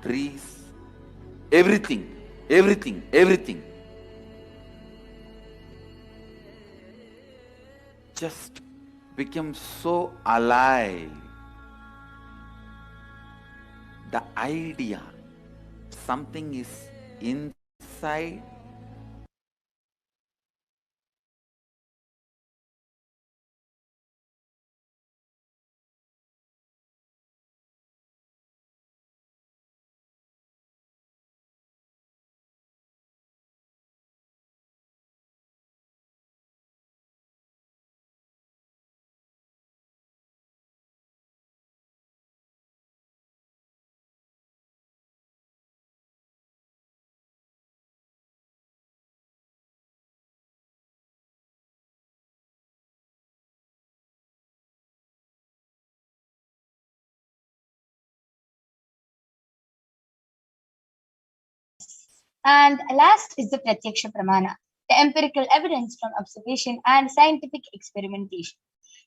trees, everything just becomes so alive. The idea something is inside And last is the Pratyaksha Pramana, the empirical evidence from observation and scientific experimentation.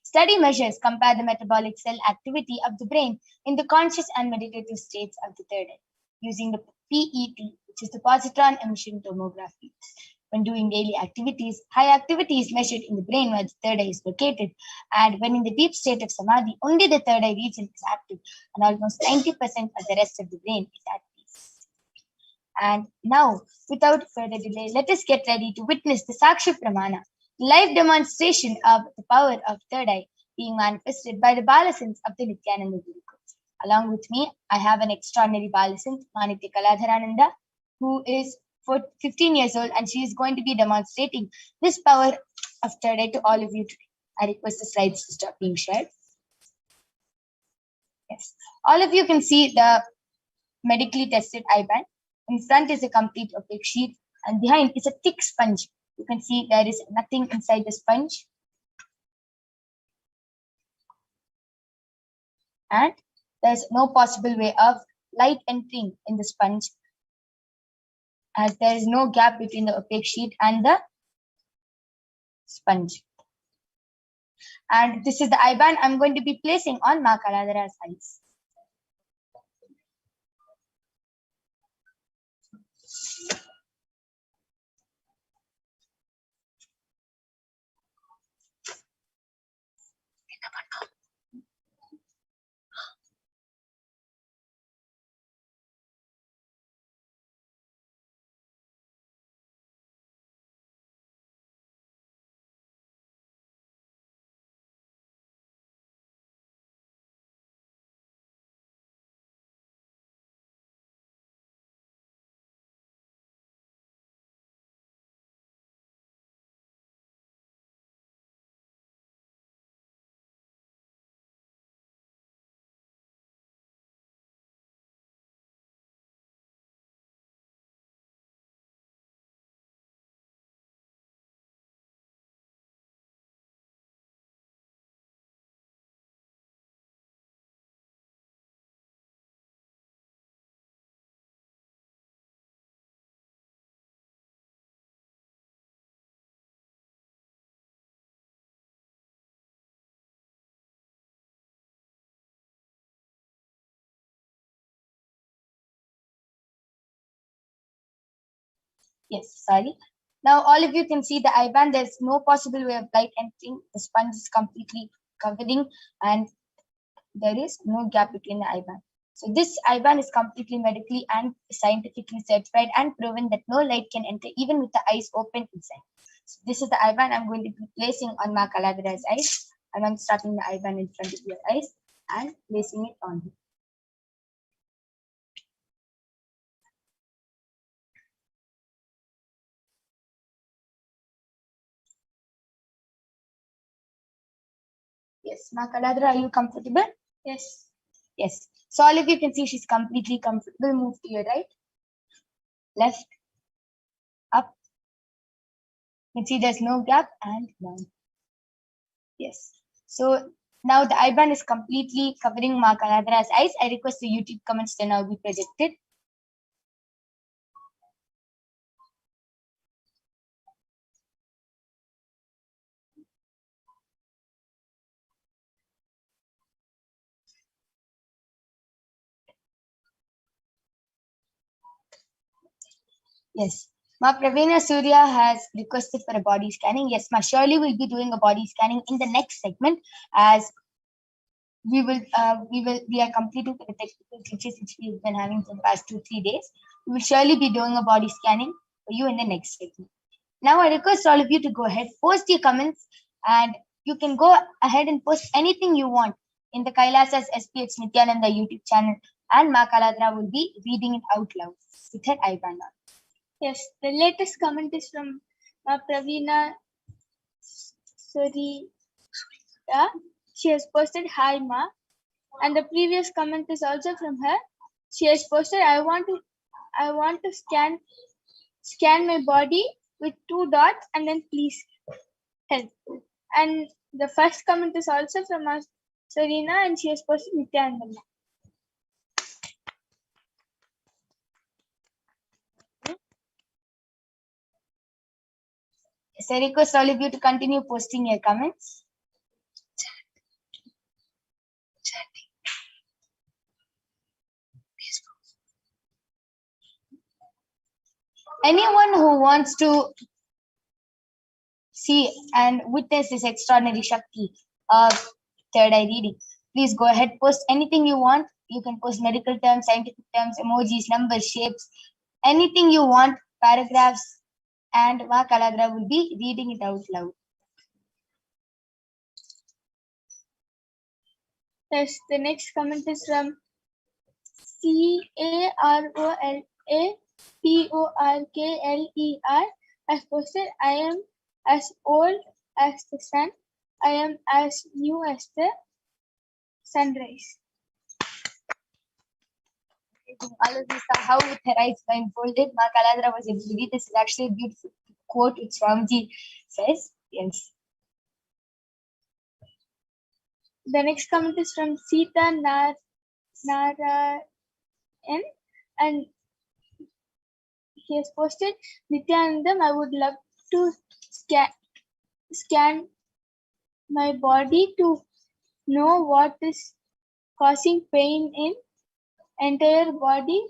Study measures compare the metabolic cell activity of the brain in the conscious and meditative states of the third eye using the PET, which is the positron emission tomography. When doing daily activities, high activity is measured in the brain where the third eye is located. And when in the deep state of samadhi, only the third eye region is active, and almost 90% of the rest of the brain is at peace. And now, without further delay, let us get ready to witness the Saksha Pramana, live demonstration of the power of third eye being manifested by the Balasants of the Nithyananda Gurukul. Along with me, I have an extraordinary Balasant, Manitya Kaladharananda, who is 15 years old, and she is going to be demonstrating this power of third eye to all of you today. I request the slides to stop being shared. Yes, all of you can see the medically tested eye band. In front is a complete opaque sheet, and behind is a thick sponge. You can see there is nothing inside the sponge. And there's no possible way of light entering in the sponge, as there is no gap between the opaque sheet and the sponge. And this is the eye band I'm going to be placing on Ma Kaladhara's eyes. Yes, sorry. Now all of you can see the eye band. There's no possible way of light entering. The sponge is completely covering, and there is no gap between the eye band. So this eye band is completely medically and scientifically certified and proven that no light can enter even with the eyes open inside. So this is the eye band I'm going to be placing on Ma Kaladhara's eyes. And I'm starting the eye band in front of your eyes and placing it on you. Yes, Ma Kaladhara, are you comfortable? Yes. Yes. So all of you can see she's completely comfortable. Move to your right, left, up. You can see there's no gap, and down. Yes. So now the eye band is completely covering Ma Kaladhara's eyes. I request the YouTube comments to now be projected. Yes. Ma Pravina Surya has requested for a body scanning. Yes, Ma surely will be doing a body scanning in the next segment, as we are completing the technical glitches which we've been having for the past 2-3 days. We will surely be doing a body scanning for you in the next segment. Now I request all of you to go ahead, post your comments, and you can go ahead and post anything you want in the Kailasa's SPH Nithyananda YouTube channel, and Ma Kaladra will be reading it out loud with her IBAN. Yes, the latest comment is from Pravina Surya. She has posted hi ma, and the previous comment is also from her. She has posted I want to scan my body with 2 dots and then please help. And the first comment is also from Serena, and she has posted Nithyananda. So I request all of you to continue posting your comments. Anyone who wants to see and witness this extraordinary Shakti of third eye reading, please go ahead, post anything you want. You can post medical terms, scientific terms, emojis, numbers, shapes, anything you want, paragraphs, and Ma Kaladra will be reading it out loud. Yes, the next comment is from CAROLAPORKLER. As posted, I am as old as the sun. I am as new as the sunrise. All of you saw how with her eyes blindfolded, Ma Kaladra was able to read. This is actually a beautiful quote which Swamiji says. Yes. The next comment is from Sita Narayan, and he has posted, Nithyanandam, I would love to scan my body to know what is causing pain in entire body.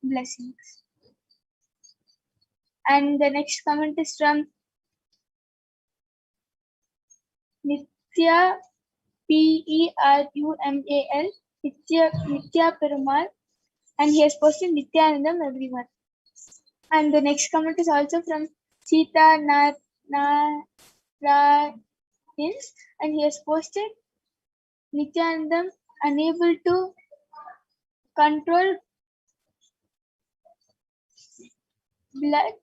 Blessings. And the next comment is from Nithya Perumal, Nithya Perumal, and he has posted Nithyanandam everyone. And the next comment is also from Sita Narayan, and he has posted Nithyanandam unable to control blood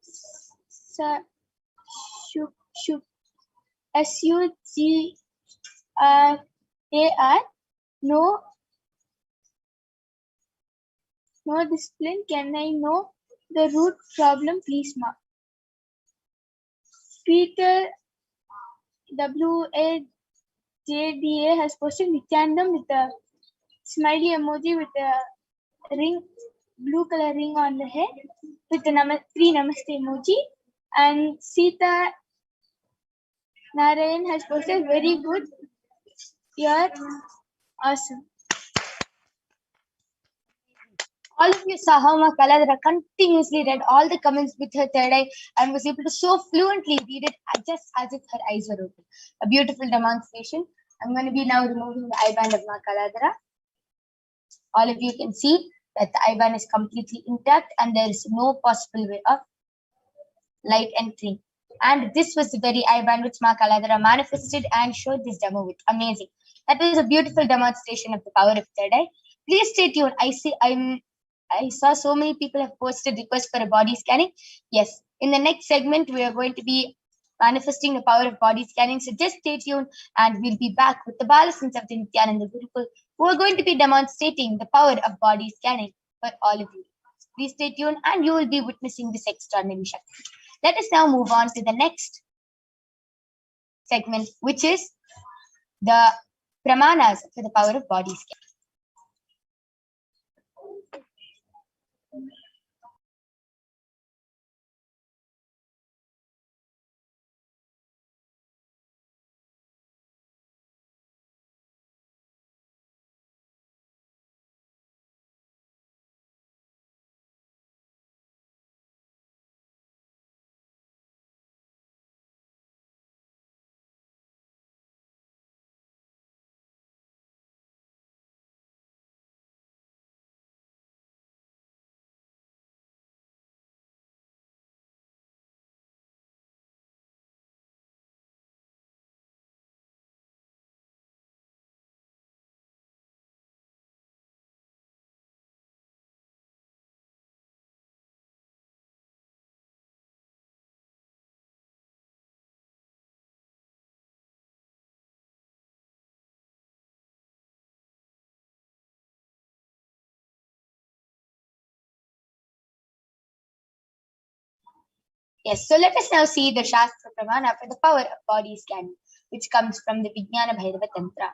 SUGAR, no discipline. Can I know the root problem, please, ma? Peter WAJDA has posted Nithyanandam with a smiley emoji with a ring, blue color ring on the head with the 3 namaste emoji. And Sita Narayan has posted very good. You're awesome. All of you saw how Ma Kaladra continuously read all the comments with her third eye and was able to so fluently read it just as if her eyes were open. A beautiful demonstration. I'm going to be now removing the eye band of Ma Kaladra. All of you can see that the eye band is completely intact and there is no possible way of light entering. And this was the very eye band which Ma Kaladra manifested and showed this demo with. Amazing. That was a beautiful demonstration of the power of third eye. Please stay tuned. I saw so many people have posted requests for a body scanning. Yes, in the next segment, we are going to be manifesting the power of body scanning. So just stay tuned and we'll be back with the Balasons of the Nithyananda Gurukul, who are going to be demonstrating the power of body scanning for all of you. Please stay tuned and you will be witnessing this extraordinary Shakti. Let us now move on to the next segment, which is the Pramanas for the power of body scanning. Yes, so let us now see the Shastra Pramana for the power of body scanning, which comes from the Vijnana Bhairava Tantra.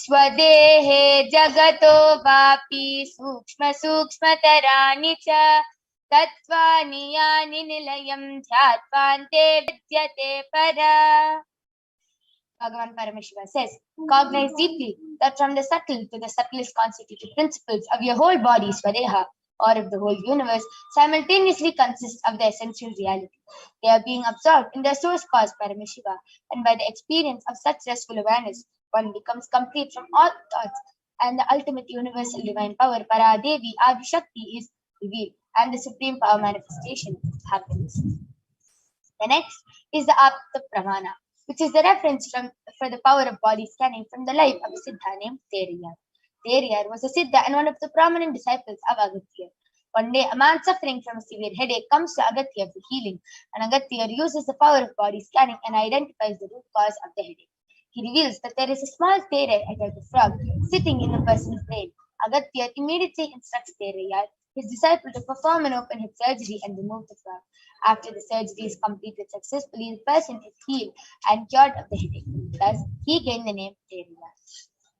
Swadehe jagato vapi sukshma sukshmatarani cha tattvani yani nilayam dhyattvante vidyate para. Bhagavan Paramashiva says, cognize deeply that from the subtle to the subtlest constituted principles of your whole body, Swadeha, or of the whole universe, simultaneously consist of the essential reality. They are being absorbed in their source cause, Paramashiva, and by the experience of such restful awareness, one becomes complete from all thoughts, and the ultimate universal divine power, Paradevi, Adishakti, is revealed, and the supreme power manifestation happens. The next is the Apta Pramana, which is the reference for the power of body scanning from the life of a Siddha named Teriyar. Teriyar was a Siddha and one of the prominent disciples of Agatya. One day, a man suffering from a severe headache comes to Agatya for healing, and Agatya uses the power of body scanning and identifies the root cause of the headache. He reveals that there is a small Tere, a type of frog, sitting in the person's brain. Agatya immediately instructs Teriyar, his disciple, to perform an open head surgery and remove the frog. After the surgery is completed successfully, the person is healed and cured of the headache. Thus, he gained the name Teriyar.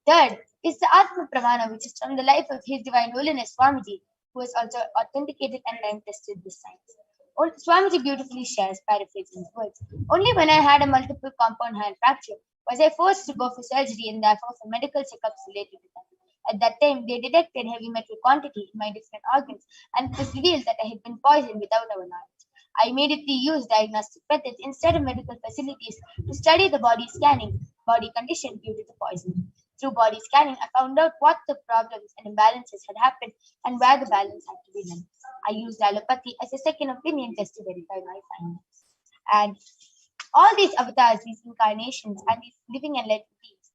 Third is the Atma Pramana, which is from the life of His Divine Holiness Swamiji, who has also authenticated and time-tested this science. Swamiji beautifully shares, paraphrasing his words, only when I had a multiple compound hand fracture was I forced to go for surgery and therefore for medical checkups related to that. At that time, they detected heavy metal quantity in my different organs, and it was revealed that I had been poisoned without our knowledge. I immediately used diagnostic methods instead of medical facilities to study the body condition due to the poisoning. Through body scanning, I found out what the problems and imbalances had happened and where the balance had to be done. I used allopathy as a second opinion just to verify my findings. And all these avatars, these incarnations, and these living and enlightened beings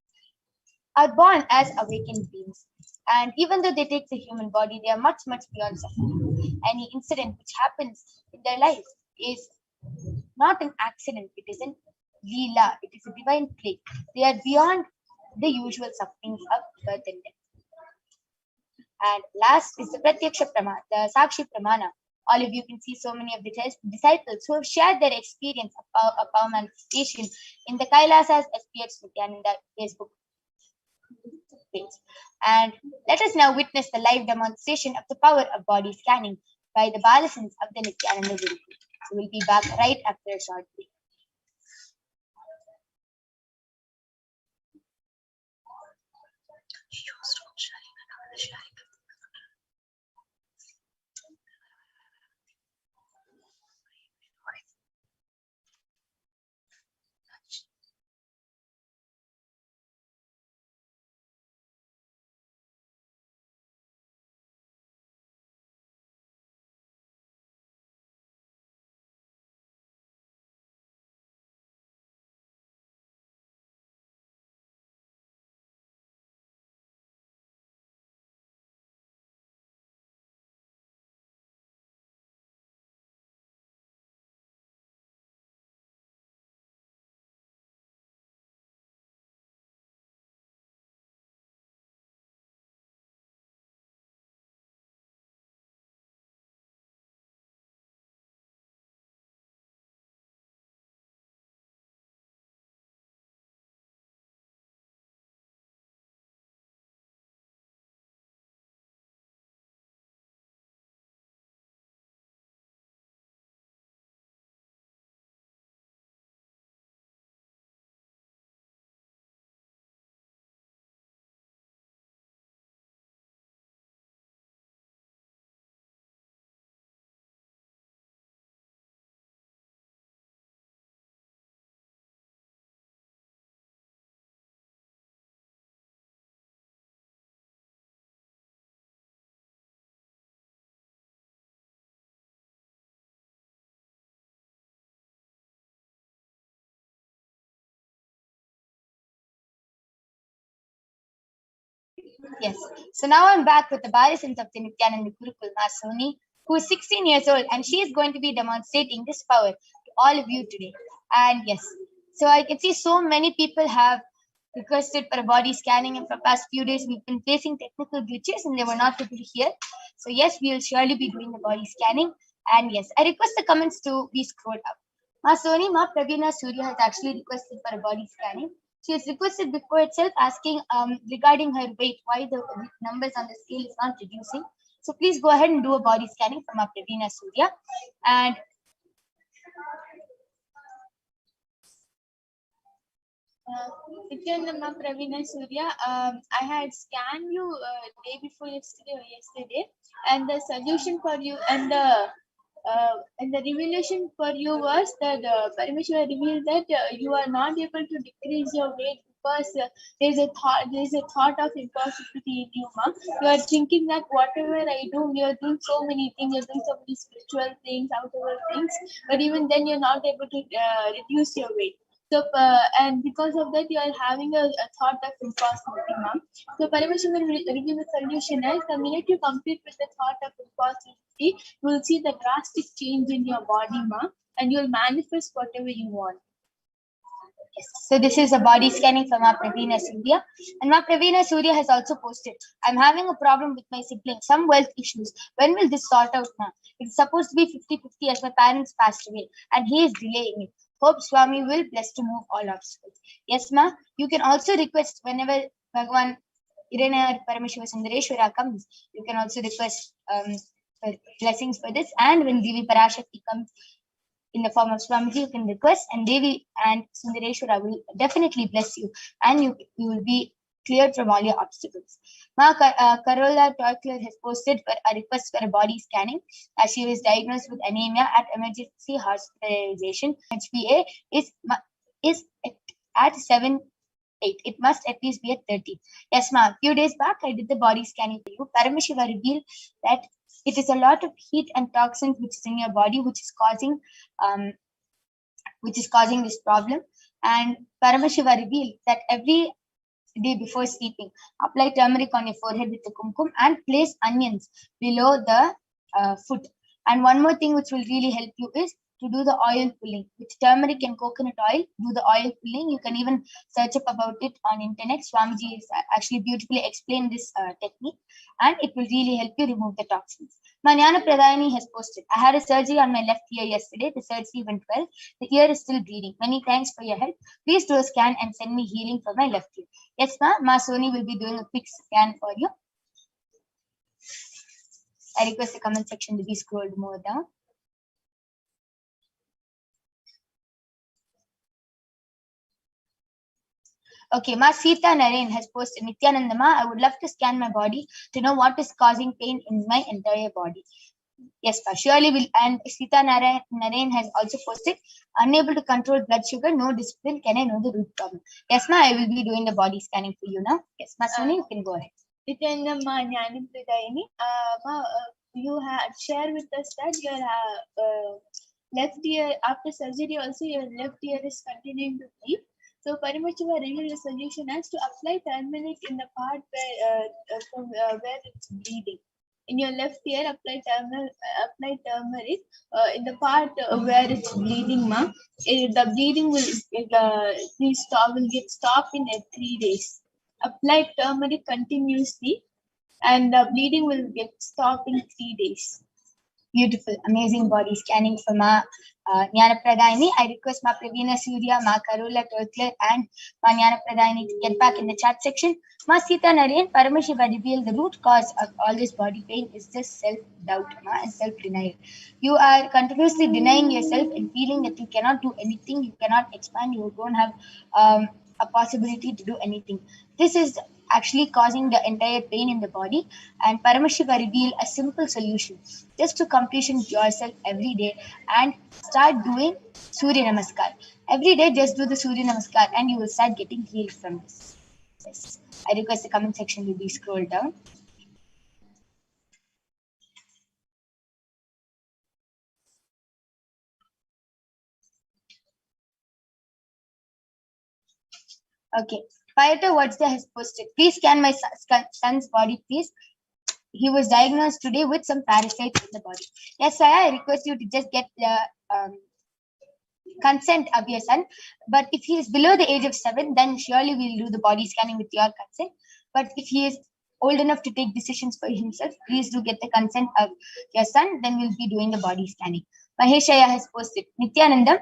are born as awakened beings. And even though they take the human body, they are much, much beyond suffering. Any incident which happens in their life is not an accident, it is an leela, it is a divine play. They are beyond the usual sufferings of birth and death. And last is the Pratyaksha Pramana, the Sakshi Pramana. All of you can see so many of the disciples who have shared their experience of power manifestation in the Kailasa's HDH Nithyananda Facebook page. And let us now witness the live demonstration of the power of body scanning by the Balasins of the Nithyananda Gurukul. So we'll be back right after a short break. Yes. So now I'm back with the Balasins of the Nithyananda Gurukul, Masoni, who is 16 years old, and she is going to be demonstrating this power to all of you today. And yes, so I can see so many people have requested for a body scanning, and for the past few days we've been facing technical glitches and they were not able to hear. So yes, we will surely be doing the body scanning. And yes, I request the comments to be scrolled up. Ma Soni, Ma Pravina Surya has actually requested for a body scanning. She has requested before itself asking regarding her weight, why the numbers on the scale is not reducing. So please go ahead and do a body scanning from Ma Pravina Surya. And Nithyananda Pravina Surya, I had scanned you day before yesterday, and the solution for you and the revelation for you was that Parmeshwar revealed that you are not able to decrease your weight because there is a thought of impossibility in you, ma. You are thinking that whatever I do, you are doing so many things, you are doing so many spiritual things, outdoor things, but even then you're not able to reduce your weight. So, and because of that, you are having a thought of impossibility, ma'am. So, Parameshwar will reveal the solution as the minute you complete with the thought of impossibility, you will see the drastic change in your body, ma'am, and you will manifest whatever you want. yes, so this is a body scanning from Ma Pravina Surya. And Ma Pravina Surya has also posted, I'm having a problem with my siblings, some wealth issues. When will this sort out, ma? It's supposed to be 50-50 as my parents passed away, and he is delaying it. Hope Swami will bless to move all obstacles. Yes, ma. You can also request whenever Bhagavan Irena Paramashiva Sundareshwara comes, you can also request for blessings for this. And when Devi Parashakti comes in the form of Swamiji, you can request, and Devi and Sundareshwara will definitely bless you, and you will be cleared from all your obstacles. Ma Carola Torkler has posted for a request for a body scanning as she was diagnosed with anemia at emergency hospitalization. HbA is at 7-8. It must at least be at 30. Yes, ma. A few days back, I did the body scanning for you. Paramashiva revealed that it is a lot of heat and toxins which is in your body, which is causing this problem. And Paramashiva revealed that every day before sleeping, apply turmeric on your forehead with the kumkum and place onions below the foot. And one more thing which will really help you is to do the oil pulling with turmeric and coconut oil. Do the oil pulling. You can even search up about it on internet. Swamiji has actually beautifully explained this technique, and it will really help you remove the toxins. Jnana Pradayani has posted, I had a surgery on my left ear yesterday. The surgery went well. The ear is still bleeding. Many thanks for your help. Please do a scan and send me healing for my left ear. Yes, Ma Soni will be doing a quick scan for you. I request the comment section to be scrolled more down. Okay, Ma Sita Naren has posted, Nithyananda Ma, I would love to scan my body to know what is causing pain in my entire body. Yes, Ma, surely will. And Sita Naren has also posted, unable to control blood sugar, no discipline, can I know the root problem? Yes, Ma, I will be doing the body scanning for you now. Yes, Ma Soni, you can go ahead. Nithyananda Ma Jnana Pradayani, you had shared with us that your left ear, after surgery also, your left ear is continuing to bleed. So Paramashiva revealed the solution as to apply turmeric in the part where it's bleeding. In your left ear, apply turmeric in the part where it's bleeding, ma. The bleeding will get stopped in 3 days. Apply turmeric continuously, and the bleeding will get stopped in 3 days. Beautiful, amazing body scanning for Ma Jnana Pradayani. I request Ma Pravina Surya, Ma Carola Turkler, and Ma Jnana Pradayani to get back in the chat section. Ma Sita Narayan, Paramashiva revealed the root cause of all this body pain is just self-doubt, and self-denial. You are continuously denying yourself and feeling that you cannot do anything, you cannot expand, you don't have a possibility to do anything. This is actually causing the entire pain in the body, and Paramashiva revealed a simple solution. Just to completion yourself every day and start doing Surya Namaskar. Every day, just do the Surya Namaskar and you will start getting healed from this. Yes. I request the comment section to be scrolled down. Okay. Payata Wajda has posted, please scan my son's body, please. He was diagnosed today with some parasites in the body. Yes, I request you to just get the consent of your son. But if he is below the age of 7, then surely we'll do the body scanning with your consent. But if he is old enough to take decisions for himself, please do get the consent of your son, then we'll be doing the body scanning. Maheshaya has posted, Nithyananda,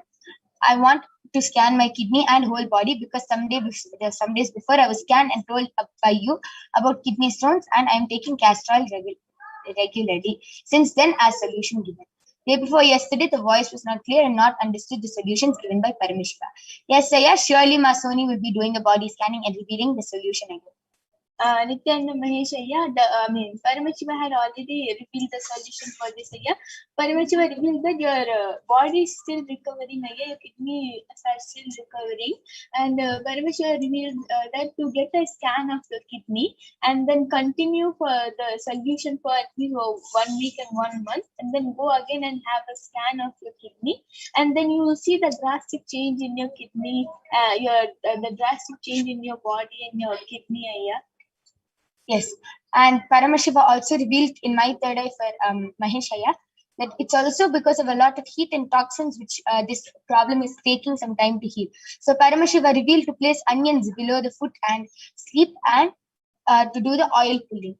I want to scan my kidney and whole body because some days before I was scanned and told by you about kidney stones, and I am taking castor oil regularly. Since then, as solution given. Day before yesterday, the voice was not clear and not understood the solutions given by Paramashiva. Yes, sir, yes, surely Masoni will be doing a body scanning and revealing the solution again. Nithyananda Maheshaya, Paramashiva had already revealed the solution for this. Paramashiva revealed that your body is still recovering, your kidneys are still recovering, and Paramashiva revealed that to get a scan of the kidney and then continue for the solution for at least 1 week and 1 month, and then go again and have a scan of your kidney, and then you will see the drastic change in your kidney, the drastic change in your body and your kidney. Yes, and Paramashiva also revealed in my third eye for Maheshaya that it's also because of a lot of heat and toxins which this problem is taking some time to heal. So Paramashiva revealed to place onions below the foot and sleep, and to do the oil pulling.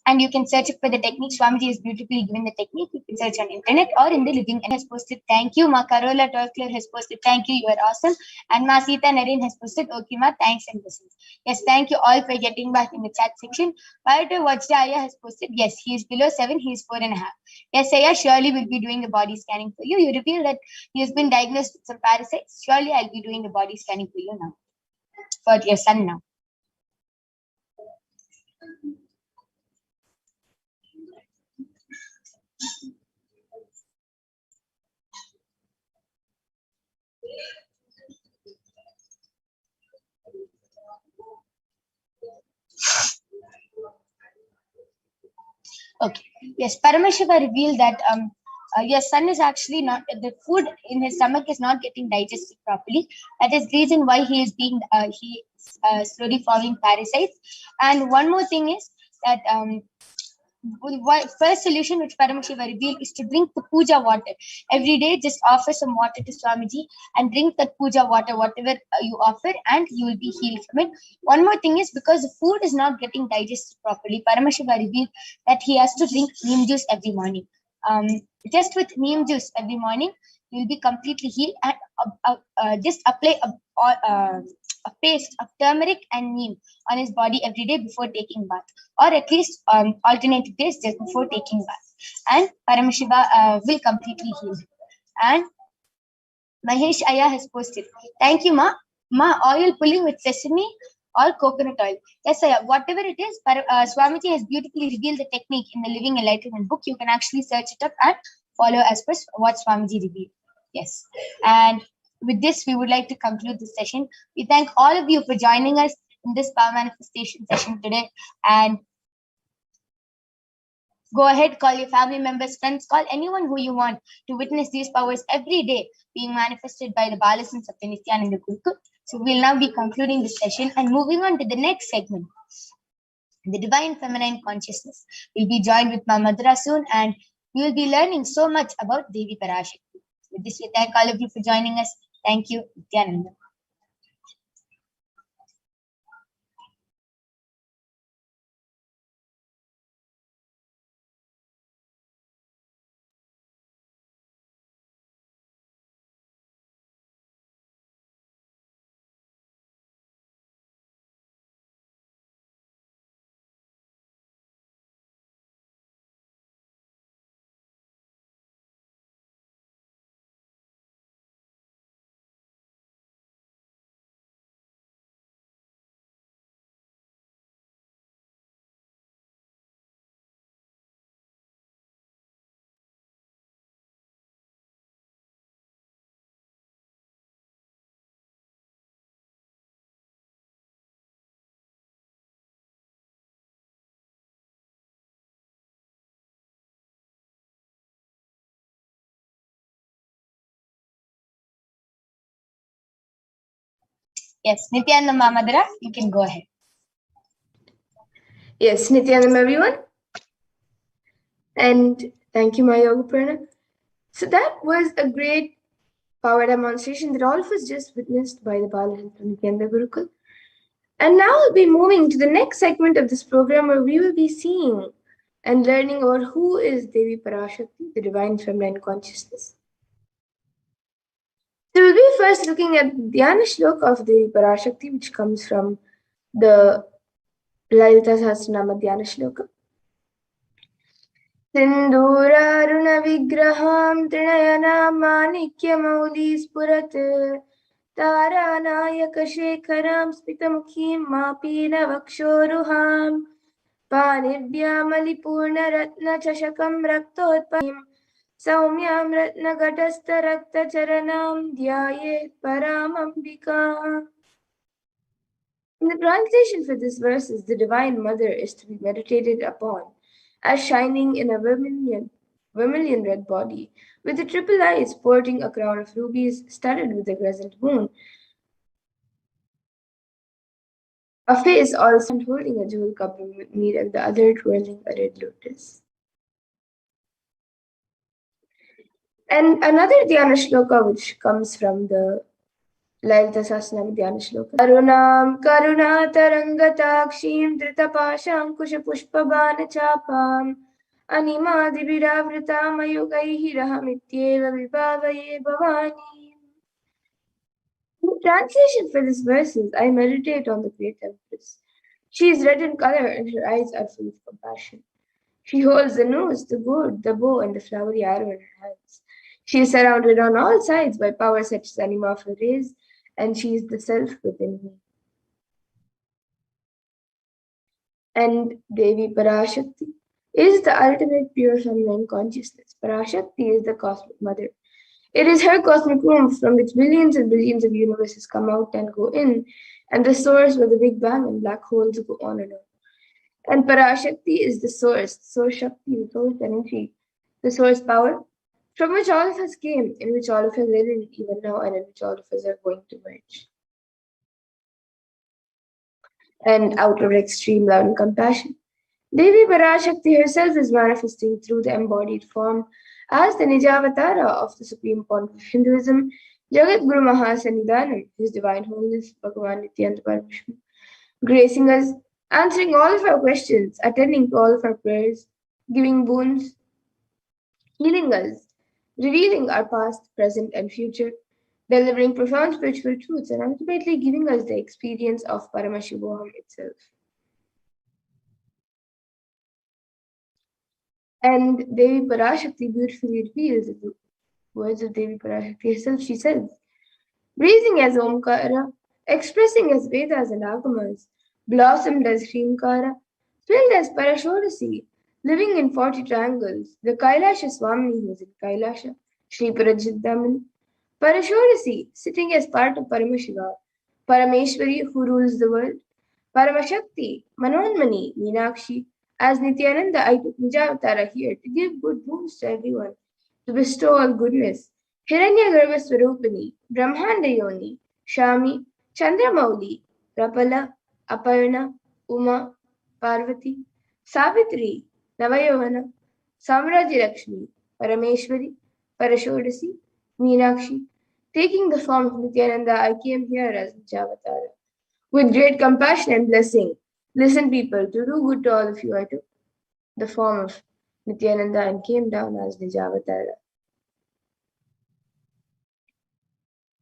And you can search it for the technique. Swamiji has beautifully given the technique. You can search on internet or in the living. And has posted, thank you. Ma Carola Torkler has posted, thank you, you are awesome. And Ma Sita Naren has posted, okay ma, thanks and blessings. Yes, thank you all for getting back in the chat section. Parata Vajraya has posted, yes, he is below 7, he is 4.5. Yes, Saya, surely will be doing the body scanning for you. You reveal that he has been diagnosed with some parasites. Surely I'll be doing the body scanning for you now. For your son now. Okay. Yes, Paramashiva revealed that your son is actually not, the food in his stomach is not getting digested properly. That is the reason why he is being slowly forming parasites. And one more thing is that first solution which Paramashiva revealed is to drink the puja water every day. Just offer some water to Swamiji and drink that puja water, whatever you offer, and you will be healed from it. One more thing is because the food is not getting digested properly, Paramashiva revealed that he has to drink neem juice every morning. Just with neem juice every morning, you will be completely healed. And just apply a paste of turmeric and neem on his body every day before taking bath, or at least alternative days just before taking bath, and Paramashiva will completely heal him. And Mahesh Aya has posted, thank you ma oil pulling with sesame or coconut oil. Yes Aya, whatever it is, Swamiji has beautifully revealed the technique in the Living Enlightenment book. You can actually search it up and follow as per what Swamiji revealed. Yes, and with this, we would like to conclude this session. We thank all of you for joining us in this power manifestation session today. And go ahead, call your family members, friends, call anyone who you want to witness these powers every day being manifested by the Balasons of the Nithyananda Gurukul. So we'll now be concluding this session and moving on to the next segment, the Divine Feminine Consciousness. We'll be joined with Ma Madhura soon, and we will be learning so much about Devi Parashakti. With this, we thank all of you for joining us. Thank you, Nithyananda. Yes, Nithyananda Ma Madhura, you can go ahead. Yes, Nithyananda everyone. And thank you, my Yoga Prana. So that was a great power demonstration that all of us just witnessed by the Balasons from Nithyananda Gurukul. And now we'll be moving to the next segment of this program where we will be seeing and learning about who is Devi Parashakti, the divine feminine consciousness. So we'll be first looking at Dhyana Shloka of Devi Parashakti, which comes from the Lalita Sahasranama Dhyana Shloka. सिन्दूरारुणविग्रहां त्रिनयनां माणिक्यमौली स्फुरत् तारानायकशेखरां स्मितमुखीं मापीनवक्षोरुहां पाणिभ्यामलिपूर्णरत्नचषकं रक्तोत्पन्नीं सौम्यां रत्नघटस्थरक्तचरणां ध्यायेत् परामम्बिकाम्. In the translation for this verse is the Divine Mother is to be meditated upon as shining in a vermilion red body, with the triple eyes sporting a crown of rubies studded with a crescent moon. A face also holding a jewel cup of mead and the other twirling a red lotus. And another Dhyana Shloka which comes from the Lalita Sahasranama Dhyana Shloka. Karunam karunatarangataakshim dhritapaashankushpushpabanachapam animadibhiravritam ayugaihi rahamityeva vibhavaye bhavani. The translation for this verse is, I meditate on the great Empress. She is red in color and her eyes are full of compassion. She holds the noose, the gourd, the bow, and the flowery arrow in her hands. She is surrounded on all sides by power such as anima of her rays, and she is the self within me. And Devi Parashakti is the ultimate pure feminine consciousness. Parashakti is the cosmic mother. It is her cosmic womb from which billions and billions of universes come out and go in, and the source where the Big Bang and black holes go on and on. And Parashakti is the source Shakti, the source energy, the source power, from which all of us came, in which all of us are living even now, and in which all of us are going to merge. And out of extreme love and compassion, Devi Parashakti herself is manifesting through the embodied form as the Nijavatara of the Supreme Point of Hinduism, Jagat Guru Mahasannidhanam, His Divine Holiness Bhagavan Nithyananda Paramashivam, gracing us, answering all of our questions, attending to all of our prayers, giving boons, healing us, revealing our past, present, and future, delivering profound spiritual truths, and ultimately giving us the experience of Paramashivoham itself. And Devi Parashakti beautifully reveals the words of Devi Parashakti herself. She says, breathing as Omkara, expressing as Vedas and Agamas, blossomed as Shrimkara, filled as Parashodasi, living in 40 triangles, the Kailasha Swami who is in Kailasha, Shri Parajiddaman, Parashodasi, sitting as part of Paramashiva, Parameshwari who rules the world, Paramashakti, Manonmani, Meenakshi, as Nithyananda, I took Nijavatara here to give good boons to everyone, to bestow all goodness. Hiranyagarbha Swarupani, Brahmanda Yoni, Shami, Chandramauli, Rapala, Aparna, Uma, Parvati, Savitri, Navayovana, Samraji Lakshmi, Parameshwari, Parashodasi, Meenakshi. Taking the form of Nithyananda, I came here as Nijavatara. With great compassion and blessing, listen people, to do good to all of you, I took the form of Nithyananda and came down as Nijavatara.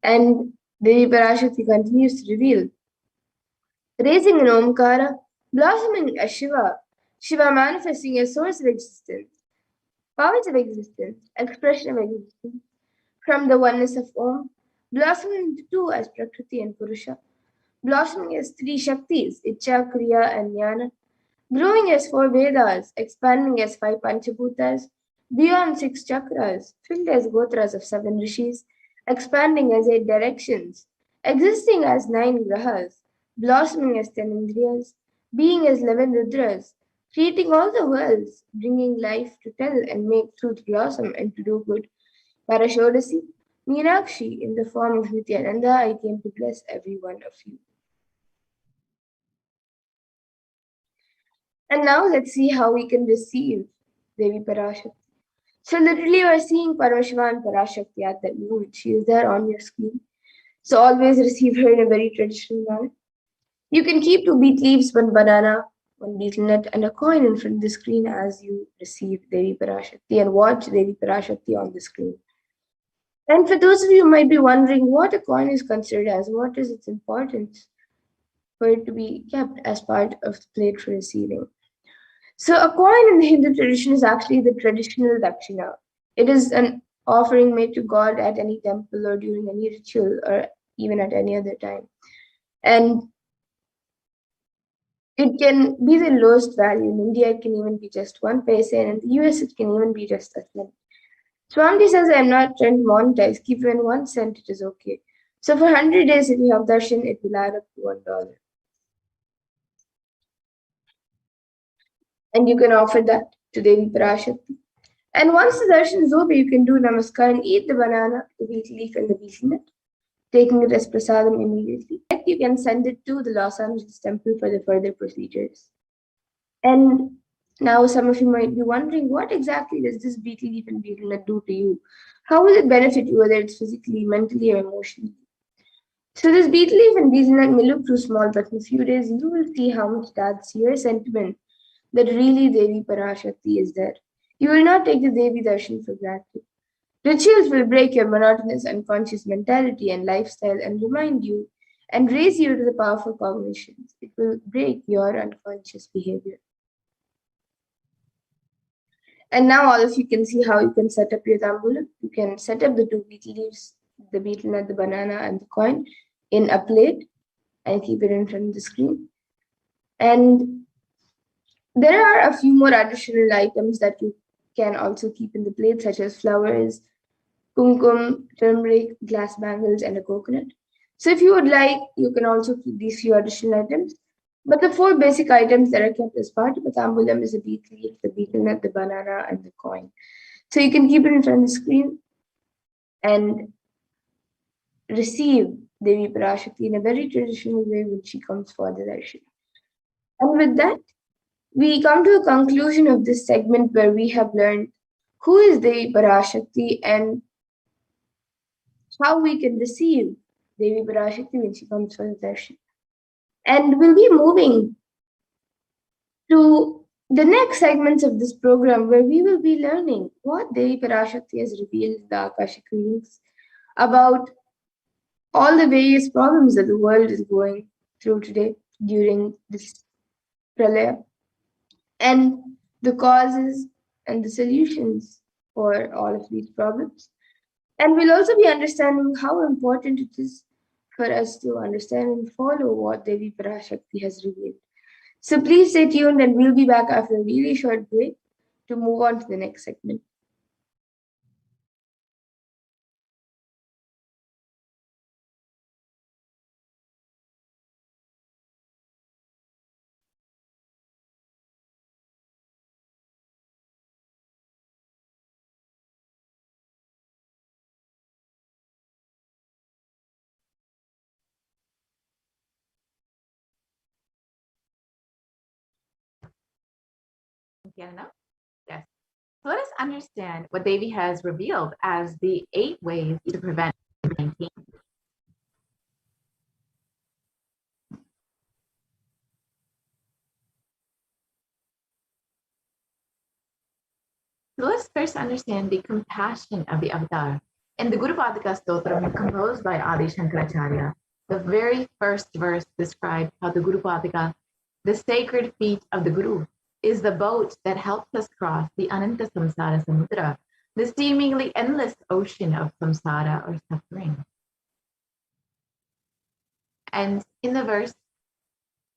And Devi Parashakti continues to reveal, raising an Omkara, blossoming as Shiva, Shiva manifesting as source of existence, powers of existence, expression of existence, from the oneness of Om, blossoming into two as Prakriti and Purusha, blossoming as three Shaktis, Icha, Kriya, and Jnana, growing as 4 Vedas, expanding as 5 Panchabhutas, beyond 6 chakras, filled as gotras of 7 rishis, expanding as 8 directions, existing as 9 grahas, blossoming as 10 indriyas, being as 11 rudras, creating all the worlds, bringing life to tell and make truth blossom and to do good. Parashodasi, Meenakshi, in the form of Nithyananda, I came to bless every one of you. And now let's see how we can receive Devi Parashakti. So literally we're seeing Paramashiva and Parashakti at that moment. She is there on your screen. So always receive her in a very traditional manner. You can keep 2 beet leaves, 1 banana, 1 betel nut, and a coin in front of the screen as you receive Devi Parashakti and watch Devi Parashakti on the screen. And for those of you who might be wondering what a coin is considered as, what is its importance for it to be kept as part of the plate for receiving. So a coin in the Hindu tradition is actually the traditional dakshina. It is an offering made to God at any temple or during any ritual or even at any other time. And it can be the lowest value. In India, it can even be just 1 paise, and in the US, it can even be just a cent. Swamiji says, I'm not trying to monetize. Keep even 1 cent, it is okay. So for 100 days, if you have darshan, it will add up to $1. And you can offer that to Devi Parashakti. And once the darshan is over, you can do namaskar and eat the banana, the wheat leaf, and the betel nut, taking it as prasadam immediately. You can send it to the Los Angeles temple for the further procedures. And now some of you might be wondering, what exactly does this betel leaf and betel nut do to you? How will it benefit you, whether it's physically, mentally, or emotionally? So this betel leaf and betel nut may look too small, but in a few days you will see how much it adds to your sentiment that really Devi Parashakti is there. You will not take the Devi Darshan for granted. Rituals will break your monotonous unconscious mentality and lifestyle and remind you and raise you to the powerful cognitions. It will break your unconscious behavior. And now all of you can see how you can set up your tambulam. You can set up the 2 betel leaves, the betel nut, the banana, and the coin in a plate and keep it in front of the screen. And there are a few more additional items that you can also keep in the plate, such as flowers, kumkum, turmeric, glass bangles, and a coconut. So if you would like, you can also keep these few additional items. But the 4 basic items that are kept as part of the tambulam is the betel leaf, the betel nut, the banana, and the coin. So you can keep it in front of the screen and receive Devi Parashakti in a very traditional way when she comes for the darshan. And with that, we come to a conclusion of this segment where we have learned who is Devi Parashakti and how we can receive Devi Parashakti when she comes for the darshan. And we'll be moving to the next segments of this program where we will be learning what Devi Parashakti has revealed in the Akashic readings about all the various problems that the world is going through today during this pralaya, and the causes and the solutions for all of these problems. And we'll also be understanding how important it is for us to understand and follow what Devi Parashakti has revealed. So please stay tuned and we'll be back after a really short break to move on to the next segment. Nithyananda? Yes. So let us understand what Devi has revealed as the 8 ways to prevent COVID-19. So let's first understand the compassion of the avatar. In the Guru Padaka Stotram composed by Adi Shankaracharya, the very first verse described how the Guru Padaka, the sacred feet of the Guru, is the boat that helps us cross the Ananta Samsara Samudra, the seemingly endless ocean of samsara or suffering. And in the verse,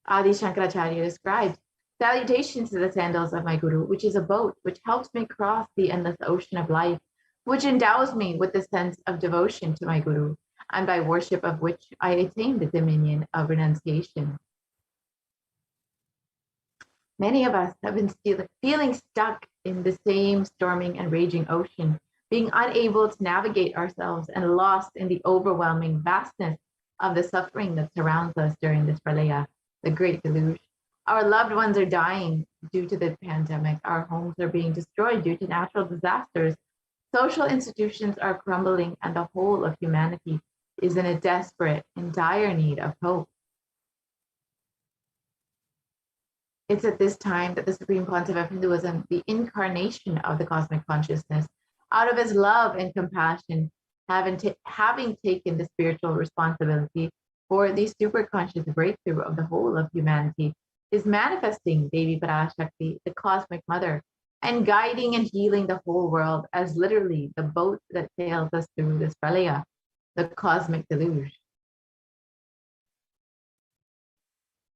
Adi Shankaracharya described, salutations to the sandals of my Guru, which is a boat which helps me cross the endless ocean of life, which endows me with the sense of devotion to my Guru, and by worship of which I attain the dominion of renunciation. Many of us have been feeling stuck in the same storming and raging ocean, being unable to navigate ourselves and lost in the overwhelming vastness of the suffering that surrounds us during this pralaya, the great deluge. Our loved ones are dying due to the pandemic. Our homes are being destroyed due to natural disasters. Social institutions are crumbling, and the whole of humanity is in a desperate and dire need of hope. It's at this time that the Supreme Pontiff of Hinduism, the incarnation of the cosmic consciousness, out of his love and compassion, having taken the spiritual responsibility for the superconscious breakthrough of the whole of humanity, is manifesting Devi Parashakti, the cosmic mother, and guiding and healing the whole world as literally the boat that sails us through this pralaya, the cosmic deluge.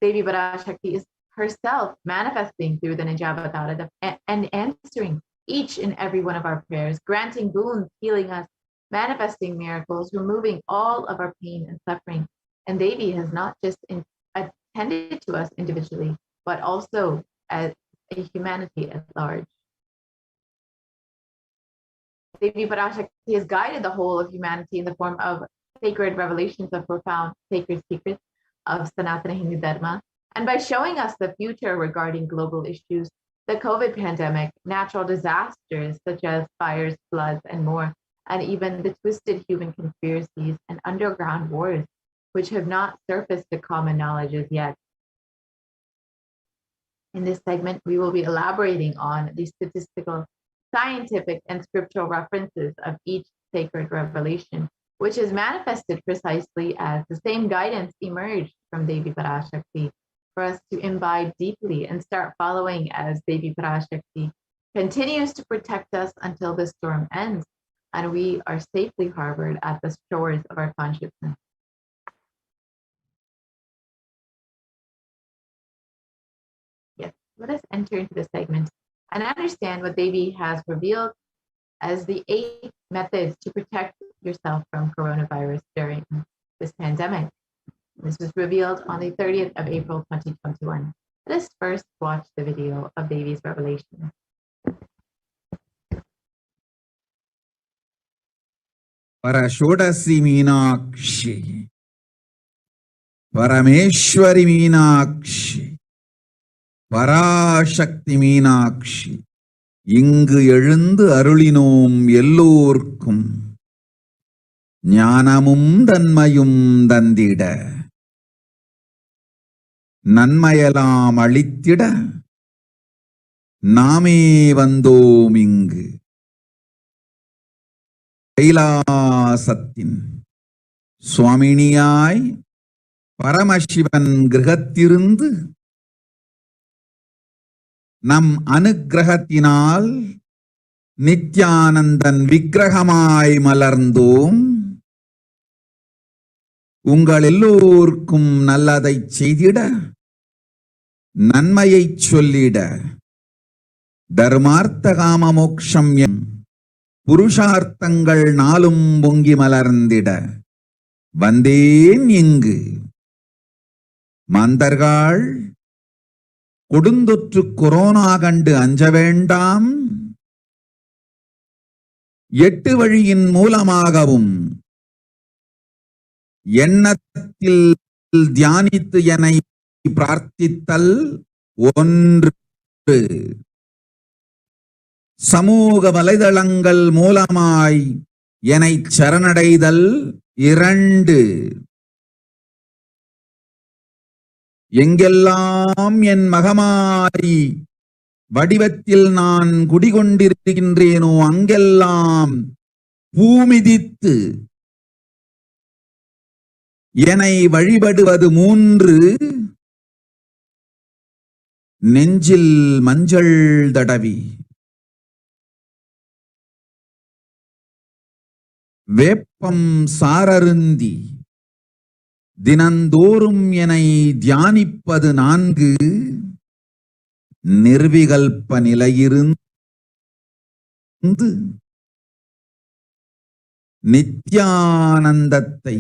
Devi Parashakti is herself manifesting through the Nijavatara and answering each and every one of our prayers, granting boons, healing us, manifesting miracles, removing all of our pain and suffering. And Devi has not just attended to us individually, but also as a humanity at large. Devi Parashakti has guided the whole of humanity in the form of sacred revelations of profound sacred secrets of Sanatana Hindu Dharma, and by showing us the future regarding global issues, the COVID pandemic, natural disasters such as fires, floods, and more, and even the twisted human conspiracies and underground wars, which have not surfaced to common knowledge as yet. In this segment, we will be elaborating on the statistical, scientific, and scriptural references of each sacred revelation, which is manifested precisely as the same guidance emerged from Devi Parashakti for us to imbibe deeply and start following as Devi Parashakti continues to protect us until the storm ends and we are safely harbored at the shores of our consciousness. Yes, let us enter into this segment and understand what Devi has revealed as the 8 methods to protect yourself from coronavirus during this pandemic. This was revealed on the 30th of April, 2021. Let us first watch the video of Devi's revelation. Parashodasi Meenakshi, Parameshwari Meenakshi, Parashakti Meenakshi, இங்கு எழுந்து அருளினோம் எல்லோர்க்கும் ஞானமும் தன்மையும் தந்திட நன்மையெல்லாம் அளித்திட நாமே வந்தோம் இங்கு கைலாசத்தின் சுவாமினியாய் பரமசிவன் கிரகத்திருந்து நம் அனுக்கிரகத்தினால் நித்யானந்தன் விக்கிரகமாய் மலர்ந்தோம். உங்கள் எல்லோருக்கும் நல்லதை செய்திட நன்மையை சொல்லிட தர்மார்த்த காம மோக்ஷம் என் புருஷார்த்தங்கள் நாளும் பொங்கி மலர்ந்திட வந்தேன் இங்கு. மாந்தர்கள் கொடுந்தொற்று கொரோனா கண்டு அஞ்ச வேண்டாம். 8 வழியின் மூலமாகவும் எண்ணத்தில் தியானித்து என்னை பிரார்த்தித்தல் 1, சமூக வலைதளங்கள் மூலமாய் என்னை சரணடைதல் 2, எங்கெல்லாம் என் மகமாரி வடிவத்தில் நான் குடிகொண்டிருக்கின்றேனோ அங்கெல்லாம் பூமிதித்து என்னை வழிபடுவது 3, நெஞ்சில் மஞ்சள் தடவி வேப்பம் சாரருந்தி தினந்தோறும் என்னை தியானிப்பது 4, நிர்விகல்ப நிலையிருந்து நித்யானந்தத்தை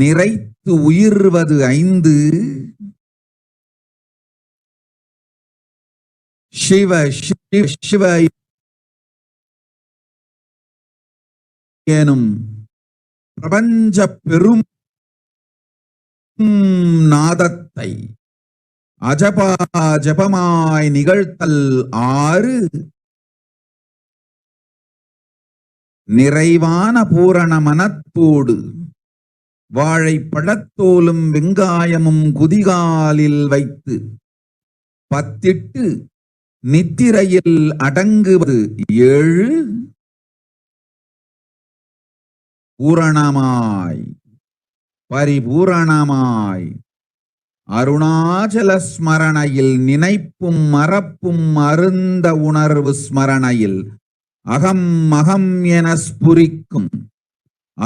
நிறைத்து உயிர்வது 5, சிவ சிவ சிவ எனும் பிரபஞ்ச பெரும் நாதத்தை அஜபா ஜபமாய் நிகழ்த்தல் 6, நிறைவான பூரண மனத்தோடு வாழை பழத்தோலும் வெங்காயமும் குதிகாலில் வைத்து பத்திட்டு நித்திரையில் அடங்குவது 7 பூரணமாய் பரிபூரணமாய் அருணாச்சல ஸ்மரணையில் நினைப்பும் மறப்பும் அருந்த உணர்வு ஸ்மரணையில் அகம் அகம் என ஸ்புரிக்கும்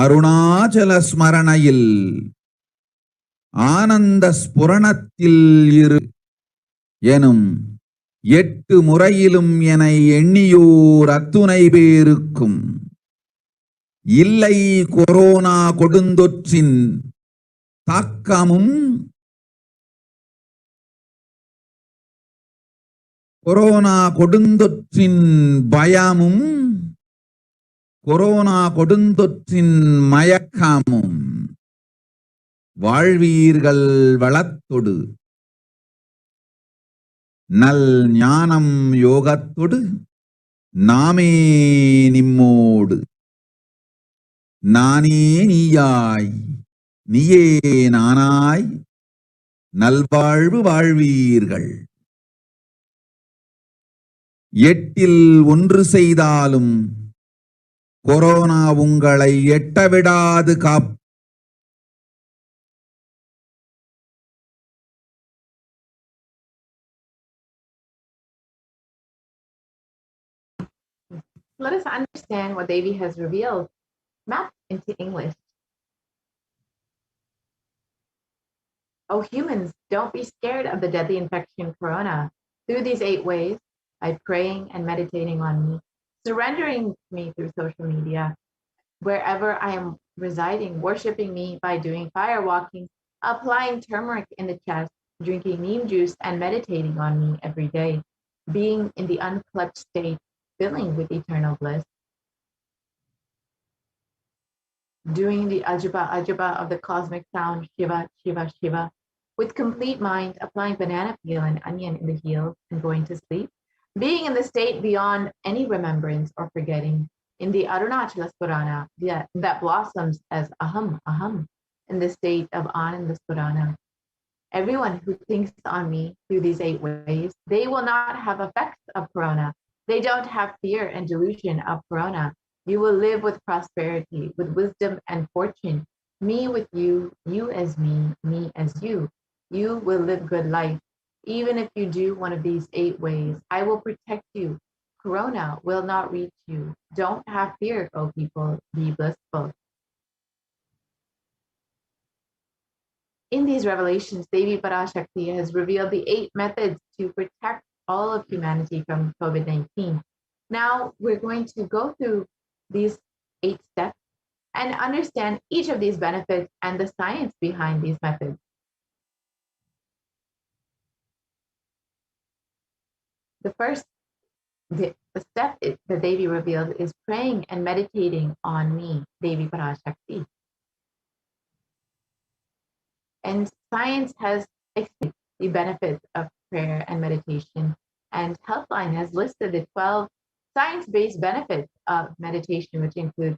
அருணாச்சல ஸ்மரணையில் ஆனந்த ஸ்புரணத்தில் இரு எனும் 8 முறையிலும் என எண்ணியோர் அத்துணை பேருக்கும் இல்லை கொரோனா கொடுந்தொற்றின் தாக்கமும் கொரோனா கொடுந்தொற்றின் பயமும் கொரோனா கொடுந்தொற்றின் மயக்கமும் வாழ்வீர்கள் வளத்தொடு நல் ஞானம் யோகத்தொடு நாமே நிம்மோடு நானே நீயாய் நீயே நானாய் நல்வாழ்வு வாழ்வீர்கள் 8இல் 1 செய்தாலும் கொரோனா உங்களை எட்டவிடாது காப்பு. Let us understand what Devi has revealed, mapped into English. Oh, humans, don't be scared of the deadly infection corona. Through these 8 ways, by praying and meditating on me, surrendering me through social media, wherever I am residing, worshiping me by doing fire walking, applying turmeric in the chest, drinking neem juice, and meditating on me every day, being in the unclutched state, filling with eternal bliss. Doing the ajaba ajaba of the cosmic sound, Shiva, Shiva, Shiva, with complete mind, applying banana peel and onion in the heels and going to sleep, being in the state beyond any remembrance or forgetting, in the Arunachala Spurana that blossoms as aham, aham, in the state of Ananda Spurana. Everyone who thinks on me through these 8 ways, they will not have effects of corona. They don't have fear and delusion of corona. You will live with prosperity, with wisdom and fortune. Me with you, you as me as you. You will live good life. Even if you do one of these 8 ways, I will protect you. Corona will not reach you. Don't have fear, O people. Be blissful. In these revelations, Devi Parashakti has revealed the 8 methods to protect all of humanity from COVID-19. Now we're going to go through these 8 steps and understand each of these benefits and the science behind these methods. The first step that Devi revealed is praying and meditating on me, Devi Parashakti. And science has explained the benefits of prayer and meditation, and Healthline has listed the 12 science-based benefits of meditation, which include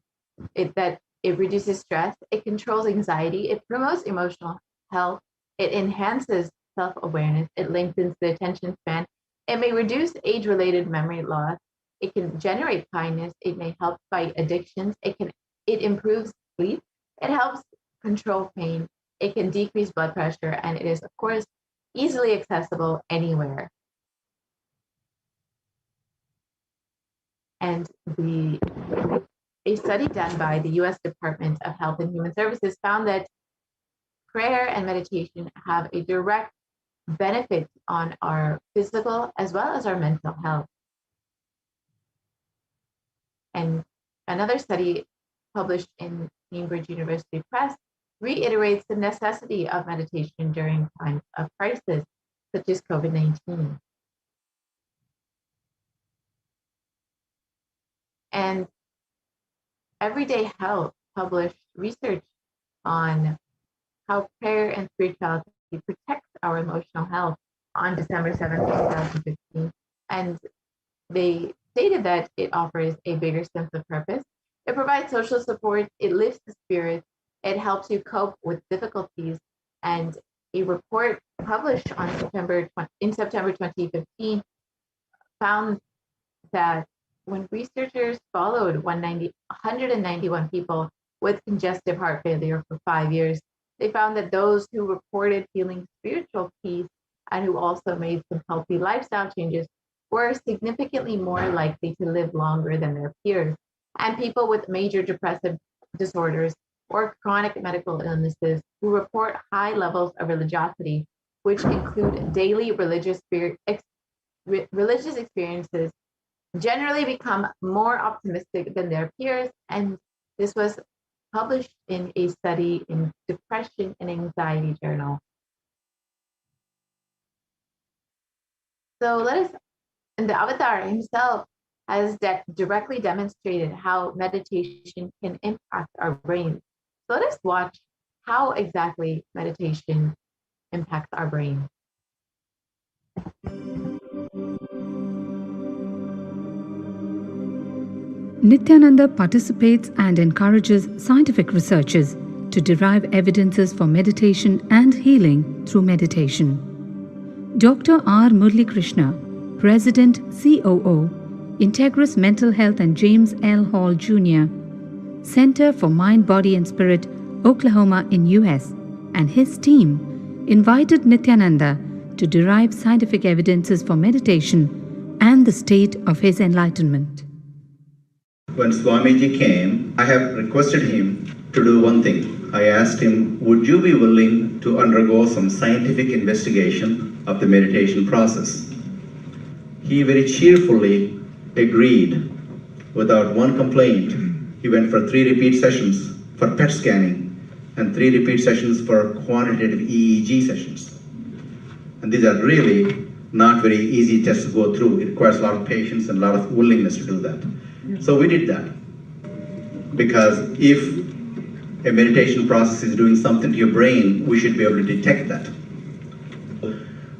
that it reduces stress, it controls anxiety, it promotes emotional health, it enhances self-awareness, it lengthens the attention span, it may reduce age-related memory loss, it can generate kindness, it may help fight addictions, it improves sleep, it helps control pain, it can decrease blood pressure, and it is, of course, easily accessible anywhere. And a study done by the US Department of Health and Human Services found that prayer and meditation have a direct benefit on our physical as well as our mental health. And another study published in Cambridge University Press reiterates the necessity of meditation during times of crisis, such as COVID-19. And Everyday Health published research on how prayer and spirituality protects our emotional health on December 7th, 2015. And they stated that it offers a bigger sense of purpose. It provides social support, it lifts the spirits, it helps you cope with difficulties, and a report published on in September 2015 found that when researchers followed 191 people with congestive heart failure for 5 years, they found that those who reported feeling spiritual peace and who also made some healthy lifestyle changes were significantly more likely to live longer than their peers. And people with major depressive disorders or chronic medical illnesses who report high levels of religiosity, which include daily religious experiences, generally become more optimistic than their peers. And this was published in a study in Depression and Anxiety Journal. So and the avatar himself has directly demonstrated how meditation can impact our brain. So let us watch how exactly meditation impacts our brain. Nithyananda participates and encourages scientific researchers to derive evidences for meditation and healing through meditation. Dr. R. Murli Krishna, President, COO, Integris Mental Health and James L. Hall Jr., Center for Mind, Body and Spirit, Oklahoma in US, and his team invited Nithyananda to derive scientific evidences for meditation and the state of his enlightenment. When Swamiji came, I have requested him to do one thing. I asked him, would you be willing to undergo some scientific investigation of the meditation process? He very cheerfully agreed without one complaint. He went for 3 repeat sessions for PET scanning and 3 repeat sessions for quantitative EEG sessions. And these are really not very easy tests to go through. It requires a lot of patience and a lot of willingness to do that. So we did that. Because if a meditation process is doing something to your brain, we should be able to detect that.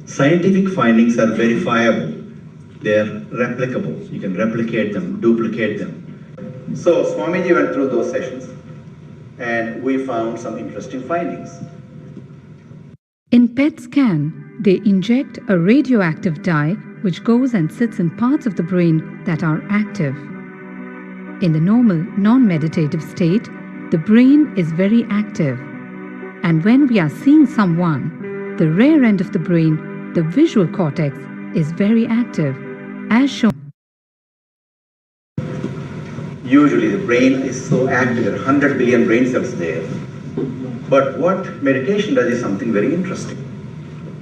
Scientific findings are verifiable. They're replicable. You can replicate them, duplicate them. So Swamiji went through those sessions and we found some interesting findings. In PET scan, they inject a radioactive dye which goes and sits in parts of the brain that are active. In the normal, non-meditative state, the brain is very active. And when we are seeing someone, the rear end of the brain, the visual cortex, is very active, as shown. Usually the brain is so active, there are 100 billion brain cells there. But what meditation does is something very interesting.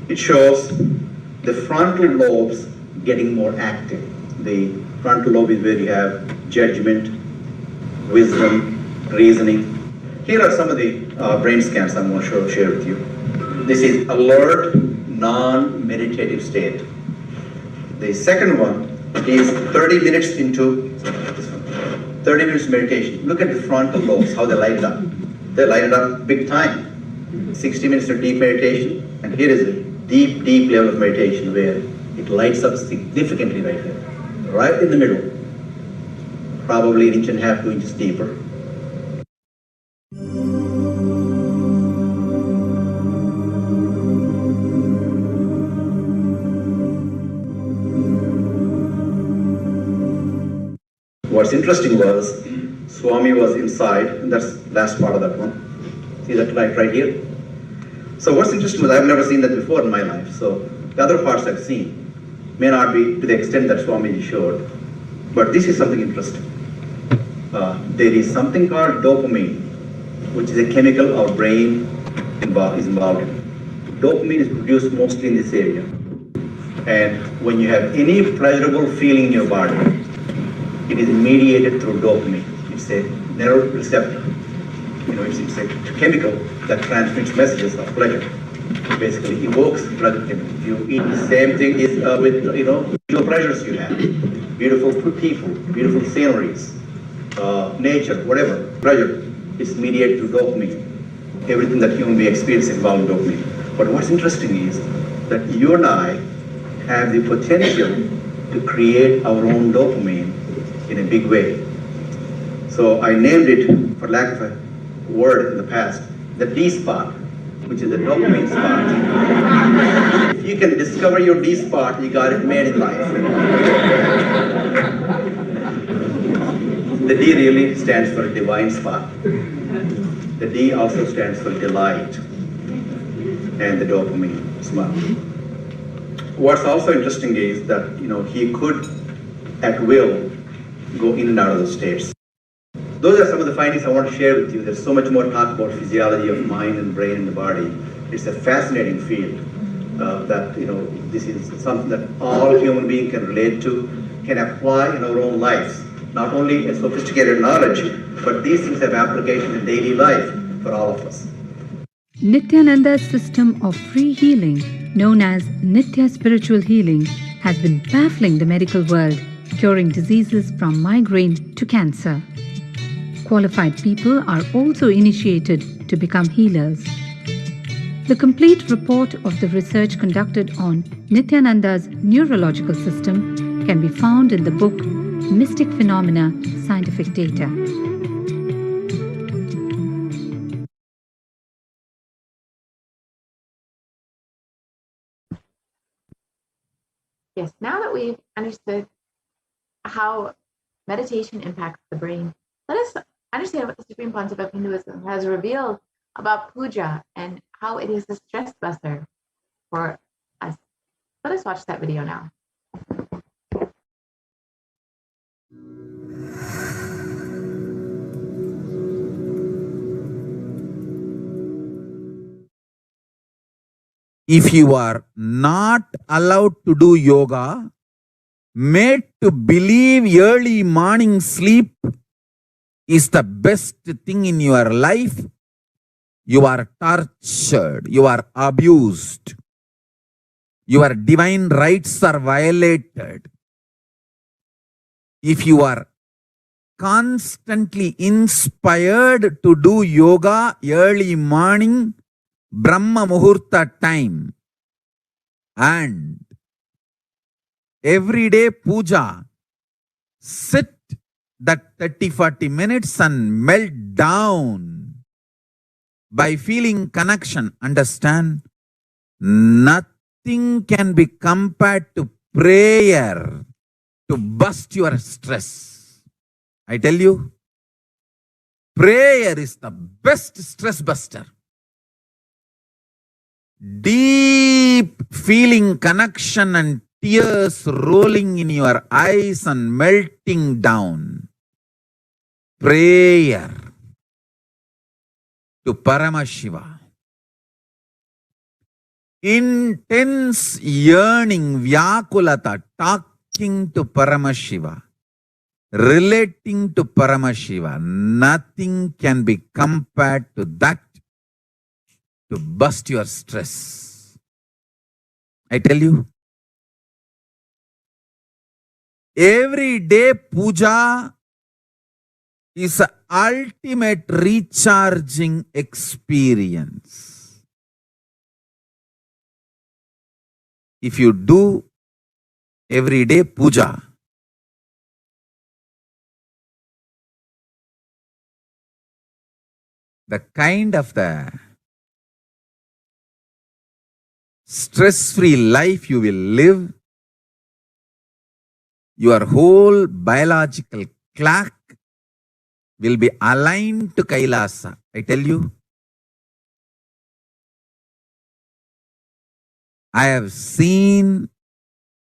It shows the frontal lobes getting more active. The frontal lobe is where you have judgment, wisdom, reasoning. Here are some of the brain scans I'm going to share with you. This is alert, non-meditative state. The second one is 30 minutes into 30 minutes meditation. Look at the frontal lobes, how they light it up. They light it up big time. 60 minutes of deep meditation, and here is a deep, deep level of meditation where it lights up significantly right here. Right in the middle, probably 1.5 inches, 2 inches deeper. What's interesting was, Swami was inside, and that's the last part of that one. See that light right here? So what's interesting was, I've never seen that before in my life, so the other parts I've seen may not be to the extent that Swamiji showed, but this is something interesting. There is something called dopamine, which is a chemical our brain is involved in. Dopamine is produced mostly in this area. And when you have any pleasurable feeling in your body, it is mediated through dopamine. It's a neuroreceptor. It's a chemical that transmits messages of pleasure. Basically evokes pleasure. If you eat, the same thing is with visual pleasures you have. Beautiful people, beautiful sceneries, nature, whatever. Pleasure is mediated through dopamine. Everything that human being experiences involves dopamine. But what's interesting is that you and I have the potential to create our own dopamine in a big way. So I named it, for lack of a word in the past, the D spot. which is the dopamine spot. If you can discover your D spot, you got it made in life. The D really stands for divine spot. The D also stands for delight and the dopamine spot. What's also interesting is that he could at will go in and out of the states. Those are some of the findings I want to share with you. There's so much more talk about physiology of mind and brain and the body. It's a fascinating field that this is something that all human beings can relate to, can apply in our own lives. Not only a sophisticated knowledge, but these things have application in daily life for all of us. Nithyananda's system of free healing, known as Nithya Spiritual Healing, has been baffling the medical world, curing diseases from migraine to cancer. Qualified people are also initiated to become healers. The complete report of the research conducted on Nithyananda's neurological system can be found in the book Mystic Phenomena, Scientific Data. Yes, now that we've understood how meditation impacts the brain, let us understand what the Supreme Concept of Hinduism has revealed about puja and how it is a stress buster for us. Let us watch that video now. If you are not allowed to do yoga, made to believe early morning sleep is the best thing in your life, you are tortured, you are abused, your divine rights are violated. If you are constantly inspired to do yoga early morning, Brahma Muhurta time, and everyday puja, sit that 30-40 minutes and melt down by feeling connection. Understand? Nothing can be compared to prayer to bust your stress. I tell you, prayer is the best stress buster. Deep feeling connection and tears rolling in your eyes and melting down. Prayer to Paramashiva. Intense yearning, Vyakulata, talking to Paramashiva, relating to Paramashiva. Nothing can be compared to that to bust your stress. I tell you, everyday puja is an ultimate recharging experience. If you do everyday puja, the kind of the stress-free life you will live, your whole biological clock will be aligned to Kailasa. I tell you, I have seen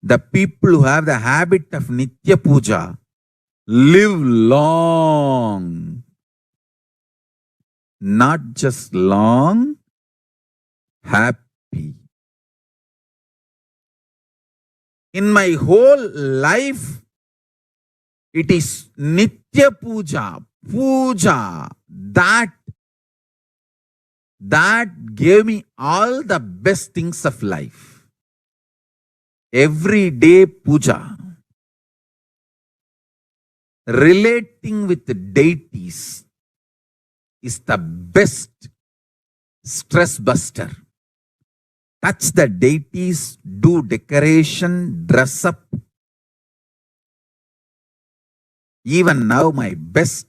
the people who have the habit of Nitya Puja live long. Not just long, happy. In my whole life, it is Nitya Puja, that gave me all the best things of life. Everyday puja, relating with the deities is the best stress buster. Touch the deities, do decoration, dress up. Even now, my best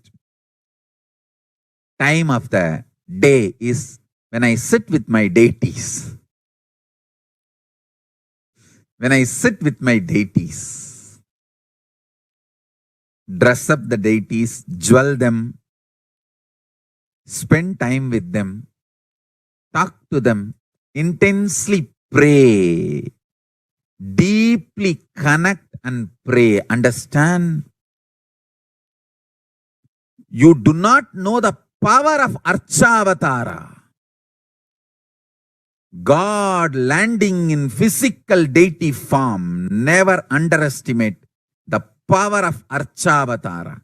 time of the day is when I sit with my deities, dress up the deities, jewel them, spend time with them, talk to them, intensely pray, deeply connect and pray. Understand? You do not know the power of Archavatara. God landing in physical deity form. Never underestimate the power of Archavatara.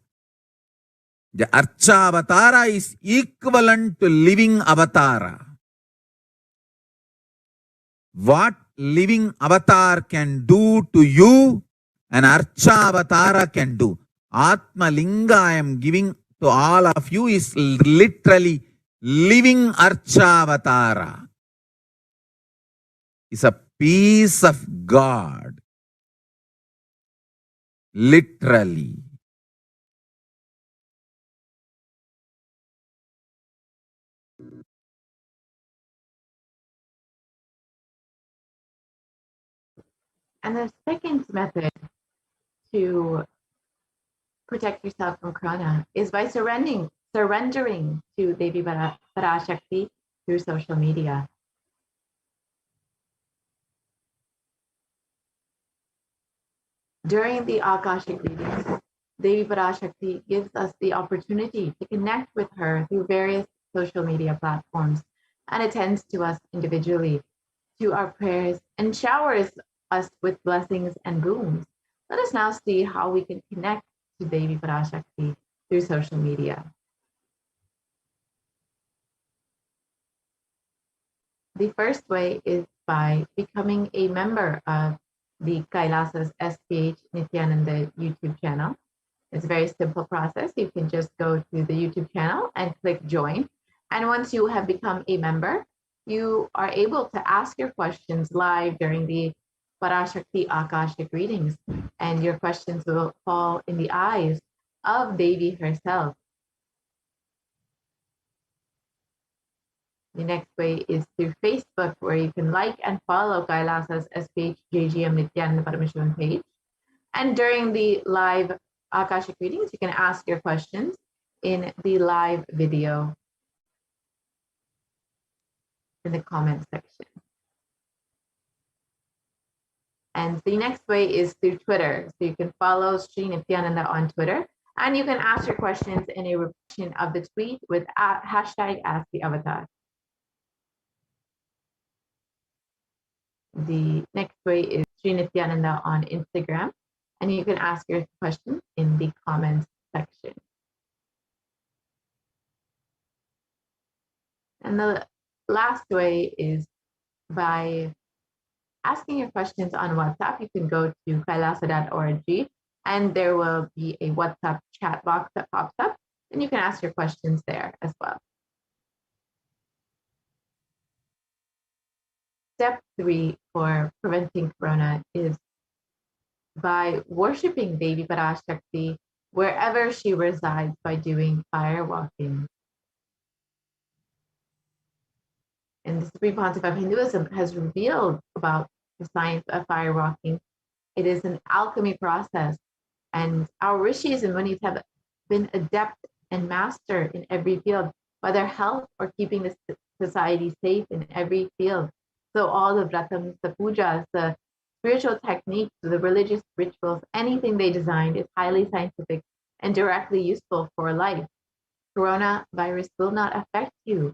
The Archavatara is equivalent to living avatara. What living avatar can do to you, an Archavatara can do. Atma Linga I am giving to all of you is literally living Archavatara. Is a piece of God. Literally. And the second method to protect yourself from Corona is by surrendering to Devi Parashakti through social media. During the Akashic readings, Devi Parashakti gives us the opportunity to connect with her through various social media platforms and attends to us individually, to our prayers, and showers us with blessings and boons. Let us now see how we can connect to Devi Parashakti through social media. The first way is by becoming a member of the Kailasa's HDH Nithyananda YouTube channel. It's a very simple process. You can just go to the YouTube channel and click join. And once you have become a member, you are able to ask your questions live during the Parashakti Akashic readings. And your questions will fall in the eyes of Devi herself. The next way is through Facebook, where you can like and follow Kailasa's SPH JGM Nithyananda Paramashivam page. And during the live Akashic readings, you can ask your questions in the live video in the comment section. And the next way is through Twitter. So you can follow Sri Nithyananda on Twitter, and you can ask your questions in a repetition of the tweet with hashtag #AskTheAvatar. The next way is Sri Nithyananda on Instagram, and you can ask your questions in the comments section. And the last way is by asking your questions on WhatsApp. You can go to kailasa.org, and there will be a WhatsApp chat box that pops up, and you can ask your questions there as well. Step 3 for preventing Corona is by worshiping Devi Parashakti wherever she resides by doing fire walking. And the Supreme Pontiff of Hinduism has revealed about the science of fire walking. It is an alchemy process, and our rishis and munis have been adept and master in every field, whether health or keeping the society safe in every field. So all the vratams, the pujas, the spiritual techniques, the religious rituals, anything they designed is highly scientific and directly useful for life. Coronavirus will not affect you.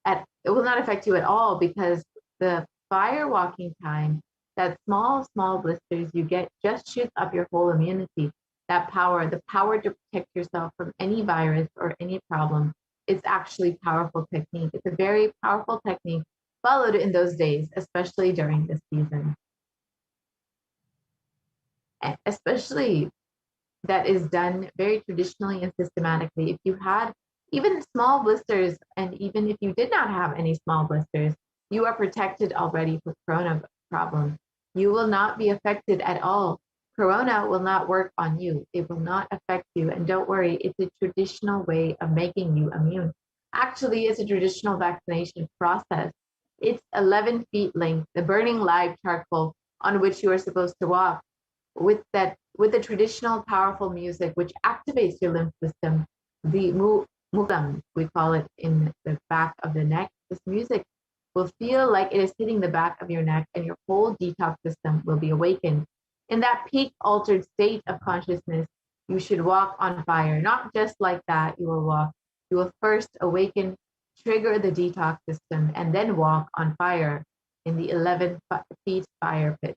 It will not affect you at all, because the fire walking time, that small blisters you get, just shoots up your whole immunity. That power, the power to protect yourself from any virus or any problem, it's actually powerful technique. It's a very powerful technique followed in those days, especially during this season. And especially that is done very traditionally and systematically. If you had even small blisters, and even if you did not have any small blisters, you are protected already for Corona problem. You will not be affected at all. Corona will not work on you. It will not affect you. And don't worry, it's a traditional way of making you immune. actually is a traditional vaccination process. It's 11 feet length, the burning live charcoal on which you are supposed to walk with the traditional powerful music which activates your lymph system, the mudam, we call it, in the back of the neck. This music will feel like it is hitting the back of your neck, and your whole detox system will be awakened. In that peak altered state of consciousness, you should walk on fire. Not just like that, you will first awaken, trigger the detox system, and then walk on fire in the 11 feet fire pit.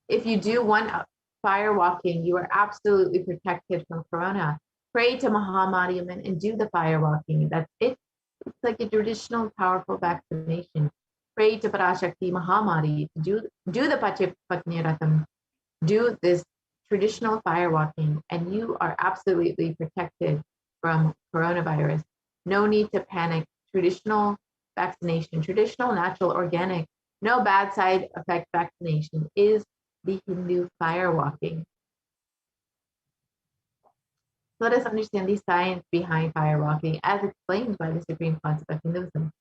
If you do one fire walking, you are absolutely protected from corona. Pray to Mahamariamman and do the fire walking. That's it. It's like a traditional powerful vaccination. Pray to Parashakti Mahamari to do the Patniratham, do this traditional fire walking, and you are absolutely protected from coronavirus. No need to panic. Traditional vaccination, traditional, natural, organic, no bad side effect vaccination is the Hindu fire walking. Let us understand the science behind fire walking as explained by the supreme concept of Hinduism.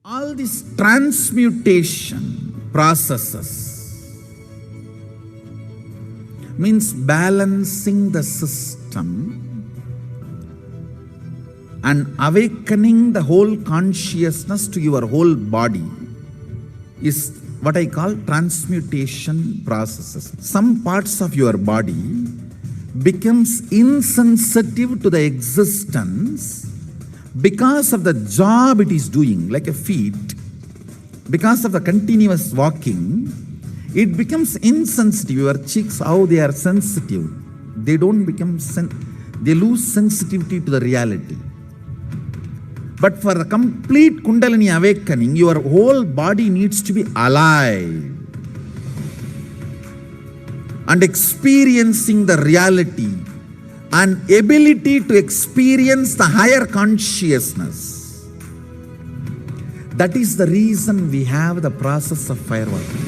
All these transmutation processes means balancing the system and awakening the whole consciousness to your whole body is what I call transmutation processes. Some parts of your body becomes insensitive to the existence because of the job it is doing, like a feet, because of the continuous walking, it becomes insensitive. Your cheeks, how they are sensitive, they don't become, they lose sensitivity to the reality. But for the complete Kundalini awakening, your whole body needs to be alive and experiencing the reality and ability to experience the higher consciousness. That is the reason we have the process of firewalking.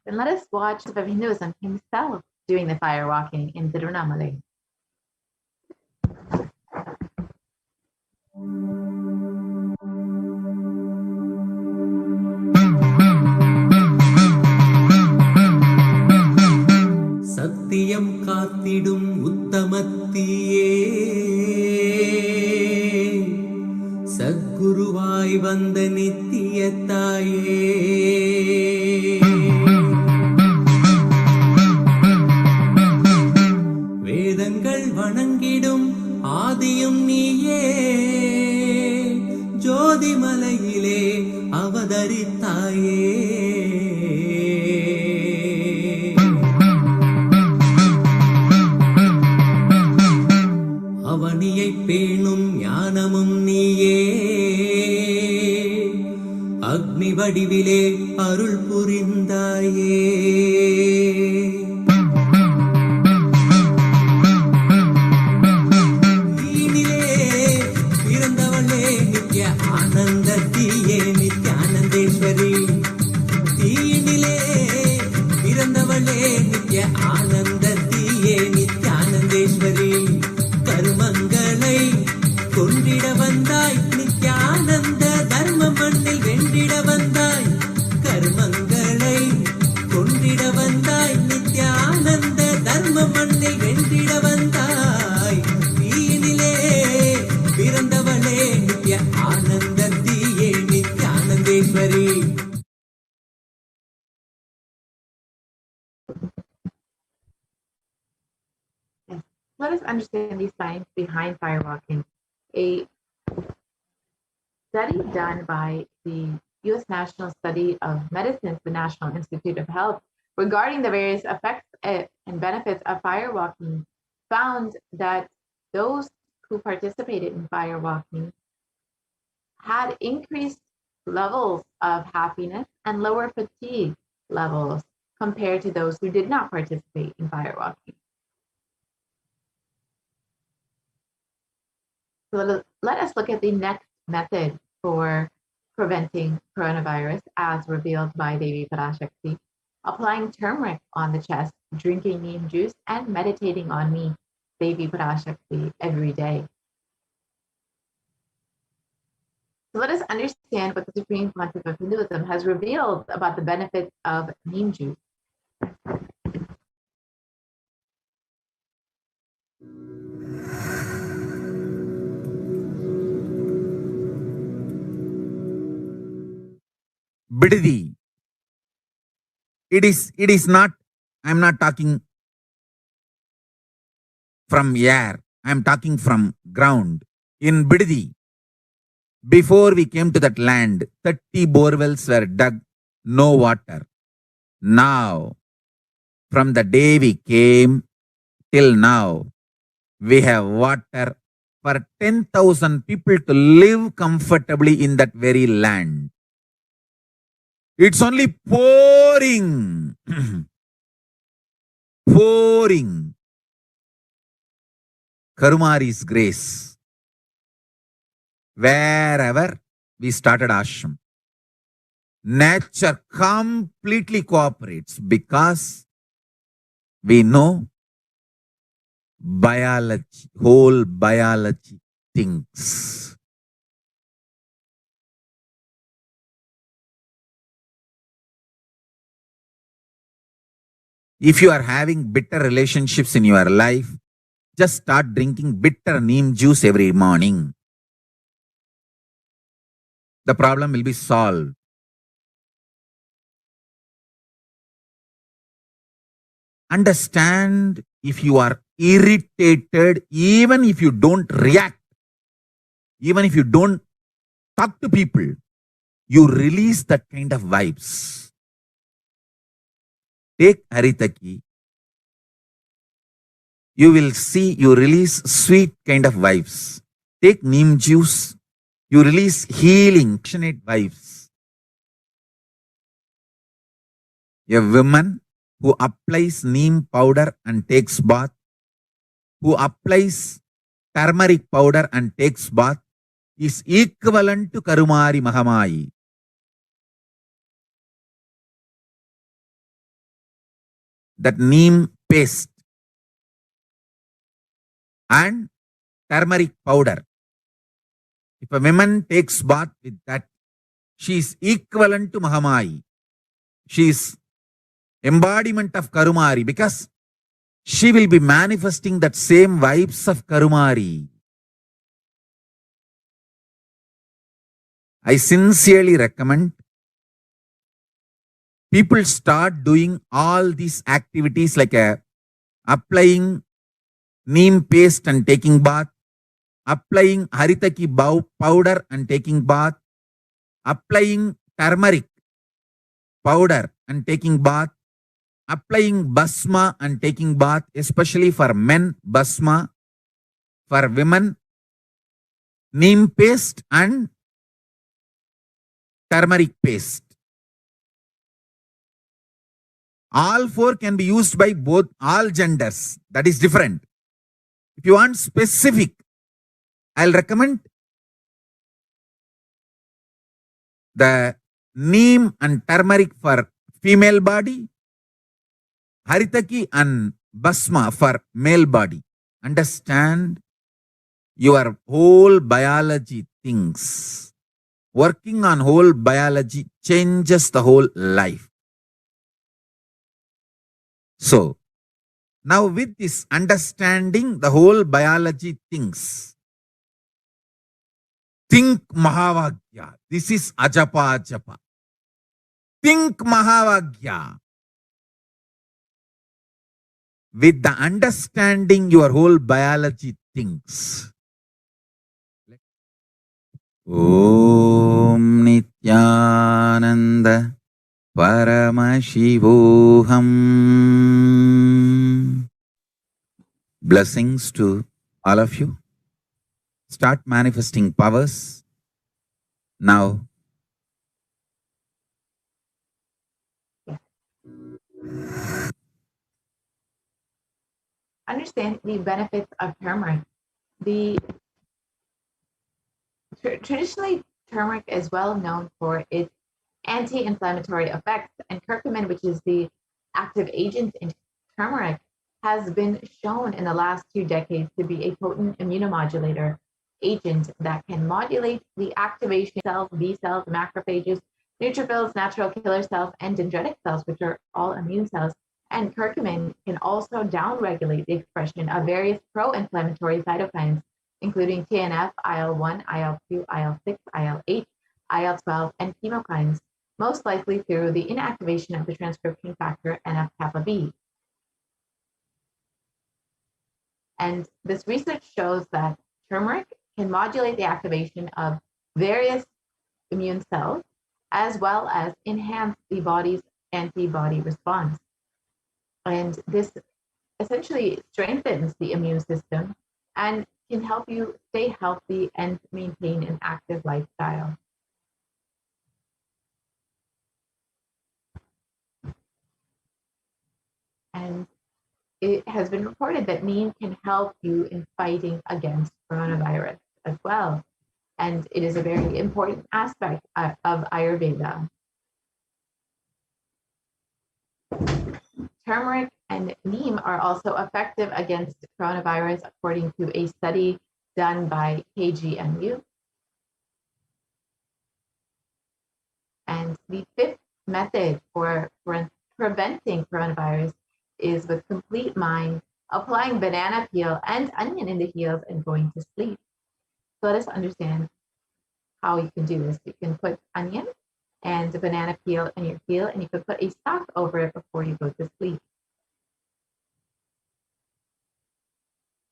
Then let us watch the Hinduism himself doing the fire walking in Tirunamalai. சத்தியம் காத்திடும் உத்தமத்தியே சத்குருவாய் வந்த நித்திய தாயே வேதங்கள் வணங்கிடும் ஆதியும் நீயே ஜோதிமலையிலே அவதரித்தாயே அவனியை பேணும் ஞானமும் நீயே அக்னி வடிவிலே அருள் புரிந்தாயே தீனிலே பிறந்தவளே நித்ய ஆனந்தத்தியே நித்யானந்தேஸ்வரி தீனிலே பிறந்தவளே நித்ய ஆனந்தத்தியே நித்யானந்தேஸ்வரி கர்மங்களை கொண்டிட வந்தாய் நித்யானந்த தர்ம மண்ணில் வென்றிட வந்தாய் கர்மங்களை கொண்டிட வந்தாய் நித்யானந்த தர்ம மண்ணில் வென்றிட வந்தாய் தீனிலே பிறந்தவளே நித்ய ஆனந்தத்தியே நித்யானந்தேஸ்வரி Let us understand the science behind firewalking. A study done by the U.S. National Study of Medicine's, the National Institute of Health, regarding the various effects and benefits of firewalking found that those who participated in firewalking had increased levels of happiness and lower fatigue levels compared to those who did not participate in firewalking. So let us look at the next method for preventing coronavirus as revealed by Devi Parashakti: applying turmeric on the chest, drinking neem juice, and meditating on me, Devi Parashakti, every day. So let us understand what the Supreme Pontiff of Hinduism has revealed about the benefits of neem juice. Bididi. It is not, I'm not talking from air, I'm talking from ground. In Bididi, before we came to that land, 30 borewells were dug, no water. Now, from the day we came till now, we have water for 10,000 people to live comfortably in that very land. It's only pouring, pouring Karumari's grace. Wherever we started ashram, nature completely cooperates because we know biology, whole biology thinks. If you are having bitter relationships in your life, just start drinking bitter neem juice every morning. The problem will be solved. Understand, if you are irritated, even if you don't react, even if you don't talk to people, you release that kind of vibes. Take Haritaki, you will see you release sweet kind of vibes. Take neem juice, you release healing, passionate vibes. A woman who applies neem powder and takes bath, who applies turmeric powder and takes bath, is equivalent to Karumari Mahamayi. That neem paste and turmeric powder, if a woman takes bath with that, she is equivalent to Mahamayi. She is embodiment of Karumari because she will be manifesting that same vibes of Karumari. I sincerely recommend people start doing all these activities like applying neem paste and taking bath, applying haritaki powder and taking bath, applying turmeric powder and taking bath, applying basma and taking bath, especially for men, basma, for women, neem paste and turmeric paste. All four can be used by both, all genders. That is different. If you want specific, I'll recommend the neem and turmeric for female body, haritaki and basma for male body. Understand, your whole biology things. Working on whole biology changes the whole life. So, now with this understanding the whole biology things, think Mahavagya. This is Ajapa Ajapa. Think Mahavagya. with the understanding your whole biology thinks. Om Nithyananda Paramashivoham. Blessings to all of you. Start manifesting powers now. Understand the benefits of turmeric. Traditionally, turmeric is well known for its anti-inflammatory effects, and curcumin, which is the active agent in turmeric, has been shown in the last 2 decades to be a potent immunomodulator agent that can modulate the activation of cells, B cells, macrophages, neutrophils, natural killer cells, and dendritic cells, which are all immune cells. And curcumin can also downregulate the expression of various pro-inflammatory cytokines, including TNF, IL-1, IL-2, IL-6, IL-8, IL-12, and chemokines, most likely through the inactivation of the transcription factor NF-kappa B. And this research shows that turmeric can modulate the activation of various immune cells, as well as enhance the body's antibody response. And this essentially strengthens the immune system and can help you stay healthy and maintain an active lifestyle. And it has been reported that neem can help you in fighting against coronavirus as well. And it is a very important aspect of Ayurveda. Turmeric and neem are also effective against coronavirus, according to a study done by KGMU. And the 5th method for preventing coronavirus is with complete mind, applying banana peel and onion in the heels and going to sleep. So let us understand how you can do this. You can put onion and the banana peel in your heel, and you can put a sock over it before you go to sleep.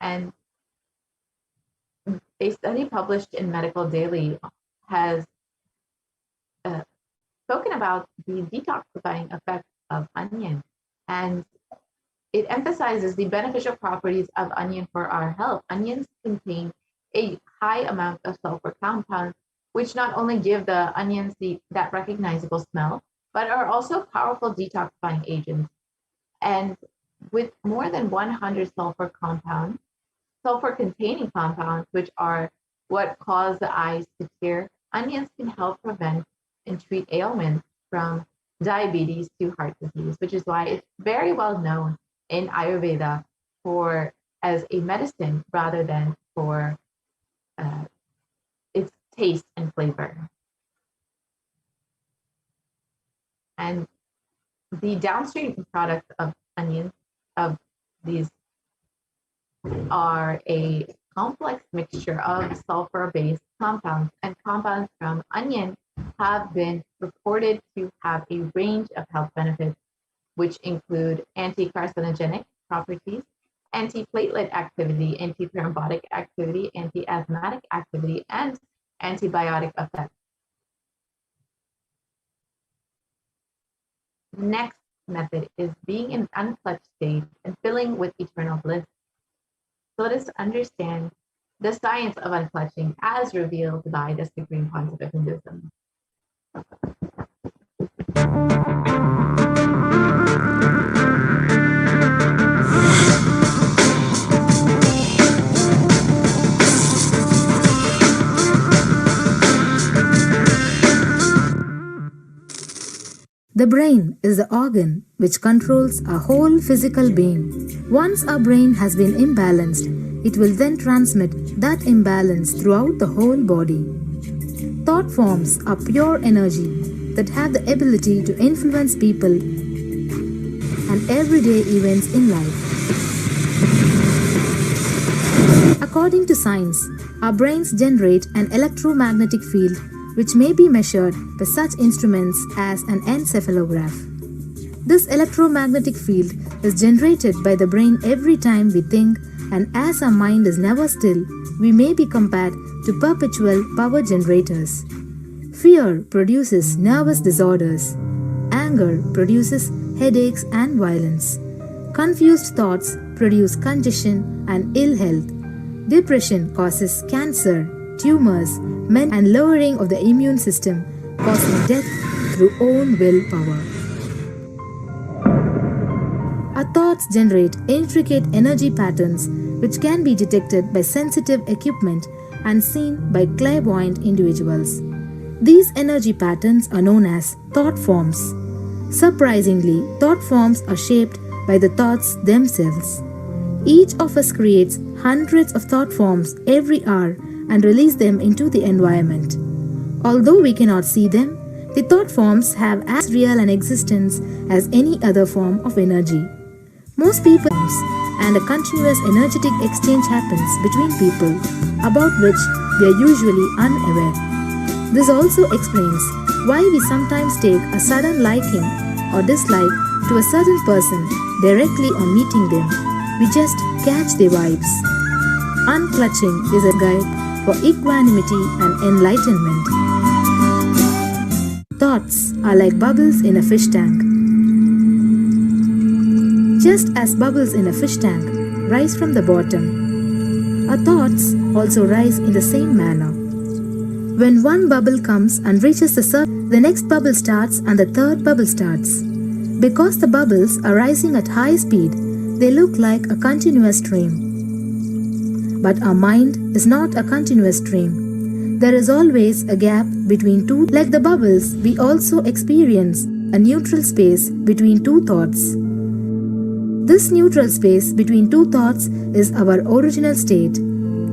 And a study published in Medical Daily has spoken about the detoxifying effect of onion, and it emphasizes the beneficial properties of onion for our health. Onions contain a high amount of sulfur compounds, which not only give the onions that recognizable smell, but are also powerful detoxifying agents. And with more than 100 sulfur-containing compounds, which are what cause the eyes to tear, onions can help prevent and treat ailments from diabetes to heart disease, which is why it's very well known in Ayurveda as a medicine rather than for its taste and flavor. And the downstream products of onions, of these, are a complex mixture of sulfur-based compounds, and compounds from onion have been reported to have a range of health benefits, which include anti-carcinogenic properties, anti-platelet activity, anti-thrombotic activity, anti-asthmatic activity, and antibiotic effects. The next method is being in unclutched state and filling with eternal bliss. So let us understand the science of unclutching as revealed by the Supreme Concept of Hinduism. The brain is the organ which controls our whole physical being. Once our brain has been imbalanced, it will then transmit that imbalance throughout the whole body. Thought forms are pure energy that have the ability to influence people and everyday events in life. According to science, our brains generate an electromagnetic field which may be measured by such instruments as an encephalograph. This electromagnetic field is generated by the brain every time we think, and as our mind is never still, we may be compared to perpetual power generators. Fear produces nervous disorders. Anger produces headaches and violence. Confused thoughts produce congestion and ill health. Depression causes cancer, tumors, and lowering of the immune system, causing death through own willpower. Our thoughts generate intricate energy patterns which can be detected by sensitive equipment and seen by clairvoyant individuals. These energy patterns are known as thought forms. Surprisingly, thought forms are shaped by the thoughts themselves. Each of us creates hundreds of thought forms every hour and release them into the environment. Although we cannot see them, the thought forms have as real an existence as any other form of energy. Most people and a continuous energetic exchange happens between people about which we are usually unaware. This also explains why we sometimes take a sudden liking or dislike to a certain person directly on meeting them. We just catch their vibes. Unclutching is a guide for equanimity and enlightenment. Thoughts are like bubbles in a fish tank. Just as bubbles in a fish tank rise from the bottom, our thoughts also rise in the same manner. When one bubble comes and reaches the surface, the next bubble starts and the third bubble starts. Because the bubbles are rising at high speed, they look like a continuous stream. But our mind is not a continuous stream. There is always a gap between two. Like the bubbles, we also experience a neutral space between two thoughts. This neutral space between two thoughts is our original state,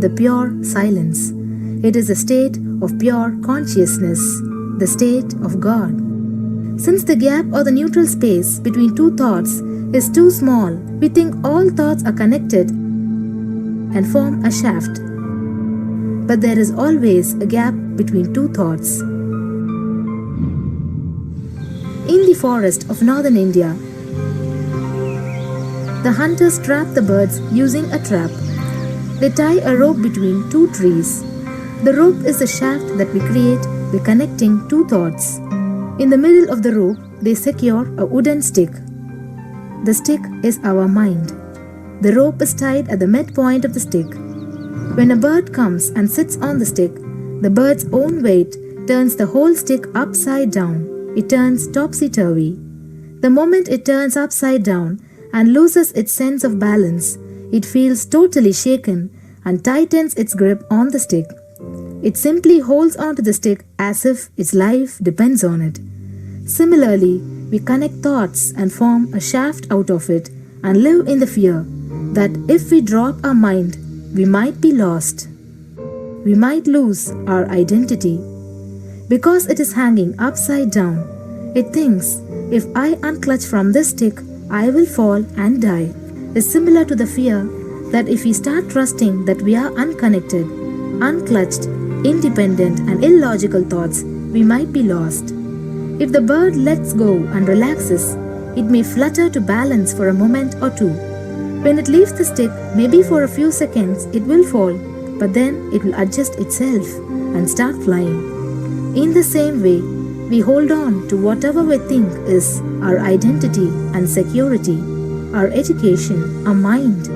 the pure silence. It is a state of pure consciousness, the state of God. Since the gap or the neutral space between two thoughts is too small, we think all thoughts are connected and form a shaft. But there is always a gap between two thoughts. In the forest of northern India, the hunters trap the birds using a trap. They tie a rope between two trees. The rope is the shaft that we create by connecting two thoughts. In the middle of the rope, they secure a wooden stick. The stick is our mind. The rope is tied at the midpoint of the stick. When a bird comes and sits on the stick, the bird's own weight turns the whole stick upside down. It turns topsy-turvy. The moment it turns upside down and loses its sense of balance, it feels totally shaken and tightens its grip on the stick. It simply holds onto the stick as if its life depends on it. Similarly, we connect thoughts and form a shaft out of it and live in the fear that if we drop our mind, we might be lost. We might lose our identity. Because it is hanging upside down, it thinks, if I unclutch from this stick, I will fall and die. Is similar to the fear that if we start trusting that we are unconnected, unclutched, independent and illogical thoughts, we might be lost. If the bird lets go and relaxes, it may flutter to balance for a moment or two. When it leaves the stick, maybe for a few seconds, it will fall, but then it will adjust itself and start flying. In the same way, we hold on to whatever we think is our identity and security, our education, our mind,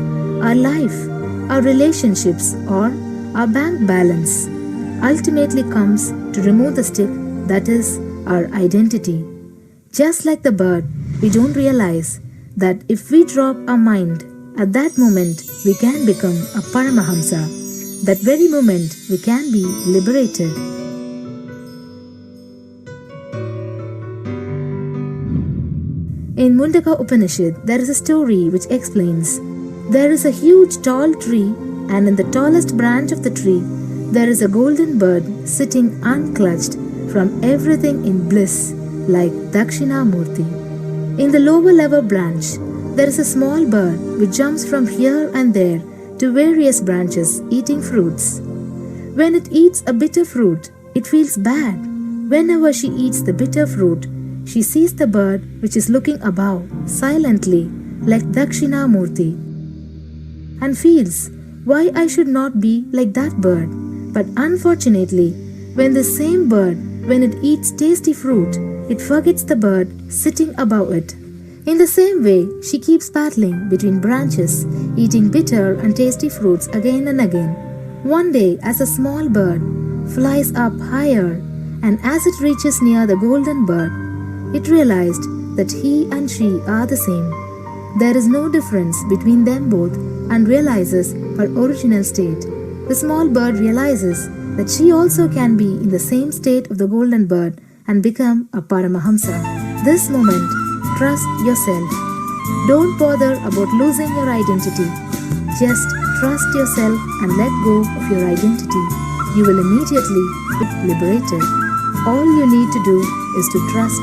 our life, our relationships, or our bank balance. Ultimately comes to remove the stick that is our identity. Just like the bird, we don't realize that if we drop our mind, at that moment we can become a Paramahamsa. That very moment we can be liberated. In Mundaka Upanishad, there is a story which explains, there is a huge tall tree, and in the tallest branch of the tree, there is a golden bird sitting unclutched from everything in bliss, like Dakshinamurti. In the lower level branch, there is a small bird which jumps from here and there to various branches eating fruits. When it eats a bitter fruit, it feels bad. Whenever she eats the bitter fruit, she sees the bird which is looking above silently like Dakshinamurti, and feels why I should not be like that bird. But unfortunately, when the same bird, when it eats tasty fruit, it forgets the bird sitting above it. In the same way, she keeps battling between branches, eating bitter and tasty fruits again and again. One day, as a small bird flies up higher, and as it reaches near the golden bird, it realized that he and she are the same. There is no difference between them both and realizes her original state. The small bird realizes that she also can be in the same state of the golden bird and become a Paramahamsa. This moment, trust yourself. Don't bother about losing your identity. Just trust yourself and let go of your identity. You will immediately be liberated. All you need to do is to trust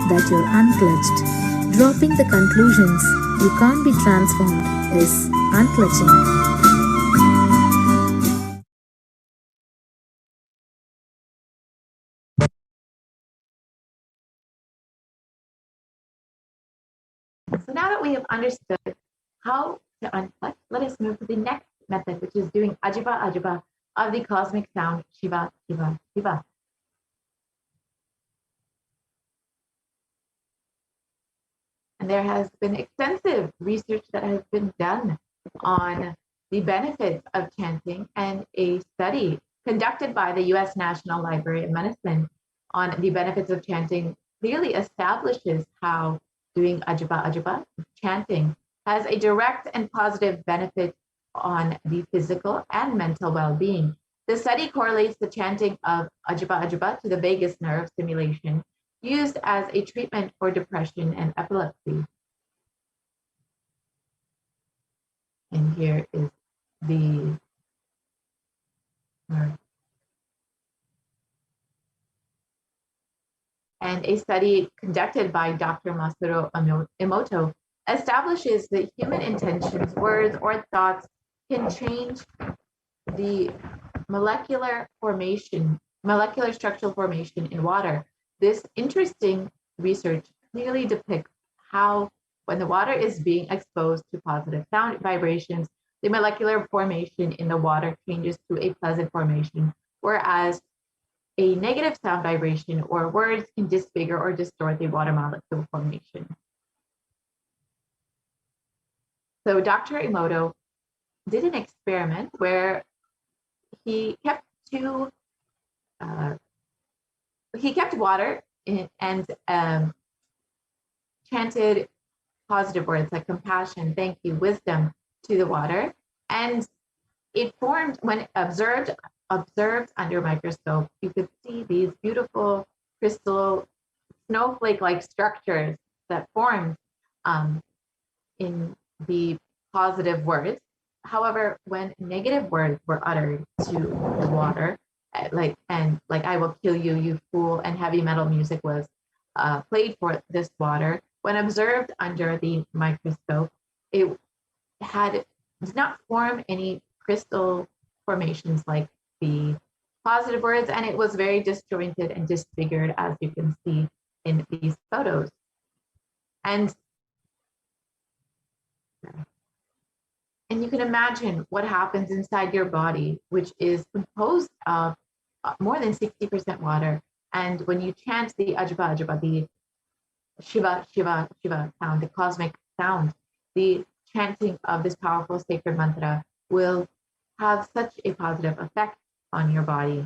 that you're unclutched. Dropping the conclusions you can't be transformed is unclutching. So now that we have understood how to unclutch, let us move to the next method, which is doing Ajiba Ajiba of the cosmic sound Shiva, Shiva, Shiva. And there has been extensive research that has been done on the benefits of chanting, and a study conducted by the US National Library of Medicine on the benefits of chanting clearly establishes how doing Ajiba Ajiba, chanting, has a direct and positive benefit on the physical and mental well-being. The study correlates the chanting of Ajiba Ajiba to the vagus nerve stimulation used as a treatment for depression and epilepsy. And here is the nerve. And a study conducted by Dr. Masaru Emoto establishes that human intentions, words, or thoughts can change the molecular structural formation in water. This interesting research clearly depicts how, when the water is being exposed to positive sound vibrations, the molecular formation in the water changes to a pleasant formation, whereas a negative sound vibration or words can disfigure or distort the water molecule formation. So Dr. Emoto did an experiment where he kept water and chanted positive words like compassion, thank you, wisdom to the water, and it formed, when observed under a microscope, you could see these beautiful crystal snowflake-like structures that formed in the positive words. However, when negative words were uttered to the water, like I will kill you, you fool, and heavy metal music was played for this water, when observed under the microscope, it did not form any crystal formations like the positive words, and it was very disjointed and disfigured, as you can see in these photos. And you can imagine what happens inside your body, which is composed of more than 60% water. And when you chant the Ajiba Ajiba, the Shiva, Shiva, Shiva sound, the cosmic sound, the chanting of this powerful sacred mantra will have such a positive effect on your body.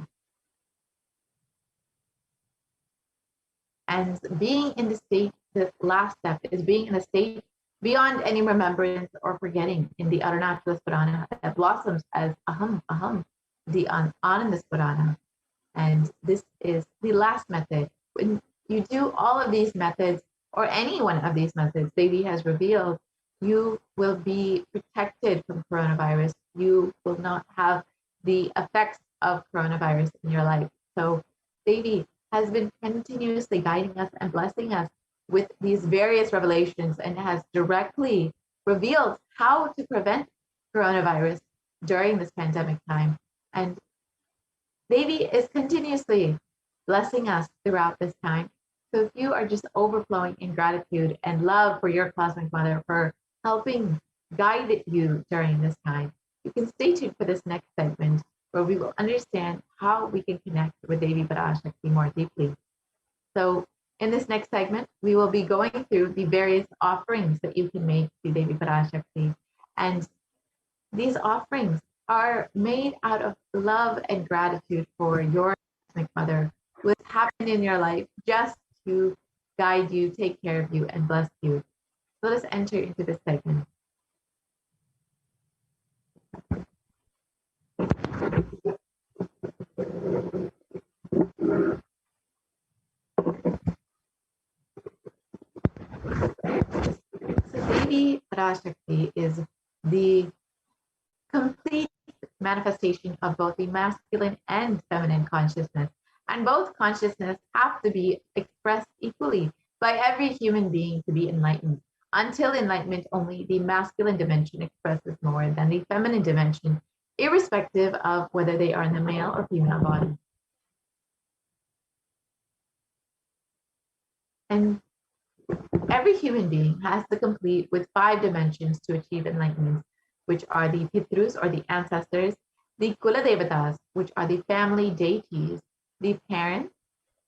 And being in the state, the last step is being in a state beyond any remembrance or forgetting in the Arunachala Purana that blossoms as Aham, Aham, the Ananda Purana. And this is the last method. When you do all of these methods, or any one of these methods Devi has revealed, you will be protected from coronavirus. You will not have the effects of coronavirus in your life. So Devi has been continuously guiding us and blessing us with these various revelations, and has directly revealed how to prevent coronavirus during this pandemic time. And Devi is continuously blessing us throughout this time. So if you are just overflowing in gratitude and love for your cosmic mother, for helping guide you during this time. You can stay tuned for this next segment where we will understand how we can connect with Devi Parashakti more deeply. So in this next segment, we will be going through the various offerings that you can make to Devi Parashakti. And these offerings are made out of love and gratitude for your cosmic mother who has happened in your life just to guide you, take care of you, and bless you. So let us enter into this segment. So Devi Parashakti is the complete manifestation of both the masculine and feminine consciousness. And both consciousness have to be expressed equally by every human being to be enlightened. Until enlightenment, only the masculine dimension expresses more than the feminine dimension, irrespective of whether they are in the male or female body. And every human being has to complete with 5 dimensions to achieve enlightenment, which are the Pitrus or the ancestors, the Kula Devatas, which are the family deities, the parents,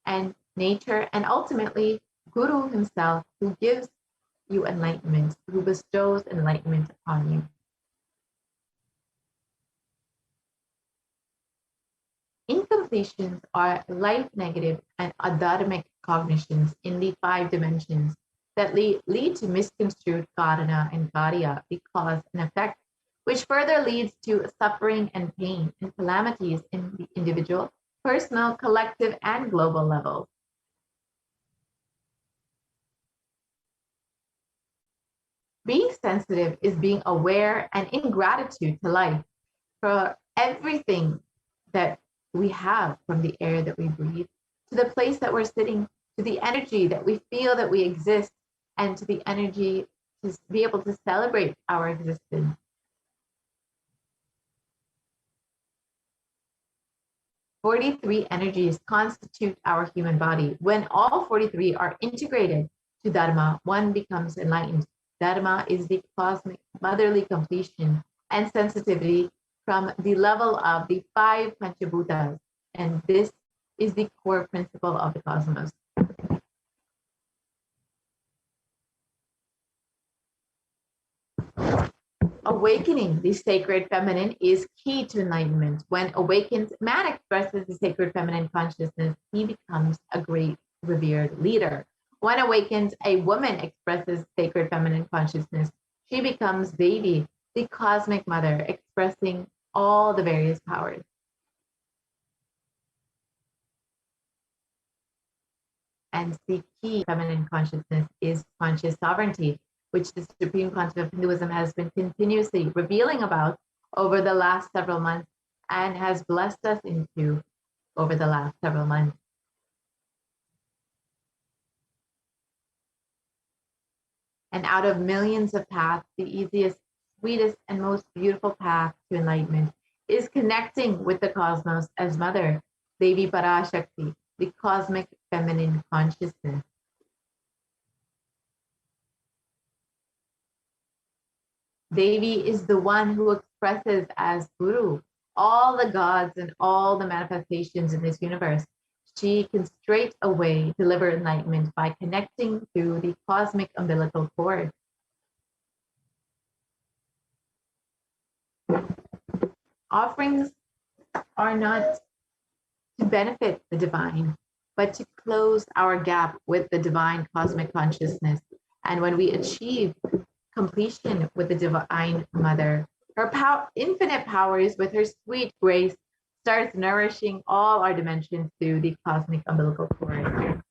and nature, and ultimately Guru himself, who gives you enlightenment, who bestows enlightenment upon you. Incompletions are life negative and adharmic cognitions in the 5 dimensions that lead to misconstrued karana and karya, the cause and effect, which further leads to suffering and pain and calamities in the individual, personal, collective, and global levels. Being sensitive is being aware and in gratitude to life for everything that we have, from the air that we breathe, to the place that we're sitting, to the energy that we feel that we exist, and to the energy to be able to celebrate our existence. "43 energies constitute our human body. When all 43 are integrated to Dharma, one becomes enlightened. Dharma is the cosmic motherly completion and sensitivity from the level of the 5 Panchabhutas, and this is the core principle of the cosmos. Awakening the sacred feminine is key to enlightenment. When awakened, man expresses the sacred feminine consciousness. He becomes a great revered leader. When awakened, a woman expresses sacred feminine consciousness. She becomes Devi, the cosmic mother, expressing all the various powers. And the key feminine consciousness is conscious sovereignty, which the Supreme Council of Hinduism has been continuously revealing about over the last several months and has blessed us into over the last several months. And out of millions of paths, the easiest, sweetest, and most beautiful path to enlightenment is connecting with the cosmos as Mother, Devi Parashakti, the cosmic feminine consciousness. Devi is the one who expresses as Guru all the gods and all the manifestations in this universe. She can straight away deliver enlightenment by connecting to the cosmic umbilical cord. Offerings are not to benefit the divine, but to close our gap with the divine cosmic consciousness. And when we achieve completion with the Divine Mother, her infinite powers with her sweet grace starts nourishing all our dimensions through the cosmic umbilical cord.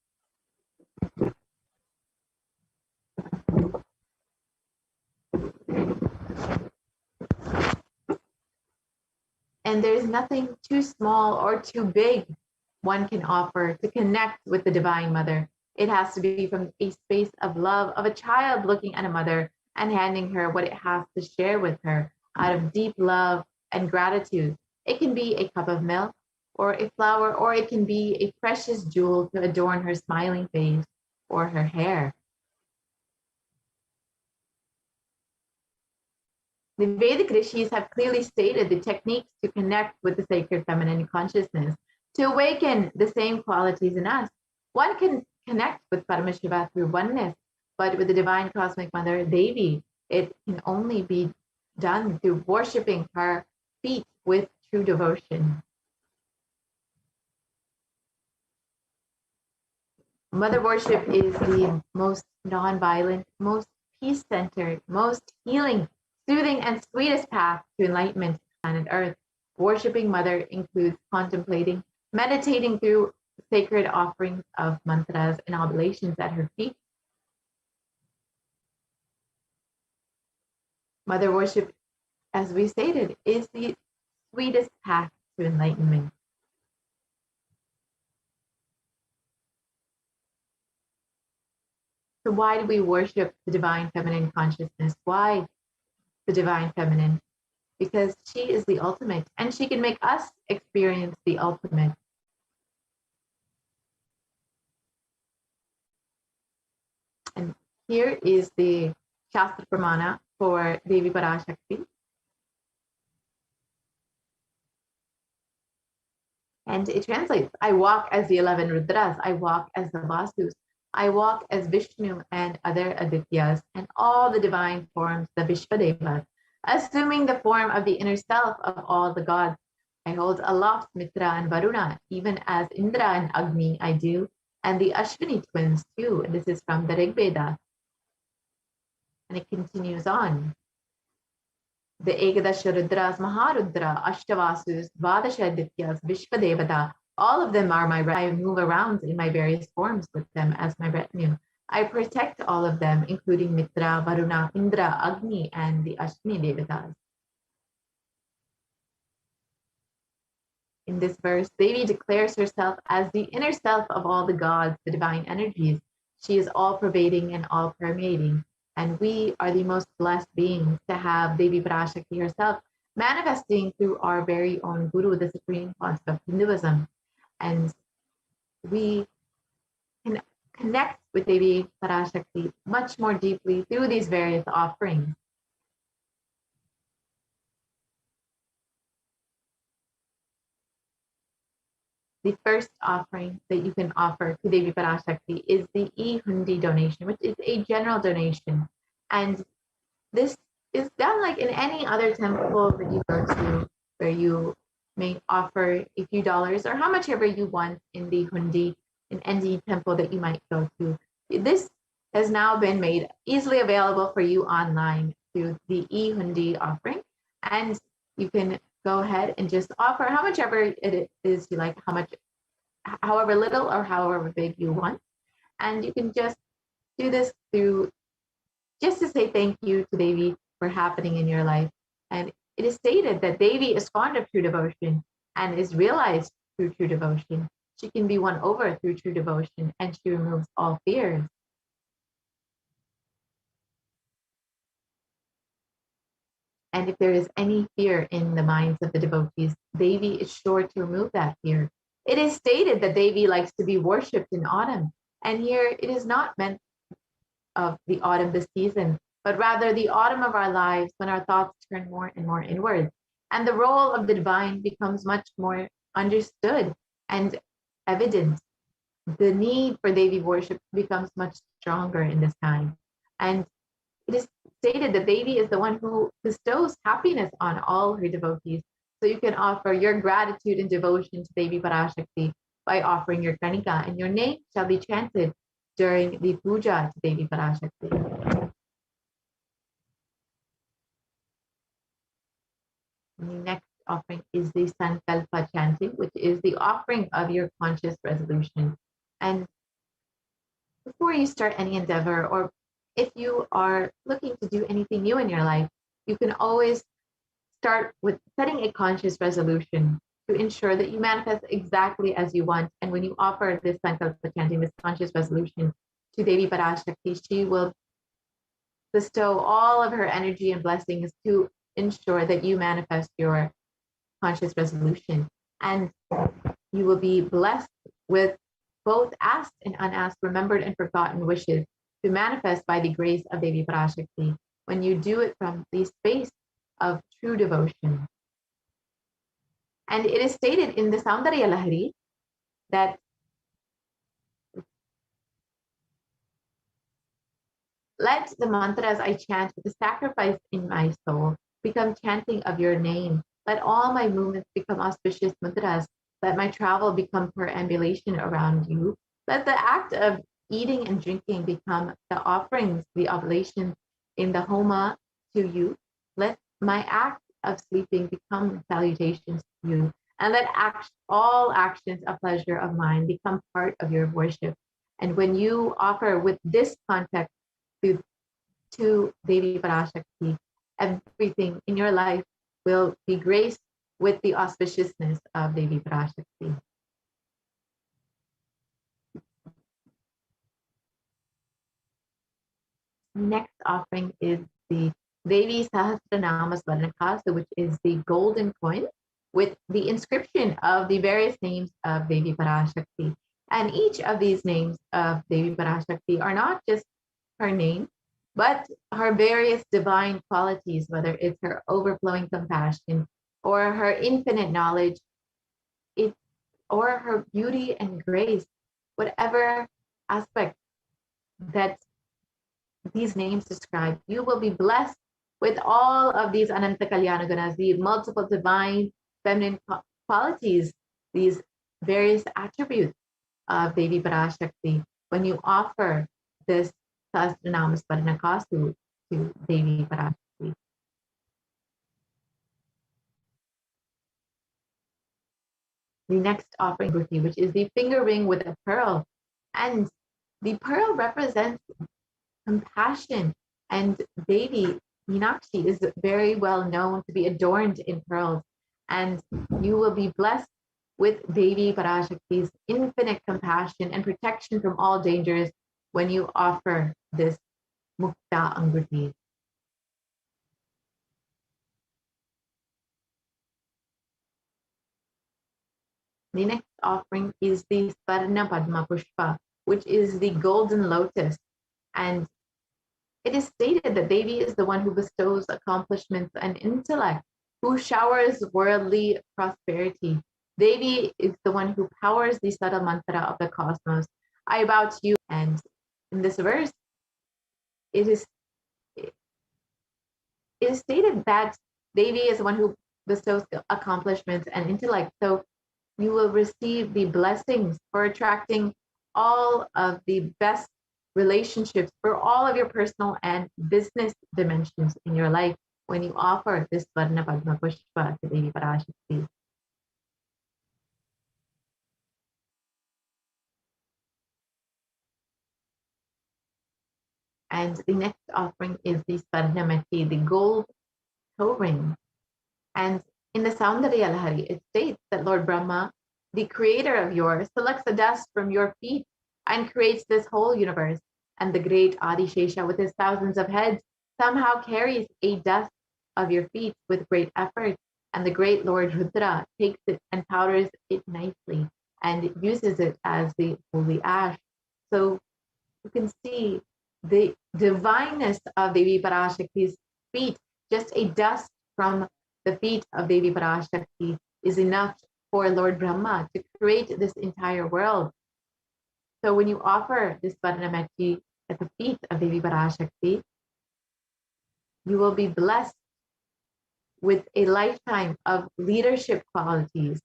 And there's nothing too small or too big one can offer to connect with the Divine Mother. It has to be from a space of love of a child looking at a mother and handing her what it has to share with her out of deep love and gratitude. It can be a cup of milk or a flower, or it can be a precious jewel to adorn her smiling face or her hair. The Vedic rishis have clearly stated the techniques to connect with the sacred feminine consciousness, to awaken the same qualities in us. One can connect with Paramashiva through oneness, but with the divine cosmic mother Devi, it can only be done through worshipping her feet with true devotion. Mother worship is the most non-violent, most peace-centered, most healing, soothing, and sweetest path to enlightenment on planet Earth. Worshipping Mother includes contemplating, meditating through sacred offerings of mantras and oblations at her feet. Mother worship, as we stated, is the sweetest path to enlightenment. So why do we worship the divine feminine consciousness? Why the divine feminine? Because she is the ultimate, and she can make us experience the ultimate. And here is the Shastra Pramana for Devi Parashakti. And it translates, I walk as the 11 Rudras, I walk as the Vasus, I walk as Vishnu and other Adityas, and all the divine forms, the Vishvadevas, assuming the form of the inner self of all the gods. I hold aloft Mitra and Varuna, even as Indra and Agni I do, and the Ashwini twins too. And this is from the Rig Veda. And it continues on. The Ekadasha Rudras, Maharudra, Ashtavasus, Dvadasha Adityas, Vishvadevata, all of them are my retinue. I move around in my various forms with them as my retinue. I protect all of them, including Mitra, Varuna, Indra, Agni, and the Ashwini Devatas. In this verse, Devi declares herself as the inner self of all the gods, the divine energies. She is all-pervading and all-permeating. And we are the most blessed beings to have Devi Parashakti herself manifesting through our very own Guru, the supreme concept of Hinduism. And we can connect with Devi Parashakti much more deeply through these various offerings. The first offering that you can offer to Devi Parashakti is the e-hundi donation, which is a general donation. And this is done like in any other temple that you go to, where you may offer a few dollars or how much ever you want in the hundi in any temple that you might go to. This has now been made easily available for you online through the e-hundi offering. And you can go ahead and just offer how much ever it is you like, however little or however big you want. And you can just do this through just to say thank you to Devi for happening in your life. And it is stated that Devi is fond of true devotion and is realized through true devotion. She can be won over through true devotion, and she removes all fears. And if there is any fear in the minds of the devotees, Devi is sure to remove that fear. It is stated that Devi likes to be worshipped in autumn. And here it is not meant of the autumn, the season, but rather the autumn of our lives when our thoughts turn more and more inward. And the role of the divine becomes much more understood and evident. The need for Devi worship becomes much stronger in this time. And it is stated that Devi is the one who bestows happiness on all her devotees. So you can offer your gratitude and devotion to Devi Parashakti by offering your kanika, and your name shall be chanted during the puja to Devi Parashakti. The next offering is the Sankalpa chanting, which is the offering of your conscious resolution. And before you start any endeavor, or if you are looking to do anything new in your life, you can always start with setting a conscious resolution to ensure that you manifest exactly as you want. And when you offer this Sankalpa chanting, this conscious resolution to Devi Parashakti, she will bestow all of her energy and blessings to ensure that you manifest your conscious resolution. And you will be blessed with both asked and unasked, remembered and forgotten wishes to manifest by the grace of Devi Parashakti. When you do it from the space of true devotion. And it is stated in the Saundarya Lahari that let the mantras I chant with the sacrifice in my soul become chanting of your name. Let all my movements become auspicious mantras. Let my travel become perambulation around you. Let the act of eating and drinking become the offerings, the oblations in the homa to you. Let my act of sleeping become salutations to you. And let all actions of pleasure of mine become part of your worship. And when you offer with this context to Devi Parashakti, everything in your life will be graced with the auspiciousness of Devi Parashakti. Next offering is the Devi Sahasranama Swarnakasa, which is the golden coin with the inscription of the various names of Devi Parashakti. And each of these names of Devi Parashakti are not just her name, but her various divine qualities, whether it's her overflowing compassion or her infinite knowledge, or her beauty and grace, whatever aspect that these names describe, you will be blessed with all of these Ananta Kalyana Gunas, the multiple divine feminine qualities, these various attributes of Devi Parashakti when you offer this Sahasranama Swarnakasu to Devi Parashakti. The next offering, Gurti, which is the finger ring with a pearl. And the pearl represents compassion. And Devi Meenakshi is very well known to be adorned in pearls. And you will be blessed with Devi Parashakti's infinite compassion and protection from all dangers when you offer this Mukta Angurti. The next offering is the Swarna Padma Pushpa, which is the golden lotus. And it is stated that Devi is the one who bestows accomplishments and intellect, who showers worldly prosperity. Devi is the one who powers the subtle mantra of the cosmos. I bow to you. And in this verse, it is stated that Devi is the one who bestows accomplishments and intellect. So you will receive the blessings for attracting all of the best relationships for all of your personal and business dimensions in your life when you offer this Swarna Padma Pushpa to Devi Parashakti. And the next offering is the Swarnamati, the gold toe ring. And in the Saundarya Lahari, it states that Lord Brahma, the creator of yours, selects the dust from your feet and creates this whole universe. And the great Adishesha, with his thousands of heads, somehow carries a dust of your feet with great effort. And the great Lord Rudra takes it and powders it nicely and uses it as the holy ash. So you can see the divineness of Devi Parashakti's feet. Just a dust from the feet of Devi Parashakti is enough for Lord Brahma to create this entire world. So when you offer this Swarnamati at the feet of Devi Parashakti, you will be blessed with a lifetime of leadership qualities.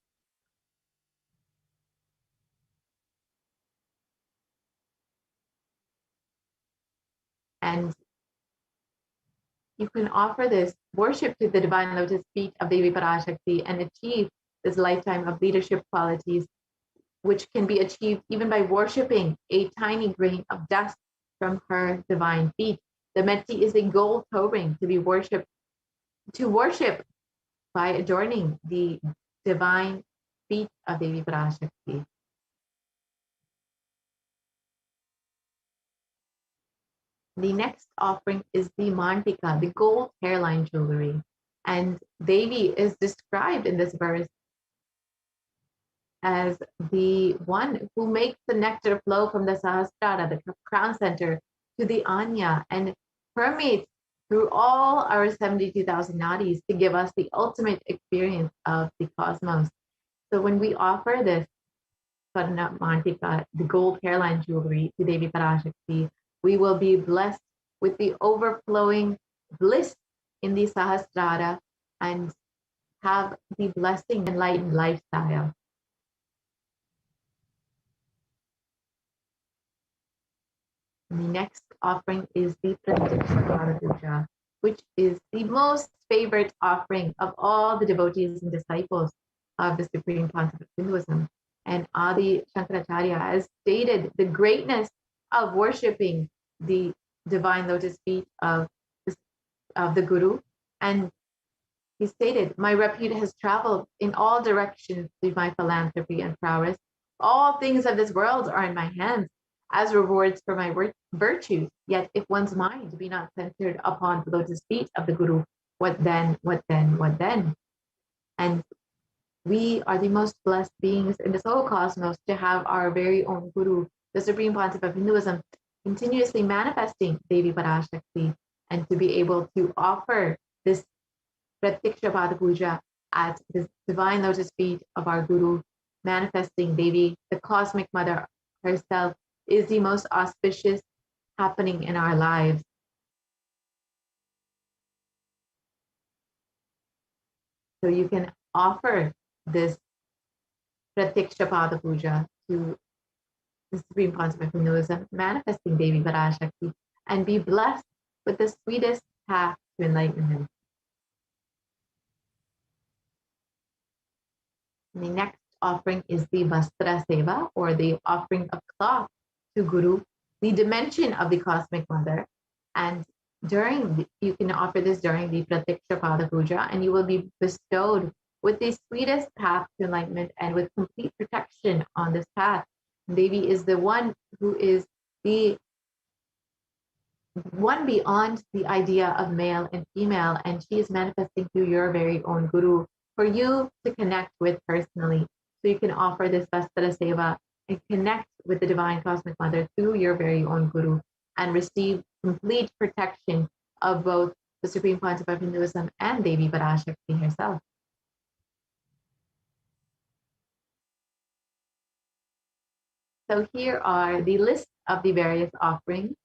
And you can offer this worship to the divine lotus feet of Devi Parashakti and achieve this lifetime of leadership qualities, which can be achieved even by worshiping a tiny grain of dust from her divine feet. The Meti is a gold toe ring to be worshipped, to worship by adorning the divine feet of Devi Parashakti. The next offering is the Mantika, the gold hairline jewelry. And Devi is described in this verse as the one who makes the nectar flow from the Sahasrara, the crown center, to the Anya, and permeates through all our 72,000 nadis to give us the ultimate experience of the cosmos. So when we offer this Swarna Mantika, the gold hairline jewelry to Devi Parashakti, we will be blessed with the overflowing bliss in the Sahasrara and have the blessing enlightened lifestyle. And the next offering is the Pratyaksha Puja, which is the most favorite offering of all the devotees and disciples of the Supreme Concept of Hinduism. And Adi Shankaracharya has stated the greatness of worshipping the divine lotus feet of the Guru. And he stated, my repute has traveled in all directions through my philanthropy and prowess. All things of this world are in my hands as rewards for my virtues. Yet if one's mind be not centered upon the lotus feet of the Guru, what then, what then, what then? And we are the most blessed beings in this whole cosmos to have our very own Guru, the Supreme Concept of Hinduism, continuously manifesting Devi Parashakti, and to be able to offer this Pratyaksha Puja at the divine lotus feet of our Guru, manifesting Devi, the cosmic mother herself, is the most auspicious happening in our lives. So you can offer this Pratyaksha Puja to the Supreme Concept of Hinduism, manifesting Devi Parashakti, and be blessed with the sweetest path to enlightenment. The next offering is the Vastra Seva, or the offering of cloth to Guru, the dimension of the Cosmic Mother. And you can offer this during the Pratyaksha Puja, and you will be bestowed with the sweetest path to enlightenment and with complete protection on this path. Devi is the one who is the one beyond the idea of male and female, and she is manifesting through your very own Guru for you to connect with personally. So you can offer this Vastra Seva and connect with the Divine Cosmic Mother through your very own Guru and receive complete protection of both the Supreme Concept of Hinduism and Devi Parashakti herself. So here are the list of the various offerings.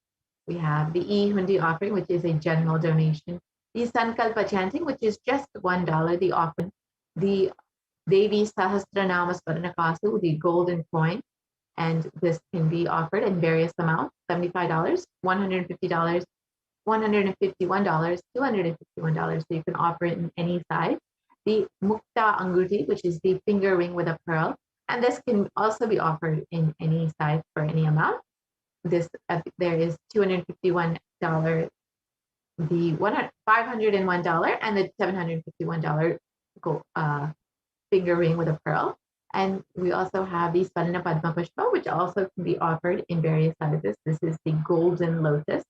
We have the E-Hundi offering, which is a general donation. The Sankalpa chanting, which is just $1, the offering. The Devi Sahasranama Swarnakasu, the golden coin. And this can be offered in various amounts, $75, $150, $151, $251. So you can offer it in any size. The Mukta Anguti, which is the finger ring with a pearl. And this can also be offered in any size for any amount. There is $251, the $501, and the $751 finger ring with a pearl. And we also have the Swarna Padma Pushpa, which also can be offered in various sizes. This is the golden lotus,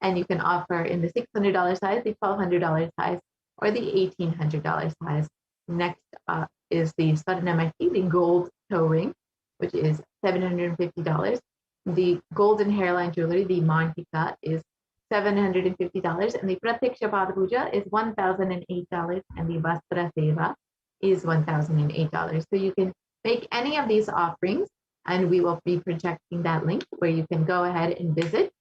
and you can offer in the $600 size, the $1,200 size, or the $1,800 size. Next is the Swarna Maki, the gold toe ring, which is $750. The golden hairline jewelry, the Mantika, is $750, and the Pratyaksha Puja is $1,008, and the Vastra Seva is $1,008. So you can make any of these offerings, and we will be projecting that link where you can go ahead and visit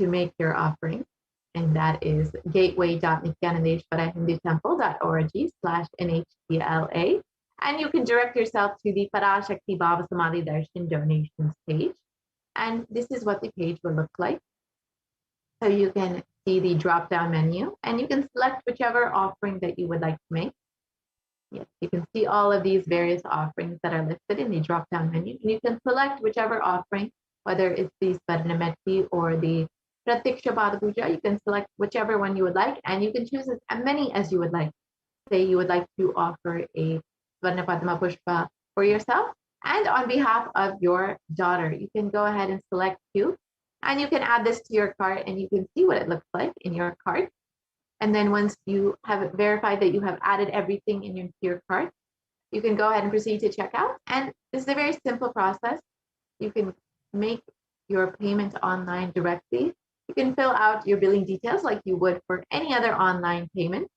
to make your offering. And that is gateway.nithyanandeshwarahindutemple.org/NHTLA. And you can direct yourself to the Parashakti Bhava Samadhi Darshan donations page. And this is what the page will look like. So you can see the drop-down menu, and you can select whichever offering that you would like to make. Yes, you can see all of these various offerings that are listed in the drop-down menu, and you can select whichever offering, whether it's the Swarnameti or the Pratyaksha Puja. You can select whichever one you would like, and you can choose as many as you would like. Say you would like to offer a Swarna Padma Pushpa for yourself and on behalf of your daughter. You can go ahead and select two, and you can add this to your cart, and you can see what it looks like in your cart. And then once you have verified that you have added everything into your cart, you can go ahead and proceed to checkout. And this is a very simple process. You can make your payment online directly You can fill out your billing details like you would for any other online payment,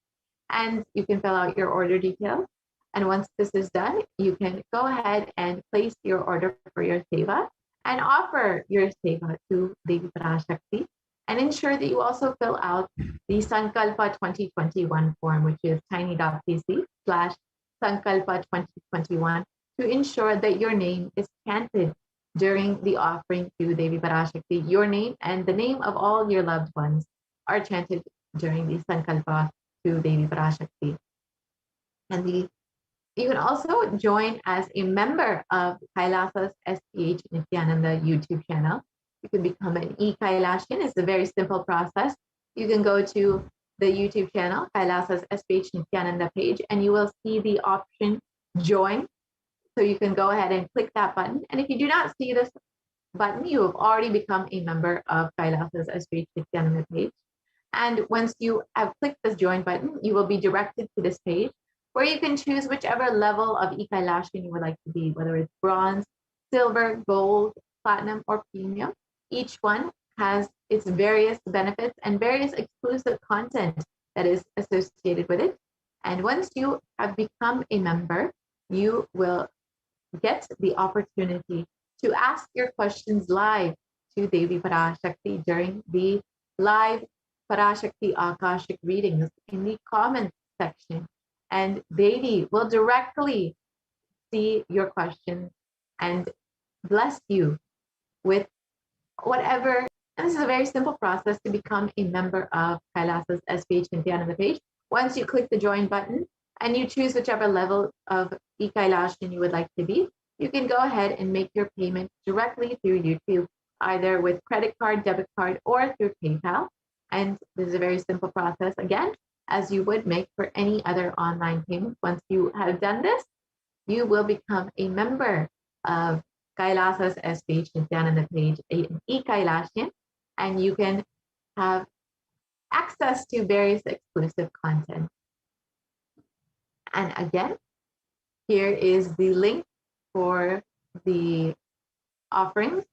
and you can fill out your order details. And once this is done, you can go ahead and place your order for your seva and offer your seva to Devi Parashakti, and ensure that you also fill out the Sankalpa 2021 form, which is tiny.cc/Sankalpa 2021, to ensure that your name is chanted during the offering to Devi Parashakti. Your name and the name of all your loved ones are chanted during the Sankalpa to Devi Parashakti. And you can also join as a member of Kailasa's HDH Nithyananda YouTube channel. You can become an e-Kailashian. It's a very simple process. You can go to the YouTube channel, Kailasa's HDH Nithyananda page, and you will see the option join. So you can go ahead and click that button. And if you do not see this button, you have already become a member of Kailasa's HDH Nithyananda page. And once you have clicked this join button, you will be directed to this page where you can choose whichever level of e-Kailashian you would like to be, whether it's bronze, silver, gold, platinum, or premium. Each one has its various benefits and various exclusive content that is associated with it. And once you have become a member, you will get the opportunity to ask your questions live to Devi Parashakti during the live Parashakti Akashic readings in the comments section. And Devi will directly see your questions and bless you with whatever. And this is a very simple process to become a member of Kailasa's SPH Nithyananda page. Once you click the join button and you choose whichever level of e-Kailashian you would like to be, you can go ahead and make your payment directly through YouTube, either with credit card, debit card, or through PayPal. And this is a very simple process, again, as you would make for any other online payment. Once you have done this, you will become a member of Kailasa's SPH Nithyananda page, an e-Kailashian, and you can have access to various exclusive content. And again, here is the link for the offerings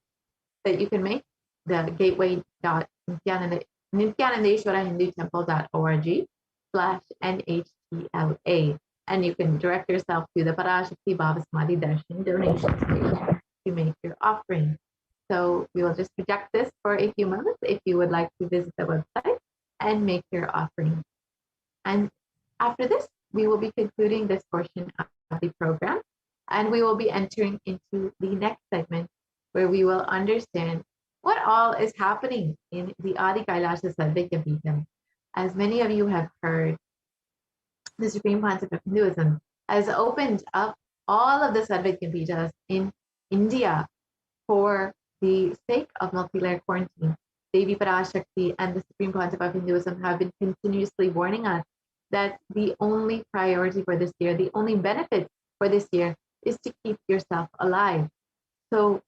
that you can make, the gateway.nithyanandeshwarahindutemple.org/NHTLA. And you can direct yourself to the Parashakti Bhavasmati Darshan donations page to make your offering. So we will just project this for a few moments if you would like to visit the website and make your offering. And after this, we will be concluding this portion of the program, and we will be entering into the next segment where we will understand what all is happening in the Adi Kailasa Sarvajapitham. As many of you have heard, the Supreme Pontiff of Hinduism has opened up all of the Sarvajapithas in India for the sake of multi-layer quarantine. Devi Parashakti and the Supreme Pontiff of Hinduism have been continuously warning us that the only priority for this year, the only benefit for this year, is to keep yourself alive. So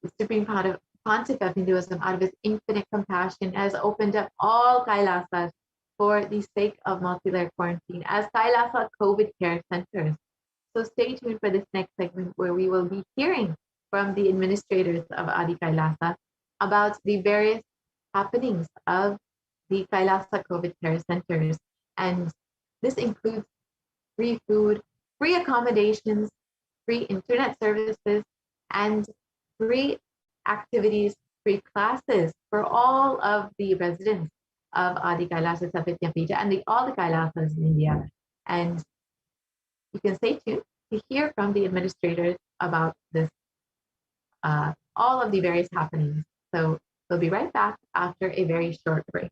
the Supreme Pontiff of Hinduism, out of his infinite compassion, has opened up all Kailasas for the sake of multi-layer quarantine as Kailasa COVID care centers. So stay tuned for this next segment where we will be hearing from the administrators of Adi Kailasa about the various happenings of the Kailasa COVID care centers. And this includes free food, free accommodations, free internet services, and free activities, free classes for all of the residents of Adi Kailasa Sarvajapitha and all the Kailasas in India. And you can stay tuned to hear from the administrators about this, all of the various happenings. So we'll be right back after a very short break.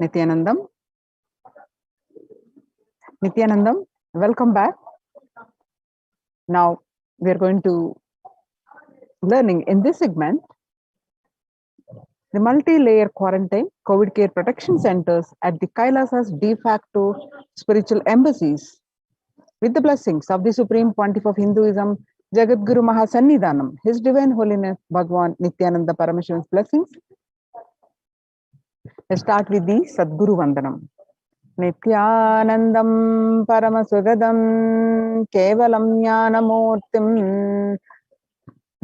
Nithyanandam. Nithyanandam, welcome back. Now we are going to learning in this segment the multi-layer quarantine COVID care protection centers at the Kailasa's de facto spiritual embassies with the blessings of the Supreme Pontiff of Hinduism, Jagadguru Mahasannidhanam, His Divine Holiness Bhagwan Nithyananda Paramashivam's blessings. Let's start with the Sadguru Vandanam. Nithyanandam Paramasugadam Kevalam Jnanamurtim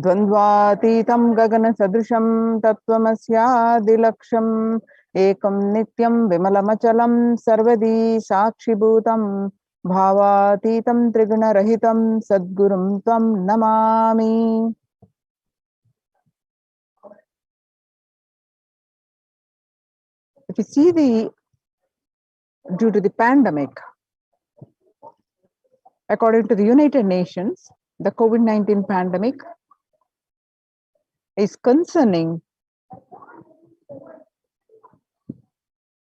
Dvandvatītam Gagana Sadrisham Tattvamasya Ekam Nityam Vimalamachalam Sarvadi Sakshibhutam Bhavatitam Triguna Rahitam Sadgurum Tvam Namami. If you see due to the pandemic, according to the United Nations, the COVID-19 pandemic is concerning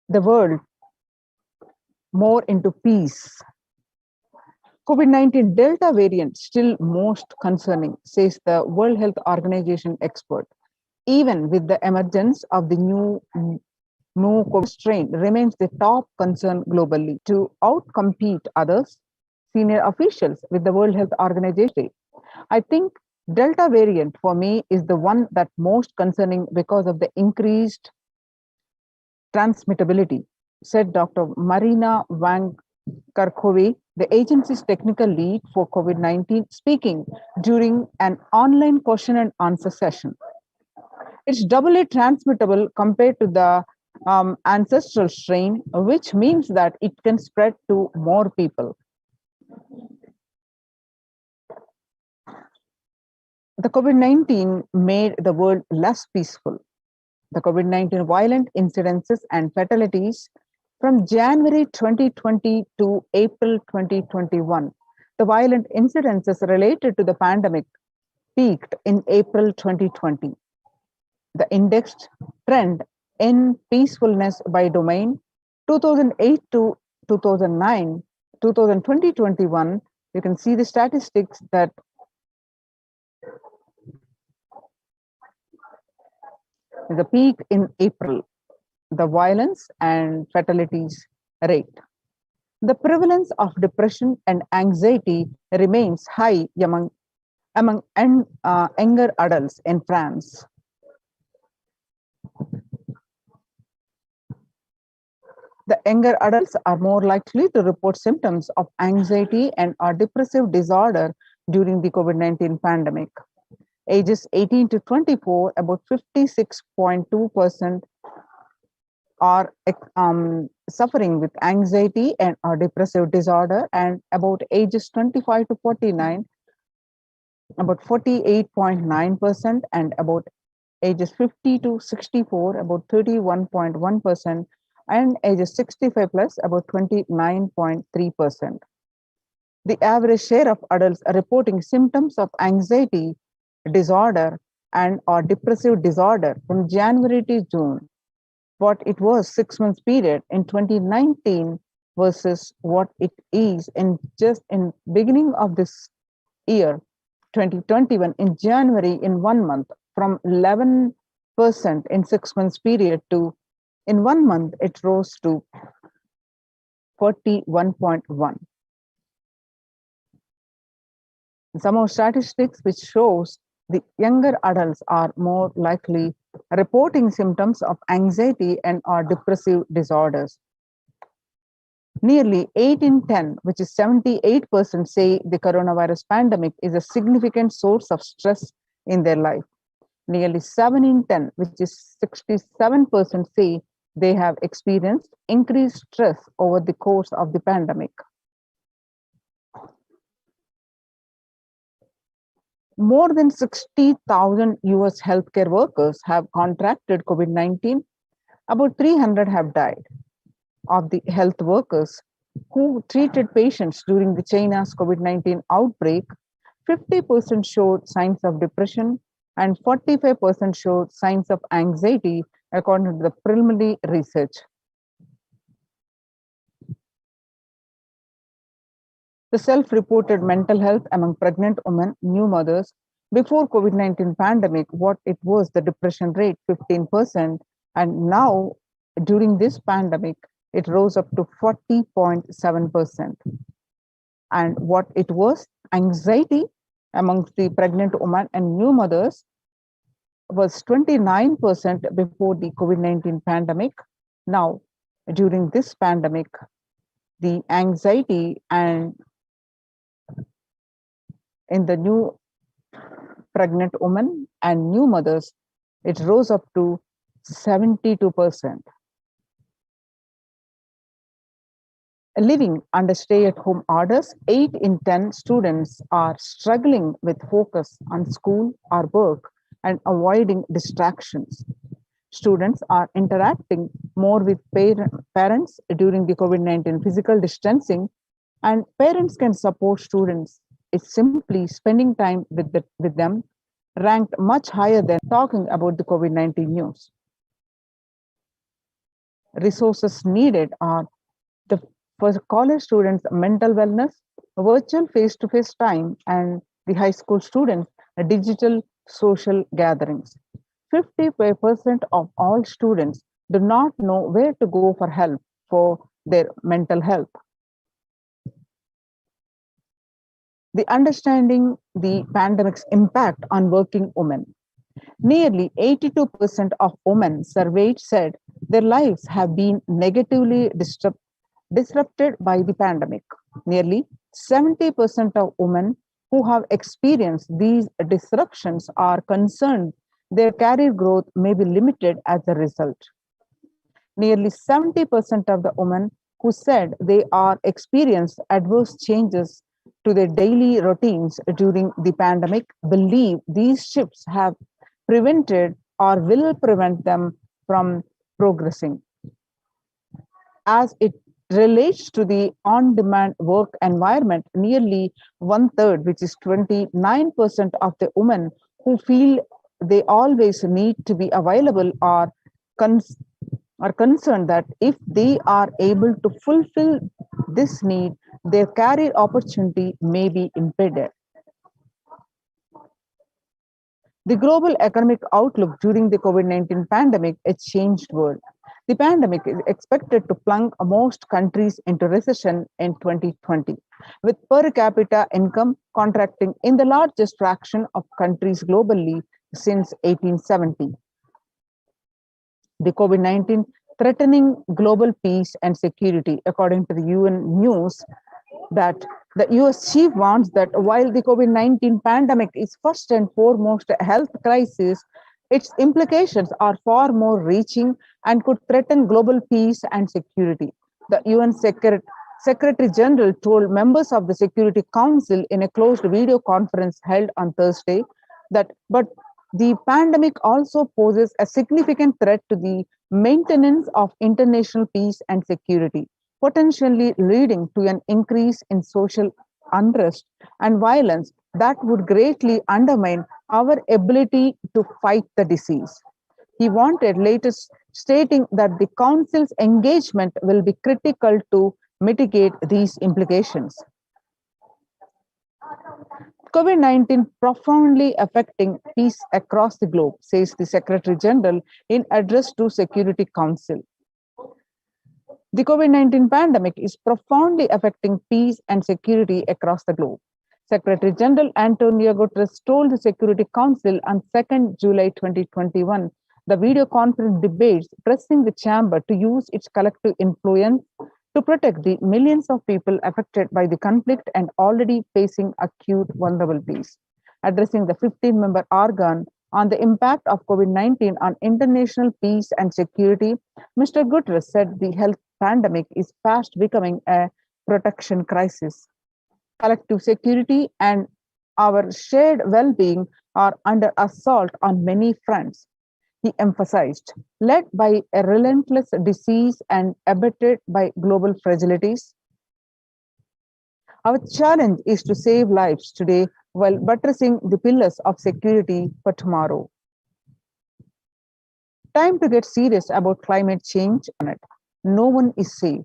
the world more into peace. COVID-19 Delta variant still most concerning, says the World Health Organization expert. Even with the emergence of the new COVID strain remains the top concern globally. To outcompete others, senior officials with the World Health Organization, I think Delta variant for me is the one that most concerning because of the increased transmittability, said Dr. Marina Van Kerkhove, the agency's technical lead for COVID-19, speaking during an online question and answer session. It's doubly transmittable compared to the ancestral strain, which means that it can spread to more people. The COVID-19 made the world less peaceful. The COVID-19 violent incidences and fatalities from January 2020 to April 2021. The violent incidences related to the pandemic peaked in April 2020. The indexed trend in peacefulness by domain 2008 to 2009, 2020-21, you can see the statistics that the peak in April, the violence and fatalities rate. The prevalence of depression and anxiety remains high among younger adults in France. The younger adults are more likely to report symptoms of anxiety and or depressive disorder during the COVID-19 pandemic. Ages 18 to 24, about 56.2% are suffering with anxiety and or depressive disorder, and about ages 25 to 49, about 48.9%, and about ages 50 to 64, about 31.1%, and ages 65 plus, about 29.3%. The average share of adults reporting symptoms of anxiety disorder and or depressive disorder from January to June, what it was 6 months period in 2019 versus what it is in just in beginning of this year 2021 in January in 1 month, from 11% in 6 months period to in 1 month it rose to 41.1. Some more statistics which shows the younger adults are more likely reporting symptoms of anxiety and or depressive disorders. Nearly 8 in 10, which is 78%, say the coronavirus pandemic is a significant source of stress in their life. Nearly 7 in 10, which is 67%, say they have experienced increased stress over the course of the pandemic. More than 60,000 US healthcare workers have contracted COVID-19. About 300 have died. Of the health workers who treated patients during the China's COVID-19 outbreak, 50% showed signs of depression and 45% showed signs of anxiety, according to the preliminary research. The self-reported mental health among pregnant women, new mothers, before COVID-19 pandemic, what it was, the depression rate 15%, and now during this pandemic, it rose up to 40.7%. And what it was, anxiety amongst the pregnant women and new mothers was 29% before the COVID-19 pandemic. Now, during this pandemic, the anxiety and in the new pregnant women and new mothers, it rose up to 72%. Living under stay-at-home orders, 8 in 10 students are struggling with focus on school or work and avoiding distractions. Students are interacting more with parents during the COVID-19 physical distancing, and parents can support students. It's simply spending time with them, ranked much higher than talking about the COVID-19 news. Resources needed are for college students, mental wellness, virtual face-to-face time, and the high school students, digital social gatherings. 50% of all students do not know where to go for help for their mental health. The understanding the pandemic's impact on working women. Nearly 82% of women surveyed said their lives have been negatively disrupted by the pandemic. Nearly 70% of women who have experienced these disruptions are concerned their career growth may be limited as a result. Nearly 70% of the women who said they are experienced adverse changes to their daily routines during the pandemic believe these shifts have prevented or will prevent them from progressing. As it relates to the on-demand work environment, nearly 1/3, which is 29% of the women who feel they always need to be available are concerned that if they are able to fulfill this need, their career opportunity may be impeded. The global economic outlook during the COVID-19 pandemic, a changed world. The pandemic is expected to plunge most countries into recession in 2020, with per capita income contracting in the largest fraction of countries globally since 1870. The COVID-19 threatening global peace and security, according to the UN News, that the US chief warns that while the COVID-19 pandemic is first and foremost a health crisis, its implications are far more reaching and could threaten global peace and security. The UN Secretary General told members of the Security Council in a closed video conference held on Thursday that, but the pandemic also poses a significant threat to the maintenance of international peace and security, potentially leading to an increase in social unrest and violence that would greatly undermine our ability to fight the disease. He wanted later stating that the Council's engagement will be critical to mitigate these implications. COVID-19 profoundly affecting peace across the globe, says the Secretary General in address to Security Council. The COVID-19 pandemic is profoundly affecting peace and security across the globe. Secretary General Antonio Guterres told the Security Council on 2nd July 2021 the video conference debates pressing the chamber to use its collective influence to protect the millions of people affected by the conflict and already facing acute vulnerabilities. Addressing the 15-member organ on the impact of COVID-19 on international peace and security, Mr. Guterres said the health pandemic is fast becoming a protection crisis. Collective security and our shared well-being are under assault on many fronts, he emphasized, led by a relentless disease and abetted by global fragilities. Our challenge is to save lives today while buttressing the pillars of security for tomorrow. Time to get serious about climate change on it. No one is safe.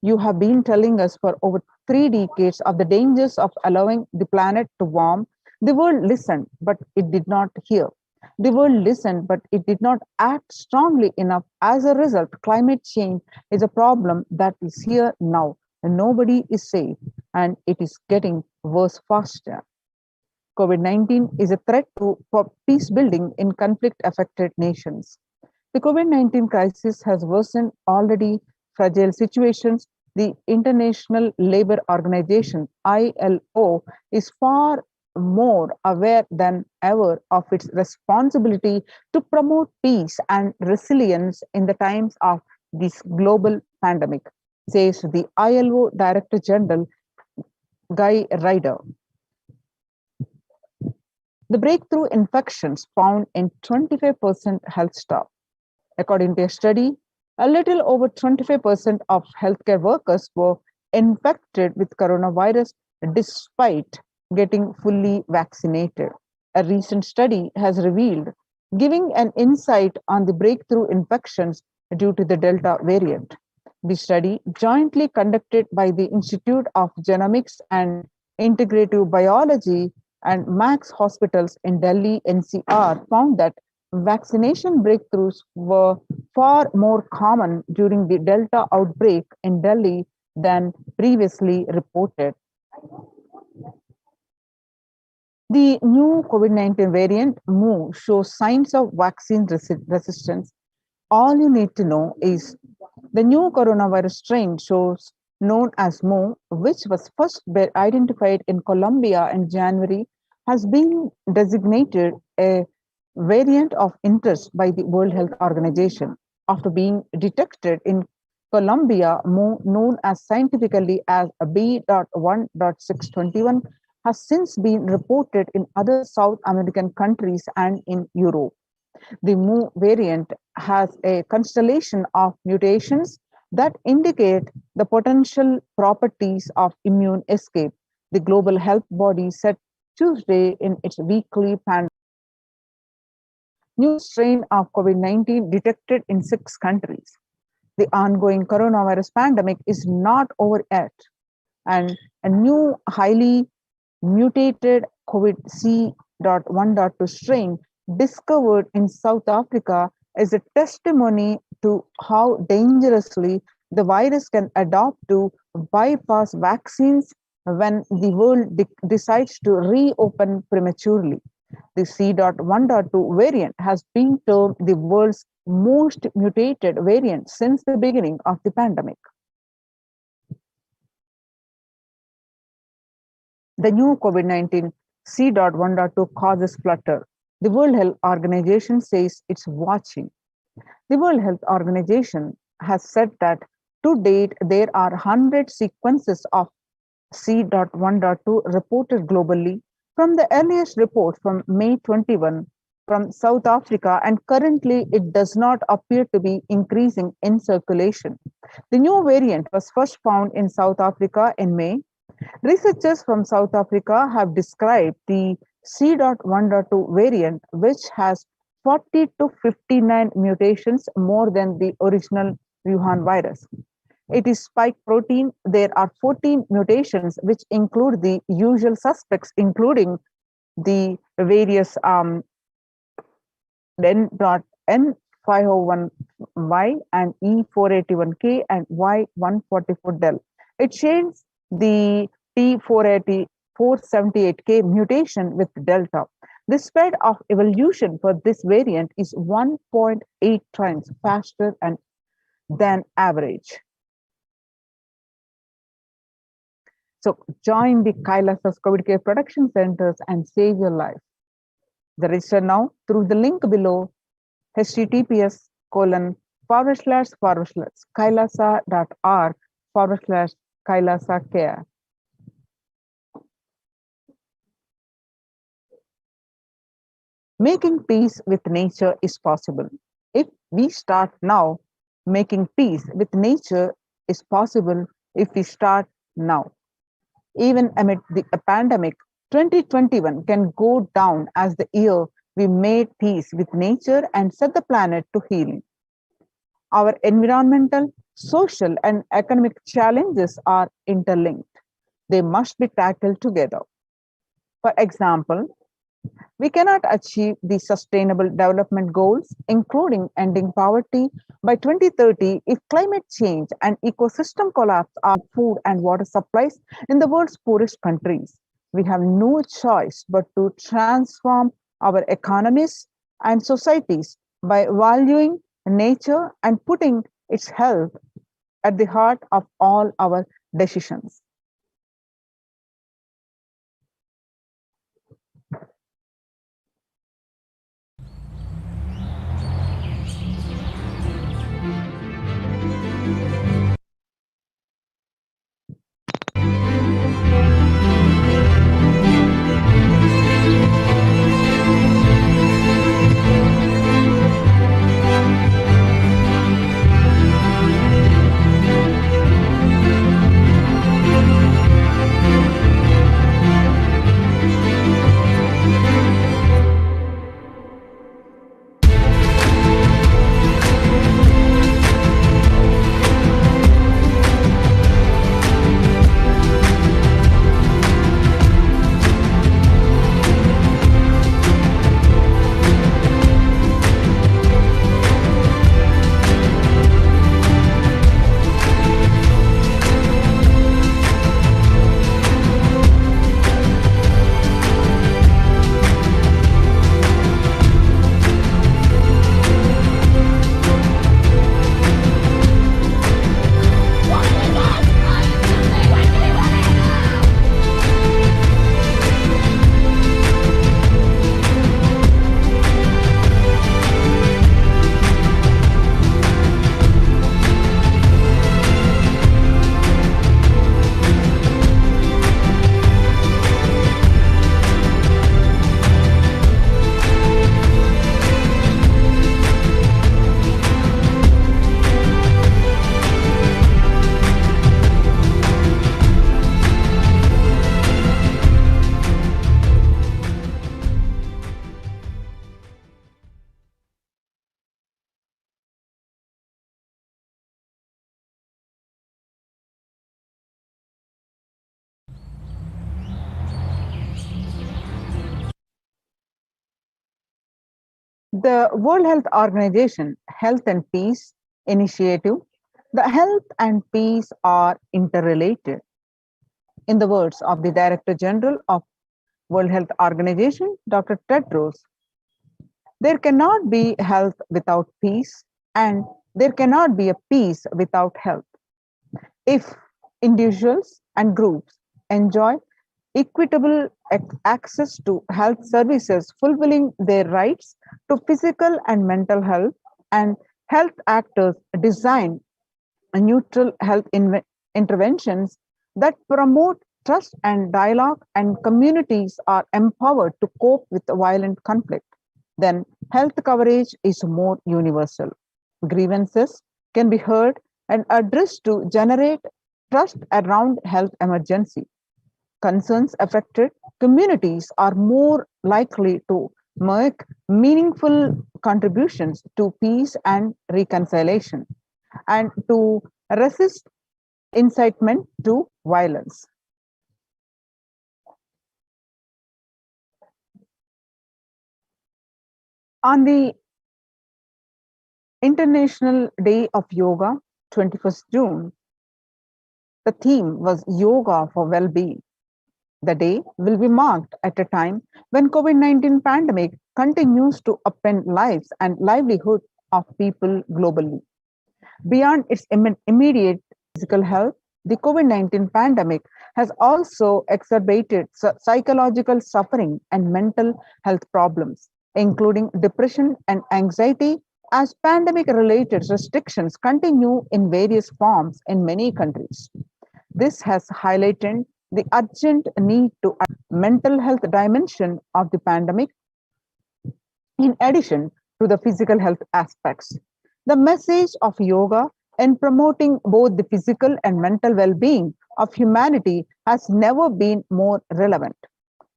You have been telling us for over 3 decades of the dangers of allowing the planet to warm. The world listened, but it did not hear. The world listened, but it did not act strongly enough. As a result, climate change is a problem that is here now, and nobody is safe, and it is getting worse faster. COVID-19 is a threat for peace building in conflict affected nations. The COVID-19 crisis has worsened already fragile situations. The International Labour Organization, ILO, is far more aware than ever of its responsibility to promote peace and resilience in the times of this global pandemic, says the ILO Director General, Guy Ryder. The breakthrough infections found in 25% health staff. According to a study, a little over 25% of healthcare workers were infected with coronavirus despite getting fully vaccinated. A recent study has revealed, giving an insight on the breakthrough infections due to the Delta variant. The study, jointly conducted by the Institute of Genomics and Integrative Biology and Max Hospitals in Delhi NCR, found that vaccination breakthroughs were far more common during the Delta outbreak in Delhi than previously reported. The new COVID-19 variant Mu shows signs of vaccine resistance. All you need to know is the new coronavirus strain shows known as Mu, which was first identified in Colombia in January, has been designated a variant of interest by the World Health Organization. After being detected in Colombia, Mu, known as scientifically as B.1.621, has since been reported in other South American countries and in Europe. The Mu variant has a constellation of mutations that indicate the potential properties of immune escape, the global health body said Tuesday in its weekly pandemic. New strain of COVID-19 detected in 6 countries. The ongoing coronavirus pandemic is not over yet, and a new highly mutated COVID C.1.2 strain discovered in South Africa is a testimony to how dangerously the virus can adapt to bypass vaccines when the world decides to reopen prematurely. The C.1.2 variant has been termed the world's most mutated variant since the beginning of the pandemic. The new COVID-19 C.1.2 causes flutter. The World Health Organization says it's watching. The World Health Organization has said that to date, there are 100 sequences of C.1.2 reported globally from the earliest report from May 21 from South Africa, and currently it does not appear to be increasing in circulation. The new variant was first found in South Africa in May. Researchers from South Africa have described the C.1.2 variant, which has 40 to 59 mutations more than the original Wuhan virus. It is spike protein. There are 14 mutations, which include the usual suspects, including the various N.N501Y and E481K and Y144del. It shares the T478K mutation with Delta. The spread of evolution for this variant is 1.8 times faster than average. So join the Kailasa's COVID care production centers and save your life. Register now through the link below, https://kailasa.org/Kailasa care. Making peace with nature is possible. If we start now, making peace with nature is possible if we start now. Even amid the pandemic, 2021 can go down as the year we made peace with nature and set the planet to healing. Our environmental, social and economic challenges are interlinked. They must be tackled together. For example, we cannot achieve the Sustainable Development Goals, including ending poverty, by 2030 if climate change and ecosystem collapse are food and water supplies in the world's poorest countries. We have no choice but to transform our economies and societies by valuing nature and putting its health at the heart of all our decisions. The World Health Organization Health and Peace Initiative, the health and peace are interrelated. In the words of the Director General of World Health Organization, Dr. Tedros, there cannot be health without peace, and there cannot be a peace without health. If individuals and groups enjoy equitable access to health services fulfilling their rights to physical and mental health, and health actors design neutral health interventions that promote trust and dialogue, and communities are empowered to cope with violent conflict, then health coverage is more universal. Grievances can be heard and addressed to generate trust around health emergency. Concerns affected communities are more likely to make meaningful contributions to peace and reconciliation, and to resist incitement to violence. On the International Day of Yoga, 21st June, the theme was Yoga for Well-being. The day will be marked at a time when COVID-19 pandemic continues to upend lives and livelihood of people globally. Beyond its immediate physical health, the COVID-19 pandemic has also exacerbated psychological suffering and mental health problems, including depression and anxiety, as pandemic-related restrictions continue in various forms in many countries. This has highlighted the urgent need to address the mental health dimension of the pandemic in addition to the physical health aspects. The message of yoga in promoting both the physical and mental well-being of humanity has never been more relevant.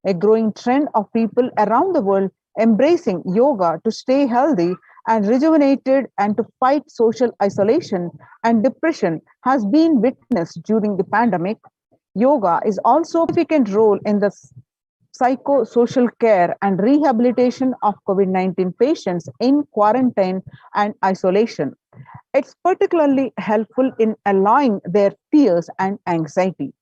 A growing trend of people around the world embracing yoga to stay healthy and rejuvenated and to fight social isolation and depression has been witnessed during the pandemic, yoga is also a significant role in the psychosocial care and rehabilitation of COVID-19 patients in quarantine and isolation. It's particularly helpful in allaying their fears and anxiety.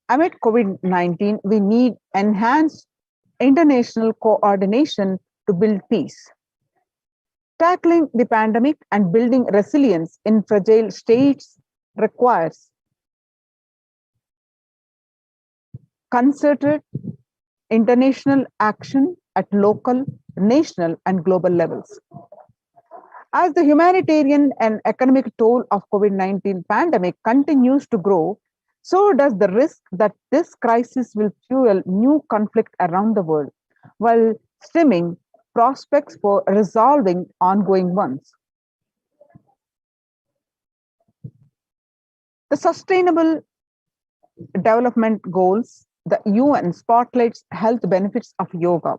Amid COVID-19, we need enhanced international coordination to build peace. Tackling the pandemic and building resilience in fragile states requires concerted international action at local, national, and global levels. As the humanitarian and economic toll of COVID-19 pandemic continues to grow, so does the risk that this crisis will fuel new conflict around the world, while stemming prospects for resolving ongoing ones. The Sustainable Development Goals, the UN spotlights health benefits of yoga,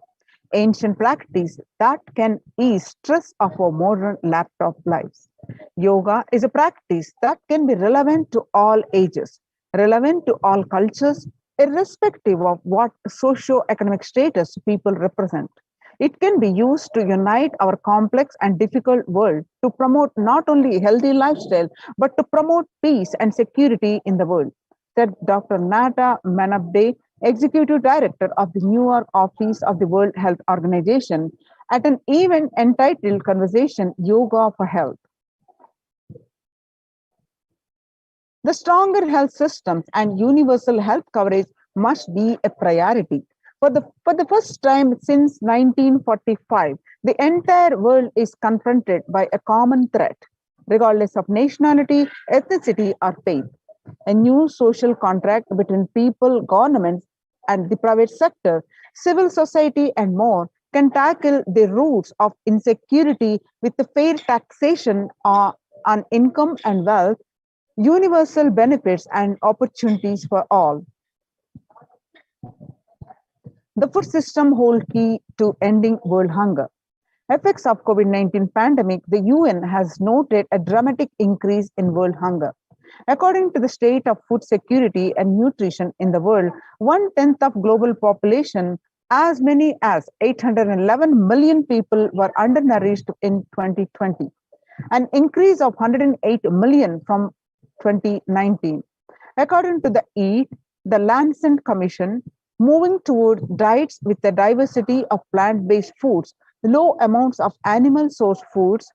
ancient practice that can ease stress of our modern laptop lives. Yoga is a practice that can be relevant to all ages, relevant to all cultures, irrespective of what socio-economic status people represent. It can be used to unite our complex and difficult world to promote not only a healthy lifestyle, but to promote peace and security in the world, said Dr. Nata Manabde, Executive Director of the New York office of the World Health Organization, at an event entitled Conversation Yoga for Health. The stronger health systems and universal health coverage must be a priority. For the first time since 1945, the entire world is confronted by a common threat, regardless of nationality, ethnicity, or faith. A new social contract between people, governments, and the private sector, civil society, and more can tackle the roots of insecurity with the fair taxation on income and wealth, universal benefits, and opportunities for all. The food system hold key to ending world hunger. Effects of COVID-19 pandemic, the UN has noted a dramatic increase in world hunger. According to the state of food security and nutrition in the world, 1/10 of global population, as many as 811 million people, were undernourished in 2020, an increase of 108 million from 2019. According to the EAT, the Lancet Commission, moving toward diets with a diversity of plant-based foods, low amounts of animal-sourced foods,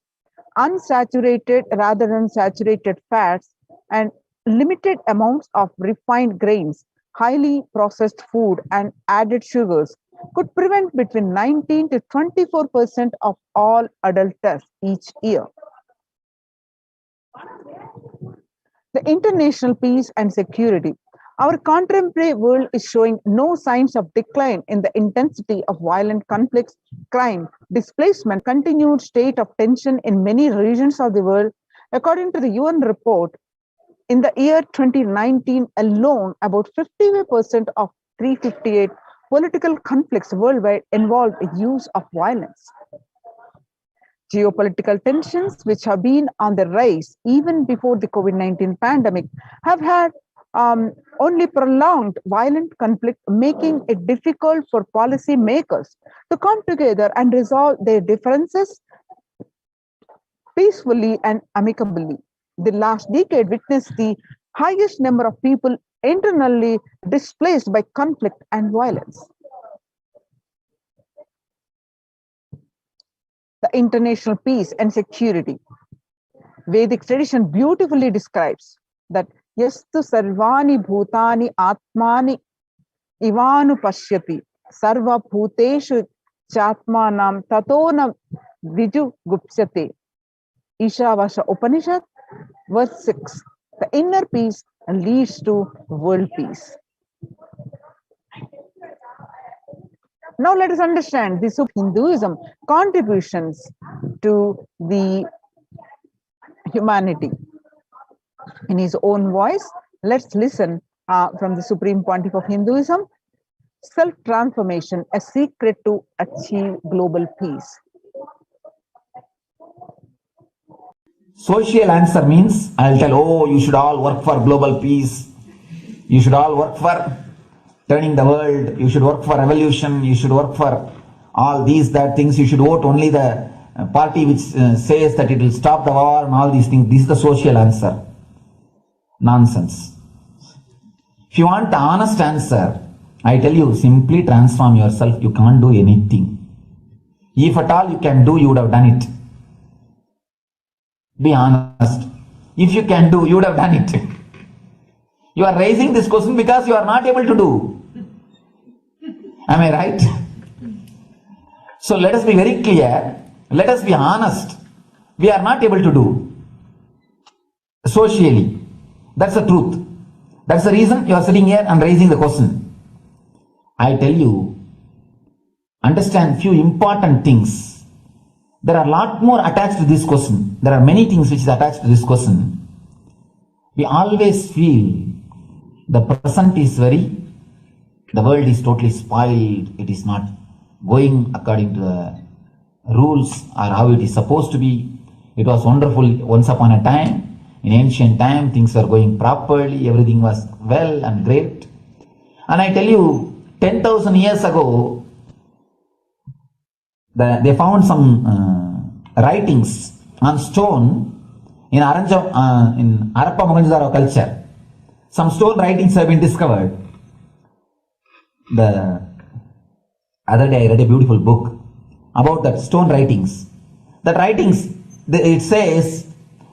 unsaturated rather than saturated fats, and limited amounts of refined grains, highly processed food, and added sugars could prevent between 19 to 24% of all adult deaths each year. The international peace and security. Our contemporary world is showing no signs of decline in the intensity of violent conflicts, crime, displacement, continued state of tension in many regions of the world. According to the UN report, in the year 2019 alone, about 55% of 358 political conflicts worldwide involved use of violence. Geopolitical tensions, which have been on the rise even before the COVID-19 pandemic, have had only prolonged violent conflict, making it difficult for policy makers to come together and resolve their differences peacefully and amicably. The last decade witnessed the highest number of people internally displaced by conflict and violence. The international peace and security. Vedic tradition beautifully describes that yastu sarvani bhutani atmani ivanu pashyati sarva bhuteshu chatmanam tatona viju gupsyate. Ishavasha Upanishad, verse 6. The inner peace leads to world peace. Now let us understand the Hinduism contributions to the humanity. In his own voice, let's listen from the Supreme Pontiff of Hinduism, Self-transformation, a secret to achieve global peace. Social answer means I'll tell, oh, you should all work for global peace. You should all work for turning the world. You should work for revolution. You should work for all these, that things. You should vote only the party which says that it will stop the war and all these things. This is the social answer. Nonsense. If you want the honest answer, I tell you, simply transform yourself. You can't do anything. If at all you can do, you would have done it. Be honest. If you can do, you would have done it. You are raising this question because you are not able to do. Am I right? So let us be very clear. Let us be honest. We are not able to do socially. That's the truth. That's the reason you are sitting here and raising the question. I tell you, understand few important things. There are a lot more attached to this question. There are many things which is attached to this question. We always feel the present is the world is totally spoiled. It is not going according to the rules or how it is supposed to be. It was wonderful once upon a time. In ancient time, things were going properly. Everything was well and great. And I tell you, 10,000 years ago, they found some writings on stone in Harappa Mohenjo-daro culture. Some stone writings have been discovered. The other day I read a beautiful book about that stone writings. That writings, it says,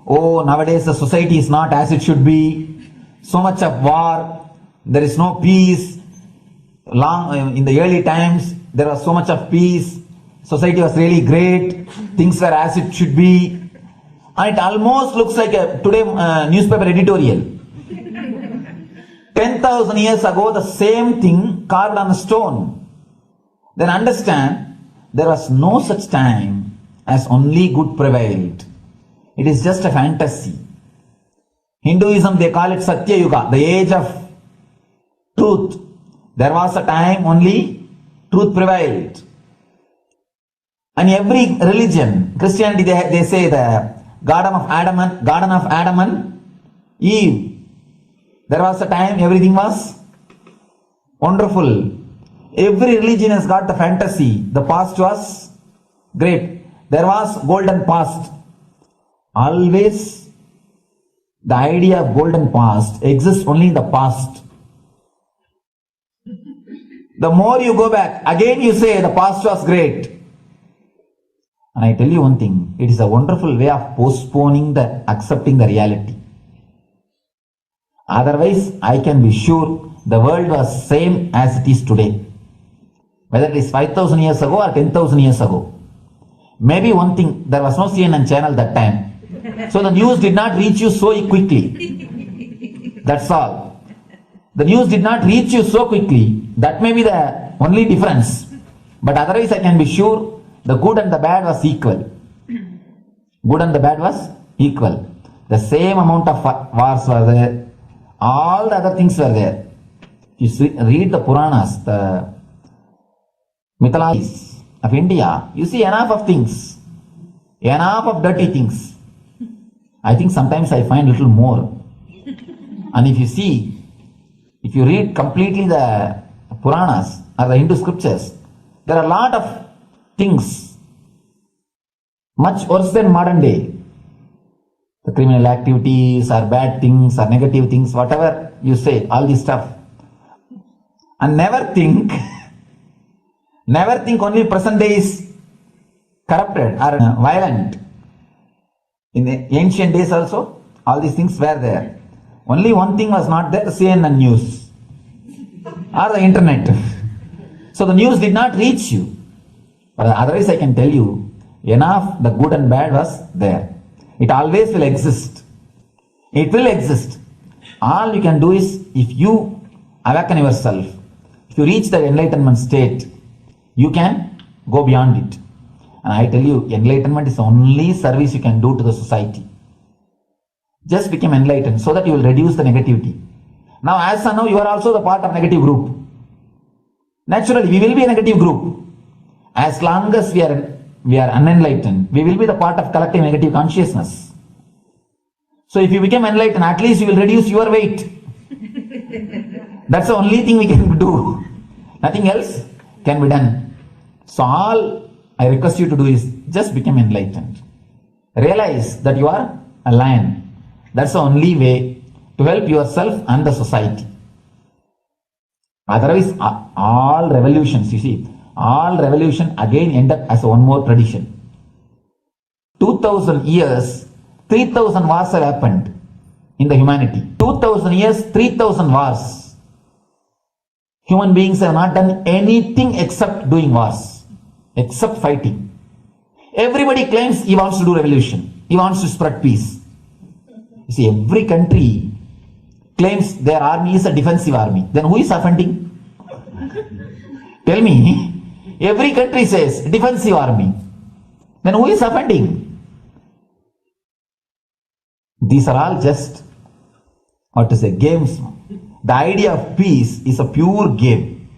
oh, nowadays the society is not as it should be. So much of war. There is no peace. In the early times, there was so much of peace. Society was really great. Things were as it should be. And it almost looks like a today newspaper editorial. 10,000 years ago, the same thing carved on a stone. Then understand, there was no such time as only good prevailed. It is just a fantasy. Hinduism, they call it Satya Yuga, the age of truth. There was a time only truth prevailed. And every religion, Christianity, they say the Garden of Adam and Eve. There was a time everything was wonderful. Every religion has got the fantasy. The past was great. There was golden past. Always the idea of golden past exists only in the past. The more you go back, again you say the past was great. And I tell you one thing, it is a wonderful way of postponing accepting the reality. Otherwise, I can be sure the world was same as it is today. Whether it is 5,000 years ago or 10,000 years ago. Maybe one thing, there was no CNN channel that time. So the news did not reach you so quickly. That's all. The news did not reach you so quickly. That may be the only difference. But otherwise, I can be sure the good and the bad was equal. Good and the bad was equal. The same amount of wars were there. All the other things were there. You read the Puranas, the mythologies of India, you see enough of things. Enough of dirty things. I think sometimes I find little more. And if you read completely the Puranas or the Hindu scriptures, there are a lot of things much worse than modern day. The criminal activities or bad things or negative things, whatever you say, all this stuff. And never think only present day is corrupted or violent. In the ancient days also, all these things were there. Only one thing was not there, the CNN news or the internet. So the news did not reach you. But otherwise I can tell you, enough the good and bad was there. It always will exist. It will exist. All you can do is, if you awaken yourself, if you reach the enlightenment state, you can go beyond it. And I tell you, enlightenment is the only service you can do to the society. Just become enlightened so that you will reduce the negativity. Now, as of now, you are also the part of negative group. Naturally, we will be a negative group. As long as we are unenlightened, we will be the part of collective negative consciousness. So if you become enlightened, at least you will reduce your weight. That's the only thing we can do. Nothing else can be done. So all I request you to do is just become enlightened. Realize that you are a lion. That's the only way to help yourself and the society. Otherwise, all revolutions, you see, all revolution again end up as one more tradition. 2000 years, 3000 wars have happened in the humanity. 2000 years, 3000 wars. Human beings have not done anything except doing wars, except fighting. Everybody claims he wants to do revolution. He wants to spread peace. You see, every country claims their army is a defensive army. Then who is offending? Tell me. Every country says defensive army. Then who is offending? These are all just, games. The idea of peace is a pure game.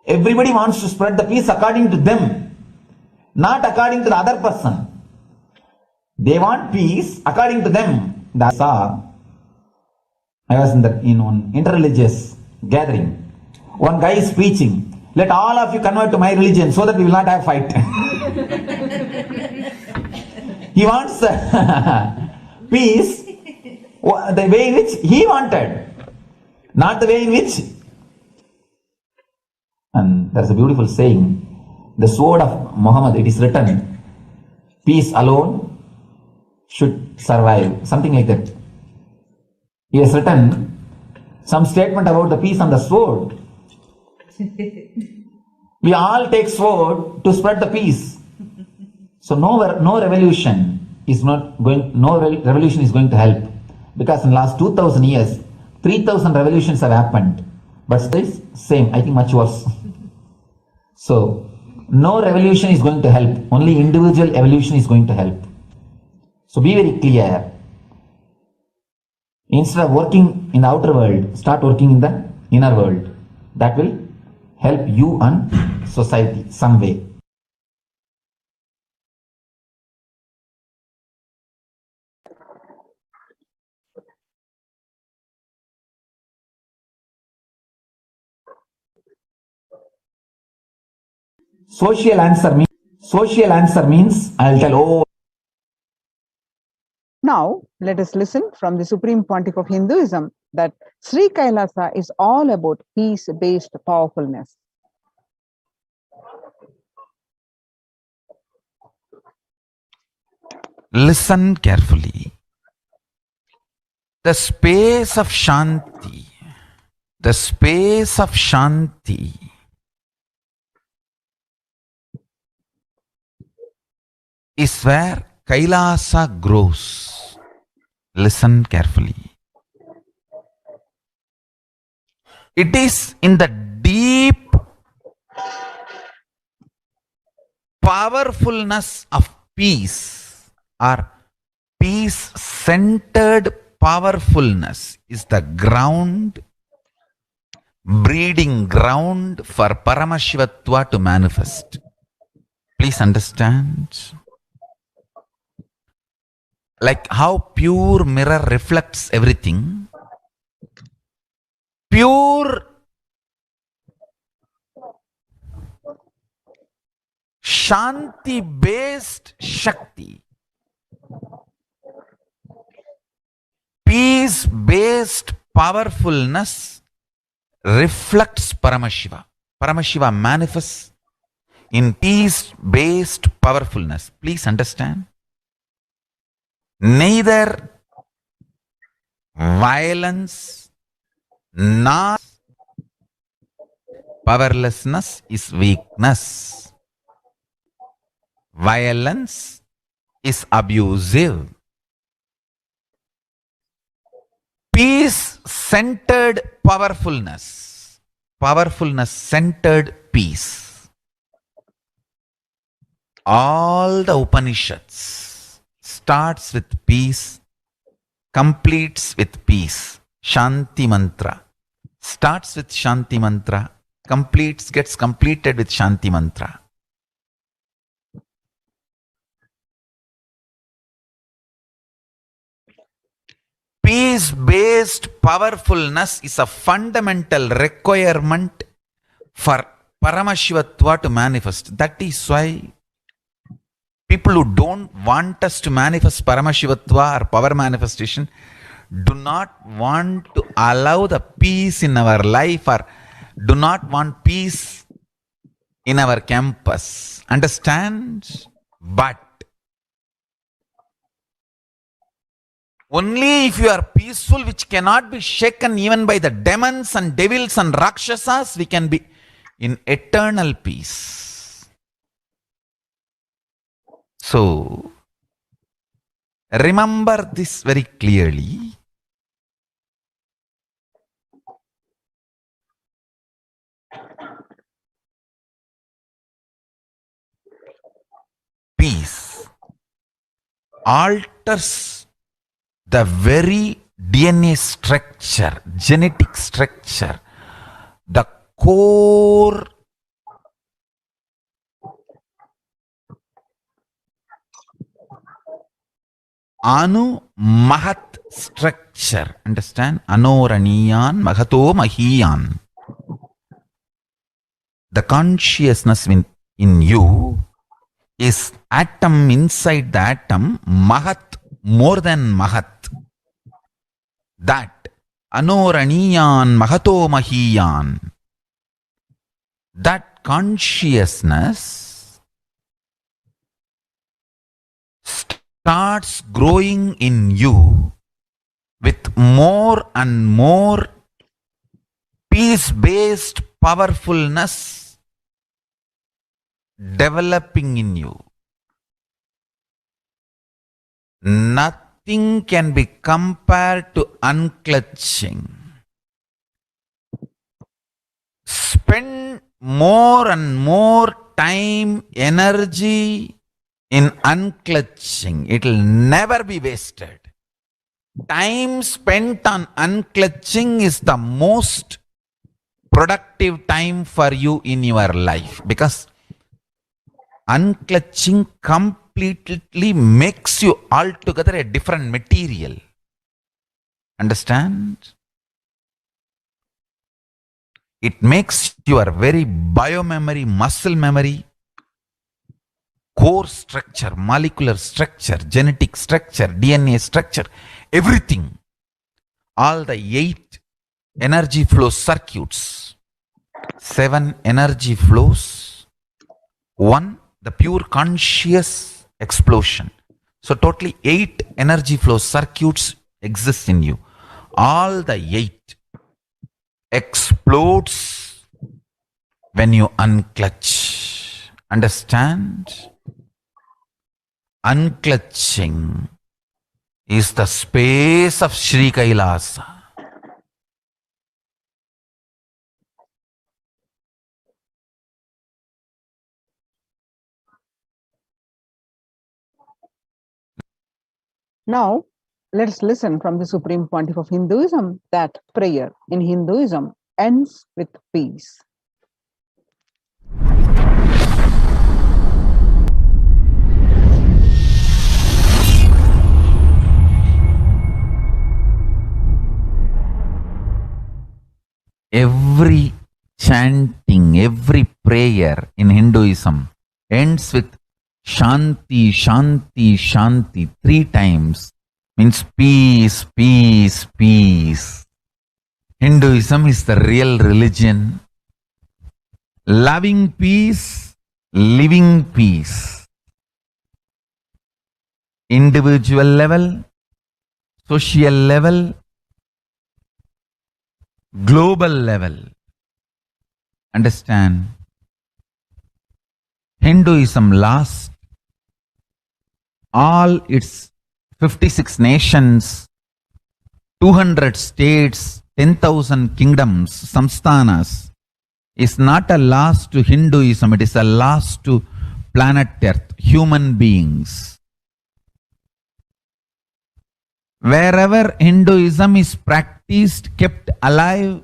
Everybody wants to spread the peace according to them, not according to the other person. They want peace according to them. I was in one interreligious gathering. One guy is preaching, let all of you convert to my religion so that we will not have fight. He wants peace the way in which he wanted, not the way in which. And there's a beautiful saying, the sword of Muhammad, it is written, peace alone should survive, something like that. He has written some statement about the peace on the sword. We all take sword to spread the peace. So no revolution is going to help, because in the last 2000 years 3000 revolutions have happened, but this same, I think much worse. So no revolution is going to help, only individual evolution is going to help. So be very clear. Instead of working in the outer world, start working in the inner world. That will help you and society some way. Social answer means I'll tell, oh. Now, let us listen from the Supreme Pontiff of Hinduism that Sri Kailasa is all about peace-based powerfulness. Listen carefully. The space of Shanti is where Kailasa grows. Listen carefully. It is in the deep powerfulness of peace, or peace-centered powerfulness, is the ground, breeding ground for Paramashivatva to manifest. Please understand. Like how pure mirror reflects everything, pure Shanti-based Shakti, peace-based powerfulness reflects Paramashiva. Paramashiva manifests in peace-based powerfulness. Please understand. Neither violence nor powerlessness is weakness. Violence is abusive. Peace-centered powerfulness, powerfulness-centered peace. All the Upanishads starts with peace, completes with peace. Shanti mantra starts with Shanti mantra, gets completed with Shanti Mantra. Peace-based powerfulness is a fundamental requirement for Paramashivatva to manifest. That is why people who don't want us to manifest Paramashivatva or power manifestation do not want to allow the peace in our life or do not want peace in our campus. Understand? But only if you are peaceful, which cannot be shaken even by the demons and devils and rakshasas, we can be in eternal peace. So, remember this very clearly. Peace alters the very DNA structure, genetic structure, the core Anu Mahat structure. Understand? Anoraniyan Mahato Mahiyan. The consciousness in you is atom inside the atom, Mahat, more than Mahat. That Anoraniyan Mahato Mahiyan. That consciousness starts growing in you with more and more peace-based powerfulness developing in you. Nothing can be compared to unclutching. Spend more and more time, energy in unclutching. It will never be wasted. Time spent on unclutching is the most productive time for you in your life, because unclutching completely makes you altogether a different material. Understand? It makes your very biomemory, muscle memory, core structure, molecular structure, genetic structure, DNA structure, everything. All the 8 energy flow circuits, 7 energy flows, 1 the pure conscious explosion. So totally 8 energy flow circuits exist in you. All the 8 explodes when you unclutch. Understand? Unclutching is the space of Sri Kailasa. Now, let's listen from the Supreme Pontiff of Hinduism that prayer in Hinduism ends with peace. Every chanting, every prayer in Hinduism ends with Shanti, Shanti, Shanti 3 times. Means peace, peace, peace. Hinduism is the real religion. Loving peace, living peace. Individual level, social level, global level. Understand? Hinduism lost all its 56 nations, 200 states, 10,000 kingdoms, samsthanas, is not a loss to Hinduism, it is a loss to planet Earth, human beings. Wherever Hinduism is practiced, kept alive,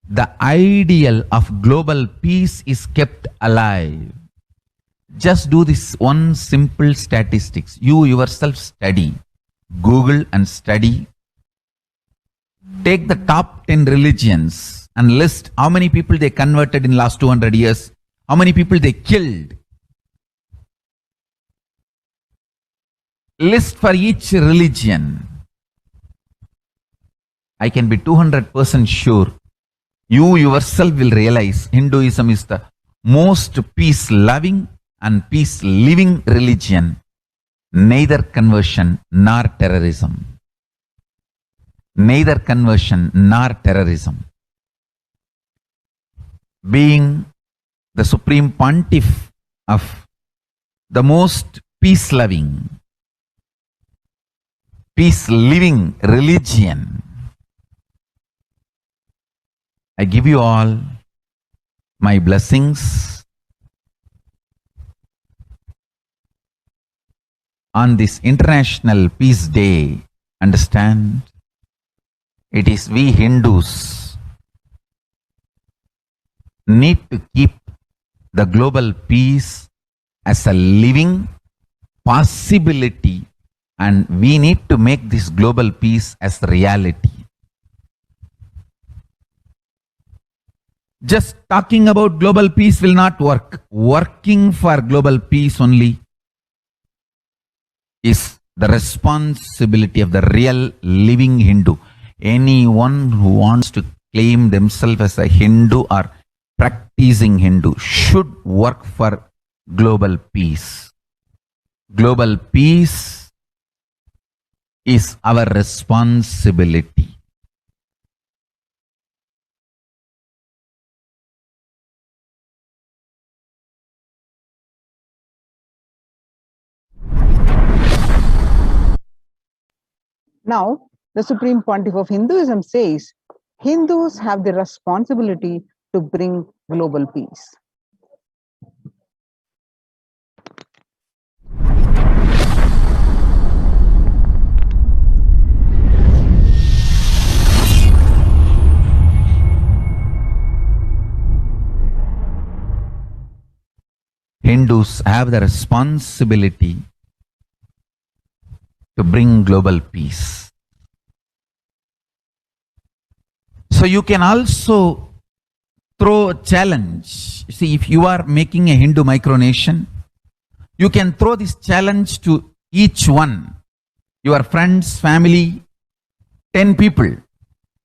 the ideal of global peace is kept alive. Just do this one simple statistics. You yourself study. Google and study. Take the top 10 religions and list how many people they converted in last 200 years, how many people they killed. List for each religion. I can be 200% sure you yourself will realize Hinduism is the most peace-loving and peace-living religion, neither conversion nor terrorism. Neither conversion nor terrorism. Being the supreme pontiff of the most peace-loving, peace-living religion, I give you all my blessings on this International Peace Day. Understand? It is we Hindus need to keep the global peace as a living possibility, and we need to make this global peace as reality. Just talking about global peace will not work. Working for global peace only is the responsibility of the real living Hindu. Anyone who wants to claim themselves as a Hindu or practicing Hindu should work for global peace. Global peace is our responsibility. Now, the Supreme Pontiff of Hinduism says Hindus have the responsibility to bring global peace. Hindus have the responsibility to bring global peace. So you can also throw a challenge. See, if you are making a Hindu micronation, you can throw this challenge to each one, your friends, family, 10 people.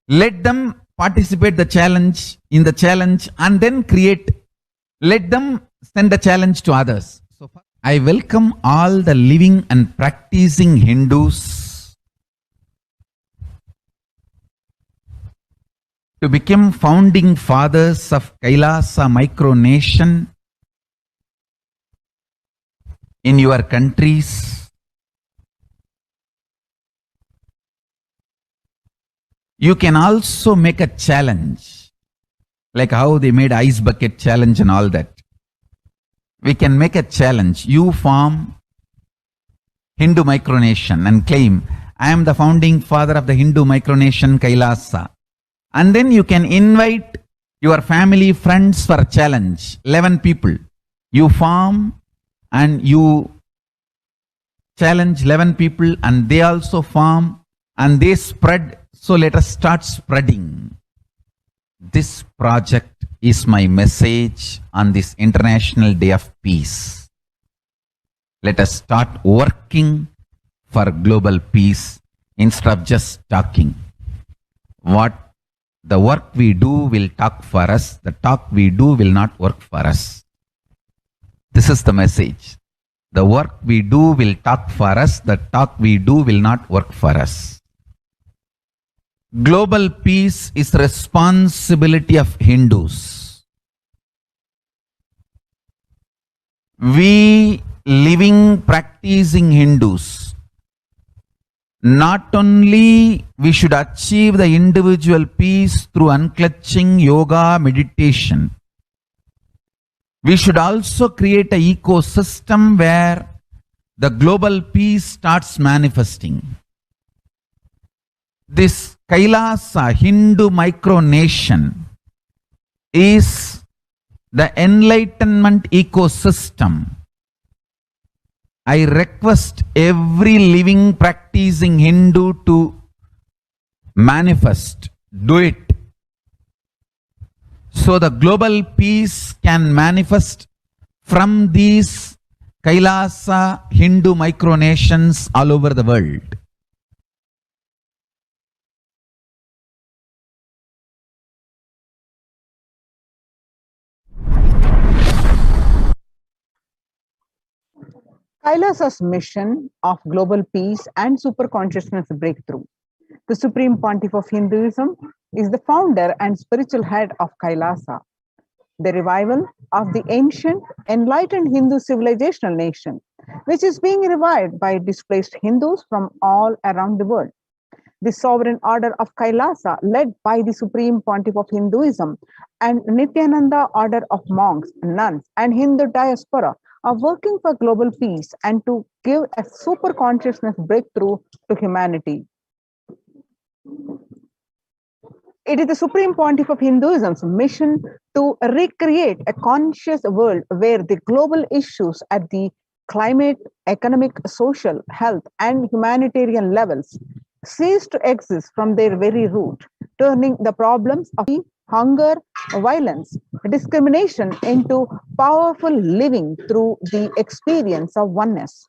Let them participate in the challenge and then let them send a challenge to others. So I welcome all the living and practicing Hindus to become founding fathers of Kailasa micronation in your countries. You can also make a challenge, like how they made ice bucket challenge and all that. We can make a challenge. You form Hindu micronation and claim, I am the founding father of the Hindu micronation Kailasa. And then you can invite your family, friends for a challenge. 11 people. You form and you challenge 11 people and they also form and they spread. So let us start spreading. This project is my message on this International Day of Peace. Let us start working for global peace instead of just talking. The work we do will talk for us. The talk we do will not work for us. This is the message. The work we do will talk for us. The talk we do will not work for us. Global peace is the responsibility of Hindus. We living, practicing Hindus, not only we should achieve the individual peace through unclutching yoga, meditation, we should also create an ecosystem where the global peace starts manifesting. This Kailasa Hindu micronation is the enlightenment ecosystem. I request every living practicing Hindu to manifest, do it. So the global peace can manifest from these Kailasa Hindu micronations all over the world. Kailasa's mission of global peace and superconsciousness breakthrough. The Supreme Pontiff of Hinduism is the founder and spiritual head of Kailasa, the revival of the ancient, enlightened Hindu civilizational nation, which is being revived by displaced Hindus from all around the world. The sovereign order of Kailasa, led by the Supreme Pontiff of Hinduism and Nithyananda order of monks, nuns, and Hindu diaspora, are working for global peace and to give a super consciousness breakthrough to humanity. It is the Supreme Pontiff of Hinduism's mission to recreate a conscious world where the global issues at the climate, economic, social, health, and humanitarian levels cease to exist from their very root, turning the problems of hunger, violence, discrimination into powerful living through the experience of oneness.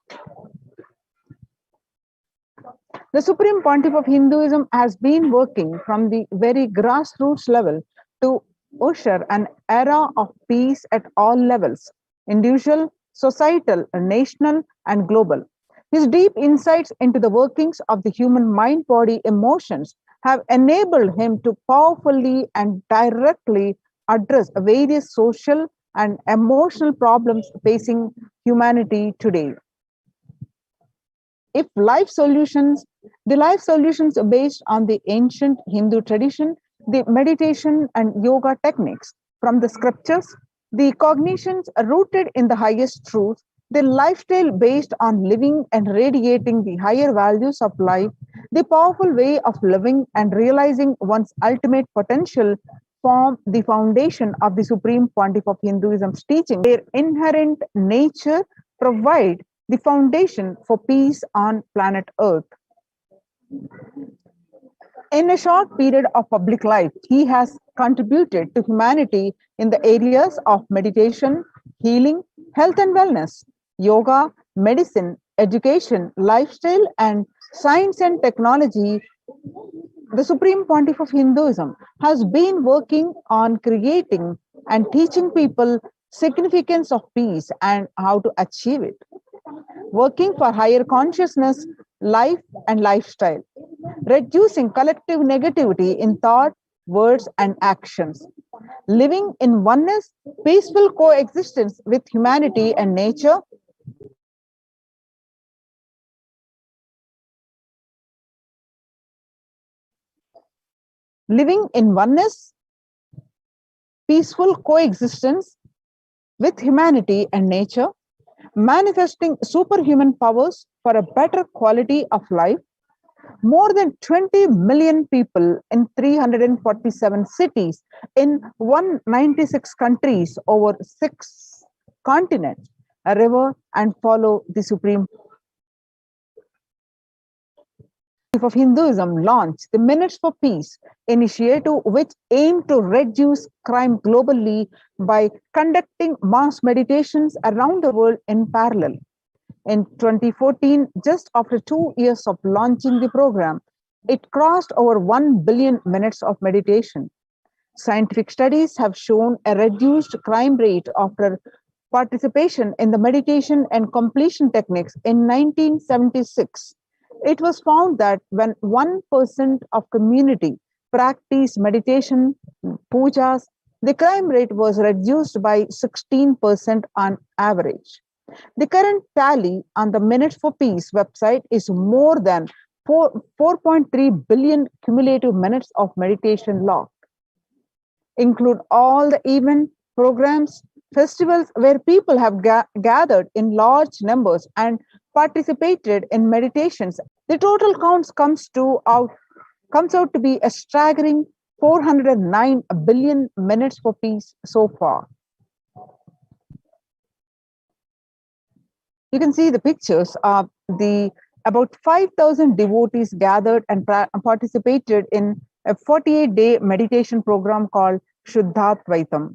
The Supreme Pontiff of Hinduism has been working from the very grassroots level to usher an era of peace at all levels, individual, societal, national, and global. His deep insights into the workings of the human mind, body, emotions have enabled him to powerfully and directly address various social and emotional problems facing humanity today. If the life solutions based on the ancient Hindu tradition, the meditation and yoga techniques from the scriptures, the cognitions rooted in the highest truth, the lifestyle based on living and radiating the higher values of life, the powerful way of living and realizing one's ultimate potential form the foundation of the Supreme Pontiff of Hinduism's teaching. Their inherent nature provide the foundation for peace on planet Earth. In a short period of public life, he has contributed to humanity in the areas of meditation, healing, health and wellness, yoga, medicine, education, lifestyle, and science and technology. The Supreme Pontiff of Hinduism has been working on creating and teaching people significance of peace and how to achieve it, working for higher consciousness, life, and lifestyle, reducing collective negativity in thought, words, and actions, living in oneness, peaceful coexistence with humanity and nature, living in oneness, peaceful coexistence with humanity and nature, manifesting superhuman powers for a better quality of life. More than 20 million people in 347 cities in 196 countries over 6 continents revere and follow the Supreme Pontiff of Hinduism launched the Minutes for Peace initiative, which aimed to reduce crime globally by conducting mass meditations around the world in parallel. In 2014, just after 2 years of launching the program, it crossed over 1 billion minutes of meditation. Scientific studies have shown a reduced crime rate after participation in the meditation and completion techniques in 1976. It was found that when 1% of community practiced meditation, pujas, the crime rate was reduced by 16% on average. The current tally on the Minutes for Peace website is more than 4.3 billion cumulative minutes of meditation logged. Include all the event, programs, festivals where people have gathered in large numbers and participated in meditations. The total counts comes out to be a staggering 409 billion minutes for peace so far. You can see the pictures of the about 5,000 devotees gathered and participated in a 48-day meditation program called Shuddhatvaitam.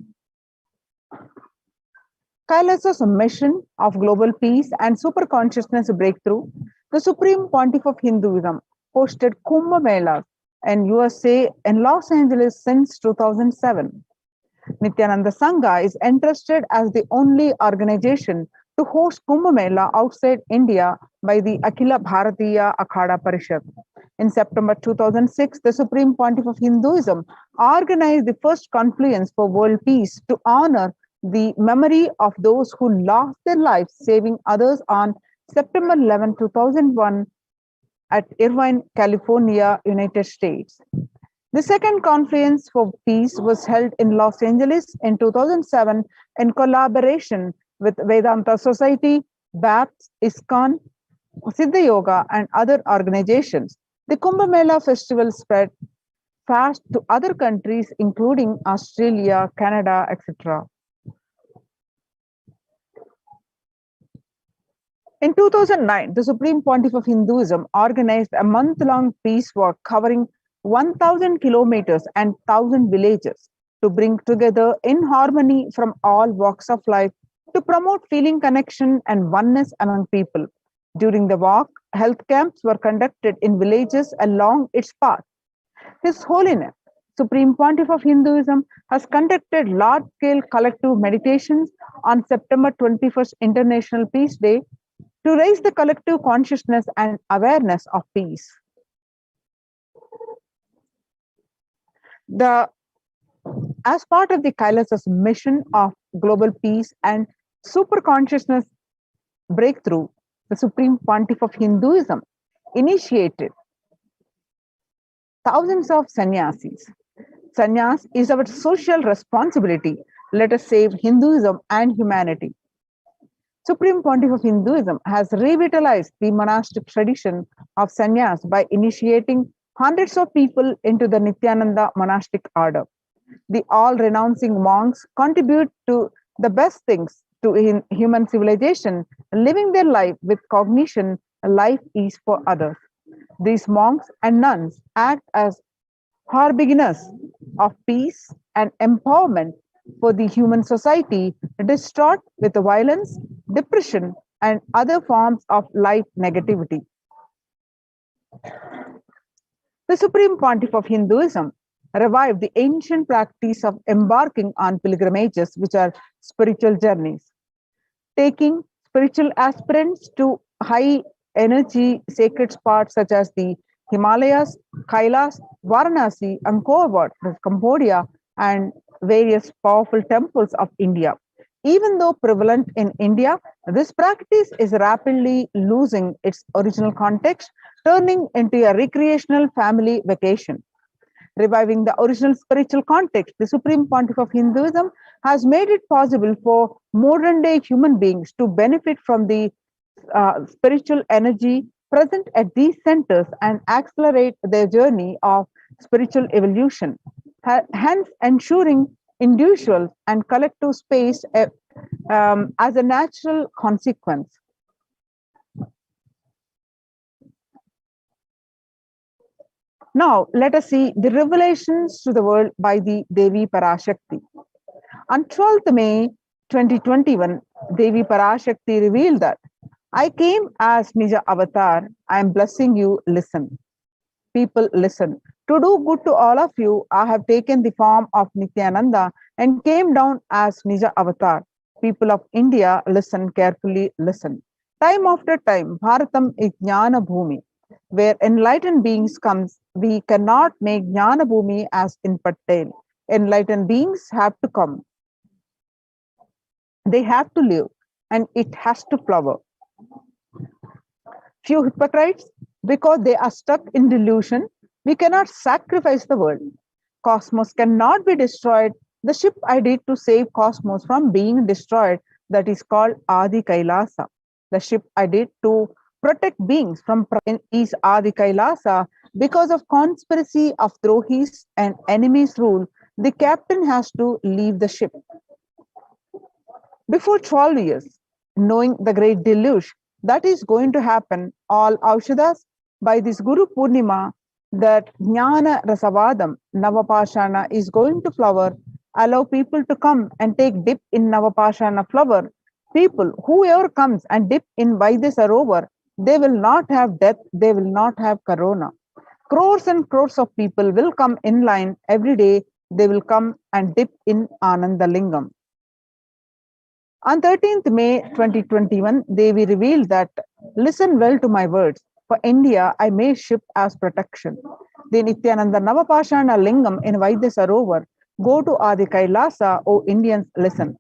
Kailasa's mission of global peace and super consciousness breakthrough, the Supreme Pontiff of Hinduism hosted Kumbh Mela in USA and Los Angeles since 2007. Nithyananda Sangha is entrusted as the only organization to host Kumbh Mela outside India by the Akhila Bharatiya Akhada Parishad. In September 2006, the Supreme Pontiff of Hinduism organized the first confluence for world peace to honor the memory of those who lost their lives saving others on September 11, 2001 at Irvine, California, United States. The second conference for peace was held in Los Angeles in 2007 in collaboration with Vedanta Society, BAPS, ISKCON, Siddha Yoga, and other organizations. The Kumbh Mela festival spread fast to other countries, including Australia, Canada, etc. In 2009, the Supreme Pontiff of Hinduism organized a month-long peace walk covering 1,000 kilometers and 1,000 villages to bring together in harmony from all walks of life to promote feeling connection and oneness among people. During the walk, health camps were conducted in villages along its path. His Holiness, Supreme Pontiff of Hinduism, has conducted large-scale collective meditations on September 21st International Peace Day to raise the collective consciousness and awareness of peace. As part of the Kailasa's mission of global peace and super consciousness breakthrough, the Supreme Pontiff of Hinduism initiated thousands of sannyasis. Sannyas is our social responsibility. Let us save Hinduism and humanity. Supreme Pontiff of Hinduism has revitalized the monastic tradition of sannyas by initiating hundreds of people into the Nithyananda monastic order. The all-renouncing monks contribute to the best things to human civilization, living their life with cognition life is for others. These monks and nuns act as harbingers of peace and empowerment for the human society distraught with violence, depression, and other forms of life negativity. The Supreme Pontiff of Hinduism revived the ancient practice of embarking on pilgrimages, which are spiritual journeys, taking spiritual aspirants to high energy sacred spots such as the Himalayas, Kailas, Varanasi, Angkor Wat, Cambodia, and various powerful temples of India. Even though prevalent in India, this practice is rapidly losing its original context, turning into a recreational family vacation. Reviving the original spiritual context, the Supreme Pontiff of Hinduism has made it possible for modern-day human beings to benefit from the spiritual energy present at these centers and accelerate their journey of spiritual evolution, hence ensuring individual and collective space as a natural consequence. Now, let us see the revelations to the world by the Devi Parashakti. On 12th May 2021, Devi Parashakti revealed that, I came as Nija Avatar, I am blessing you, listen. People, listen. To do good to all of you, I have taken the form of Nithyananda and came down as Nija Avatar. People of India, listen carefully, listen. Time after time, Bharatam is Jnana Bhumi. Where enlightened beings comes, we cannot make Jnana Bhumi as in Patel. Enlightened beings have to come. They have to live, and it has to flower. Few hypocrites, because they are stuck in delusion, we cannot sacrifice the world. Cosmos cannot be destroyed. The ship I did to save Cosmos from being destroyed, that is called Adi Kailasa. The ship I did to protect beings from is Adi Kailasa. Because of conspiracy of Drohis and enemies' rule, the captain has to leave the ship. Before 12 years, knowing the great deluge that is going to happen, all Aushadas by this Guru Purnima, that Jnana Rasavadam, Navapashana is going to flower, allow people to come and take dip in Navapashana flower. People, whoever comes and dip in Vaidya Sarovar, they will not have death, they will not have corona. Crores and crores of people will come in line every day, they will come and dip in Ananda Lingam. On 13th May 2021, Devi revealed that, listen well to my words. For India, I may ship as protection. The Nithyananda Navapashana Lingam in Vaidya Sarovar. Go to Adi Kailasa, O Indians, listen.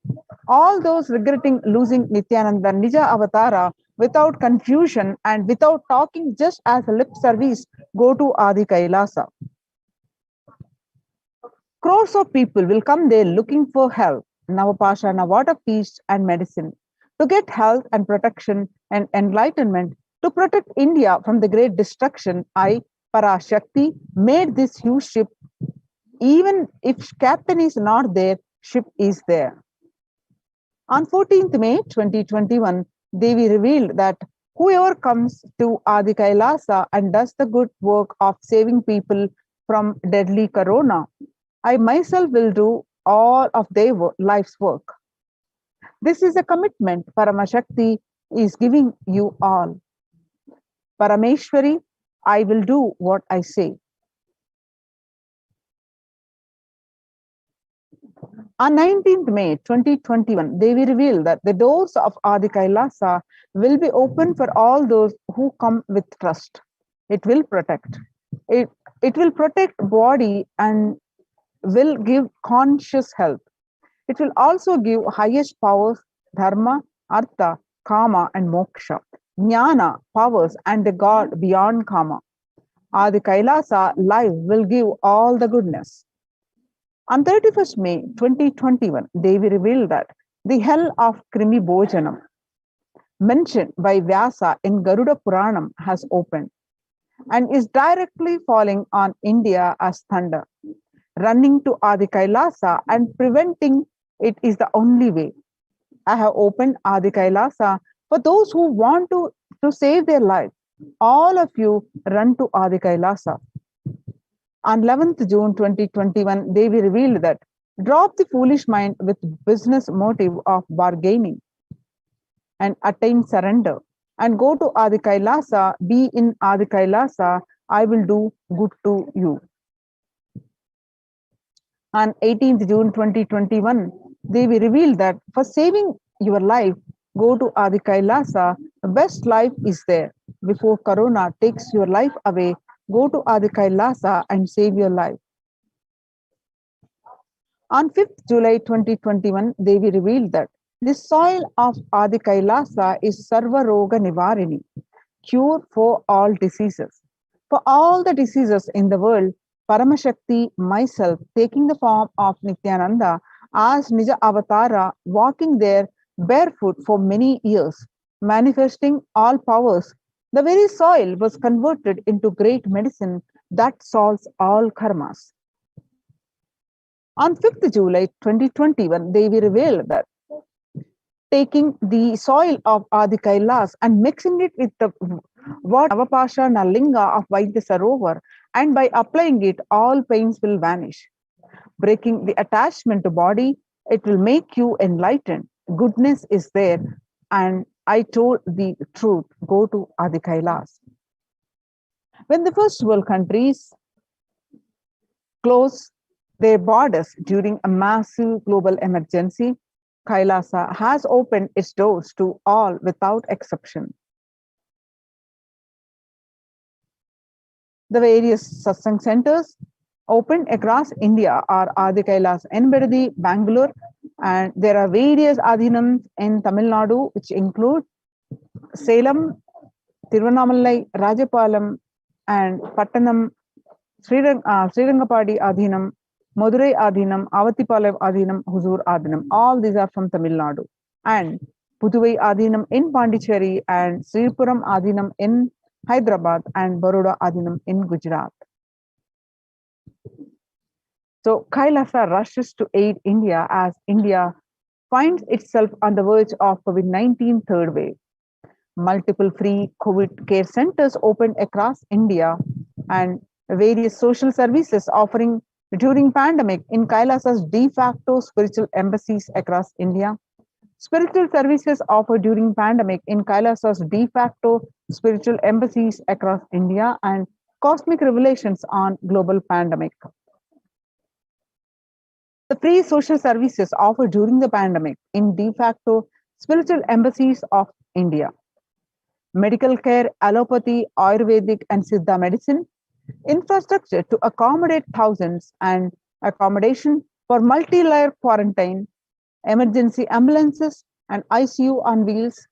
All those regretting losing Nithyananda Nija Avatara without confusion and without talking just as a lip service, go to Adi Kailasa. Crores of people will come there looking for help. Navapashana, water, peace, and medicine, to get health and protection and enlightenment, to protect India from the great destruction. I, Parashakti, made this huge ship. Even if captain is not there, ship is there. On 14th May 2021, Devi revealed that whoever comes to Adi Kailasa and does the good work of saving people from deadly corona, I myself will do all of their life's work. This is a commitment Paramashakti is giving you all. Parameshwari, I will do what I say. On 19th May 2021, Devi revealed that the doors of Adi Kailasa will be open for all those who come with trust. It will protect. It will protect body and will give conscious health. It will also give highest powers, dharma, artha, kama, and moksha, jnana, powers, and the God beyond kama. Adi Kailasa life will give all the goodness. On 31st May 2021, Devi revealed that the hell of Krimi Bhojanam, mentioned by Vyasa in Garuda Puranam, has opened and is directly falling on India as thunder. Running to Adi Kailasa and preventing it is the only way. I have opened Adi Kailasa for those who want to save their life. All of you run to Adi Kailasa. On 11th June 2021, Devi revealed that drop the foolish mind with business motive of bargaining and attain surrender and go to Adi Kailasa, be in Adi Kailasa, I will do good to you. On 18th June 2021, Devi revealed that for saving your life, go to Adi Kailasa. The best life is there. Before Corona takes your life away, go to Adi Kailasa and save your life. On 5th July 2021, Devi revealed that the soil of Adi Kailasa is Sarva Roga Nivarini, cure for all diseases. For all the diseases in the world, Paramashakti, myself, taking the form of Nithyananda as Nija Avatara, walking there barefoot for many years, manifesting all powers, the very soil was converted into great medicine that solves all karmas. On 5th July 2021, Devi revealed that taking the soil of Adi Kailas and mixing it with the Navapashana Linga of Vaidya Sarovar, and by applying it, all pains will vanish. Breaking the attachment to body, it will make you enlightened. Goodness is there, and I told the truth, go to Adi Kailas. When the first world countries closed their borders during a massive global emergency, Kailasa has opened its doors to all without exception. The various satsang centers opened across India are Adi Kailas in Bedadi, Bangalore, and there are various adhinams in Tamil Nadu, which include Salem, Tiruvannamalai, Rajapalam, and Pattanam, Srirangapadi Adhinam, Madurai Adhinam, Avatipalem Adhinam, Huzur Adhinam. All these are from Tamil Nadu. And Puduvai Adinam in Pondicherry, and Sripuram Adinam in Hyderabad, and Baroda Adinam in Gujarat. So Kailasa rushes to aid India as India finds itself on the verge of COVID-19 third wave. Multiple free COVID care centers opened across India, and various social services offering during pandemic in Kailasa's de facto spiritual embassies across India. Spiritual services offered during pandemic in Kailasa's de facto spiritual embassies across India, and cosmic revelations on global pandemic. The free social services offered during the pandemic in de facto spiritual embassies of India. Medical care, allopathy, Ayurvedic and Siddha medicine, infrastructure to accommodate thousands, and accommodation for multi-layer quarantine, emergency ambulances and ICU on wheels,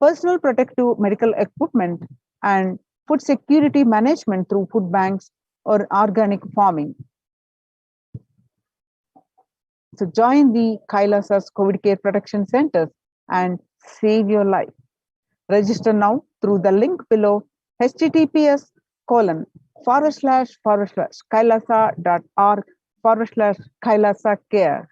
personal protective medical equipment, and food security management through food banks or organic farming. So join the Kailasa's COVID care protection centers and save your life. Register now through the link below, https://kailasa.org/Kailasa care.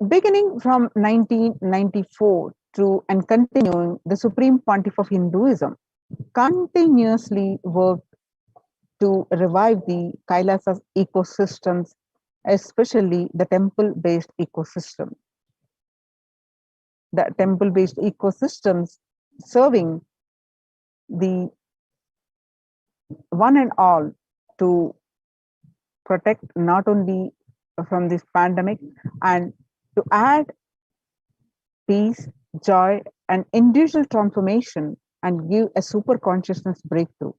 Beginning from 1994 to and continuing, the Supreme Pontiff of Hinduism continuously worked to revive the Kailasa's ecosystems, especially the temple-based ecosystem. The temple-based ecosystems serving the one and all to protect not only from this pandemic and to add peace, joy, and individual transformation and give a super consciousness breakthrough.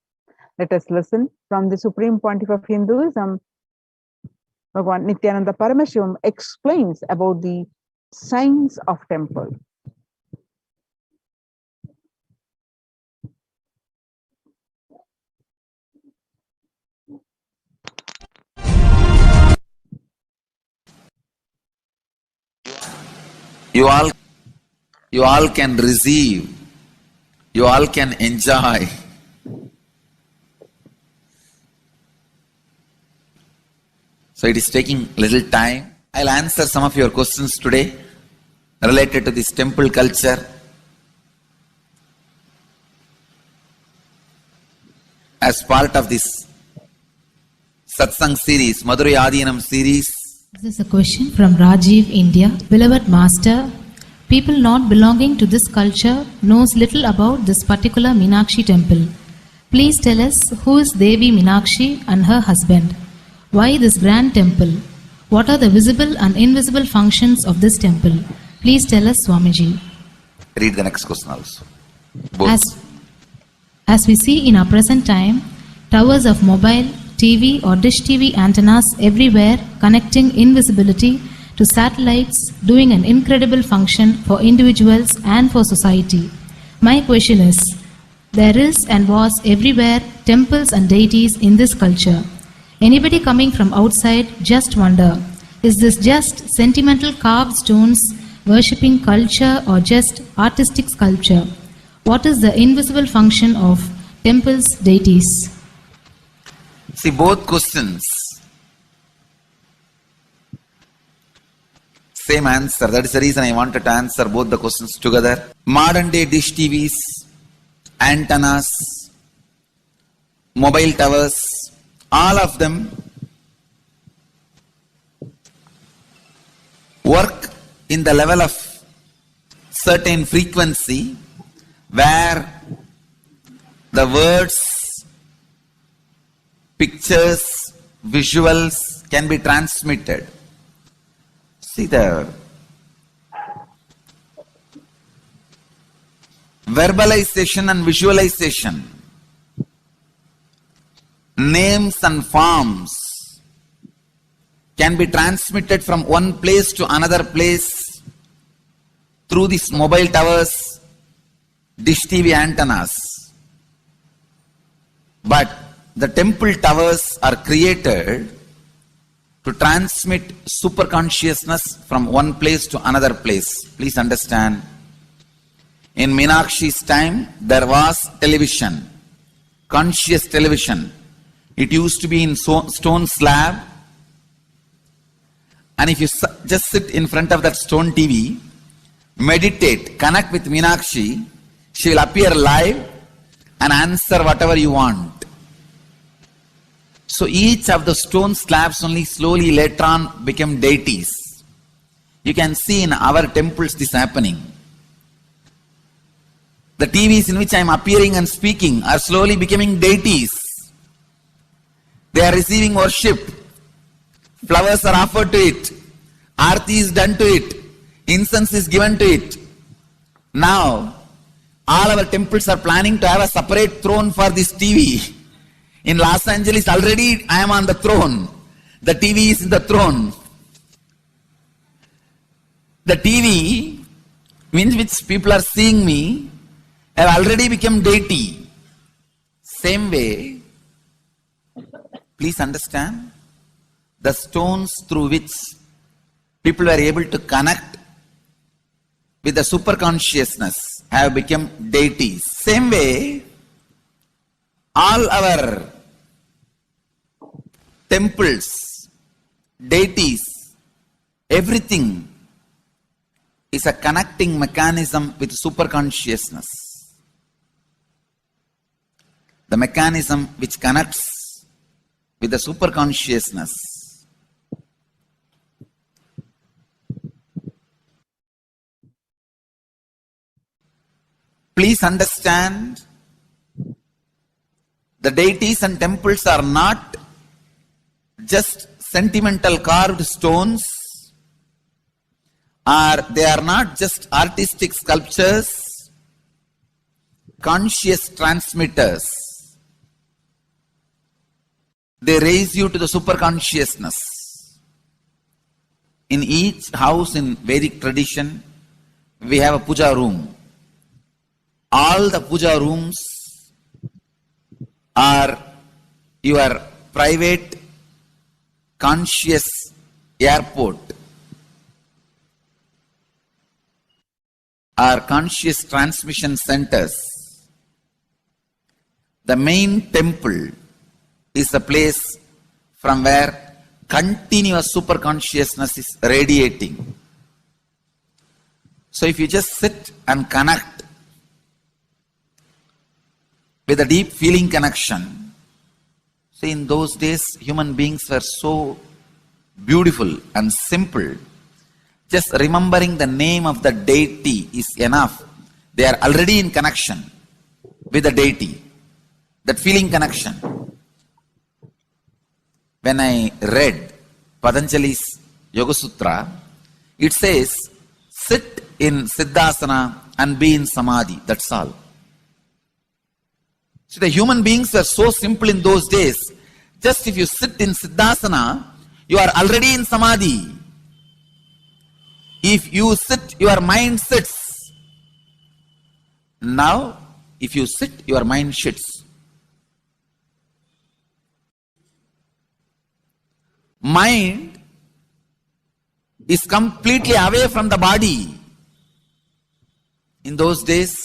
Let us listen from the Supreme Pontiff of Hinduism. Bhagavan Nithyananda Paramashivam explains about the science of temple. You all can receive, you all can enjoy. So it is taking little time. I'll answer some of your questions today related to this temple culture. As part of this Satsang series, Madurai Adinam series. This is a question from Rajiv, India. Beloved Master, people not belonging to this culture knows little about this particular Meenakshi temple. Please tell us who is Devi Meenakshi and her husband. Why this grand temple? What are the visible and invisible functions of this temple? Please tell us, Swamiji. Read the next question also. Both. As we see in our present time, towers of mobile, TV or dish TV antennas everywhere connecting invisibility to satellites, doing an incredible function for individuals and for society. My question is, there is and was everywhere temples and deities in this culture. Anybody coming from outside just wonder, is this just sentimental carved stones, worshipping culture or just artistic sculpture? What is the invisible function of temples, deities? See, both questions, same answer. That is the reason I wanted to answer both the questions together. Modern day dish TVs, antennas, mobile towers, all of them work in the level of certain frequency where the words pictures, visuals can be transmitted. See the verbalization and visualization, names and forms can be transmitted from one place to another place through these mobile towers, dish TV antennas. But the temple towers are created to transmit super consciousness from one place to another place. Please understand. In Meenakshi's time, there was television, conscious television. It used to be in stone slab. And if you just sit in front of that stone TV, meditate, connect with Meenakshi, she will appear live and answer whatever you want. So each of the stone slabs only slowly later on became deities. You can see in our temples this happening. The TVs in which I am appearing and speaking are slowly becoming deities. They are receiving worship. Flowers are offered to it. Aarti is done to it. Incense is given to it. Now, all our temples are planning to have a separate throne for this TV. In Los Angeles, already I am on the throne. The TV is in the throne. The TV, in which people are seeing me, have already become deity. Same way, please understand, the stones through which people were able to connect with the super consciousness have become deities. Same way, all our temples, deities, everything is a connecting mechanism with super consciousness. The mechanism which connects with the super consciousness. Please understand, the deities and temples are not just sentimental carved stones, or they are not just artistic sculptures, conscious transmitters. They raise you to the super consciousness. In each house in Vedic tradition, we have a puja room. All the puja rooms are your private conscious airport, are conscious transmission centers. The main temple is the place from where continuous super consciousness is radiating. So if you just sit and connect with a deep feeling connection, see, in those days human beings were so beautiful and simple. Just remembering the name of the deity is enough. They are already in connection with the deity. That feeling connection. When I read Patanjali's Yoga Sutra, it says, sit in Siddhasana and be in Samadhi. That's all. So the human beings were so simple in those days. Just if you sit in Siddhasana, you are already in Samadhi. If you sit, your mind sits. Now, if you sit, your mind sits. Mind is completely away from the body. In those days,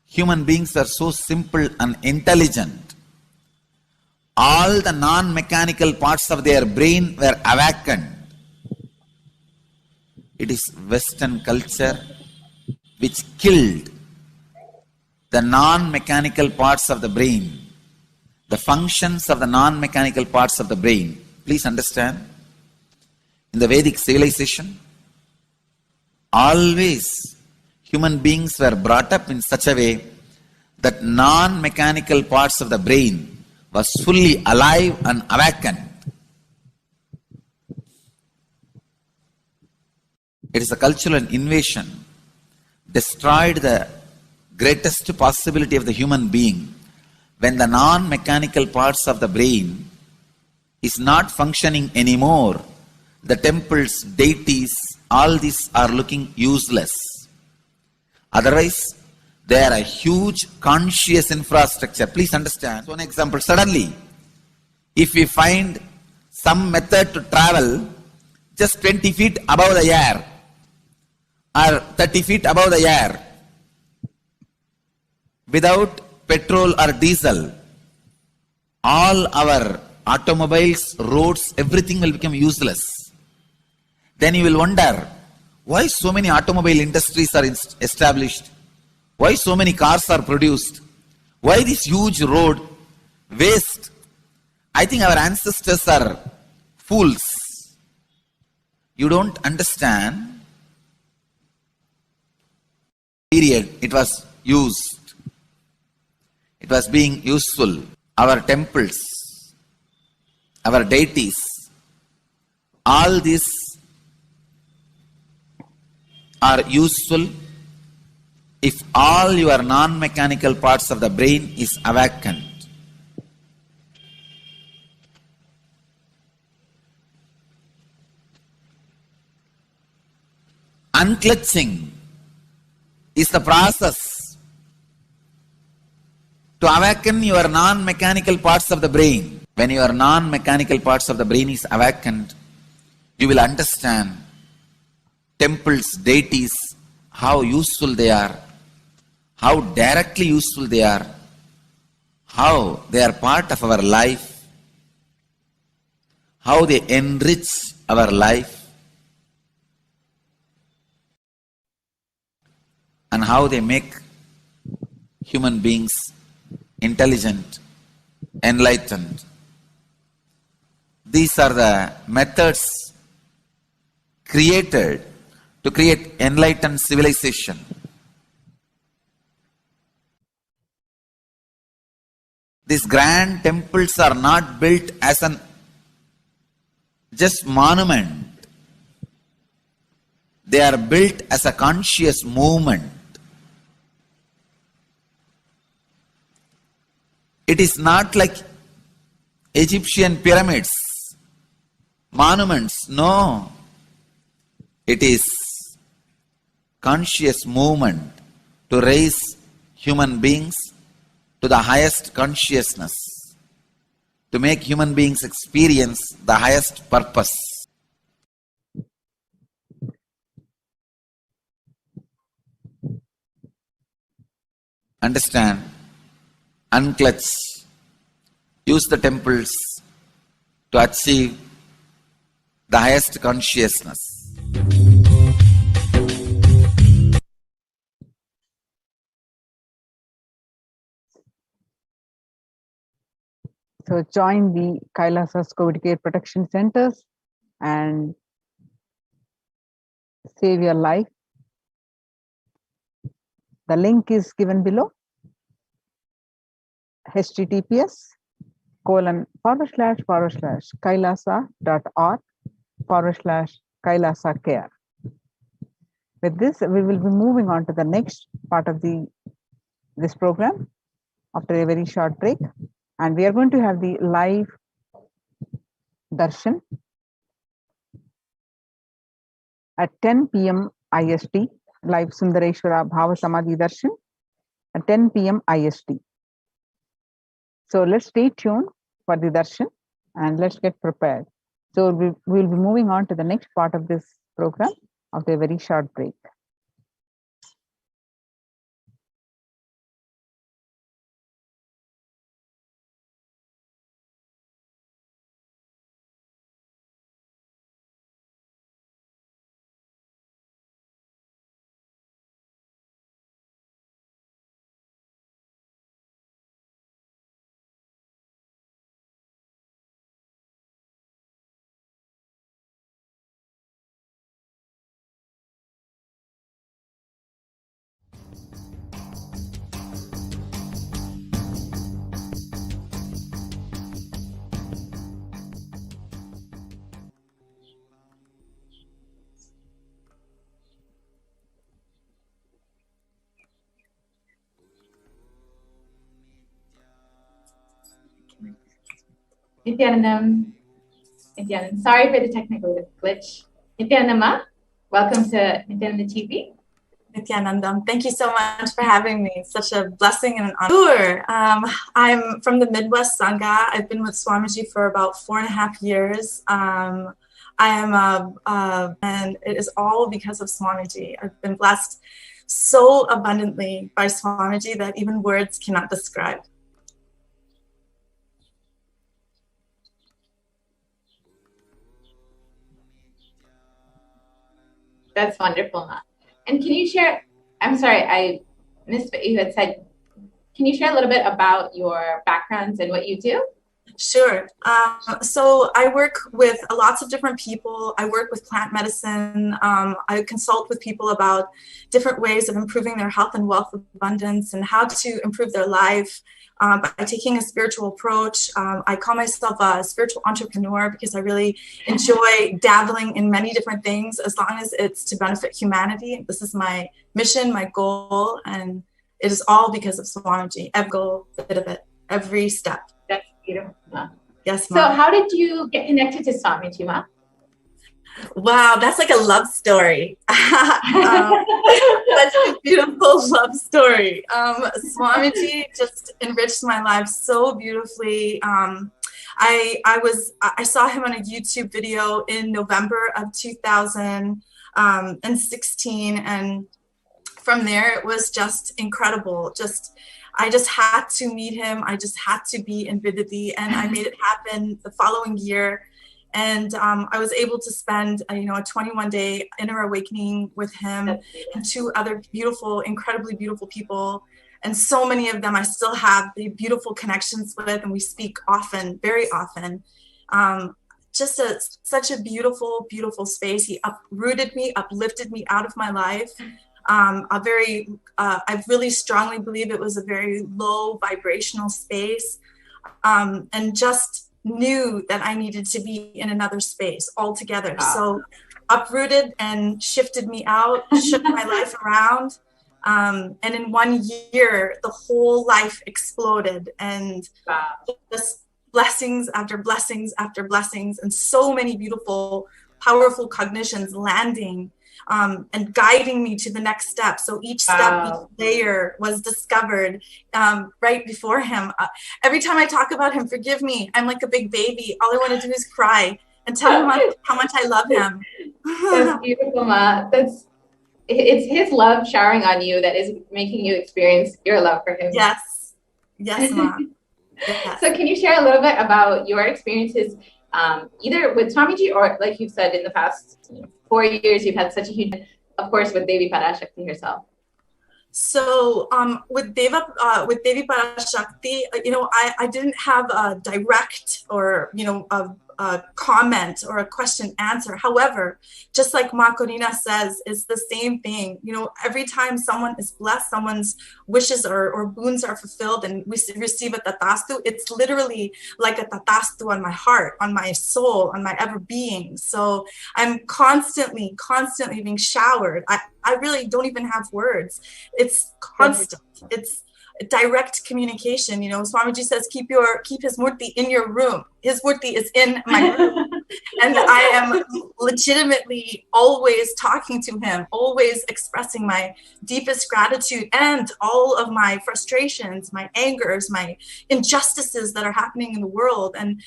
human beings were so simple and intelligent. All the non-mechanical parts of their brain were awakened. It is Western culture which killed the non-mechanical parts of the brain, the functions of the non-mechanical parts of the brain. Please understand, in the Vedic civilization, always human beings were brought up in such a way that non-mechanical parts of the brain was fully alive and awakened. It is a cultural invasion, destroyed the greatest possibility of the human being when the non-mechanical parts of the brain is not functioning anymore. The temples, deities, all these are looking useless. Otherwise, they are a huge conscious infrastructure. Please understand. One example, suddenly, if we find some method to travel just 20 feet above the air or 30 feet above the air without petrol or diesel, all our automobiles, roads, everything will become useless. Then you will wonder, why so many automobile industries are established? Why so many cars are produced? Why this huge road waste? I think our ancestors are fools. You don't understand. Period. It was used. It was being useful. Our temples, our deities, all these are useful if all your non-mechanical parts of the brain is awakened. Unclutching is the process to awaken your non-mechanical parts of the brain. When your non-mechanical parts of the brain is awakened, you will understand temples, deities, how useful they are, how directly useful they are, how they are part of our life, how they enrich our life, and how they make human beings intelligent, enlightened. These are the methods created to create enlightened civilization. These grand temples are not built as an just monument. They are built as a conscious movement. It is not like Egyptian pyramids, monuments. No. It is conscious movement to raise human beings to the highest consciousness, to make human beings experience the highest purpose. Understand? Unclutch. Use the temples to achieve the highest consciousness. So join the Kailasa's COVID Care Protection Centers and save your life. The link is given below. https://kailasa.org/kailasa care. With this, we will be moving on to the next part of this program after a very short break. And we are going to have the live darshan at 10 p.m. IST, live Sundareshwara Bhava Samadhi darshan at 10 p.m. IST. So let's stay tuned for the darshan and let's get prepared. So we will be moving on to the next part of this program after a very short break. Nithyanandam. Nithyanandam. Sorry for the technical glitch. Nithyanandam, welcome to Nithyananda TV. Nithyanandam, thank you so much for having me. It's such a blessing and an honor. Sure. I'm from the Midwest Sangha. I've been with Swamiji for about 4.5 years. And it is all because of Swamiji. I've been blessed so abundantly by Swamiji that even words cannot describe. That's wonderful, Ma. And can you share, I'm sorry, I missed what you had said. Can you share a little bit about your backgrounds and what you do? Sure. So I work with lots of different people. I work with plant medicine. I consult with people about different ways of improving their health and wealth abundance and how to improve their life by taking a spiritual approach. I call myself a spiritual entrepreneur because I really enjoy dabbling in many different things as long as it's to benefit humanity. This is my mission, my goal, and it is all because of Swamiji. Every goal, bit of it, every step. That's beautiful. Yes, Ma. Ma. So how did you get connected to Swamiji, Ma? Wow, that's like a love story. Such a beautiful love story. Swamiji just enriched my life so beautifully. I saw him on a YouTube video in November of 2016, and from there it was just incredible. I just had to meet him. I just had to be in Vidadi, and I made it happen the following year. And I was able to spend, a 21-day inner awakening with him and 2 other beautiful, incredibly beautiful people. And so many of them I still have the beautiful connections with, and we speak often, very often. Such a beautiful, beautiful space. He uprooted me, uplifted me out of my life. I really strongly believe it was a very low vibrational space, and just knew that I needed to be in another space altogether. Wow. So uprooted and shifted me out, shook my life around. And in 1 year, the whole life exploded, and just blessings after blessings after blessings, and so many beautiful, powerful cognitions landing and guiding me to the next step. So each step, each layer was discovered right before him. Every time I talk about him, forgive me, I'm like a big baby. All I want to do is cry and tell him how much I love him. That's beautiful, Ma. It's his love showering on you that is making you experience your love for him. Yes. Yes, Ma. Yes. So can you share a little bit about your experiences either with Swamiji or, like you've said, in the past 4 years, you've had such a huge, of course, with Devi Parashakti herself. So with Devi Parashakti, I didn't have a direct or, a comment or a question answer. However, just like Ma Corina says, it's the same thing. Every time someone is blessed, someone's wishes or boons are fulfilled and we receive a tatastu, it's literally like a tatastu on my heart, on my soul, on my ever being. So I'm constantly being showered. I really don't even have words. It's constant. It's direct communication. Swamiji says, keep his murti in your room. His murti is in my room. And I am legitimately always talking to him, always expressing my deepest gratitude and all of my frustrations, my angers, my injustices that are happening in the world. And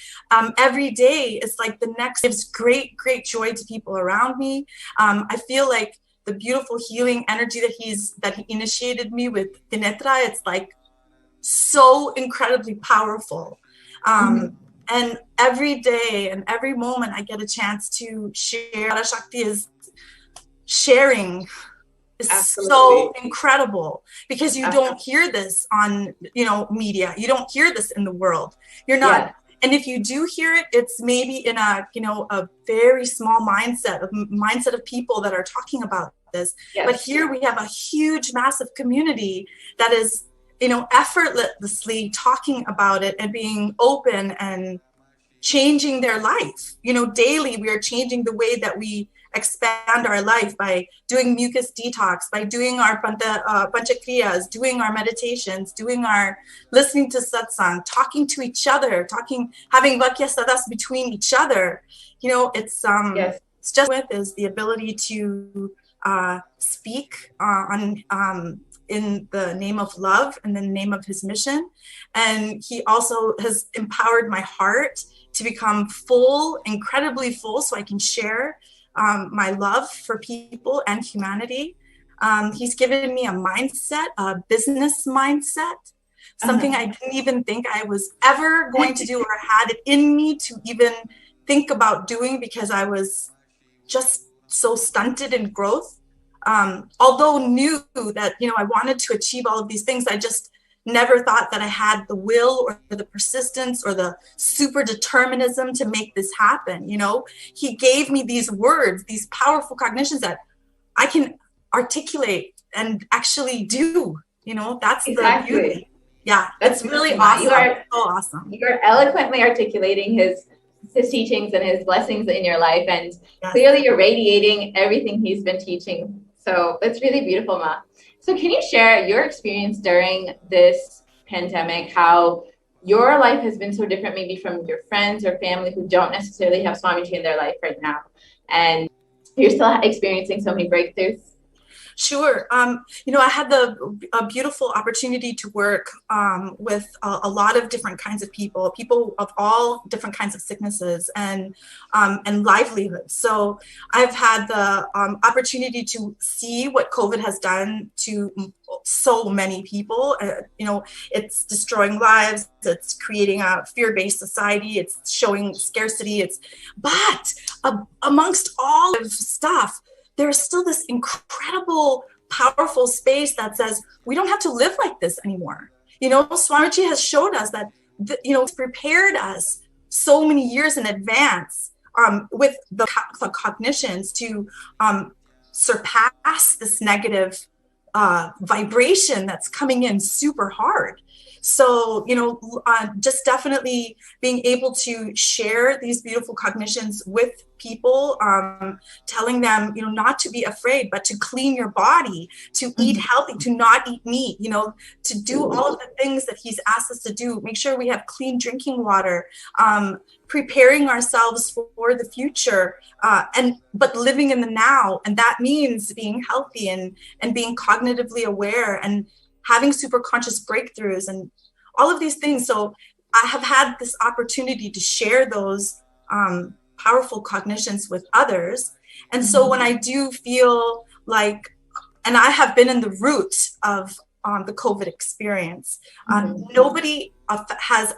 every day is like the next, gives great joy to people around me. I feel like the beautiful healing energy that he initiated me with Tinetra, it's like so incredibly powerful. And every day and every moment I get a chance to share, Parashakti is sharing is so incredible, because you don't hear this on, media. You don't hear this in the world. You're not. Yeah. And if you do hear it, it's maybe in a very small mindset of people that are talking about this. Yes. But here we have a huge, massive community that is, effortlessly talking about it and being open and changing their life. Daily we are changing the way that we expand our life by doing mucus detox, by doing our panchakriyas, doing our meditations, listening to satsang, talking to each other, having vakya sadas between each other. It's just is the ability to speak in the name of love and the name of his mission. And he also has empowered my heart to become full, incredibly full, so I can share my love for people and humanity. He's given me a mindset, a business mindset, something I didn't even think I was ever going to do or had it in me to even think about doing, because I was just so stunted in growth. Although knew that, I wanted to achieve all of these things, I just never thought that I had the will or the persistence or the super determinism to make this happen. He gave me these words, these powerful cognitions that I can articulate and actually do. That's the beauty. Yeah, that's really awesome. You are so awesome. You're eloquently articulating his teachings and his blessings in your life, and clearly you're radiating everything he's been teaching. So it's really beautiful, Ma. So can you share your experience during this pandemic, how your life has been so different maybe from your friends or family who don't necessarily have Swamiji in their life right now, and you're still experiencing so many breakthroughs? Sure. I had the beautiful opportunity to work with a lot of different kinds of people of all different kinds of sicknesses and livelihoods. So I've had the opportunity to see what COVID has done to so many people. It's destroying lives. It's creating a fear-based society. It's showing scarcity. But amongst all of stuff, there's still this incredible, powerful space that says, we don't have to live like this anymore. Swamiji has showed us that, it's prepared us so many years in advance with the cognitions to surpass this negative vibration that's coming in super hard. So, just definitely being able to share these beautiful cognitions with people, telling them, not to be afraid, but to clean your body, to eat healthy, to not eat meat, to do all of the things that he's asked us to do, make sure we have clean drinking water, preparing ourselves for the future, but living in the now. And that means being healthy and being cognitively aware and having super conscious breakthroughs and all of these things. So I have had this opportunity to share those powerful cognitions with others. And so when I do feel like, and I have been in the root of the COVID experience, nobody has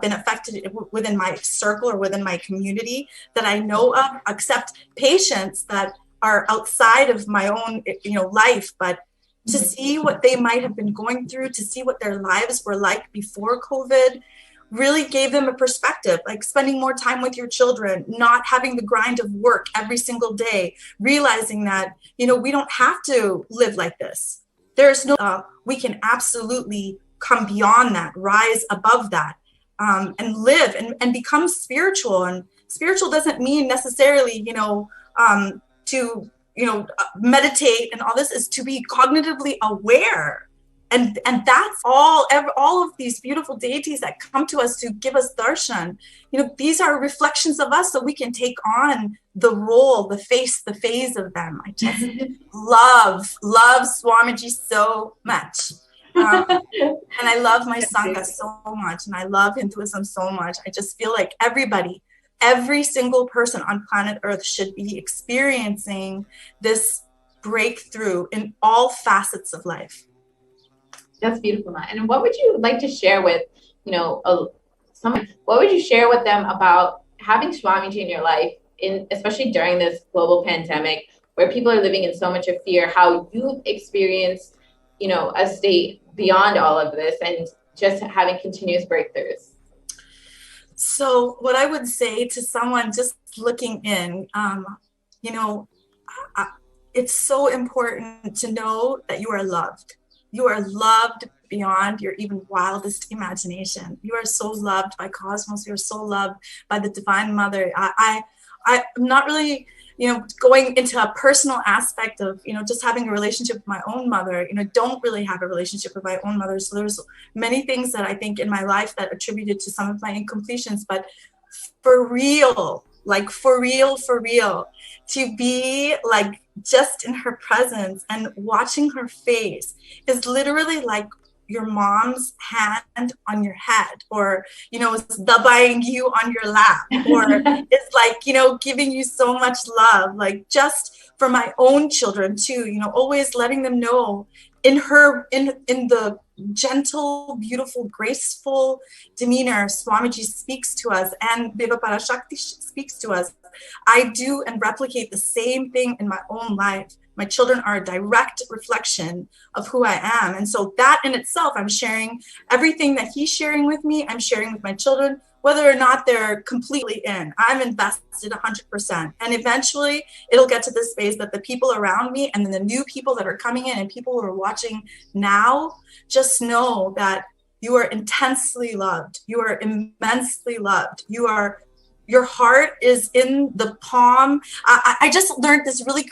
been affected within my circle or within my community that I know of, except patients that are outside of my own, life, but to see what they might have been going through, to see what their lives were like before COVID, really gave them a perspective, like spending more time with your children, not having the grind of work every single day, realizing that, we don't have to live like this. There's no, we can absolutely come beyond that, rise above that, and live and become spiritual. And spiritual doesn't mean necessarily, to meditate and all this, is to be cognitively aware. And that's all of these beautiful deities that come to us to give us darshan. These are reflections of us, so we can take on the role, the phase of them. I just love Swamiji so much. And I love my Sangha so much, and I love Hinduism so much. I just feel like every single person on planet Earth should be experiencing this breakthrough in all facets of life. That's beautiful, Ma. And what would you like to share with, what would you share with them about having Swamiji in your life, especially during this global pandemic where people are living in so much of fear, how you've experienced, a state beyond all of this and just having continuous breakthroughs? So what I would say to someone just looking in, it's so important to know that you are loved. You are loved beyond your even wildest imagination. You are so loved by cosmos. You're so loved by the Divine Mother. I'm not really, going into a personal aspect of, just having a relationship with my own mother. Don't really have a relationship with my own mother. So there's many things that I think in my life that attributed to some of my incompletions, but for real, to be like just in her presence and watching her face is literally like your mom's hand on your head, or dabaing you on your lap, or it's like giving you so much love, like just for my own children too, always letting them know in the gentle, beautiful, graceful demeanor Swamiji speaks to us and Deva Parashakti speaks to us. I do and replicate the same thing in my own life. My children are a direct reflection of who I am. And so that in itself, I'm sharing everything that he's sharing with me, I'm sharing with my children, whether or not they're completely in. I'm invested 100%. And eventually it'll get to this phase that the people around me and then the new people that are coming in and people who are watching now, just know that you are intensely loved. You are immensely loved. Your heart is in the palm. I just learned this really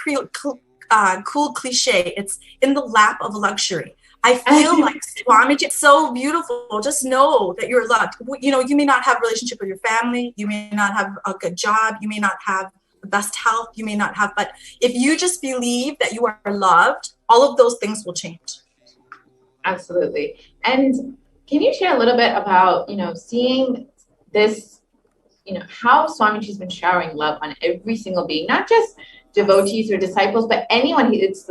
cool cliche. It's in the lap of luxury. I feel like Swamiji, it's so beautiful. Just know that you're loved. You may not have a relationship with your family. You may not have a good job. You may not have the best health. You may not have, but if you just believe that you are loved, all of those things will change. Absolutely. And can you share a little bit about, seeing this, how Swamiji's been showering love on every single being, not just devotees or disciples, but anyone. It's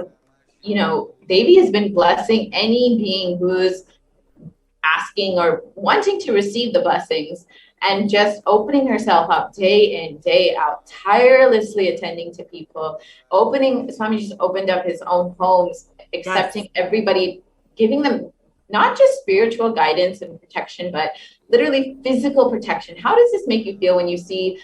Devi has been blessing any being who's asking or wanting to receive the blessings, and just opening herself up day in, day out, tirelessly attending to people. Swami just opened up his own homes, accepting everybody, giving them not just spiritual guidance and protection, but literally physical protection. How does this make you feel when you see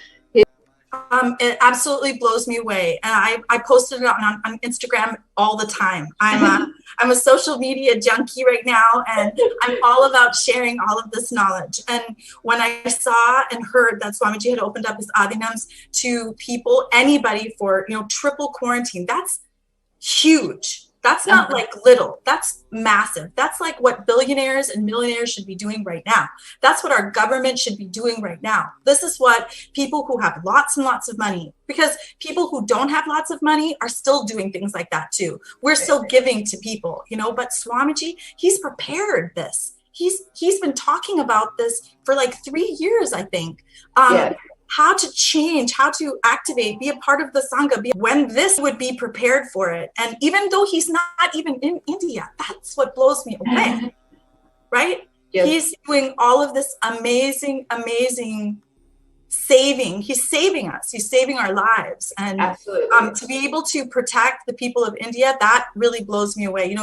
it absolutely blows me away, and I posted it on Instagram all the time. I'm a social media junkie right now, and I'm all about sharing all of this knowledge. And when I saw and heard that Swamiji had opened up his adhinams to people, anybody for triple quarantine, that's huge. That's not like little, that's massive. That's like what billionaires and millionaires should be doing right now. That's what our government should be doing right now. This is what people who have lots and lots of money, because people who don't have lots of money are still doing things like that too. We're still giving to people, but Swamiji, he's prepared this. He's been talking about this for like 3 years, I think. How to change, how to activate, be a part of the Sangha, when this would be prepared for it. And even though he's not even in India, that's what blows me away, right? Yes. He's doing all of this amazing saving. He's saving us. He's saving our lives. And to be able to protect the people of India, that really blows me away.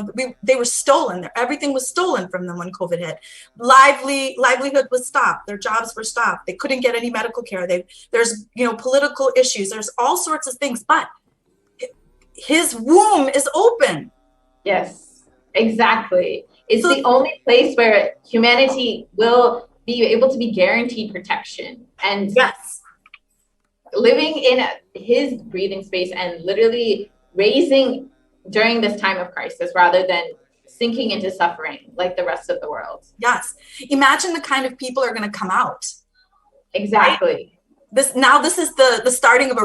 They were stolen. Everything was stolen from them when COVID hit. Livelihood was stopped. Their jobs were stopped. They couldn't get any medical care. There's political issues. There's all sorts of things. But his womb is open. Yes, exactly. It's the only place where humanity will be able to be guaranteed protection. And yes, living in his breathing space and literally raising during this time of crisis rather than sinking into suffering like the rest of the world. Yes. Imagine the kind of people are going to come out. Exactly. Right? This is the starting of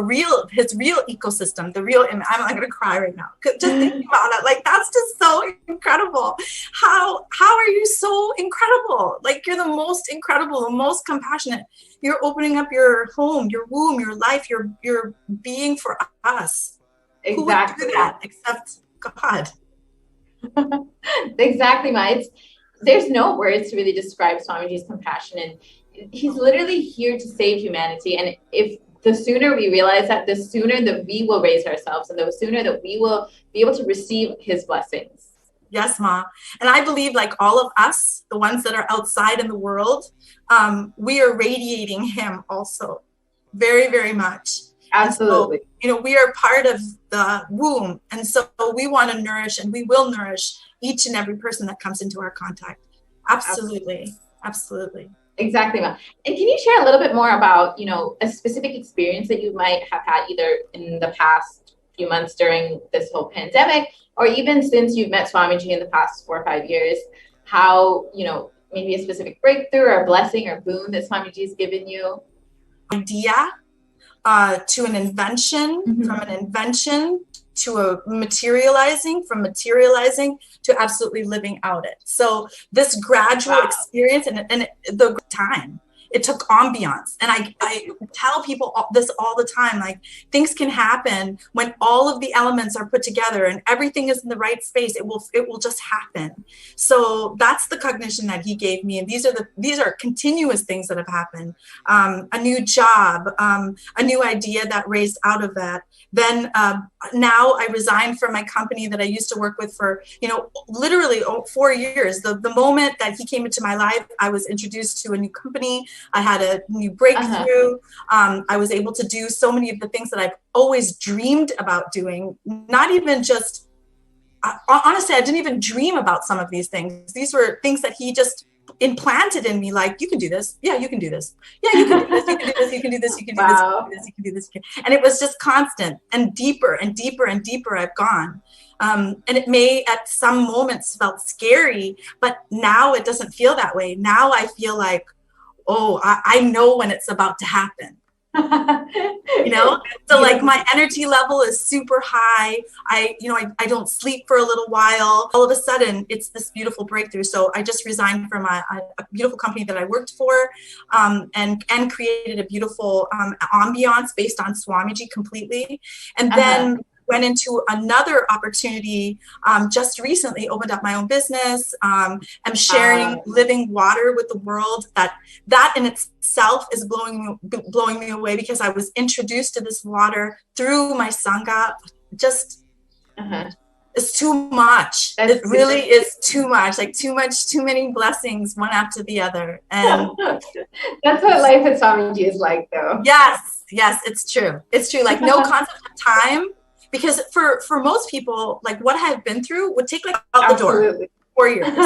his real ecosystem, I'm going to cry right now. Just thinking about it. Like, that's just so incredible. How are you so incredible? Like, you're the most incredible, the most compassionate. You're opening up your home, your womb, your life, your being for us. Exactly. Who would do that except God? Exactly, Ma. There's no words to really describe Swamiji's compassion, and he's literally here to save humanity. And if the sooner we realize that, the sooner that we will raise ourselves, and the sooner that we will be able to receive his blessings. Yes, Ma. And I believe, like all of us, the ones that are outside in the world, we are radiating him also very, very much. Absolutely. So, we are part of the womb. And so we want to nourish, and we will nourish each and every person that comes into our contact. Absolutely. Exactly, Ma. And can you share a little bit more about, a specific experience that you might have had either in the past few months during this whole pandemic, or even since you've met Swamiji in the past 4 or 5 years, how, maybe a specific breakthrough or blessing or boon that Swamiji has given you? Idea to an invention, from an invention to a materializing, from materializing to absolutely living out it. So this gradual experience and the time, it took ambiance. And I tell people this all the time, like things can happen when all of the elements are put together and everything is in the right space. It will just happen. So that's the cognition that he gave me. And these are continuous things that have happened. A new job, a new idea that raised out of that. Then now I resigned from my company that I used to work with for, literally 4 years. The moment that he came into my life, I was introduced to a new company. I had a new breakthrough. I was able to do so many of the things that I've always dreamed about doing. Not even just, honestly, I didn't even dream about some of these things. These were things that he just implanted in me, like, you can do this. Yeah, you can do this. Yeah, you can do this. You can do this. You can do this. You can do this. You can do this. You can do this. And it was just constant and deeper and deeper and deeper I've gone. And it may at some moments felt scary, but now it doesn't feel that way. Now I feel like, oh, I know when it's about to happen. So like my energy level is super high. I don't sleep for a little while. All of a sudden it's this beautiful breakthrough. So I just resigned from a beautiful company that I worked for, and created a beautiful ambiance based on Swamiji completely. And then went into another opportunity, just recently opened up my own business. I'm sharing living water with the world. That in itself is blowing me away, because I was introduced to this water through my Sangha. Just, it's too much. It really is too much, too many blessings, one after the other. And that's what life at Swamiji is like, though. Yes, it's true. It's true. Like no concept of time. Because for most people, like what I've been through would take like out the door 4 years. And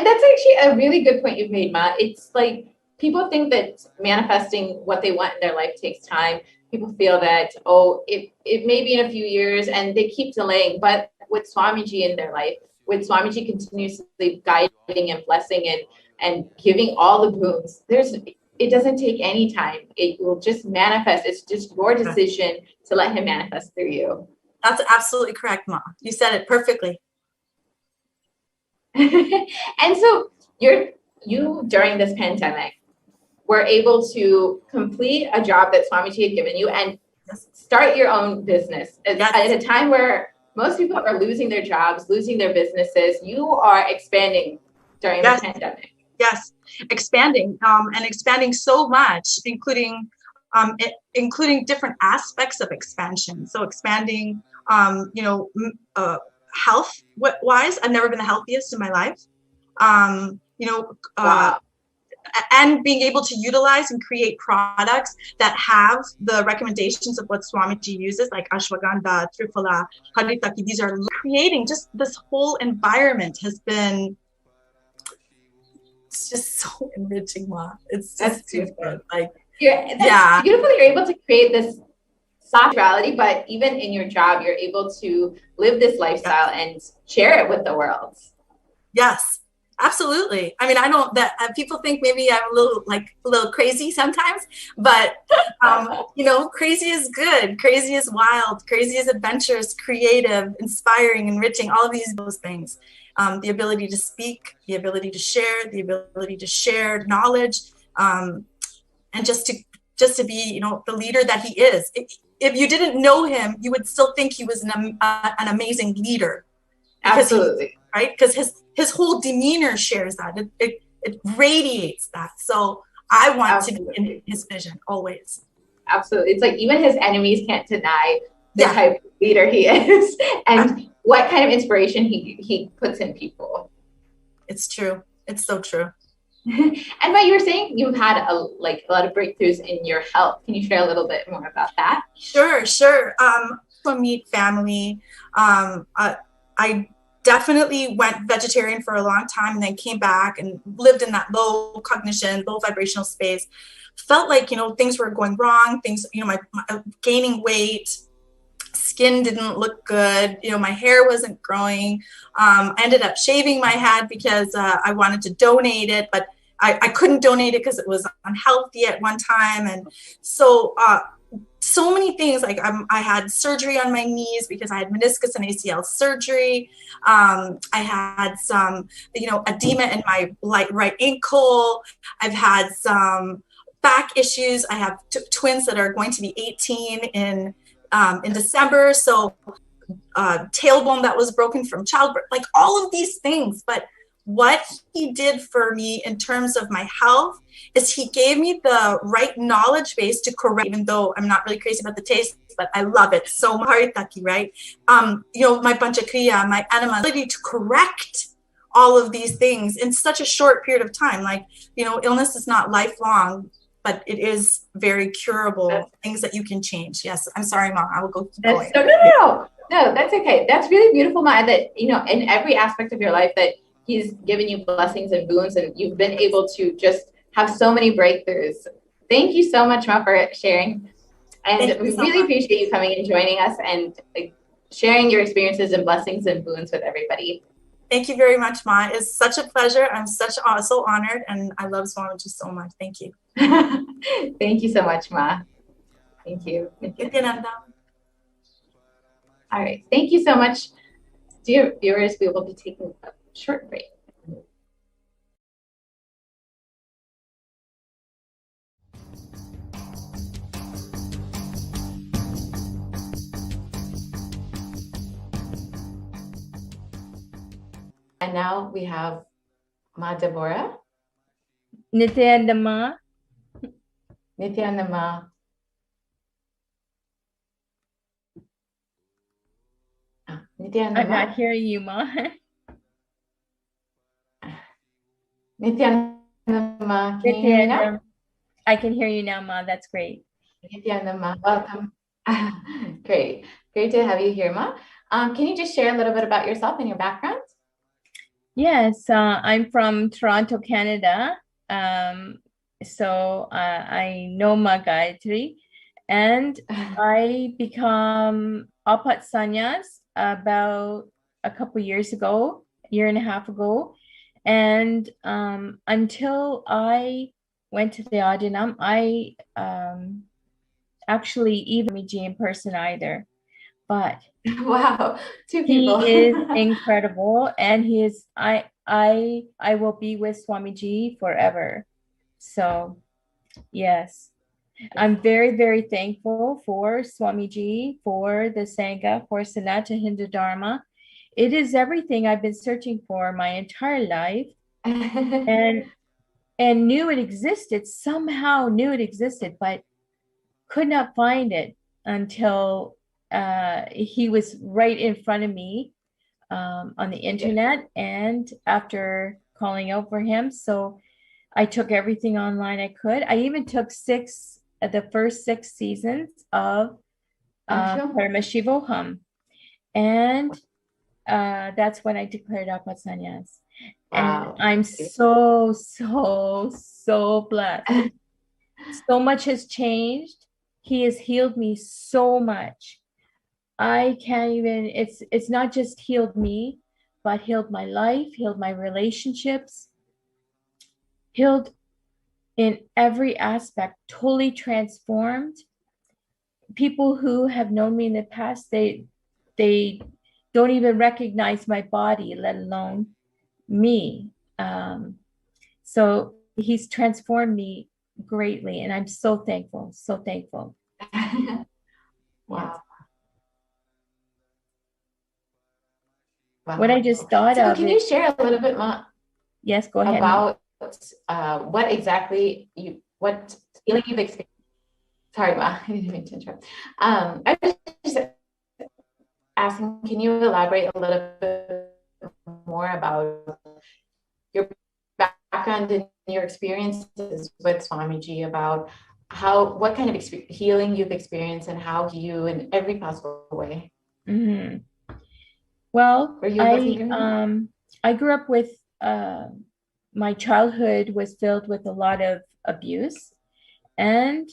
that's actually a really good point you've made, Ma. It's like people think that manifesting what they want in their life takes time. People feel that, it may be in a few years, and they keep delaying. But with Swamiji in their life, with Swamiji continuously guiding and blessing and giving all the boons, it doesn't take any time. It will just manifest. It's just your decision to let him manifest through you. That's absolutely correct, Ma. You said it perfectly. And so you during this pandemic were able to complete a job that Swamiji had given you and start your own business at a time where most people are losing their jobs, losing their businesses. You are expanding during the pandemic. Yes, expanding and expanding so much, including different aspects of expansion. So expanding, health wise, I've never been the healthiest in my life. And being able to utilize and create products that have the recommendations of what Swamiji uses, like ashwagandha, triphala, haritaki. These are creating just this whole environment has been. It's just so enriching, Ma. It's just too good. That's beautiful. You're able to create this soft reality, but even in your job, you're able to live this lifestyle and share it with the world. Yes, absolutely. I mean, people think maybe I'm a little crazy sometimes, but crazy is good. Crazy is wild. Crazy is adventurous, creative, inspiring, enriching. All of those things. The ability to speak, the ability to share, the ability to share knowledge, and just to be, the leader that he is. If you didn't know him, you would still think he was an amazing leader. Absolutely. Right? Because his whole demeanor shares that. It radiates that. So I want to be in his vision always. Absolutely. It's like even his enemies can't deny the type of leader he is and what kind of inspiration he puts in people. It's true. It's so true. And you were saying you've had a lot of breakthroughs in your health. Can you share a little bit more about that? Sure. From meet family. I definitely went vegetarian for a long time and then came back and lived in that low cognition, low vibrational space. Felt like, things were going wrong, things, my gaining weight, skin didn't look good, my hair wasn't growing. I ended up shaving my head because I wanted to donate it, but I couldn't donate it because it was unhealthy at one time. And so many things, like I had surgery on my knees because I had meniscus and ACL surgery. I had some, edema in my right ankle. I've had some back issues. I have twins that are going to be 18 in December. So tailbone that was broken from childbirth, like all of these things. But what he did for me in terms of my health is he gave me the right knowledge base to correct, even though I'm not really crazy about the taste, but I love it so much, right? My panchakriya, my enema, ability to correct all of these things in such a short period of time. Like, illness is not lifelong, but it is very curable, things that you can change. Yes, I'm sorry, Mom, I will go keep going. No, that's okay. That's really beautiful, Ma, that, in every aspect of your life that he's given you blessings and boons, and you've been able to just have so many breakthroughs. Thank you so much, Ma, for sharing. And we really appreciate you coming and joining us and sharing your experiences and blessings and boons with everybody. Thank you very much, Ma. It's such a pleasure. I'm so honored, and I love Swamiji so much. Thank you. Thank you so much, Ma. Thank you. Nithyananda. All right. Thank you so much. Dear viewers, we will be taking a short break. And now we have Ma Deborah. Nithyananda Ma. Nithyananda Ma. I'm not hearing you, Ma. Nithyananda Ma, can you hear me now? I can hear you now, Ma. That's great. Nithyananda Ma, welcome. Great to have you here, Ma. Can you just share a little bit about yourself and your background? Yes, I'm from Toronto, Canada. So I know Ma Gayatri, and I become Apat Sannyas about a couple years ago, year and a half ago. And until I went to the Adinam, I actually even meet Swamiji in person either. But wow, two people. He is incredible, and he is I will be with Swamiji forever. So yes, I'm very, very thankful for Swamiji, for the Sangha, for Sanatana Hindu Dharma. It is everything I've been searching for my entire life, and knew it existed, somehow knew it existed, but could not find it until he was right in front of me on the internet, and after calling out for him. So I took everything online I could. I even took the first 6 seasons of Paramashivoham. And that's when I declared Apat Sannyas. Wow. And I'm so blessed. So much has changed. He has healed me so much. I can't even, it's not just healed me, but healed my life, healed my relationships, healed in every aspect, totally transformed. People who have known me in the past, they don't even recognize my body, let alone me. So he's transformed me greatly, and I'm so thankful, so thankful. Wow. Yes. Wow. What I just thought of. Can you share a little bit more? Yes, go ahead. About what exactly what feeling you've experienced. Sorry, Ma, I didn't mean to interrupt. I was just asking, can you elaborate a little bit more about your background and your experiences with Swamiji, about what kind of healing you've experienced and how you in every possible way? Mm-hmm. Well, Were you able to hear me? I grew up with my childhood was filled with a lot of abuse, and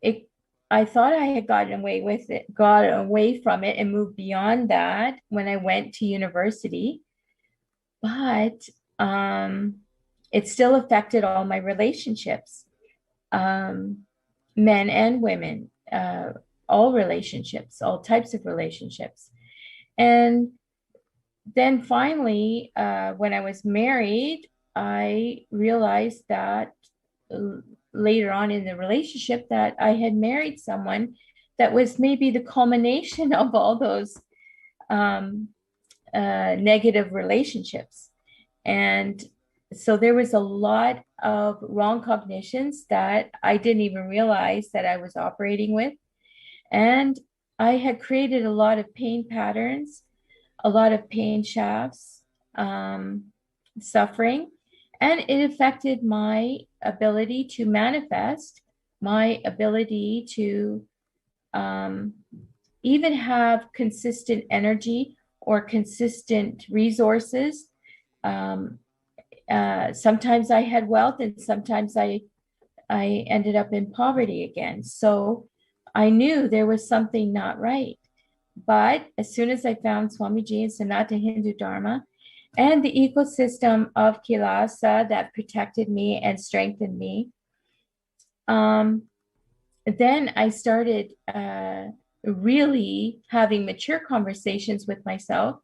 it I thought I had gotten away from it and moved beyond that when I went to university, but it still affected all my relationships, men and women, all relationships, all types of relationships. And then finally, when I was married, I realized that later on in the relationship that I had married someone that was maybe the culmination of all those negative relationships. And so there was a lot of wrong cognitions that I didn't even realize that I was operating with. And I had created a lot of pain patterns, a lot of pain shafts, suffering, and it affected my ability to manifest, my ability to even have consistent energy or consistent resources. Sometimes I had wealth, and sometimes I ended up in poverty again. So I knew there was something not right. But as soon as I found Swamiji and Sanatana Hindu Dharma and the ecosystem of Kailasa that protected me and strengthened me, then I started really having mature conversations with myself.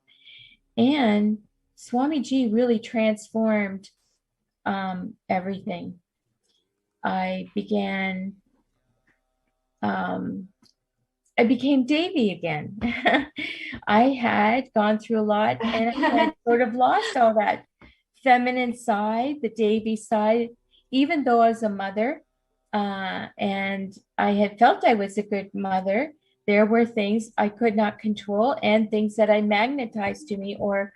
And Swamiji really transformed everything. I became Devi again. I had gone through a lot, and I had sort of lost all that feminine side, the Devi side, even though I was a mother, and I had felt I was a good mother. There were things I could not control and things that I magnetized to me or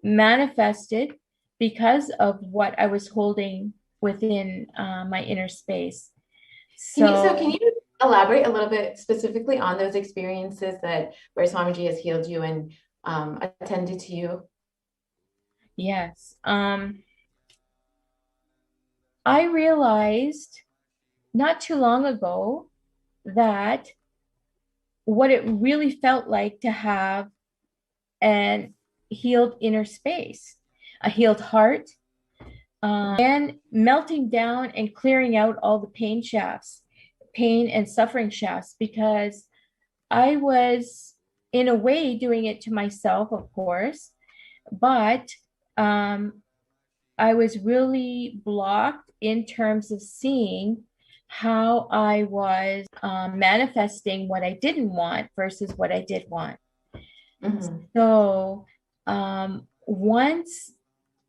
manifested because of what I was holding within my inner space. Can you elaborate a little bit specifically on those experiences where Swamiji has healed you and attended to you? Yes. I realized not too long ago that what it really felt like to have an healed inner space, a healed heart, and melting down and clearing out all the pain shafts, pain and suffering shafts, because I was in a way doing it to myself, of course, but I was really blocked in terms of seeing how I was manifesting what I didn't want versus what I did want. Mm-hmm. So once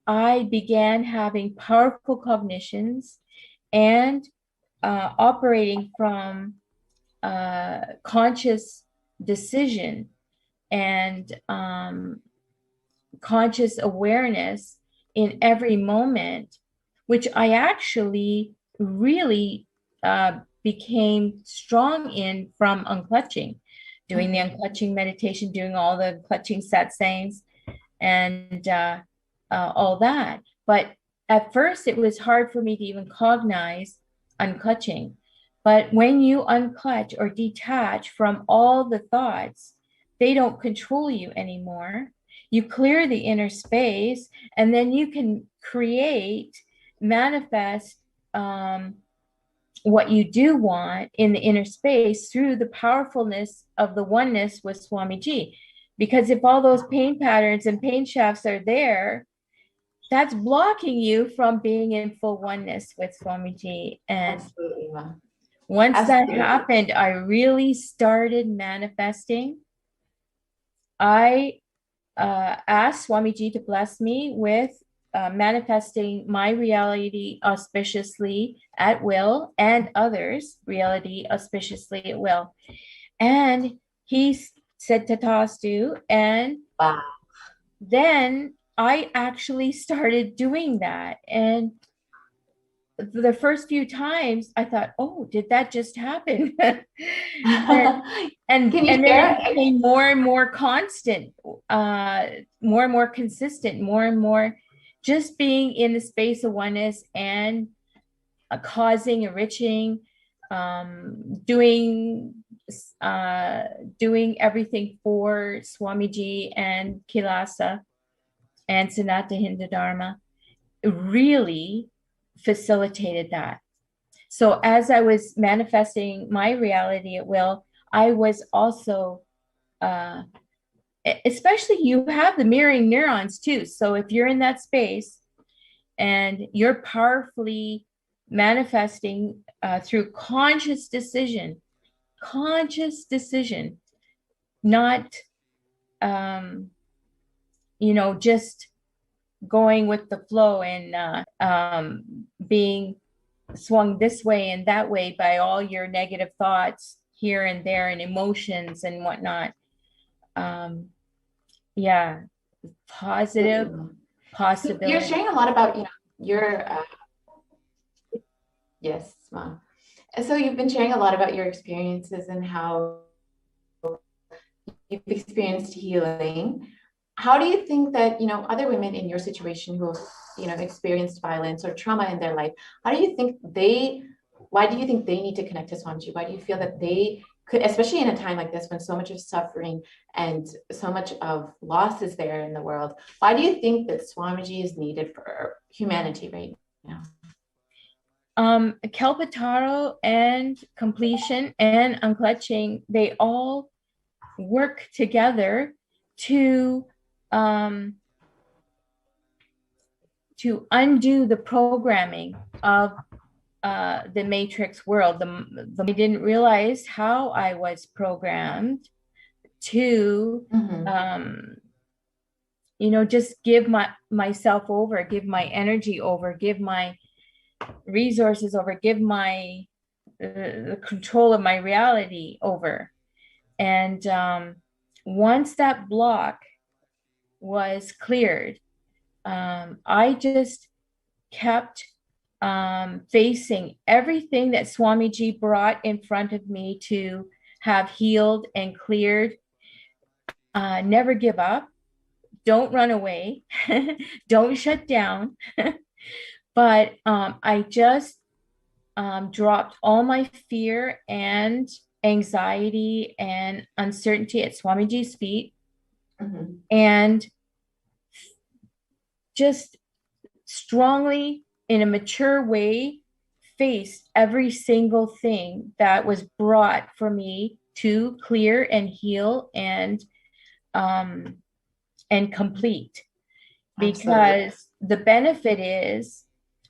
I began having powerful cognitions and operating from conscious decision and conscious awareness in every moment, which I actually really became strong in from unclutching, doing the unclutching meditation, doing all the clutching satsangs and all that. But at first it was hard for me to even cognize unclutching. But when you unclutch or detach from all the thoughts, they don't control you anymore. You clear the inner space, and then you can manifest what you do want in the inner space through the powerfulness of the oneness with Swamiji. Because if all those pain patterns and pain shafts are there, that's blocking you from being in full oneness with Swamiji. And once that happened, I really started manifesting. I asked Swamiji to bless me with manifesting my reality auspiciously at will and others' reality auspiciously at will. And he said Tatastu, and wow. Then I actually started doing that. And the first few times I thought, oh, did that just happen? and Can you then share? it became more and more constant, more and more consistent, more and more just being in the space of oneness and causing, enriching, doing everything for Swamiji and Kilasa and Sanata Hindu Dharma really facilitated that. So as I was manifesting my reality at will, I was also, especially you have the mirroring neurons too. So if you're in that space and you're powerfully manifesting through conscious decision, not, just going with the flow and being swung this way and that way by all your negative thoughts here and there and emotions and whatnot. Positive possibility. You're sharing a lot about, your, yes, Mom. And so you've been sharing a lot about your experiences and how you've experienced healing. How do you think that, other women in your situation who have, experienced violence or trauma in their life, why do you think they need to connect to Swamiji? Why do you feel that they could, especially in a time like this when so much of suffering and so much of loss is there in the world, why do you think that Swamiji is needed for humanity right now? Kalpataro and completion and unclutching, they all work together to undo the programming of the matrix world. I didn't realize how I was programmed to, just give myself over, give my energy over, give my resources over, give my the control of my reality over. And once that block was cleared, I just kept facing everything that Swamiji brought in front of me to have healed and cleared. Never give up. Don't run away. Don't shut down. But I just dropped all my fear and anxiety and uncertainty at Swamiji's feet, and just strongly, in a mature way, faced every single thing that was brought for me to clear and heal and complete. Because the benefit is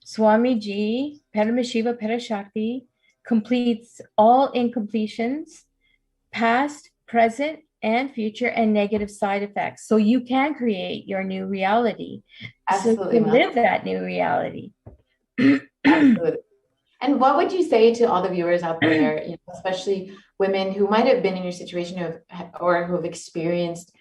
Swamiji, Paramashiva Parashakti, completes all incompletions, past, present, and future, and negative side effects. So you can create your new reality. Absolutely. So you live that new reality. Absolutely. And what would you say to all the viewers out there, especially women who might have been in your situation or who have experienced,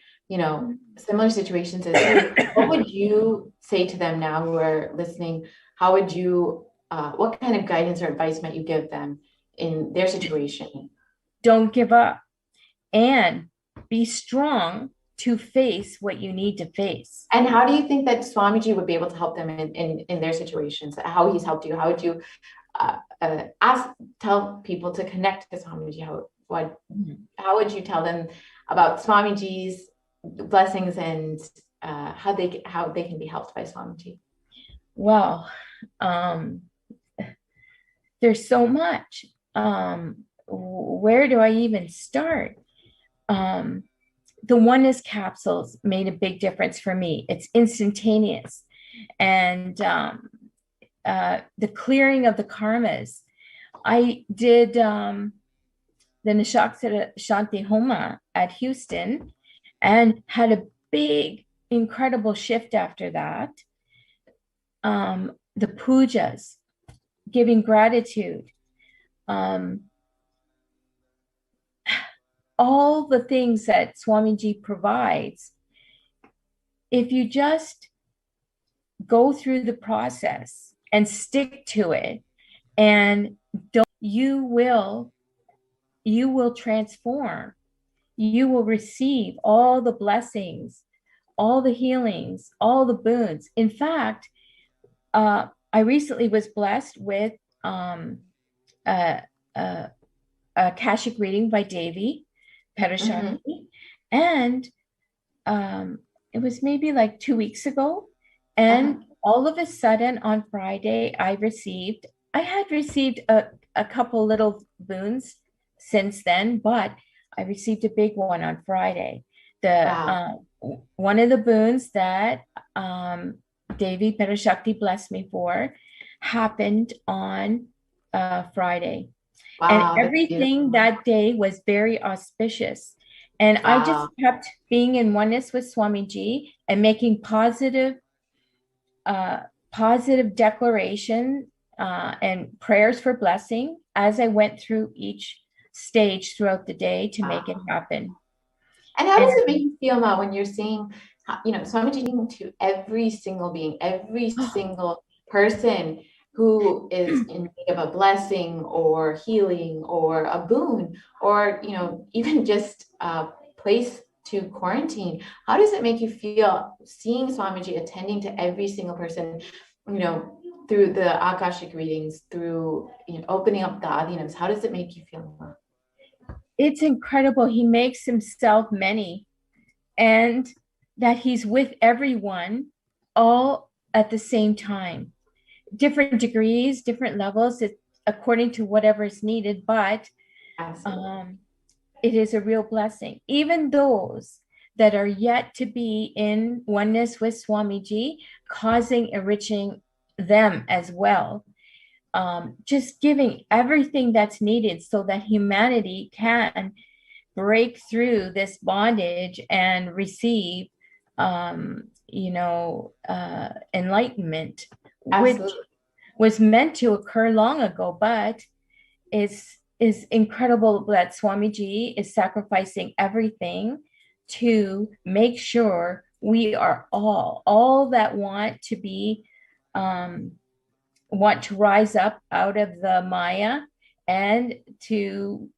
similar situations as you? What would you say to them now who are listening? How would you, what kind of guidance or advice might you give them in their situation? Don't give up and be strong to face what you need to face. And how do you think that Swamiji would be able to help them in their situations? How he's helped you? How would you tell people to connect to Swamiji? How would you tell them about Swamiji's blessings and how they can be helped by Swamiji? Well, there's so much. Where do I even start? The oneness capsules made a big difference for me. It's instantaneous. And the clearing of the karmas. I did the Nishakshara Shanti Homa at Houston and had a big, incredible shift after that. The pujas, giving gratitude, all the things that Swamiji provides. If you just go through the process and stick to it, and you will transform. You will receive all the blessings, all the healings, all the boons. In fact, I recently was blessed with a Akashic reading by Devi Parashakti, and it was maybe like 2 weeks ago, and all of a sudden on Friday I had received a couple little boons since then, but I received a big one on Friday. One of the boons that Devi Parashakti blessed me for happened on Friday. Wow, and everything that day was very auspicious. And I just kept being in oneness with Swamiji and making positive declaration and prayers for blessing as I went through each stage throughout the day to make it happen. And how does it make you feel, Ma, when you're seeing, Swamiji to every single being, every single person who is in need of a blessing or healing or a boon, or, even just a place to quarantine? How does it make you feel seeing Swamiji attending to every single person, through the Akashic readings, through opening up the Adinams? How does it make you feel, Ma? It's incredible. He makes himself many, and that he's with everyone all at the same time. Different degrees, different levels, according to whatever is needed, but it is a real blessing. Even those that are yet to be in oneness with Swamiji, enriching them as well. Just giving everything that's needed so that humanity can break through this bondage and receive, enlightenment, which was meant to occur long ago, but is incredible that Swamiji is sacrificing everything to make sure we are all that want to be, want to rise up out of the Maya and to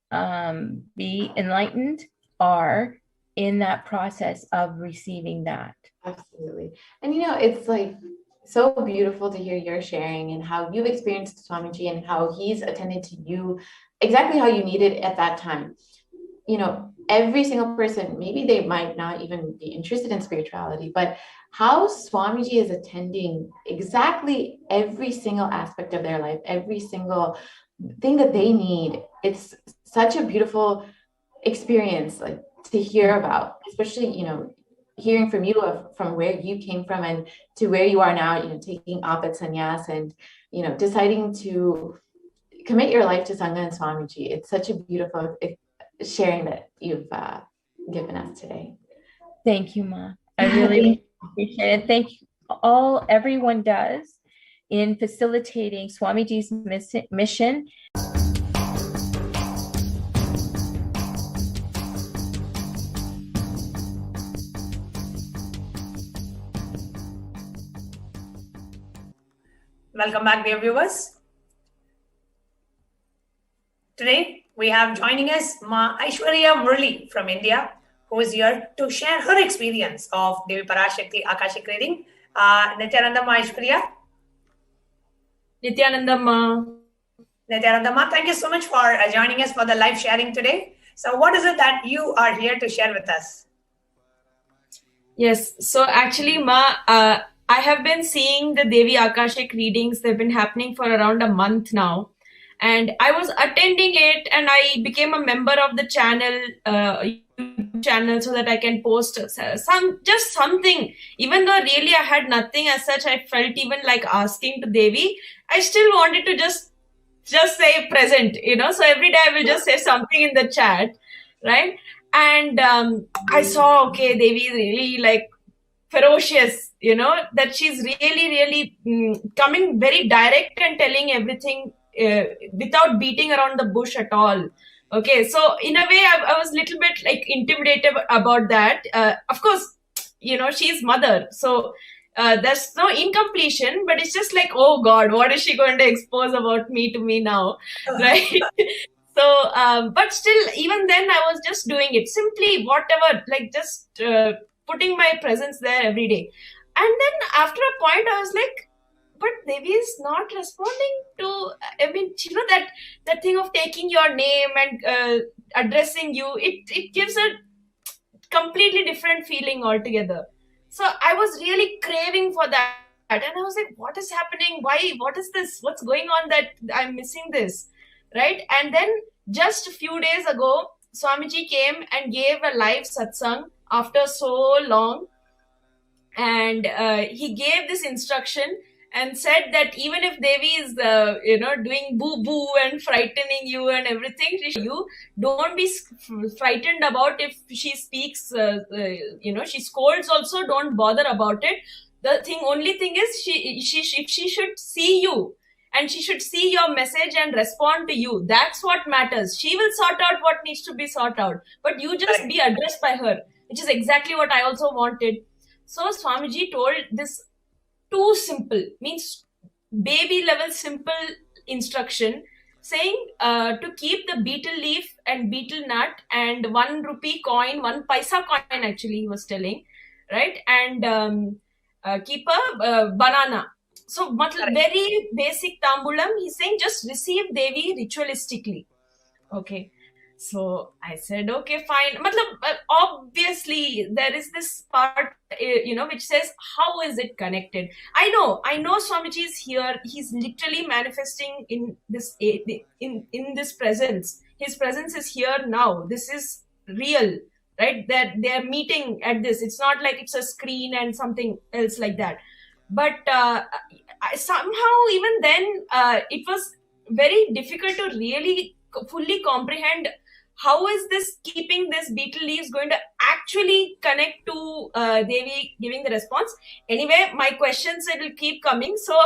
be enlightened, are in that process of receiving that. Absolutely. And it's like so beautiful to hear your sharing and how you've experienced Swamiji and how he's attended to you exactly how you needed at that time. Every single person, maybe they might not even be interested in spirituality, but how Swamiji is attending exactly every single aspect of their life, every single thing that they need. It's such a beautiful experience, like, to hear about, especially, hearing from you from where you came from and to where you are now, taking Apat Sannyas and, deciding to commit your life to Sangha and Swamiji. It's such a beautiful sharing that you've given us today. Thank you, Ma. I really appreciate it. Thank you everyone does in facilitating Swamiji's mission. Welcome back, dear viewers. Today, we have joining us Ma Aishwarya Murli from India, who is here to share her experience of Devi Parashakti Akashic reading. Nithyananda Ma Aishwarya. Nithyananda Ma. Nithyananda Ma, thank you so much for joining us for the live sharing today. So what is it that you are here to share with us? Yes, so actually, Ma, I have been seeing the Devi Akashic readings. They've been happening for around a month now. And I was attending it and I became a member of the channel, YouTube channel, so that I can post something. Even though really I had nothing as such, I felt even like asking to Devi. I still wanted to just say present, so every day I will just say something in the chat, right? And I saw, okay, Devi is really like ferocious, that she's really coming very direct and telling everything without beating around the bush at all. Okay, so in a way, I was a little bit like intimidated about that. Of course, she's mother. So there's no incompletion, but it's just like, oh God, what is she going to expose about me to me now, right? So, but still, even then, I was just doing it simply, whatever, like just putting my presence there every day. And then after a point, I was like, but Devi is not responding to, I mean, you know, that thing of taking your name and addressing you, it gives a completely different feeling altogether. So I was really craving for that. And I was like, what is happening? Why? What is this? What's going on that I'm missing this? Right? And then just a few days ago, Swamiji came and gave a live satsang after so long. And he gave this instruction and said that even if Devi is, doing boo-boo and frightening you and everything, you don't be frightened about if she speaks, she scolds also, don't bother about it. The only thing is she should see you and she should see your message and respond to you. That's what matters. She will sort out what needs to be sorted out, but you just be addressed by her, which is exactly what I also wanted. So Swamiji told this too simple, means baby level simple instruction, saying to keep the betel leaf and betel nut and 1 rupee coin, 1 paisa coin actually he was telling, right? And keep a banana. So very basic tambulam, he's saying just receive Devi ritualistically. Okay. So I said, okay, fine. Obviously, there is this part, which says, how is it connected? I know Swamiji is here. He's literally manifesting in this presence. His presence is here now. This is real, right? That they're meeting at this. It's not like it's a screen and something else like that. But somehow, even then, it was very difficult to really fully comprehend how is this keeping this betel leaves going to actually connect to Devi giving the response. Anyway, my questions will keep coming. So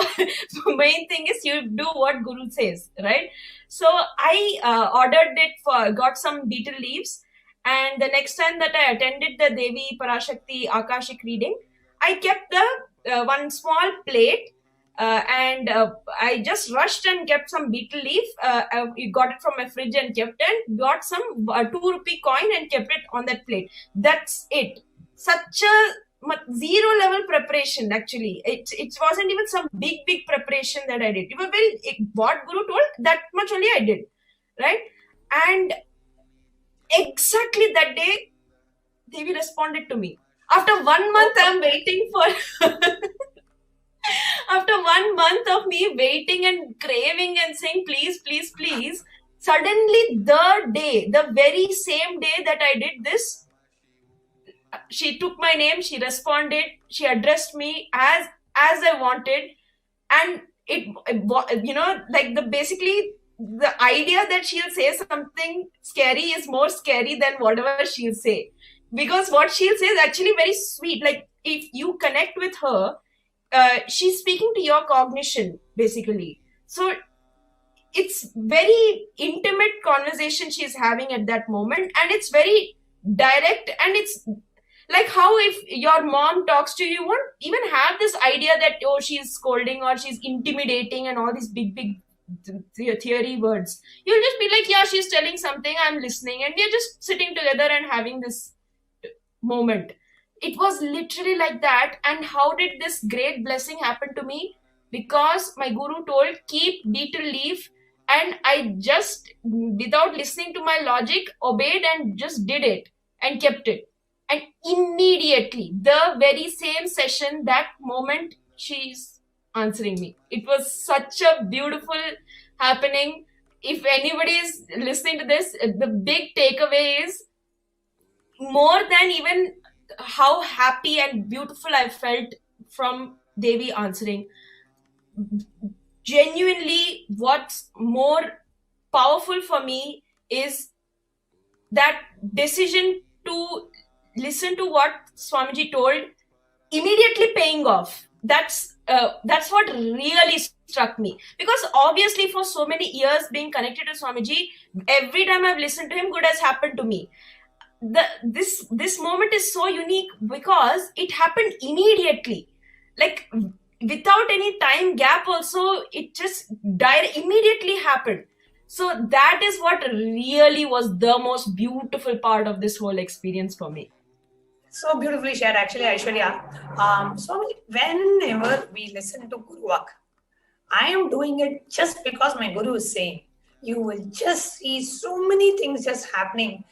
main thing is you do what Guru says, right? So I ordered it got some betel leaves. And the next time that I attended the Devi Parashakti Akashic reading, I kept the one small plate. And I just rushed and kept some betel leaf. I got it from my fridge and kept it. Got some 2 rupee coin and kept it on that plate. That's it. Such a zero level preparation actually. It wasn't even some big preparation that I did. It was what Guru told, that much only I did, right? And exactly that day, Devi responded to me. After 1 month, I'm waiting for. After 1 month of me waiting and craving and saying, please, please, please, suddenly the very same day that I did this, she took my name, she responded, she addressed me as I wanted. And basically the idea that she'll say something scary is more scary than whatever she'll say. Because what she'll say is actually very sweet. Like if you connect with her, she's speaking to your cognition, basically. So it's very intimate conversation she's having at that moment, and it's very direct, and it's like how if your mom talks to you, you won't even have this idea that, oh, she's scolding or she's intimidating and all these big theory words. You'll just be like, yeah, she's telling something, I'm listening, and we're just sitting together and having this moment. It was literally like that. And how did this great blessing happen to me? Because my Guru told, keep betel leaf, and I just, without listening to my logic, obeyed and just did it and kept it. And immediately, the very same session, that moment, she's answering me. It was such a beautiful happening. If anybody is listening to this, the big takeaway is, more than even how happy and beautiful I felt from Devi answering, genuinely what's more powerful for me is that decision to listen to what Swamiji told, immediately paying off. That's what really struck me. Because obviously for so many years being connected to Swamiji, every time I've listened to him, good has happened to me. This moment is so unique because it happened immediately. like without any time gap also, it just immediately happened. So that is what really was the most beautiful part of this whole experience for me. So beautifully shared, actually, Aishwarya. So whenever we listen to Guru Vak, I am doing it just because my Guru is saying. You will just see so many things just happening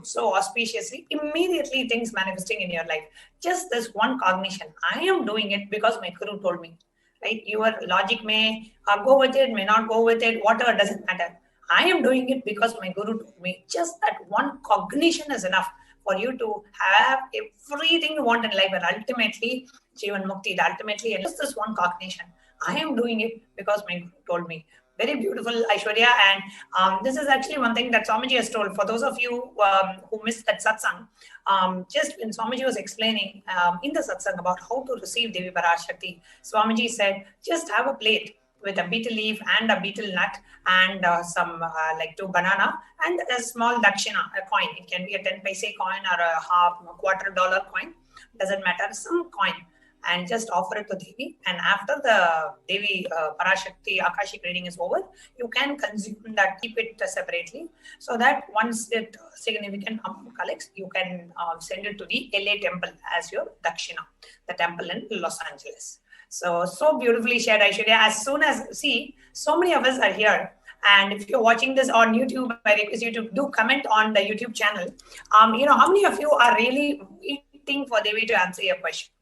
so auspiciously, immediately things manifesting in your life. Just this one cognition. I am doing it because my Guru told me. Right? Your logic may go with it, may not go with it, whatever, doesn't matter. I am doing it because my Guru told me. Just that one cognition is enough for you to have everything you want in life, and ultimately, Jivan Mukti, ultimately, and just this one cognition. I am doing it because my Guru told me. Very beautiful, Aishwarya. And this is actually one thing that Swamiji has told. For those of you who missed that satsang, just when Swamiji was explaining in the satsang about how to receive Devi Parashakti, Swamiji said, just have a plate with a betel leaf and a betel nut and some like 2 banana and a small dakshina, a coin. It can be a 10 paise coin or a $quarter coin. Doesn't matter, some coin. And just offer it to Devi. And after the Devi Parashakti Akashic reading is over, you can consume that, keep it separately, so that once it significant amount collects, you can send it to the LA temple as your Dakshina, the temple in Los Angeles. So beautifully shared, Aishwarya. As soon as, see, so many of us are here. And if you're watching this on YouTube, I request you to do comment on the YouTube channel. How many of you are really waiting for Devi to answer your question?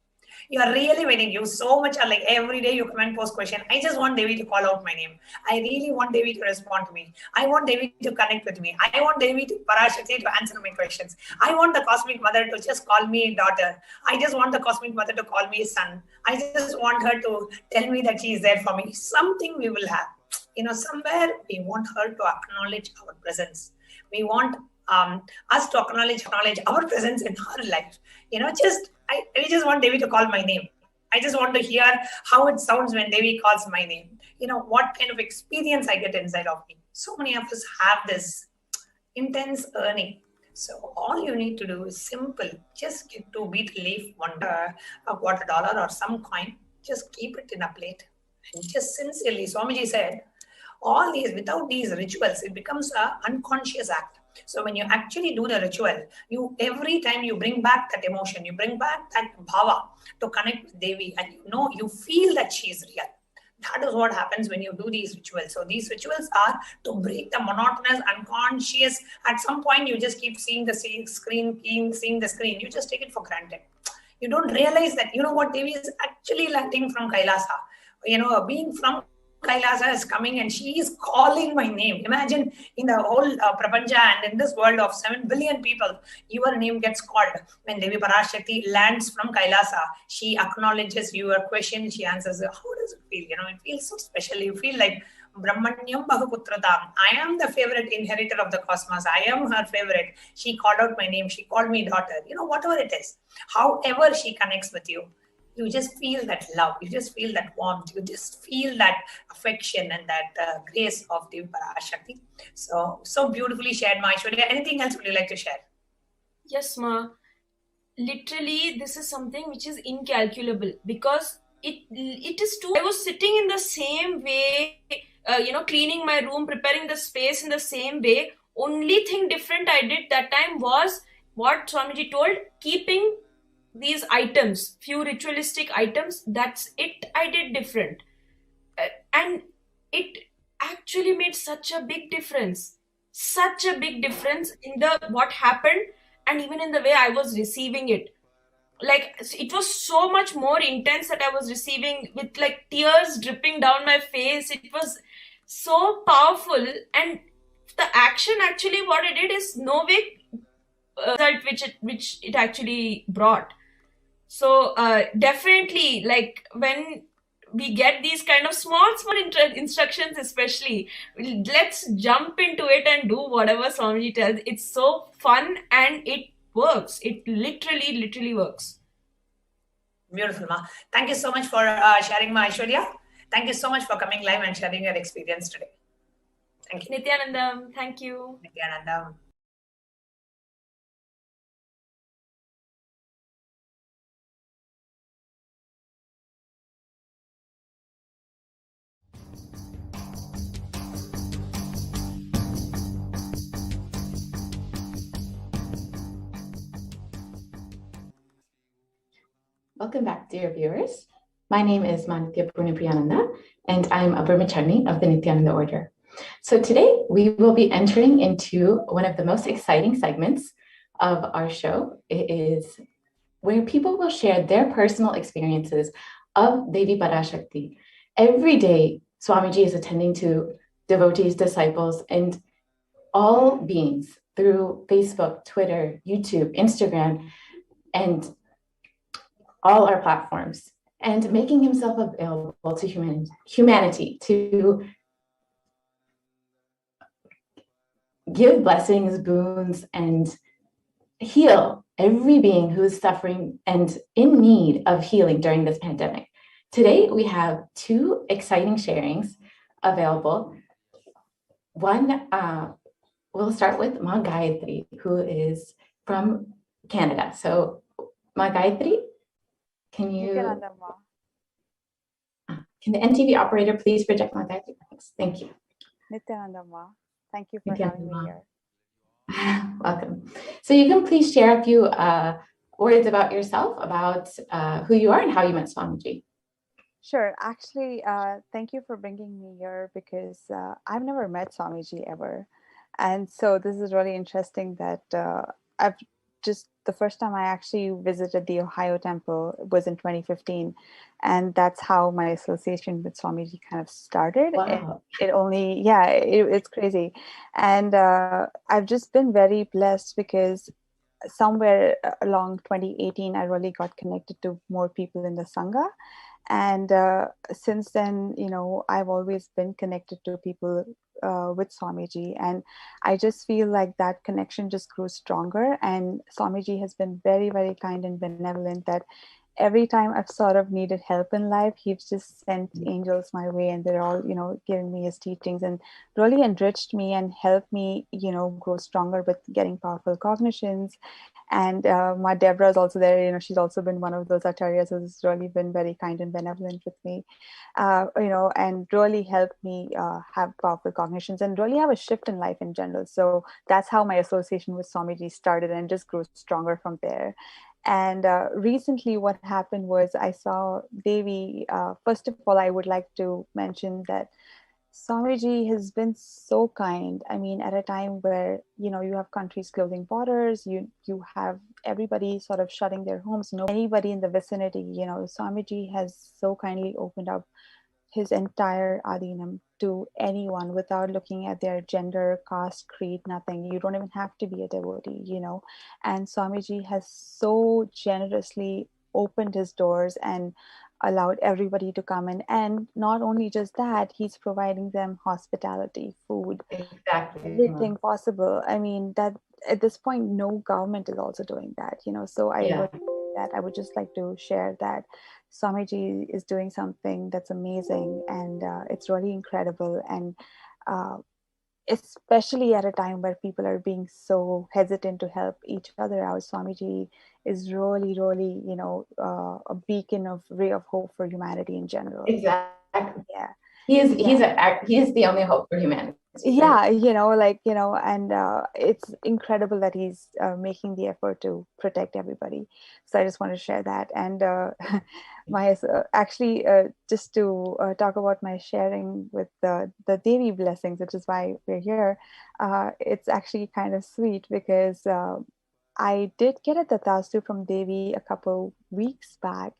You are really waiting. You so much are like every day you come and post question. I just want Devi to call out my name. I really want Devi to respond to me. I want Devi to connect with me. I want Devi to Parashakti to answer my questions. I want the Cosmic Mother to just call me daughter. I just want the Cosmic Mother to call me son. I just want her to tell me that she is there for me. Something we will have. Somewhere we want her to acknowledge our presence. We want us to acknowledge our presence in her life. I just want Devi to call my name. I just want to hear how it sounds when Devi calls my name. What kind of experience I get inside of me. So many of us have this intense earning. So all you need to do is simple. Just get 2 betel leaf, a $quarter or some coin. Just keep it in a plate. And just sincerely, Swamiji said, all these, without these rituals, it becomes an unconscious act. So when you actually do the ritual, every time you bring back that emotion, you bring back that bhava to connect with Devi, and you feel that she is real. That is what happens when you do these rituals. So these rituals are to break the monotonous, unconscious. At some point, you just keep seeing the screen. You just take it for granted. You don't realize that, what Devi is actually landing from Kailasa. Being from Kailasa is coming and she is calling my name. Imagine in the whole Prapancha and in this world of 7 billion people, your name gets called. When Devi Parashakti lands from Kailasa, she acknowledges your question, she answers, how does it feel? It feels so special. You feel like Brahmanyam Bahuputratam. I am the favorite inheritor of the cosmos. I am her favorite. She called out my name. She called me daughter. Whatever it is, however she connects with you, you just feel that love, you just feel that warmth, you just feel that affection and that grace of Devi Parashakti. So beautifully shared, Ma Aishwarya. Anything else would you like to share? Yes, Ma. Literally, this is something which is incalculable because it is too. I was sitting in the same way, cleaning my room, preparing the space in the same way. Only thing different I did that time was what Swamiji told, keeping these items, few ritualistic items, that's it I did different. And it actually made such a big difference in the what happened and even in the way I was receiving it. Like, it was so much more intense that I was receiving with like tears dripping down my face. It was so powerful, and the action actually what it did is no way result which it actually brought. So definitely, like when we get these kind of small instructions, especially, let's jump into it and do whatever Swamiji tells. It's so fun and it works. It literally works. Beautiful, Ma. Thank you so much for sharing, Ma Aishwarya. Thank you so much for coming live and sharing your experience today. Thank you. Nithyanandam, thank you. Nithyanandam. Welcome back, dear viewers. My name is Manitya Purnipriyananda, and I'm a brahmachari of the Nithyananda order. So today we will be entering into one of the most exciting segments of our show. It is where people will share their personal experiences of Devi Parashakti. Every day, Swamiji is attending to devotees, disciples, and all beings through Facebook, Twitter, YouTube, Instagram, and all our platforms, and making himself available to humanity to give blessings, boons, and heal every being who is suffering and in need of healing during this pandemic. Today, we have two exciting sharings available. One, we'll start with Ma Gayatri, who is from Canada. So, Ma Gayatri, can the NTV operator please project Ma Gayatri? Thank you. Nithyananda, thank you for having me here. Welcome. So you can please share a few words about yourself, about who you are and how you met Swamiji. Sure. Actually, thank you for bringing me here because I've never met Swamiji ever. And so this is really interesting that the first time I actually visited the Ohio temple was in 2015. And that's how my association with Swamiji kind of started. Wow. It's crazy. And I've just been very blessed because somewhere along 2018, I really got connected to more people in the Sangha. And since then, I've always been connected to people with Swamiji. And I just feel like that connection just grew stronger. And Swamiji has been very, very kind and benevolent that every time I've sort of needed help in life, he's just sent angels my way, and they're all, giving me his teachings and really enriched me and helped me, grow stronger with getting powerful cognitions. And my Deborah is also there. She's also been one of those acharyas who's really been very kind and benevolent with me, and really helped me have powerful cognitions and really have a shift in life in general. So that's how my association with Swamiji started and just grew stronger from there. And recently what happened was I saw Devi. First of all, I would like to mention that Swamiji has been so kind. I mean, at a time where, you have countries closing borders, you have everybody sort of shutting their homes, anybody in the vicinity, Swamiji has so kindly opened up his entire Adinam to anyone without looking at their gender, caste, creed, nothing. You don't even have to be a devotee, And Swamiji has so generously opened his doors and allowed everybody to come in. And not only just that, he's providing them hospitality, food, everything possible. I mean, that at this point, no government is also doing that, So I would just like to share that Swamiji is doing something that's amazing, and it's really incredible. And especially at a time where people are being so hesitant to help each other out, Swamiji is really, really, a beacon of ray of hope for humanity in general. Exactly. Yeah. He is the only hope for humanity. Yeah, and it's incredible that he's making the effort to protect everybody. So I just want to share that. And just to talk about my sharing with the Devi blessings, which is why we're here. It's actually kind of sweet because I did get a tatastu from Devi a couple weeks back.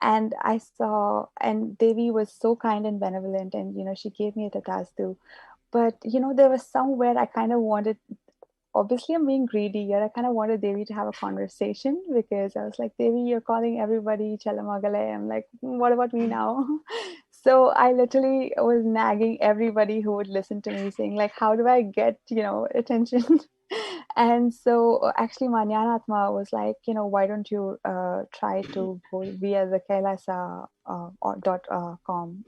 And I saw, and Devi was so kind and benevolent, and she gave me a tatastu. But there was somewhere I kind of wanted, obviously I'm being greedy here, I kind of wanted Devi to have a conversation, because I was like, Devi, you're calling everybody Chalamagale. I'm like, what about me now? So I literally was nagging everybody who would listen to me, saying like, how do I get, attention? And so actually Manyanatma was like, why don't you try to go via the kailasa.com,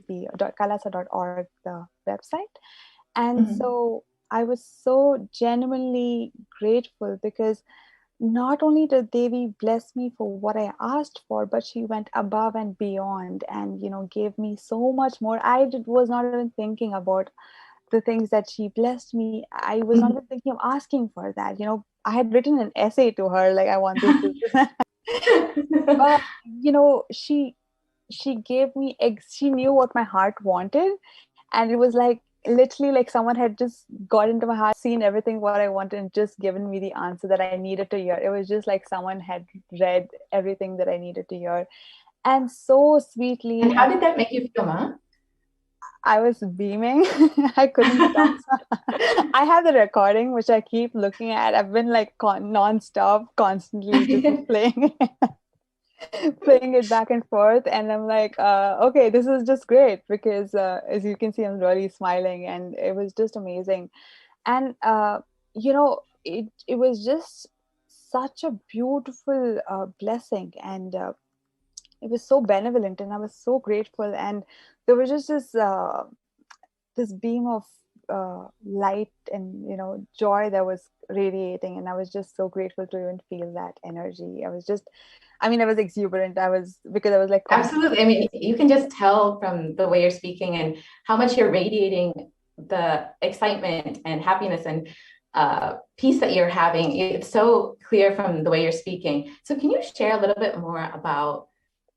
the kailasa.org, the website. And so I was so genuinely grateful, because not only did Devi bless me for what I asked for, but she went above and beyond and, gave me so much more. Was not even thinking about the things that she blessed me. I was not even thinking of asking for that. I had written an essay to her, like, I want this. But she gave me she knew what my heart wanted, and it was like literally like someone had just got into my heart, seen everything what I wanted, and just given me the answer that I needed to hear. It was just like someone had read everything that I needed to hear, and so sweetly. And how did that make you feel, Ma? I was beaming. I couldn't stop. I have the recording, which I keep looking at. I've been like non-stop, constantly just playing it back and forth. And I'm like, okay, this is just great because as you can see, I'm really smiling, and it was just amazing. And, it was just such a beautiful blessing. And it was so benevolent, and I was so grateful. And there was just this beam of light and joy that was radiating, and I was just so grateful to even feel that energy. I was exuberant. Because I was like, absolutely. I mean, you can just tell from the way you're speaking and how much you're radiating the excitement and happiness and peace that you're having. It's so clear from the way you're speaking. So can you share a little bit more about,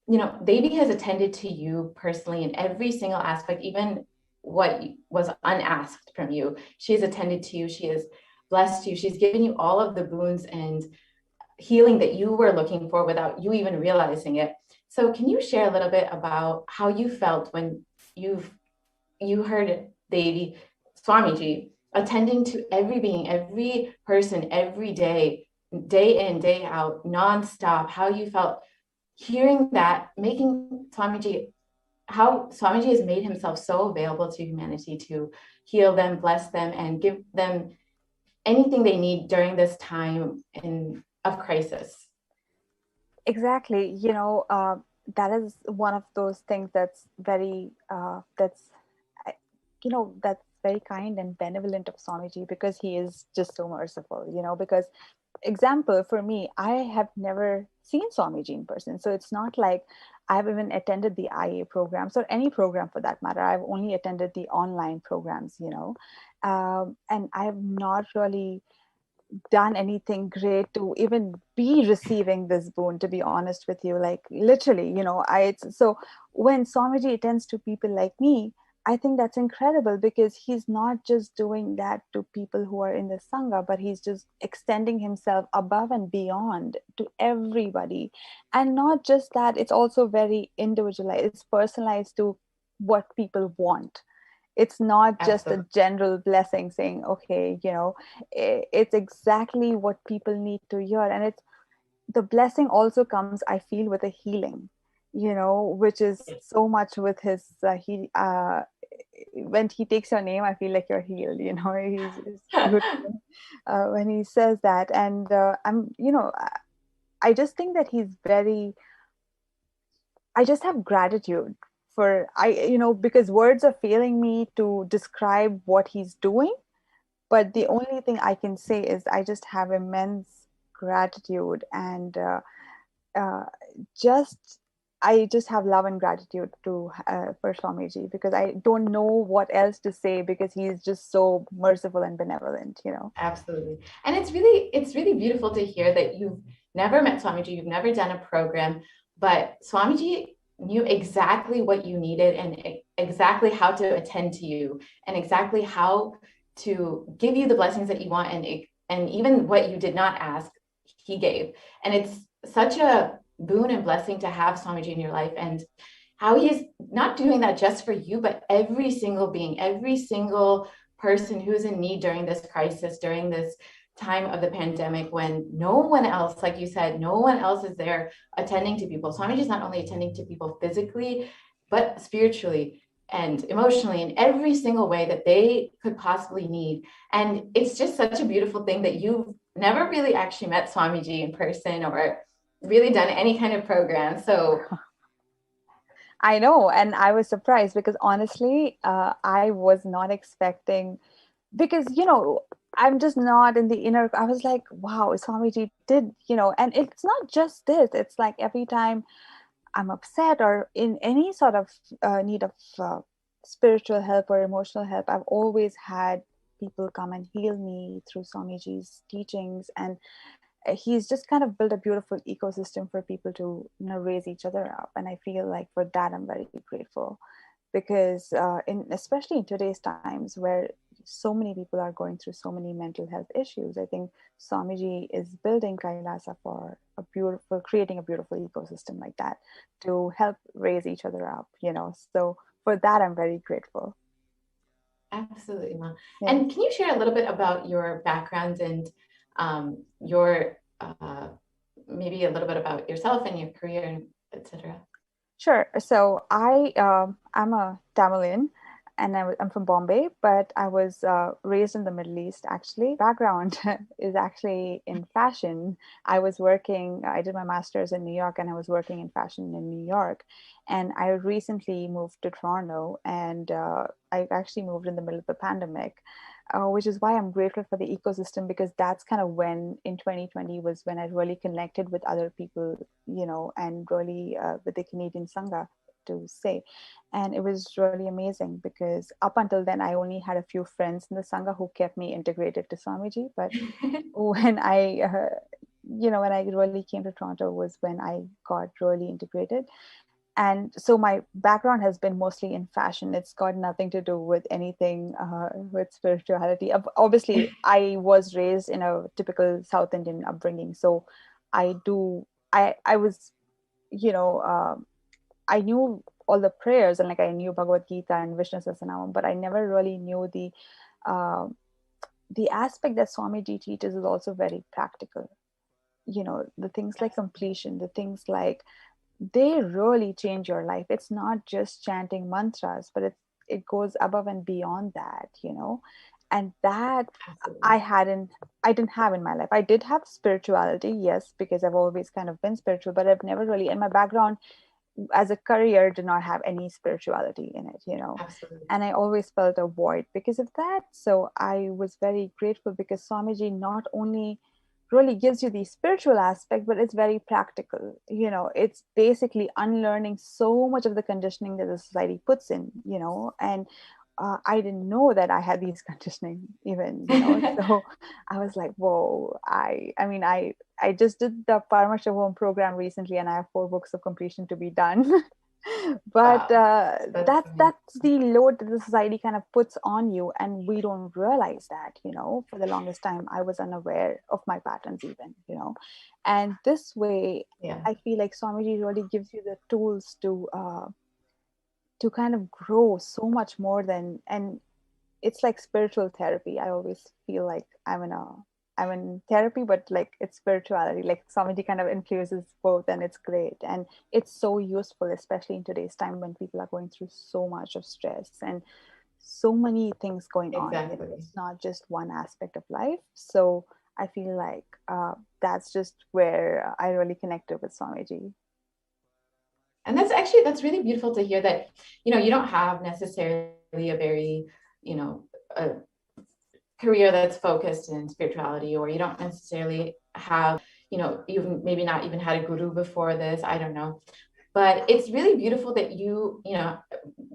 Devi has attended to you personally in every single aspect, even what was unasked from you. She has attended to you. She has blessed you. She's given you all of the boons and healing that you were looking for without you even realizing it. So can you share a little bit about how you felt when you heard Devi, Swamiji, attending to every being, every person, every day, day in, day out, nonstop, how you felt hearing that, making Swamiji, how Swamiji has made himself so available to humanity to heal them, bless them, and give them anything they need during this time of crisis. Exactly. That is one of those things that's very, that's very kind and benevolent of Swamiji, because he is just so merciful, because example for me, I have never seen Swamiji in person. So it's not like I've even attended the IA programs or any program for that matter. I've only attended the online programs, and I have not really done anything great to even be receiving this boon, to be honest with you. Like literally, so when Swamiji attends to people like me, I think that's incredible, because he's not just doing that to people who are in the Sangha, but he's just extending himself above and beyond to everybody. And not just that, it's also very individualized. It's personalized to what people want. It's not just a general blessing saying, okay, it's exactly what people need to hear. And the blessing also comes, I feel, with a healing, which is so much with his, when he takes your name, I feel like you're healed, he's good when he says that. And I just think that I just have gratitude for, because words are failing me to describe what he's doing. But the only thing I can say is I just have immense gratitude, and I just have love and gratitude for Swamiji, because I don't know what else to say, because he's just so merciful and benevolent, Absolutely. And it's really beautiful to hear that you've never met Swamiji, you've never done a program, but Swamiji knew exactly what you needed and exactly how to attend to you and exactly how to give you the blessings that you want, and even what you did not ask, he gave. And it's such a boon and blessing to have Swamiji in your life, and how he's not doing that just for you, but every single being, every single person who's in need during this crisis, during this time of the pandemic, when no one else, like you said, no one else is there attending to people. Swamiji is not only attending to people physically, but spiritually and emotionally in every single way that they could possibly need. And it's just such a beautiful thing that you've never really actually met Swamiji in person or really done any kind of program. So I know, and I was surprised, because honestly, I was not expecting, because I'm just not in the inner. I was like, wow, Swamiji did, and it's not just this. It's like every time I'm upset or in any sort of need of spiritual help or emotional help, I've always had people come and heal me through Swamiji's teachings. And he's just kind of built a beautiful ecosystem for people to, raise each other up. And I feel like for that, I'm very grateful, because especially in today's times where so many people are going through so many mental health issues, I think Swamiji is building Kailasa for creating a beautiful ecosystem like that to help raise each other up, So for that, I'm very grateful. Absolutely, Ma. Yeah. And can you share a little bit about your background and your maybe a little bit about yourself and your career, etc.? Sure. So I'm a Tamilian, and I'm from Bombay, but I was raised in the Middle East. Actually, background is actually in fashion. I did my master's in New York, and I was working in fashion in New York. And I recently moved to Toronto, and I actually moved in the middle of the pandemic. Which is why I'm grateful for the ecosystem, because that's kind of when in 2020 was when I really connected with other people, and really with the Canadian Sangha to say. And it was really amazing, because up until then, I only had a few friends in the Sangha who kept me integrated to Swamiji. But when when I really came to Toronto was when I got really integrated. And so my background has been mostly in fashion. It's got nothing to do with anything with spirituality. Obviously, I was raised in a typical South Indian upbringing. So I was, I knew all the prayers, and I knew Bhagavad Gita and Vishnu Sahasranamam, but I never really knew the aspect that Swamiji teaches is also very practical. The things like completion, the things like, they really change your life. It's not just chanting mantras, but it goes above and beyond that, and that I didn't have in my life. I did have spirituality, yes, because I've always kind of been spiritual, but I've never really, in my background as a career, did not have any spirituality in it, Absolutely. And I always felt a void because of that. So I was very grateful, because Swamiji not only really gives you the spiritual aspect, but it's very practical. It's basically unlearning so much of the conditioning that the society puts in, and I didn't know that I had these conditioning even, so I was like, whoa, I just did the Paramashivoham program recently, and I have 4 books of completion to be done. But that's the load that the society kind of puts on you, and we don't realize that. For the longest time I was unaware of my patterns even, and this way, I feel like Swamiji really gives you the tools to kind of grow so much more than, and it's like spiritual therapy. I always feel like I'm in therapy, but like it's spirituality. Like Swamiji kind of infuses both, and it's great. And it's so useful, especially in today's time when people are going through so much of stress and so many things going on. It's not just one aspect of life. So I feel like that's just where I really connected with Swamiji. And that's really beautiful to hear that, you don't have necessarily a very, a career that's focused in spirituality, or you don't necessarily have, you've maybe not even had a guru before this, I don't know. But it's really beautiful that you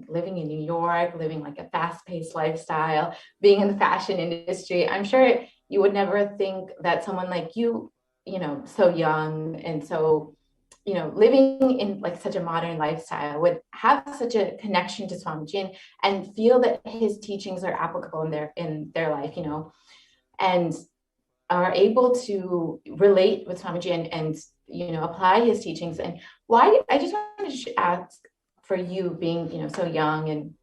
living in New York, living like a fast-paced lifestyle, being in the fashion industry, I'm sure you would never think that someone like you, so young and so, living in like such a modern lifestyle would have such a connection to Swamiji and feel that his teachings are applicable in their life, and are able to relate with Swamiji and apply his teachings. And why, I just wanted to ask, for you being, so young and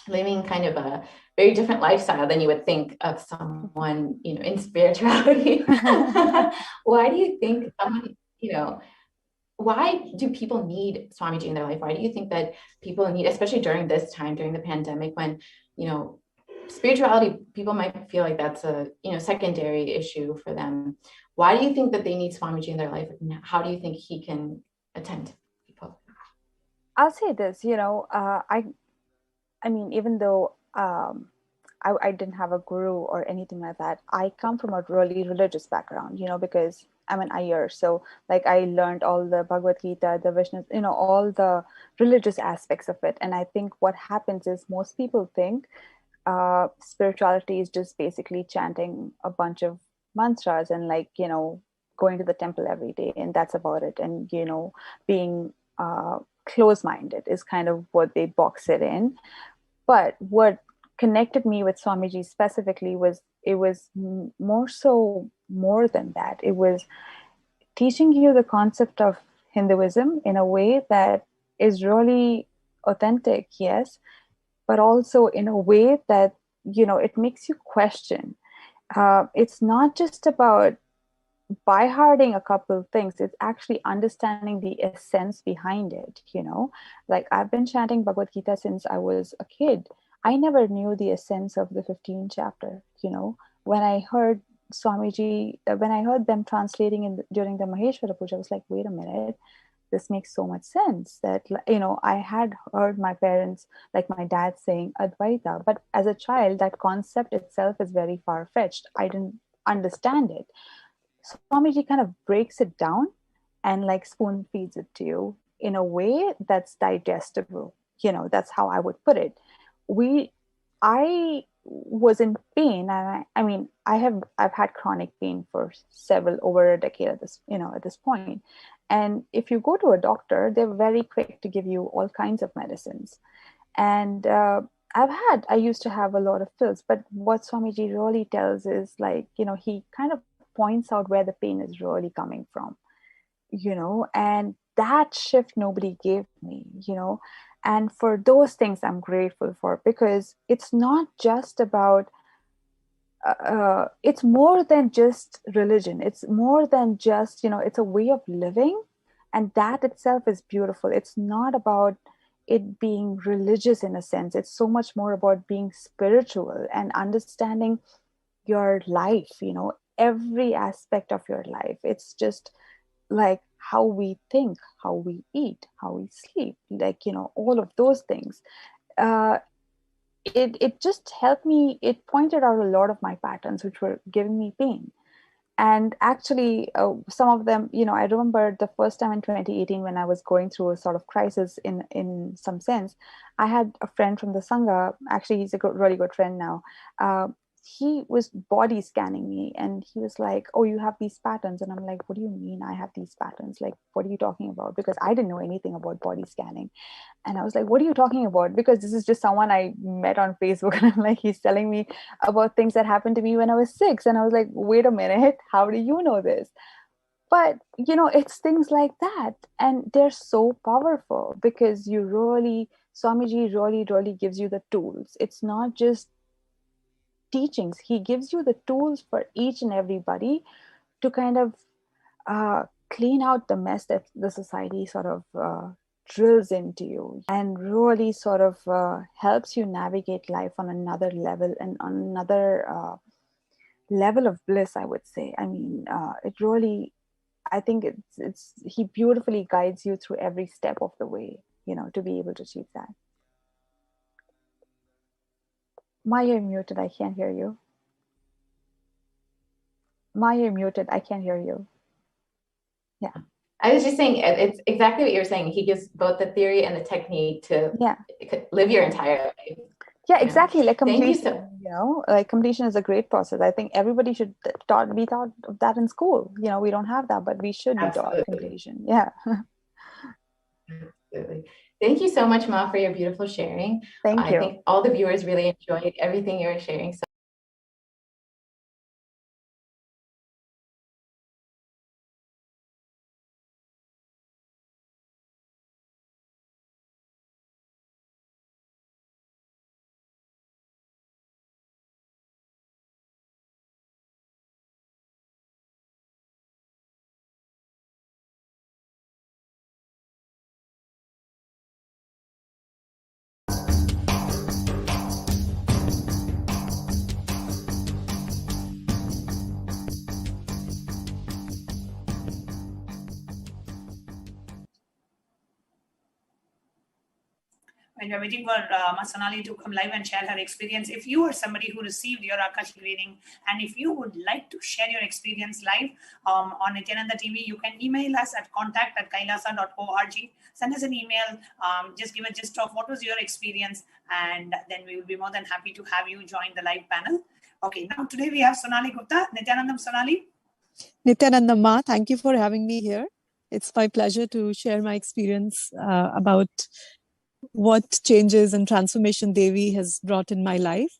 living kind of a very different lifestyle than you would think of someone, in spirituality. Why do you think someone, why do people need Swamiji in their life? Why do you think that people need, especially during this time, during the pandemic, when, spirituality, people might feel like that's a, secondary issue for them. Why do you think that they need Swamiji in their life? And how do you think he can attend people? I'll say this, I mean, even though I didn't have a guru or anything like that, I come from a really religious background, because I'm an Iyer. So like I learned all the Bhagavad Gita, the Vishnu, all the religious aspects of it. And I think what happens is most people think spirituality is just basically chanting a bunch of mantras and like, going to the temple every day and that's about it. And, being close-minded is kind of what they box it in. But what connected me with Swamiji specifically was it was more than that. It was teaching you the concept of Hinduism in a way that is really authentic, yes, but also in a way that, it makes you question. It's not just about by-hearting a couple of things, it's actually understanding the essence behind it, Like I've been chanting Bhagavad Gita since I was a kid. I never knew the essence of the 15th chapter, When I heard Swamiji, when I heard them translating during the Maheshwara Puja, I was like, wait a minute, this makes so much sense that, I had heard my parents, like my dad saying Advaita, but as a child, that concept itself is very far-fetched. I didn't understand it. Swamiji kind of breaks it down and like spoon feeds it to you in a way that's digestible. That's how I would put it. I was in pain, and I've had chronic pain for over a decade at this point. And if you go to a doctor, they're very quick to give you all kinds of medicines. And I used to have a lot of pills, but what Swamiji really tells is like, he kind of points out where the pain is really coming from, and that shift nobody gave me, and for those things I'm grateful for, because it's not just about it's more than just religion. It's more than just, it's a way of living, and that itself is beautiful. It's not about it being religious in a sense. It's so much more about being spiritual and understanding your life, every aspect of your life. It's just like how we think, how we eat, how we sleep, like, all of those things. It just helped me. It pointed out a lot of my patterns, which were giving me pain. And actually, some of them, I remember the first time in 2018 when I was going through a sort of crisis in some sense. I had a friend from the Sangha. Actually, he's a really good friend now. He was body scanning me, and he was like, oh, you have these patterns. And I'm like, what do you mean I have these patterns? Like, what are you talking about? Because I didn't know anything about body scanning. And I was like, what are you talking about? Because this is just someone I met on Facebook. And I'm like, he's telling me about things that happened to me when I was 6. And I was like, wait a minute, how do you know this? But, it's things like that. And they're so powerful because Swamiji really gives you the tools. It's not just teachings. He gives you the tools for each and everybody to kind of clean out the mess that the society sort of drills into you, and really sort of helps you navigate life on another level and on another level of bliss, I would say. I mean, I think he beautifully guides you through every step of the way, to be able to achieve that. Maya, you're muted. I can't hear you. Maya, you're muted. I can't hear you. Yeah. I was just saying, it's exactly what you're saying. He gives both the theory and the technique to live your entire life. Yeah, exactly. Like completion, Thank you like completion is a great process. I think everybody should be taught of that in school. We don't have that, but we should be taught completion. Yeah. Absolutely. Thank you so much, Ma, for your beautiful sharing. Thank you. I think all the viewers really enjoyed everything you were sharing. So when we're waiting for Sonali to come live and share her experience, if you are somebody who received your Akashic reading, and if you would like to share your experience live on Nithyananda TV, you can email us at contact@kailasa.org. Send us an email, just give a gist of what was your experience, and then we will be more than happy to have you join the live panel. Okay, now today we have Sonali Gupta. Nithyanandam, Sonali. Nithyananda Ma, thank you for having me here. It's my pleasure to share my experience about what changes and transformation Devi has brought in my life.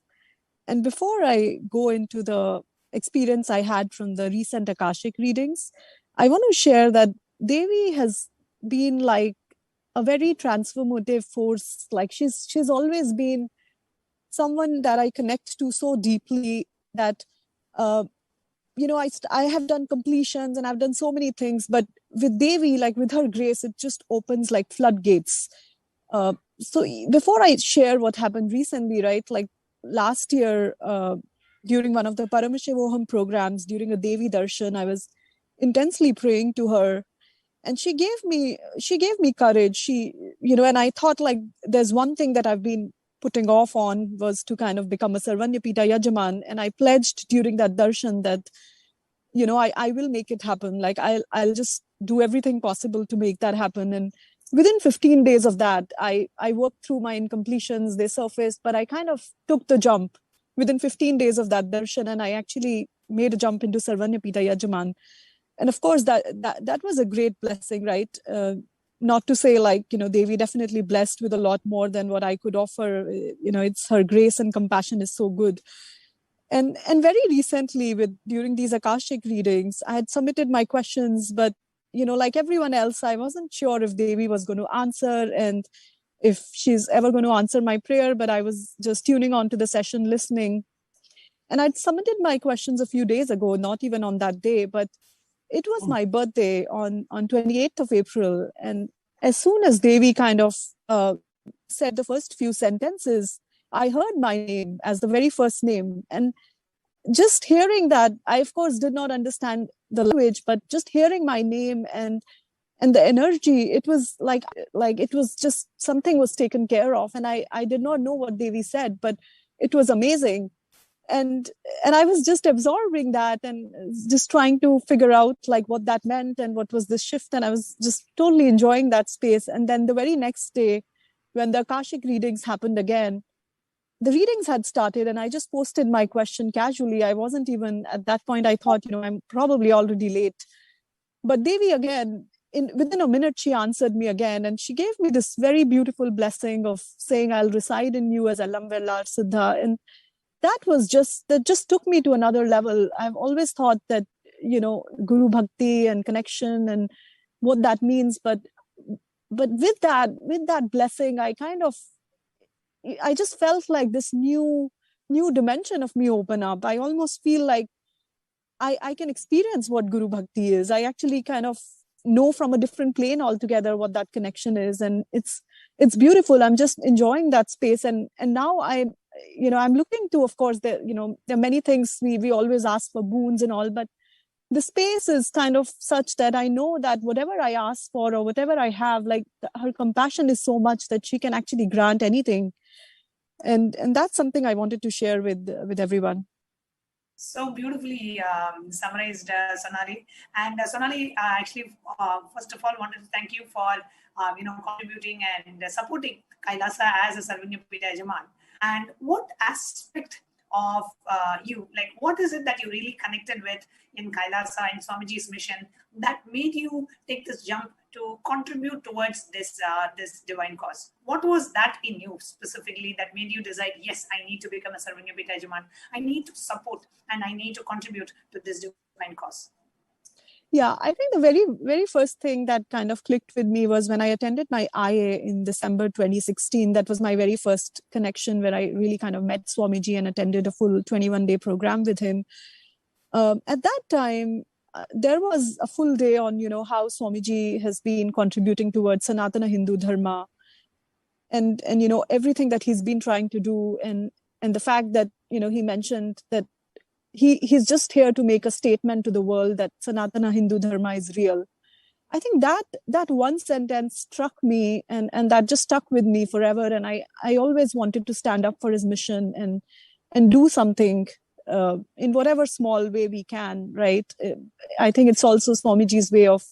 And before I go into the experience I had from the recent Akashic readings, I want to share that Devi has been like a very transformative force. Like she's always been someone that I connect to so deeply that I have done completions and I've done so many things, but with Devi, like with her grace, it just opens like floodgates. So before I share what happened recently, right, like last year during one of the Paramashivoham programs, during a Devi darshan, I was intensely praying to her, and she gave me courage. And I thought, like, there's one thing that I've been putting off on was to kind of become a Sarvanyapita Yajaman, and I pledged during that darshan that I will make it happen. Like I'll just do everything possible to make that happen. And within 15 days of that, I worked through my incompletions. They surfaced, but I kind of took the jump within 15 days of that darshan, and I actually made a jump into Sarvanyapita Yajaman. And of course, that was a great blessing, right? Not to say like, Devi definitely blessed with a lot more than what I could offer. It's her grace and compassion is so good. And very recently, during these Akashic readings, I had submitted my questions, but like everyone else, I wasn't sure if Devi was going to answer and if she's ever going to answer my prayer. But I was just tuning on to the session, listening, and I'd submitted my questions a few days ago, not even on that day, but it was my birthday on 28th of April, and as soon as Devi kind of said the first few sentences, I heard my name as the very first name. And just hearing that, I of course did not understand the language, but just hearing my name and the energy, it was like it was just something was taken care of. And I did not know what Devi said, but it was amazing. And I was just absorbing that and just trying to figure out like what that meant and what was this shift. And I was just totally enjoying that space. And then the very next day, when the Akashic readings happened again, the readings had started and I just posted my question casually. I wasn't even at that point, I thought, I'm probably already late. But Devi again, within a minute, she answered me again. And she gave me this very beautiful blessing of saying, I'll reside in you as Alam Vellar Siddha. And that just took me to another level. I've always thought that, Guru Bhakti and connection and what that means. But with that blessing, I just felt like this new dimension of me open up. I almost feel like I can experience what Guru Bhakti is. I actually kind of know from a different plane altogether what that connection is. And it's beautiful. I'm just enjoying that space. And now I'm looking to, of course, there are many things we always ask for boons and all, but the space is kind of such that I know that whatever I ask for or whatever I have, like her compassion is so much that she can actually grant anything. And that's something I wanted to share with everyone. So beautifully summarized, Sonali. And Sonali, actually, first of all, wanted to thank you for contributing and supporting Kailasa as a Sarvanyapita Yajaman. And what aspect of you, like what is it that you really connected with in Kailasa and Swamiji's mission that made you take this jump to contribute towards this divine cause? What was that in you specifically that made you decide, yes, I need to become a Sarvanyapita Yajaman, I need to support and I need to contribute to this divine cause? Yeah, I think the very, very first thing that kind of clicked with me was when I attended my IA in December 2016. That was my very first connection where I really kind of met Swamiji and attended a full 21-day program with him. At that time, there was a full day on, how Swamiji has been contributing towards Sanatana Hindu Dharma and everything that he's been trying to do. And the fact that, he mentioned that he's just here to make a statement to the world that Sanatana Hindu Dharma is real. I think that one sentence struck me and that just stuck with me forever. And I always wanted to stand up for his mission and do something in whatever small way we can, right? I think it's also Swamiji's way of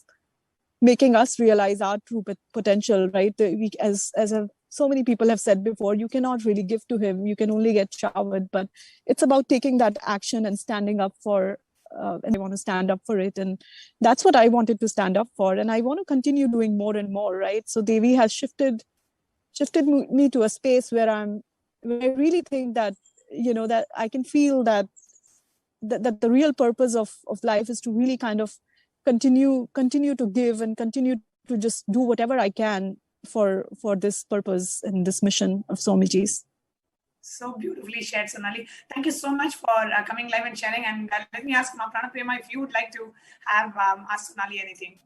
making us realize our true potential, right? We, as so many people have said before, you cannot really give to him. You can only get showered, but it's about taking that action and standing up for and I want to stand up for it. And that's what I wanted to stand up for. And I want to continue doing more and more, right? So Devi has shifted me to a space where I really think that, that I can feel that the real purpose of life is to really kind of continue to give and continue to just do whatever I can for this purpose and this mission of Swamiji's. So beautifully shared, Sonali. Thank you so much for coming live and sharing. And let me ask Ma Pranaprema if you would like to have ask Sonali anything.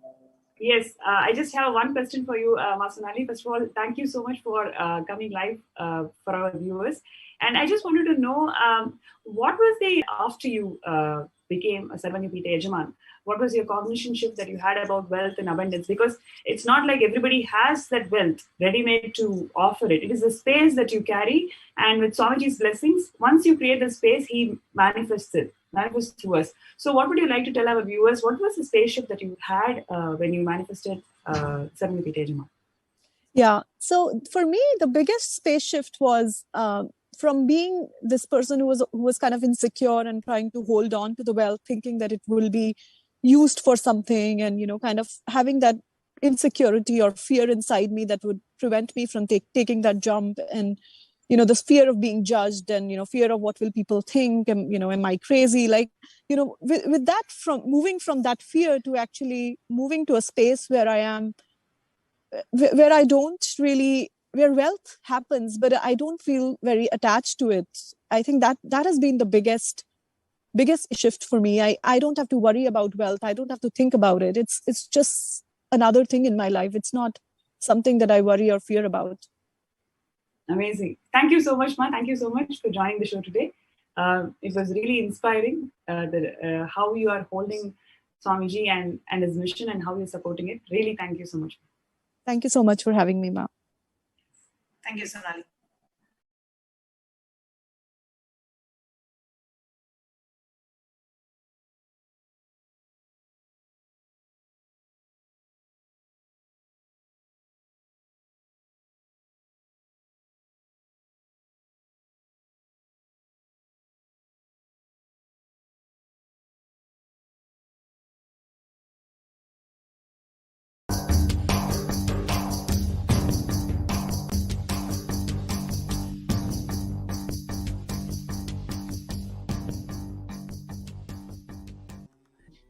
Yes, I just have one question for you, Ma Sonali. First of all, thank you so much for coming live for our viewers. And I just wanted to know, what was the, after you became a Sarvanyapita Yajaman, what was your cognition shift that you had about wealth and abundance? Because it's not like everybody has that wealth ready-made to offer it. It is a space that you carry. And with Swamiji's blessings, once you create the space, he manifests through us. So what would you like to tell our viewers? What was the space shift that you had when you manifested Sarvanyapita Yajaman? Yeah. So for me, the biggest space shift was from being this person who was kind of insecure and trying to hold on to the wealth, thinking that it will be used for something, and kind of having that insecurity or fear inside me that would prevent me from taking that jump, and this fear of being judged, and fear of what will people think, and am I crazy? Like, with that, from moving from that fear to actually moving to a space where I am, where I don't really, where wealth happens, but I don't feel very attached to it. I think that has been the biggest shift for me. I don't have to worry about wealth. I don't have to think about it. It's just another thing in my life. It's not something that I worry or fear about. Amazing. Thank you so much, Ma. Thank you so much for joining the show today. It was really inspiring how you are holding Swamiji and his mission and how you're supporting it. Really, thank you so much. Thank you so much for having me, Ma. Thank you, Sonali.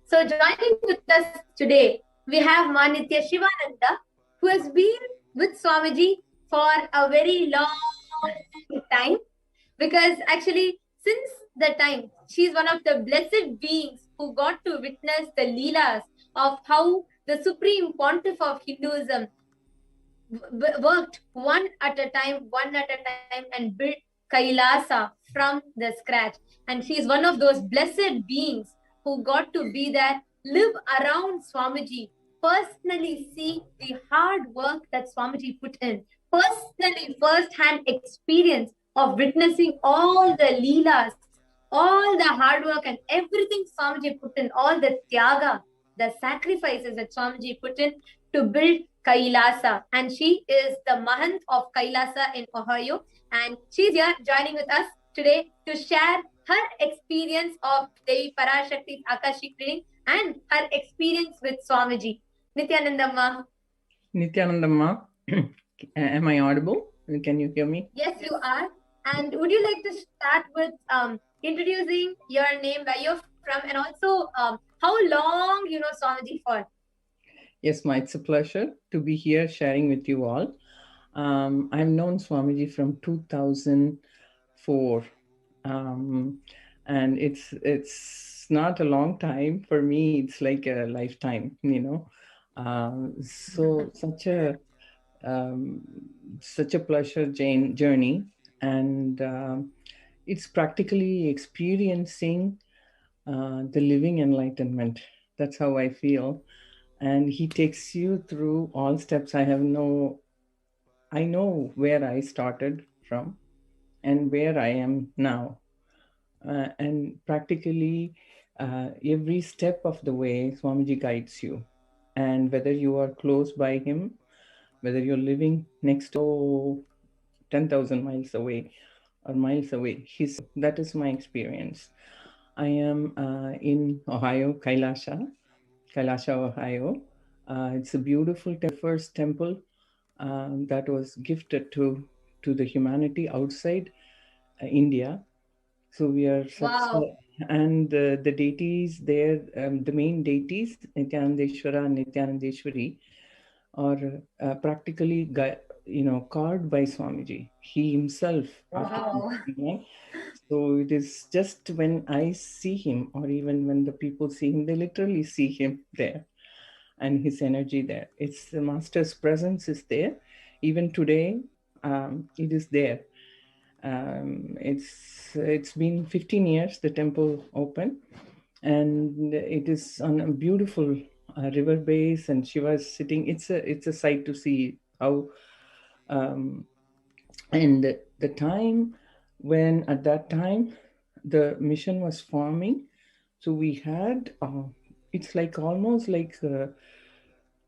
So joining with us today, we have Manitya Shivananda, who has been with Swamiji for a very long time, because actually since the time, she's one of the blessed beings who got to witness the Leelas of how the Supreme Pontiff of Hinduism worked one at a time, and built Kailasa from the scratch. And she's one of those blessed beings who got to be there, live around Swamiji, personally see the hard work that Swamiji put in, personally first-hand experience of witnessing all the Leelas, all the hard work and everything Swamiji put in, all the Tyaga, the sacrifices that Swamiji put in to build Kailasa. And she is the Mahant of Kailasa in Ohio. And she's here joining with us today to share her experience of Devi Parashakti's Akashic reading and her experience with Swamiji. Nithyanandamma. Nithyanandamma, am I audible? Can you hear me? Yes, you are. And would you like to start with introducing your name, where you're from, and also how long you know Swamiji for? Yes, Ma, it's a pleasure to be here sharing with you all. I've known Swamiji from 2004. And it's not a long time. For me, it's like a lifetime, So such a pleasure journey. And it's practically experiencing the living enlightenment. That's how I feel. And he takes you through all steps. I know where I started from and where I am now. And practically every step of the way, Swamiji guides you. And whether you are close by him, whether you're living next to 10,000 miles away or miles away, that is my experience. I am in Ohio, Kailasha, Ohio. It's a beautiful first temple that was gifted to the humanity outside India. So we are Wow. and the deities there, the main deities, Nithyanandeshwara and Nithyanandeshwari, are practically carved by Swamiji. He himself. Wow. So it is just when I see him, or even when the people see him, they literally see him there and his energy there. It's the master's presence is there. Even today, it is there. It's been 15 years the temple open, and it is on a beautiful river base, and Shiva is sitting. It's a sight to see how. And the time when at that time the mission was forming, so we had it's like almost like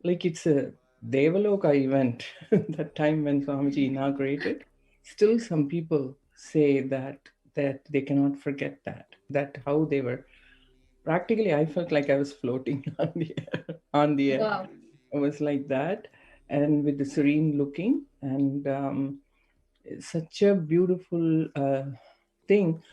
it's a Devaloka event. That time when Swamiji inaugurated, still some people say that they cannot forget that how they were practically. I felt like I was floating on the air. Wow. It was like that, and with the serene looking, and such a beautiful thing.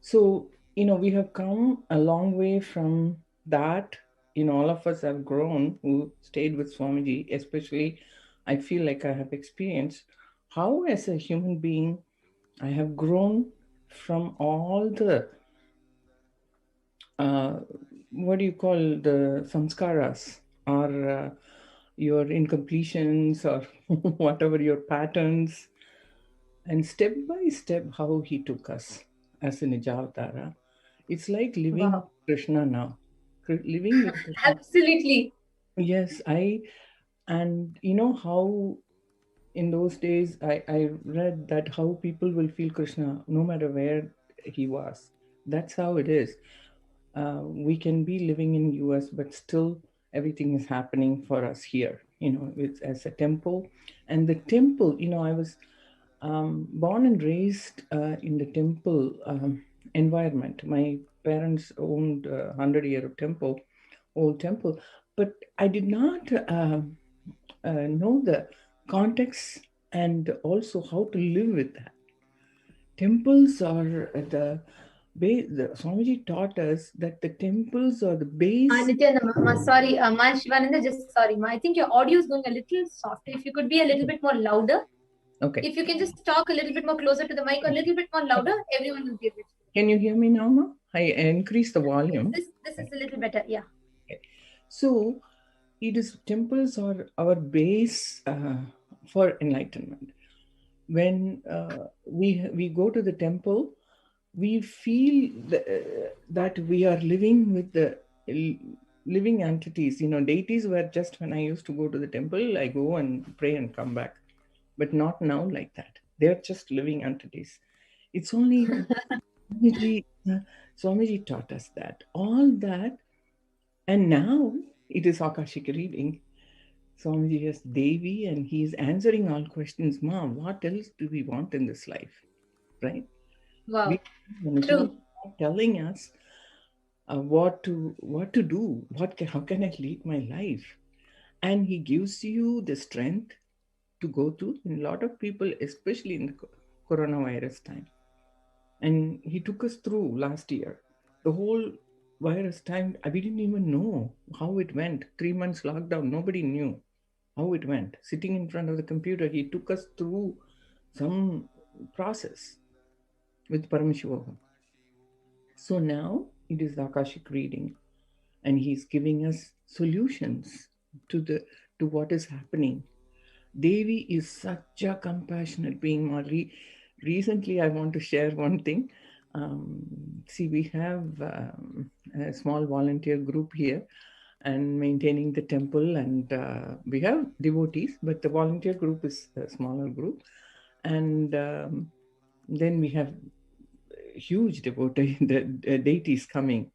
So we have come a long way from that. All of us have grown who stayed with Swamiji. Especially, I feel like I have experienced how, as a human being, I have grown from all the what do you call the samskaras, or your incompletions, or whatever your patterns, and step by step how he took us as a Nijavatara. It's like living Wow. Krishna now. Living with Krishna. Absolutely. Yes, and you know how in those days I read that how people will feel Krishna no matter where he was. That's how it is. We can be living in US, but still everything is happening for us here. It's as a temple, and the temple. I was born and raised in the temple environment. My parents owned 100-year old temple, but I did not know the context and also how to live with that. Temples are the base. Swamiji taught us that the temples are the base. Nithyananda, sorry, Shivananda, just sorry. I think your audio is going a little soft. If you could be a little bit more louder. Okay. If you can just talk a little bit more closer to the mic, or a little bit more louder, everyone will be able to. Can you hear me now, Ma? I increased the volume. This is a little better, yeah. Okay. So, temples are our base for enlightenment. When we go to the temple, we feel that we are living with the living entities. Deities were just when I used to go to the temple, I go and pray and come back. But not now like that. They're just living entities. It's only Swamiji taught us that. All that. And now it is Akashic reading. Swamiji has Devi, and he is answering all questions. Mom, what else do we want in this life? Right? Wow. True. Telling us what to do. How can I lead my life? And he gives you the strength to go through. A lot of people, especially in the coronavirus time. And he took us through last year. The whole virus time, we didn't even know how it went. 3 months lockdown, nobody knew how it went. Sitting in front of the computer, he took us through some process with Paramashivoham. So now it is the Akashic reading, and he's giving us solutions to what is happening. Devi is such a compassionate being. Recently, I want to share one thing. See, we have a small volunteer group here and maintaining the temple, and we have devotees, but the volunteer group is a smaller group. And then we have huge devotee, the deities coming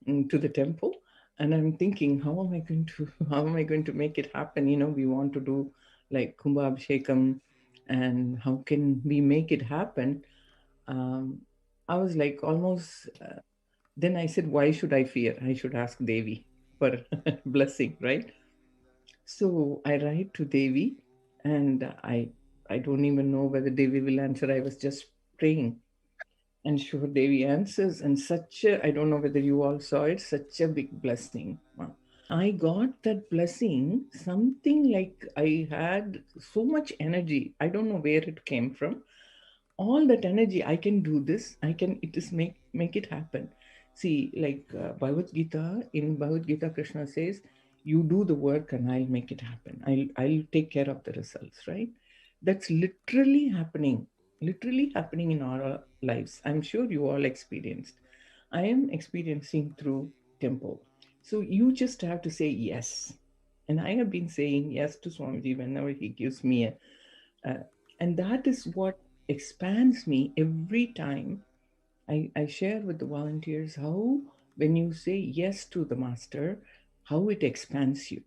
to the temple. And I'm thinking, how am I going to make it happen? We want to do like Kumbha Abhishekam, and how can we make it happen? I was like almost Then I said, why should I fear? I should ask Devi for blessing, right? So I write to Devi, and I don't even know whether Devi will answer. I was just praying, and sure Devi answers, and I don't know whether you all saw it, such a big blessing. I got that blessing, something like I had so much energy. I don't know where it came from. All that energy, I can do this. Make it happen. See, like Bhagavad Gita, in Bhagavad Gita, Krishna says, you do the work and I'll make it happen. I'll take care of the results, right? That's literally happening in our lives. I'm sure you all experienced. I am experiencing through temple. So you just have to say yes. And I have been saying yes to Swamiji whenever he gives me and that is what expands me every time. I share with the volunteers how when you say yes to the master, how it expands you.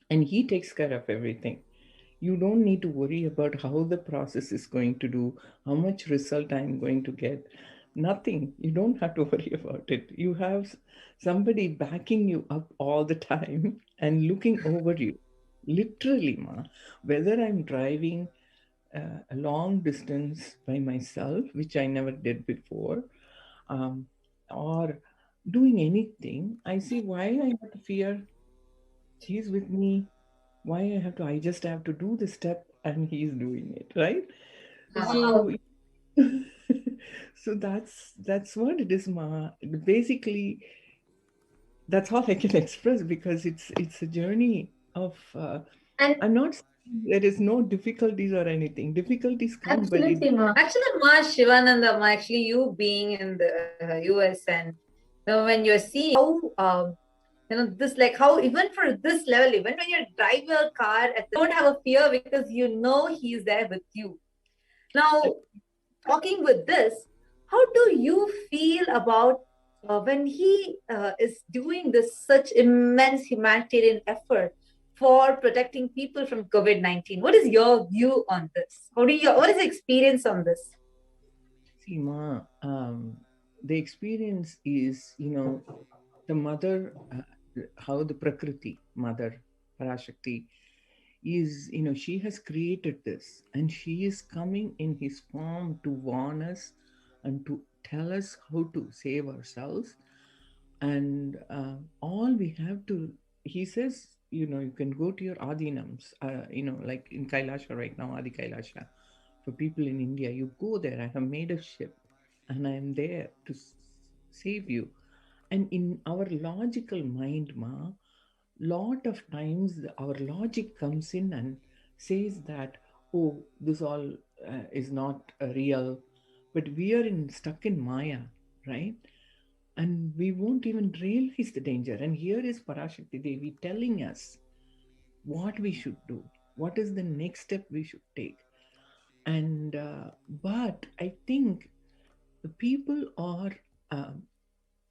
And he takes care of everything. You don't need to worry about how the process is going to do, how much result I'm going to get. Nothing. You don't have to worry about it. You have somebody backing you up all the time and looking over you. Literally, ma. Whether I'm driving a long distance by myself, which I never did before, or doing anything, I see why I have to fear. He's with me. Why I just have to do the step and he's doing it, right? So so that's what it is, ma. Basically, that's all I can express, because it's a journey of I'm not saying there is no difficulties or anything. Difficulties come, Absolutely, ma. Actually, ma, Shivananda, ma, actually, you being in the US, and when you're seeing how this, like how even for this level, even when you drive your car, you don't have a fear because you know he's there with you. Now, talking with this, how do you feel about when he is doing this such immense humanitarian effort for protecting people from COVID-19? What is your view on this? What is the experience on this? See, ma, the experience is, the mother, how the Prakriti, mother, Parashakti, is, she has created this, and she is coming in his form to warn us and to tell us how to save ourselves. And all we have to, he says, you can go to your Adinams, like in Kailasha right now, Adi Kailasha. For people in India, you go there. I have made a ship and I am there to save you. And in our logical mind, ma, lot of times our logic comes in and says that, oh, this all is not real. But we are stuck in Maya, right? And we won't even realize the danger. And here is Parashakti Devi telling us what we should do. What is the next step we should take? And but I think the people are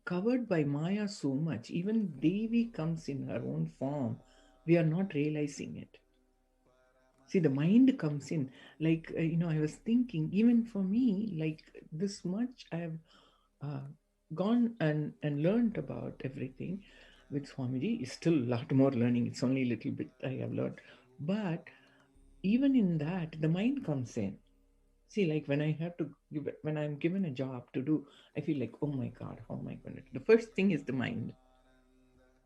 covered by Maya so much. Even Devi comes in her own form. We are not realizing it. See, the mind comes in. Like, I was thinking, even for me, like this much I have gone and learned about everything with Swamiji. Is still a lot more learning. It's only a little bit I have learned. But even in that, the mind comes in. See, like when I'm given a job to do, I feel like, oh my God, how am I going to do? The first thing is the mind.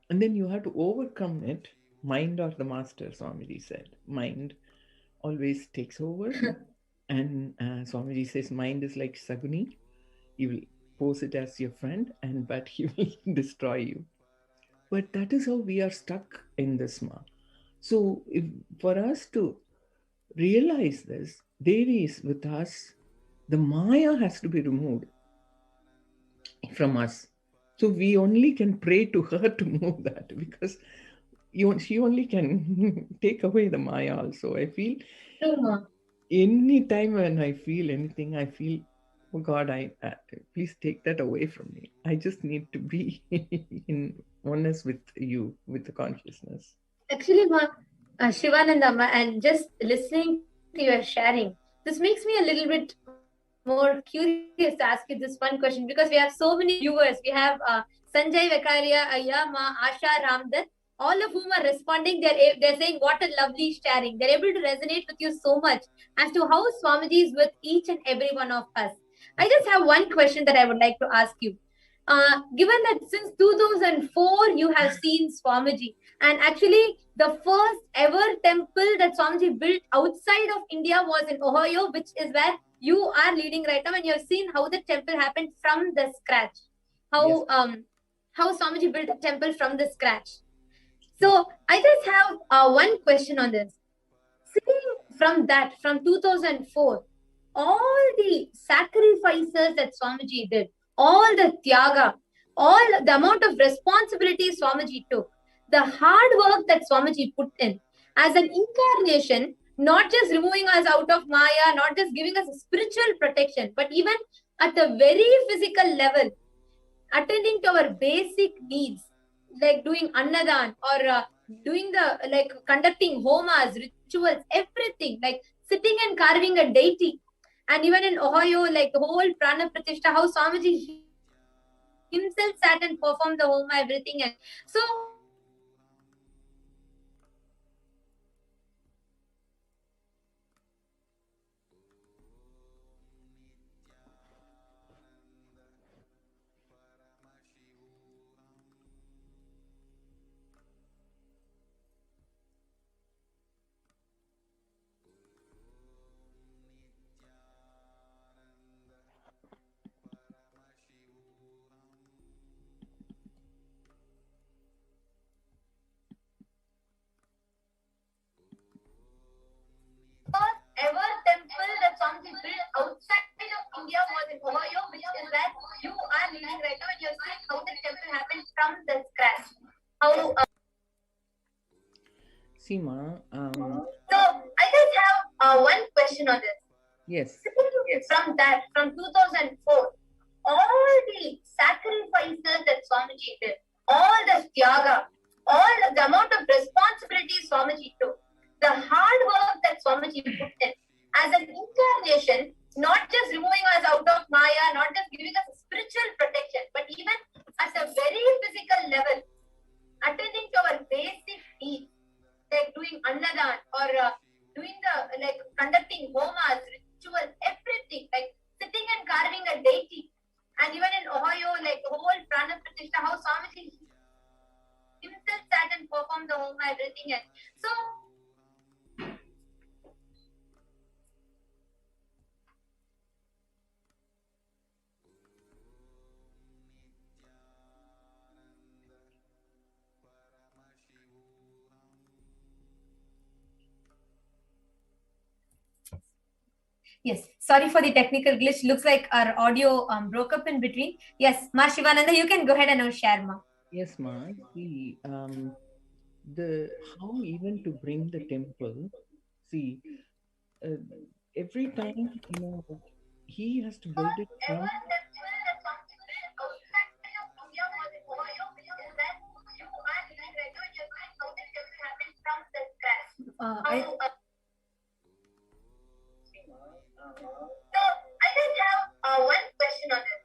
And then you have to overcome it. Mind or the master, Swamiji said. Mind always takes over. And Swamiji says, mind is like Saguni. He will pose it as your friend, but he will destroy you. But that is how we are stuck in this, ma. So for us to realize this, Devi is with us. The Maya has to be removed from us. So we only can pray to her to move that, because she only can take away the Maya also. I feel any time when I feel anything, I feel, oh God, please take that away from me. I just need to be in oneness with you, with the consciousness. Actually, Shivananda, and just listening to your sharing, this makes me a little bit more curious to ask you this one question because we have so many viewers. We have Sanjay Vekaria, Aya, Ma, Asha, Ramdat, all of whom are responding. They're saying what a lovely sharing. They're able to resonate with you so much as to how Swamiji is with each and every one of us. I just have one question that I would like to ask you. Given that since 2004 you have seen Swamiji, and actually the first ever temple that Swamiji built outside of India was in Ohio, which is where you are leading right now, and you have seen how the temple happened from the scratch. How Swamiji built a temple from the scratch. So I just have one question on this. Seeing from 2004, all the sacrifices that Swamiji did, all the tyaga, all the amount of responsibility Swamiji took, the hard work that Swamiji put in as an incarnation, not just removing us out of Maya, not just giving us a spiritual protection, but even at a very physical level, attending to our basic needs, like doing annadan or doing conducting homas, rituals, everything, like sitting and carving a deity. And even in Ohio, like the whole Prana Pratishtha, how Swamiji himself sat and performed the homa, everything. And so first ever temple that Swamiji built outside of India was in Ohio, which is where you are living right now, and you're seeing how the temple happened from the scratch. How Seema, So I just have one question on this. yes. From 2004, all the sacrifices that Swamiji did, all the tyaga, all the amount of responsibility Swamiji took, the hard work that Swamiji put in as an incarnation, not just removing us out of Maya, not just giving us a spiritual protection, but even at a very physical level, attending to our basic needs, like doing annadan or doing conducting homas, rituals, everything, like sitting and carving a deity. And even in Ohio, like the whole Prana Pratishtha, how Swamiji himself sat and performed the homa, everything. And so yes, sorry for the technical glitch. Looks like our audio broke up in between. Yes, Ma Shivananda, you can go ahead and now share, Ma. Yes, Ma. See, how even to bring the temple. See, every time he has to build it from. So I just have one question on this.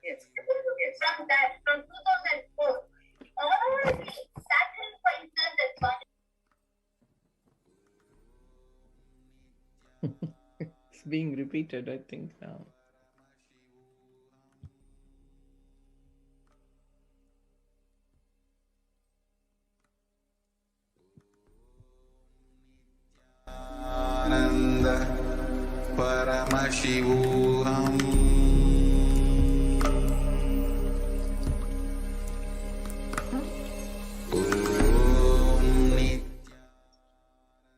Yes. From 2004, all the sacrifices that Swamiji It's being repeated, I think now. Paramashivoham.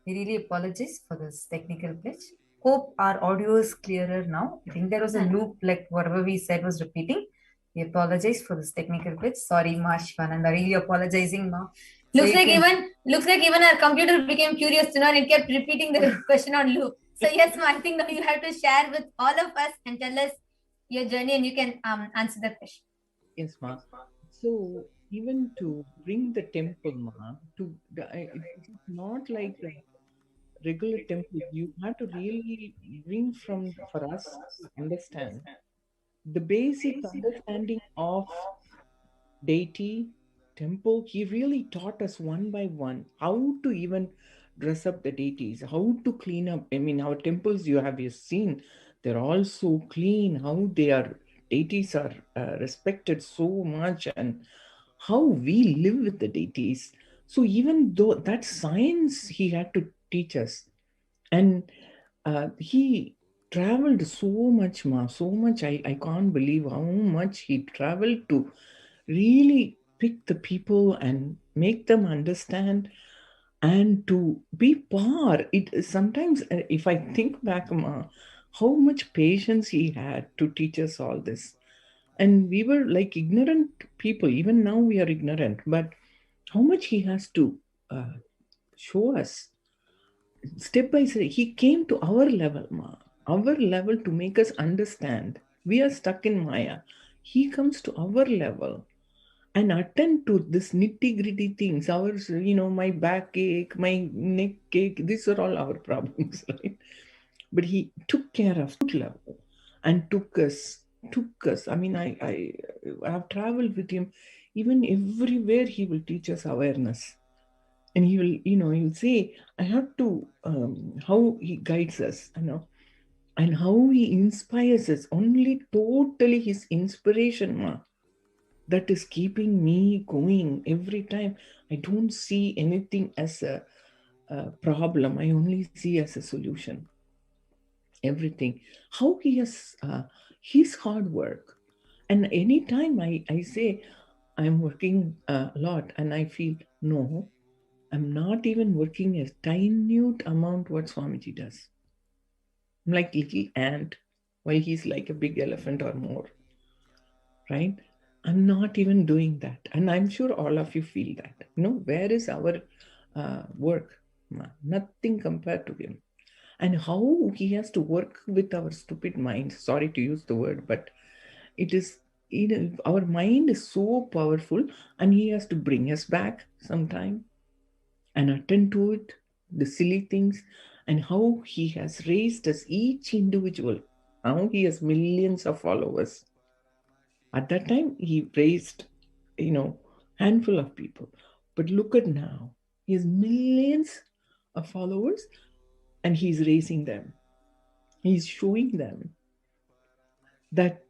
We really apologize for this technical glitch. Hope our audio is clearer now. I think there was a loop, like whatever we said was repeating. We apologize for this technical glitch. Sorry, Ma Shivananda, really apologizing, Ma. Looks like even our computer became curious to know and it kept repeating the question on loop. So yes, Ma, I think now you have to share with all of us and tell us your journey, and you can answer the question. Yes, Ma. So even to bring the temple, Ma, it's not like regular temple, you have to really bring for us to understand the basic understanding of deity, temple. He really taught us one by one how to even dress up the deities, how to clean up. I mean, our temples, you seen, they're all so clean, how deities are respected so much, and how we live with the deities. So even though that science he had to teach us, and he traveled so much, so much. I can't believe how much he traveled to really pick the people and make them understand and to be par. It sometimes, if I think back, how much patience he had to teach us all this. And we were like ignorant people. Even now we are ignorant, but how much he has to show us step by step. He came to our level, our level, to make us understand. We are stuck in Maya. He comes to our level and attend to this nitty-gritty things. Ours, my back ache, my neck ache, these are all our problems, right? But he took care of that level and took us. I mean, I have traveled with him. Even everywhere he will teach us awareness. And he will, he'll say, I have to, how he guides us, and how he inspires us. Only totally his inspiration, that is keeping me going every time. I don't see anything as a problem. I only see as a solution. Everything. How he has his hard work. And anytime I say, I'm working a lot, and I feel, no, I'm not even working a minute amount what Swamiji does. I'm like little ant, while he's like a big elephant or more, right? I'm not even doing that. And I'm sure all of you feel that. Where is our work? Nothing compared to him. And how he has to work with our stupid minds. Sorry to use the word, but it is, our mind is so powerful, and he has to bring us back sometime and attend to it, the silly things, and how he has raised us, each individual. Now he has millions of followers. At that time, he raised, handful of people. But look at now, he has millions of followers, and he's raising them. He's showing them that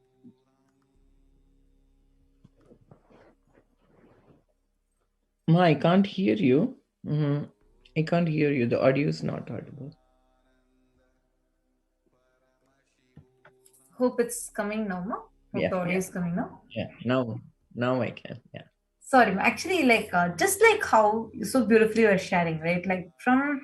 I can't hear you. I can't hear you. The audio is not audible. Hope it's coming now, ma. Hope the audio is coming now. Yeah, now I can. Yeah. Sorry, ma. Actually, just like how so beautifully you are sharing, right? Like from,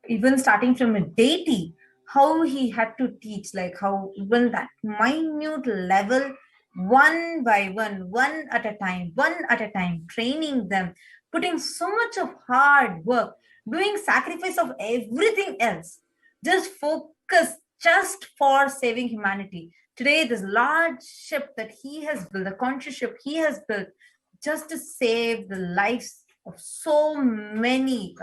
even starting from a deity, how he had to teach, like how even that minute level, one by one at a time, training them, putting so much of hard work, doing sacrifice of everything else, just focus just for saving humanity. Today, this large ship that he has built, the conscious ship he has built, just to save the lives of so many,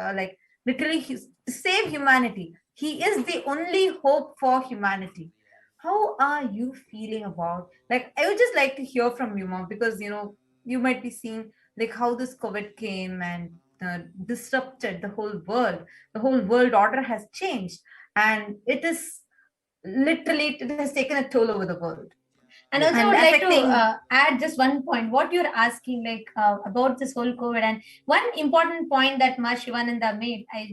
literally to save humanity. He is the only hope for humanity. How are you feeling about, I would just like to hear from you, mom, because you might be seeing like how this COVID came and disrupted the whole world. The whole world order has changed, and it has taken a toll over the world. And also, I would like to add just one point. What you're asking, about this whole COVID, and one important point that Ma Shivananda made, I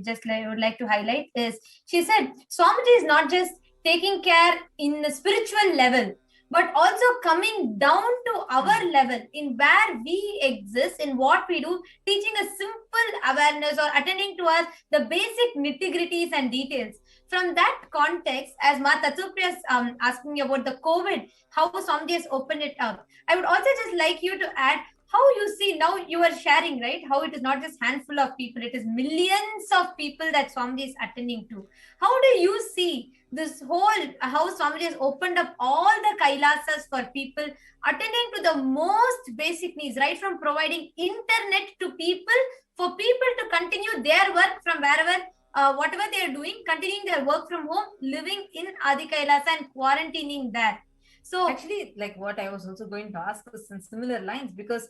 would like to highlight is, she said, Swamiji is not just taking care in the spiritual level, but also coming down to our level in where we exist, in what we do, teaching a simple awareness or attending to us the basic nitty-gritties and details. From that context, as Ma Tatsupriya is asking me about the COVID, how Swamiji has opened it up, I would also just like you to add how you see now, you are sharing, right, how it is not just handful of people, it is millions of people that Swamiji is attending to. How do you see this whole, how Swamiji has opened up all the Kailasas for people, attending to the most basic needs, right from providing internet to people, for people to continue their work from wherever whatever they are doing, continuing their work from home, living in Adi Kailasa and quarantining there. So actually, like what I was also going to ask is in similar lines, because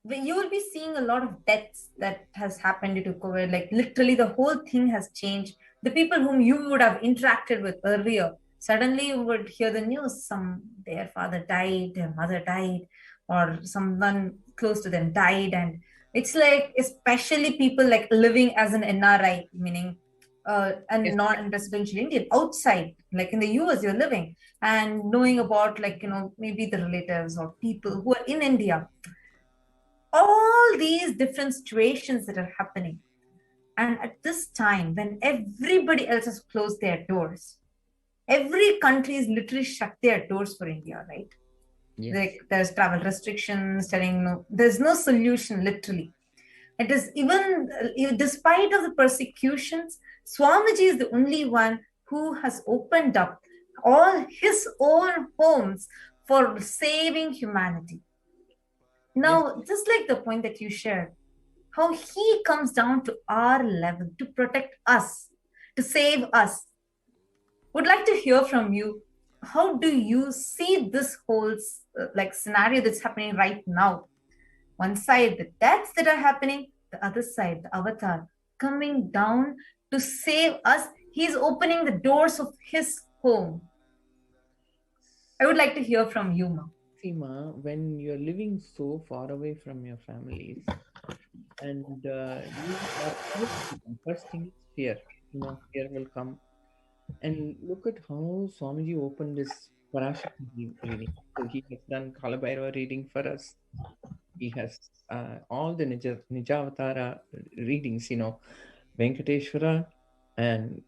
you will be seeing a lot of deaths that has happened due to COVID. Like literally the whole thing has changed. The people whom you would have interacted with earlier, suddenly you would hear the news, their father died, their mother died, or someone close to them died. And it's like, especially people like living as an NRI, meaning a non-residential Indian outside, like in the US you're living, and knowing about like, maybe the relatives or people who are in India, all these different situations that are happening. And at this time, when everybody else has closed their doors, every country is literally shut their doors for India, right? Yes. Like there's travel restrictions, telling no, there's no solution, literally. It is even, despite of the persecutions, Swamiji is the only one who has opened up all his own homes for saving humanity. Now, just like the point that you shared, how he comes down to our level to protect us, to save us. Would like to hear from you. How do you see this whole like scenario that's happening right now? One side, the deaths that are happening, the other side, the avatar coming down to save us. He's opening the doors of his home. I would like to hear from you, Ma. See, Ma, when you're living so far away from your families, and you are first thing is fear. Fear will come. And look at how Swamiji opened this Parashakti reading. So he has done Kalabhairava reading for us. He has all the Nijavatara readings, Venkateshwara and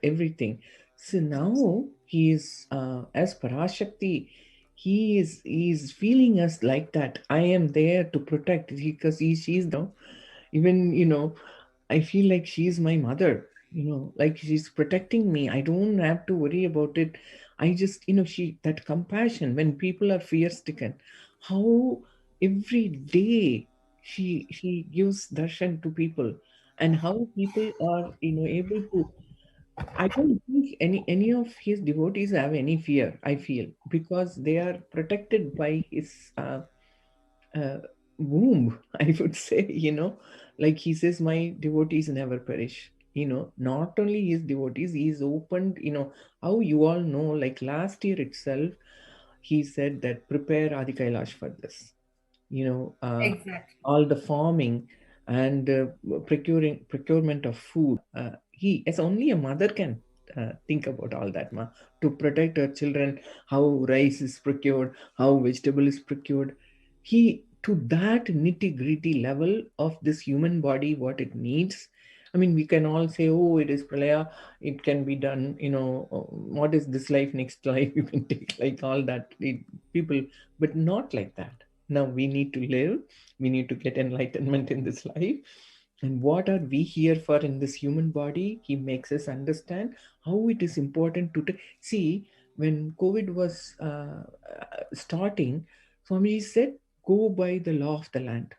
everything. So now he is, as Parashakti, he is feeling us like that. I am there to protect, because she's now, even, I feel like she's my mother, like she's protecting me. I don't have to worry about it. I just, that compassion when people are fear stricken, how every day she gives darshan to people, and how people are, able to. I don't think any of his devotees have any fear, I feel, because they are protected by his womb, I would say, like he says, my devotees never perish. Not only his devotees, he's opened, how you all know, like last year itself, he said that prepare Adi Kailash for this. Exactly. All the farming and procurement of food. He, as only a mother can think about all that, ma, to protect her children, how rice is procured, how vegetable is procured. He, to that nitty-gritty level of this human body, what it needs. I mean, we can all say, oh, it is pralaya, it can be done, what is this life, next life, you can take like all that, people, but not like that. Now we need to live, we need to get enlightenment in this life. And what are we here for in this human body? He makes us understand how it is important to see. When COVID was starting, Swamiji said, go by the law of the land.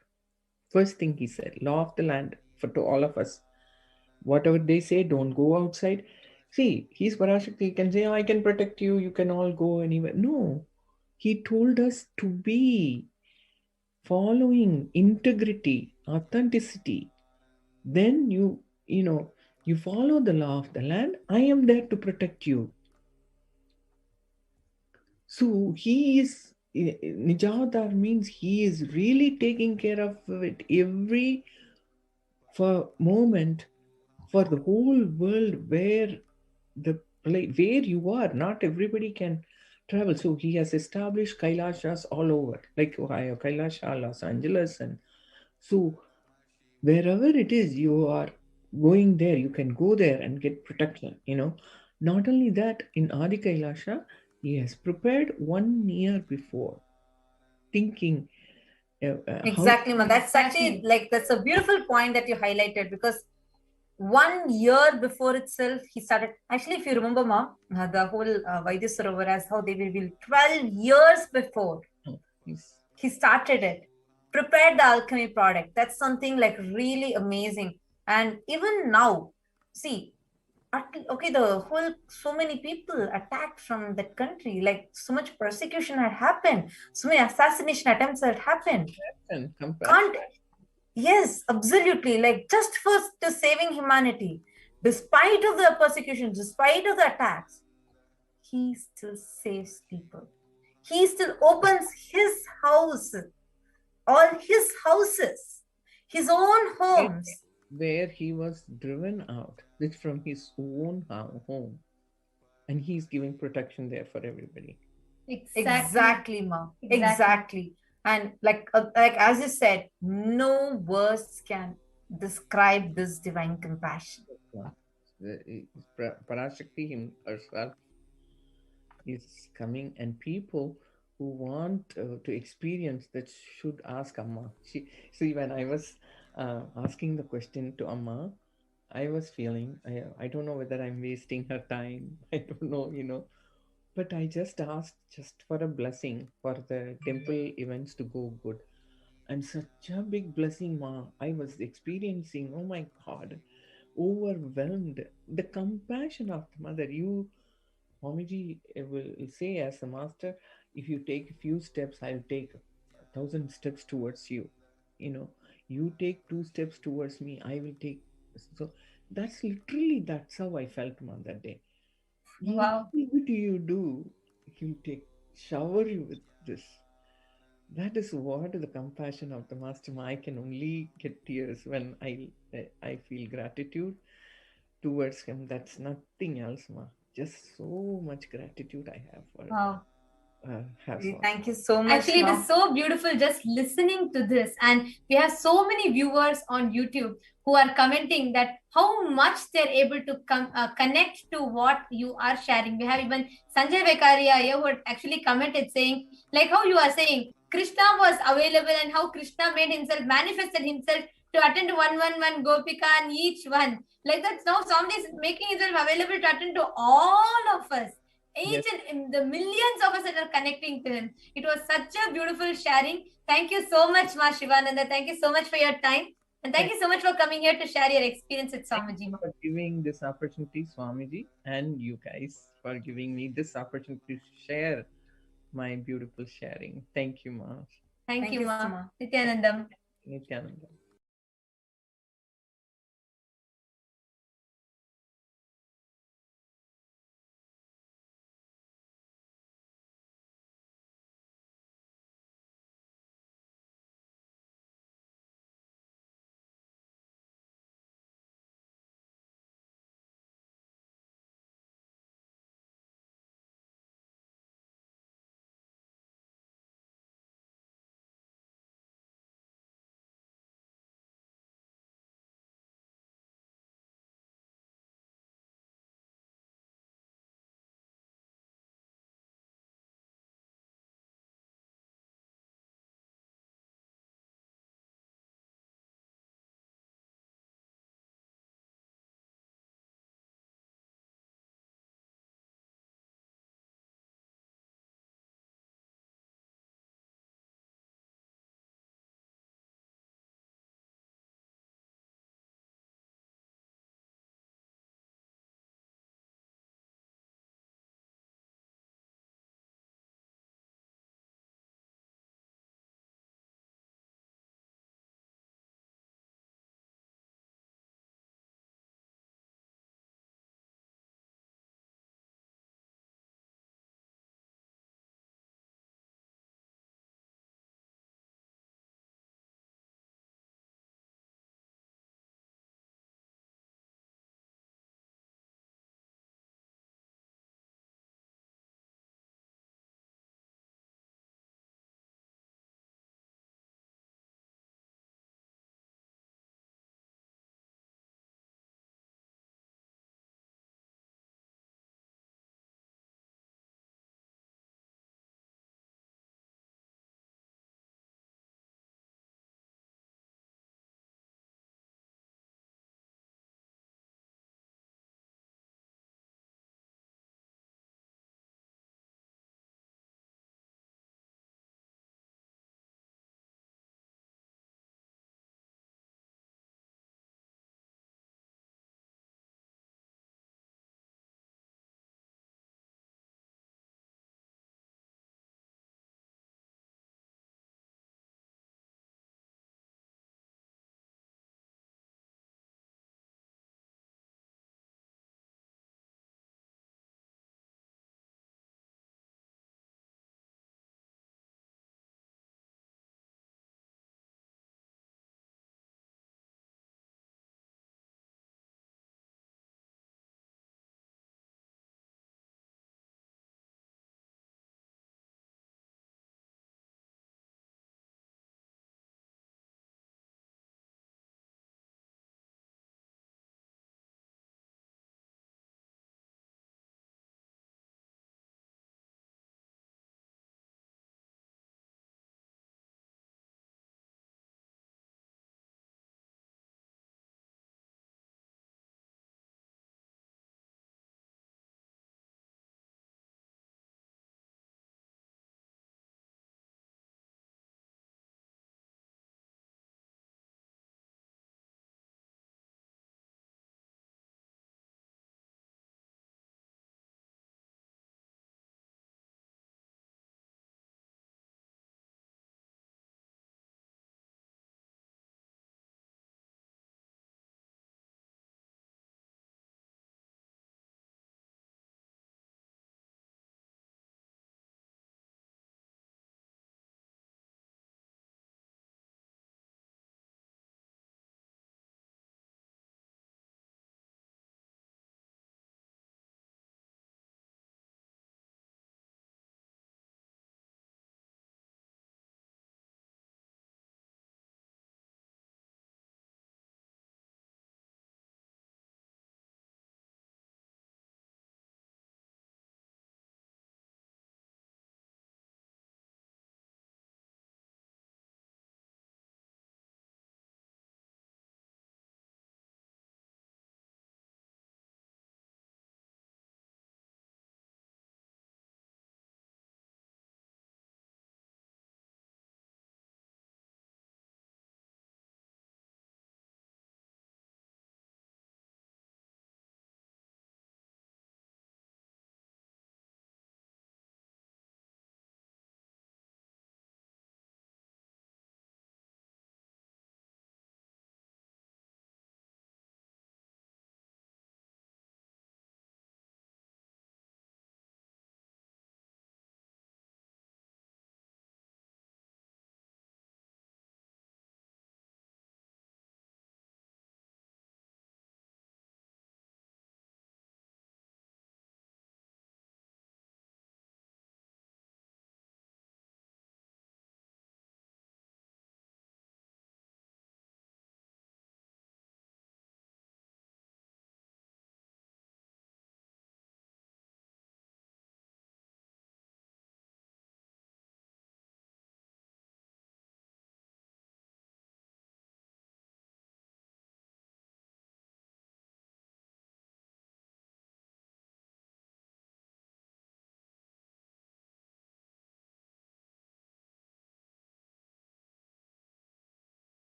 First thing he said, law of the land to all of us. Whatever they say, don't go outside. See, he's Parashakti. He can say, oh, I can protect you. You can all go anywhere. No, he told us to be following integrity, authenticity. Then you follow the law of the land. I am there to protect you. So he is, Nijavatar means he is really taking care of it every moment for the whole world, where you are. Not everybody can travel. So he has established Kailashas all over, like Ohio, Kailasha, Los Angeles. And so wherever it is, you are going there, you can go there and get protection, Not only that, in Adi Kailasha, he has prepared 1 year before, thinking. Exactly, ma. That's actually that's a beautiful point that you highlighted, because 1 year before itself, he started. Actually, if you remember, ma, the whole Vaidya Sarovar, as how they will 12 years before he started it, prepared the alchemy product. That's something like really amazing. And even now, see, okay, the whole, so many people attacked from that country, like so much persecution had happened, so many assassination attempts had happened. And compassion. Can't, yes, absolutely, like just for to saving humanity, despite of the persecution, despite of the attacks, he still saves people. He still opens his house, all his houses, his own homes. Where he was driven out from his own home, and he's giving protection there for everybody. Exactly, ma. Exactly. And like as you said, no words can describe this divine compassion. Parashakti herself is coming, and people who want to experience that should ask Amma. See, when I was asking the question to Amma, I was feeling, I don't know whether I'm wasting her time. I don't know, but I just asked just for a blessing for the temple events to go good. And such a big blessing, Ma. I was experiencing, oh my God, overwhelmed. The compassion of the mother. Swamiji will say as a master, if you take a few steps, I'll take 1,000 steps towards you. You take 2 steps towards me, I will take. So that's how I felt, man, that day. Wow. What do you do? He'll shower you with this. That is what the compassion of the master. I can only get tears when I feel gratitude towards him. That's nothing else, ma. Just so much gratitude I have for Wow. Swami. Thank you so much. Actually, it ma. is so beautiful just listening to this. And we have so many viewers on YouTube who are commenting that how much they're able to connect to what you are sharing. We have even Sanjay Vekaria here who had actually commented saying, like how you are saying, Krishna was available and how Krishna made himself, manifested himself to attend to 111 Gopika and each one. Like that, now somebody is making himself available to attend to all of us. Each and the millions of us that are connecting to him. It was such a beautiful sharing. Thank you so much, Ma Shivananda. Thank you so much for your time. And thank you so much for coming here to share your experience with Swamiji. For giving this opportunity, Swamiji, and you guys for giving me this opportunity to share my beautiful sharing. Thank you, Ma. Thank you, Ma. Nithyanandam. Nithyanandam.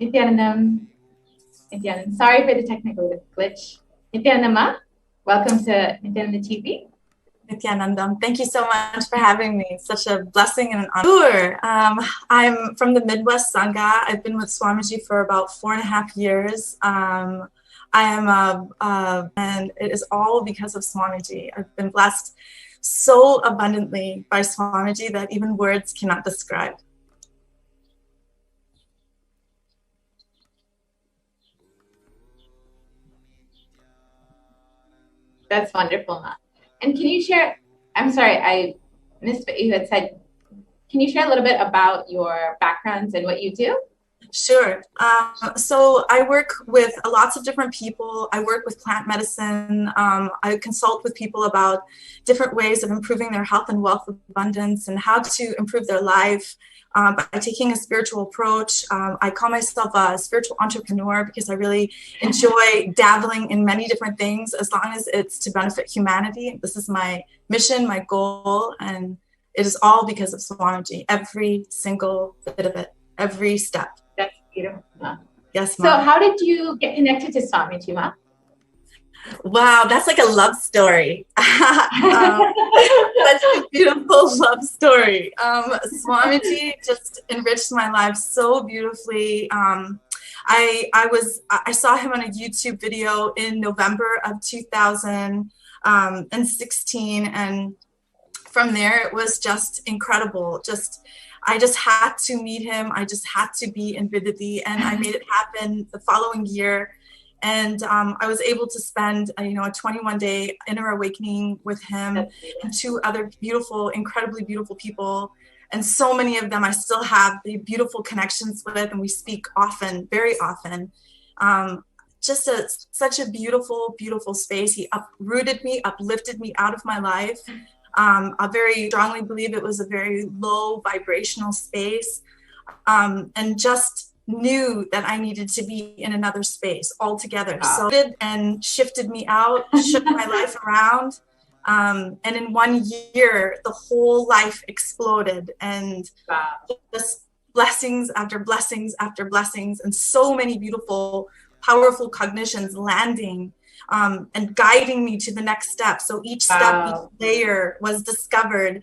Nithyanandam. Nithyanandam. Sorry for the technical glitch. Nithyanandam, welcome to Nithyananda TV. Nithyanandam, thank you so much for having me. It's such a blessing and an honor. Sure. I'm from the Midwest Sangha. I've been with Swamiji for about 4.5 years. I am, and it is all because of Swamiji. I've been blessed so abundantly by Swamiji that even words cannot describe. That's wonderful, Ma. And can you share, I'm sorry, I missed what you had said. Can you share a little bit about your backgrounds and what you do? Sure. So I work with lots of different people. I work with plant medicine. I consult with people about different ways of improving their health and wealth abundance and how to improve their life by taking a spiritual approach. I call myself a spiritual entrepreneur because I really enjoy dabbling in many different things as long as it's to benefit humanity. This is my mission, my goal, and it is all because of Swamiji. Every single bit of it, every step. That's beautiful. Yes, Ma. Mom. So how did you get connected to Swamiji, Ma? Wow, that's like a love story. Such a beautiful love story. Swamiji just enriched my life so beautifully. I saw him on a YouTube video in November of 2016, and from there it was just incredible. I just had to meet him. I just had to be in Viditi, and I made it happen the following year. And I was able to spend, a 21-day inner awakening with him and 2 other beautiful, incredibly beautiful people. And so many of them I still have the beautiful connections with, and we speak often, very often. Such a beautiful, beautiful space. He uprooted me, uplifted me out of my life. I very strongly believe it was a very low vibrational space, and just knew that I needed to be in another space altogether. Wow. So it and shifted me out, shook my life around. And in 1 year, the whole life exploded, and just blessings after blessings after blessings, and so many beautiful, powerful cognitions landing and guiding me to the next step. So each step, each layer was discovered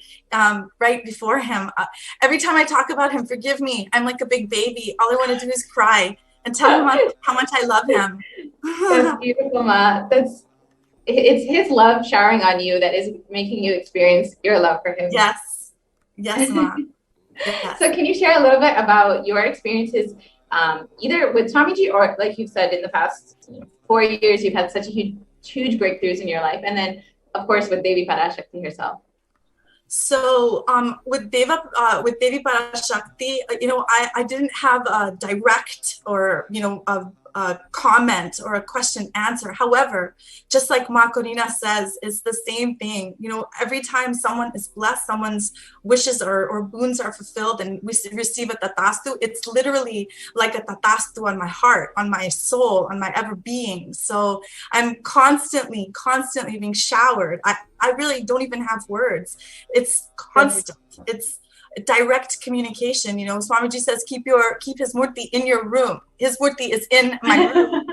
right before him. Every time I talk about him, forgive me, I'm like a big baby. All I want to do is cry and tell him how much I love him. That's beautiful, Ma. It's his love showering on you that is making you experience your love for him. Yes. Yes, Ma. Yes. So can you share a little bit about your experiences either with Swamiji or, like you've said, in the past 4 years, you've had such a huge breakthroughs in your life. And then, of course, with Devi Parashakti herself. So with Devi Parashakti, I didn't have a direct or, a comment or a question answer. However, just like Ma Corina says, it's the same thing. Every time someone is blessed, someone's wishes or boons are fulfilled and we receive a tatastu, it's literally like a tatastu on my heart, on my soul, on my ever being. So I'm constantly being showered. I really don't even have words. It's constant. It's direct communication. Swamiji says, keep his murti in your room. His murti is in my room.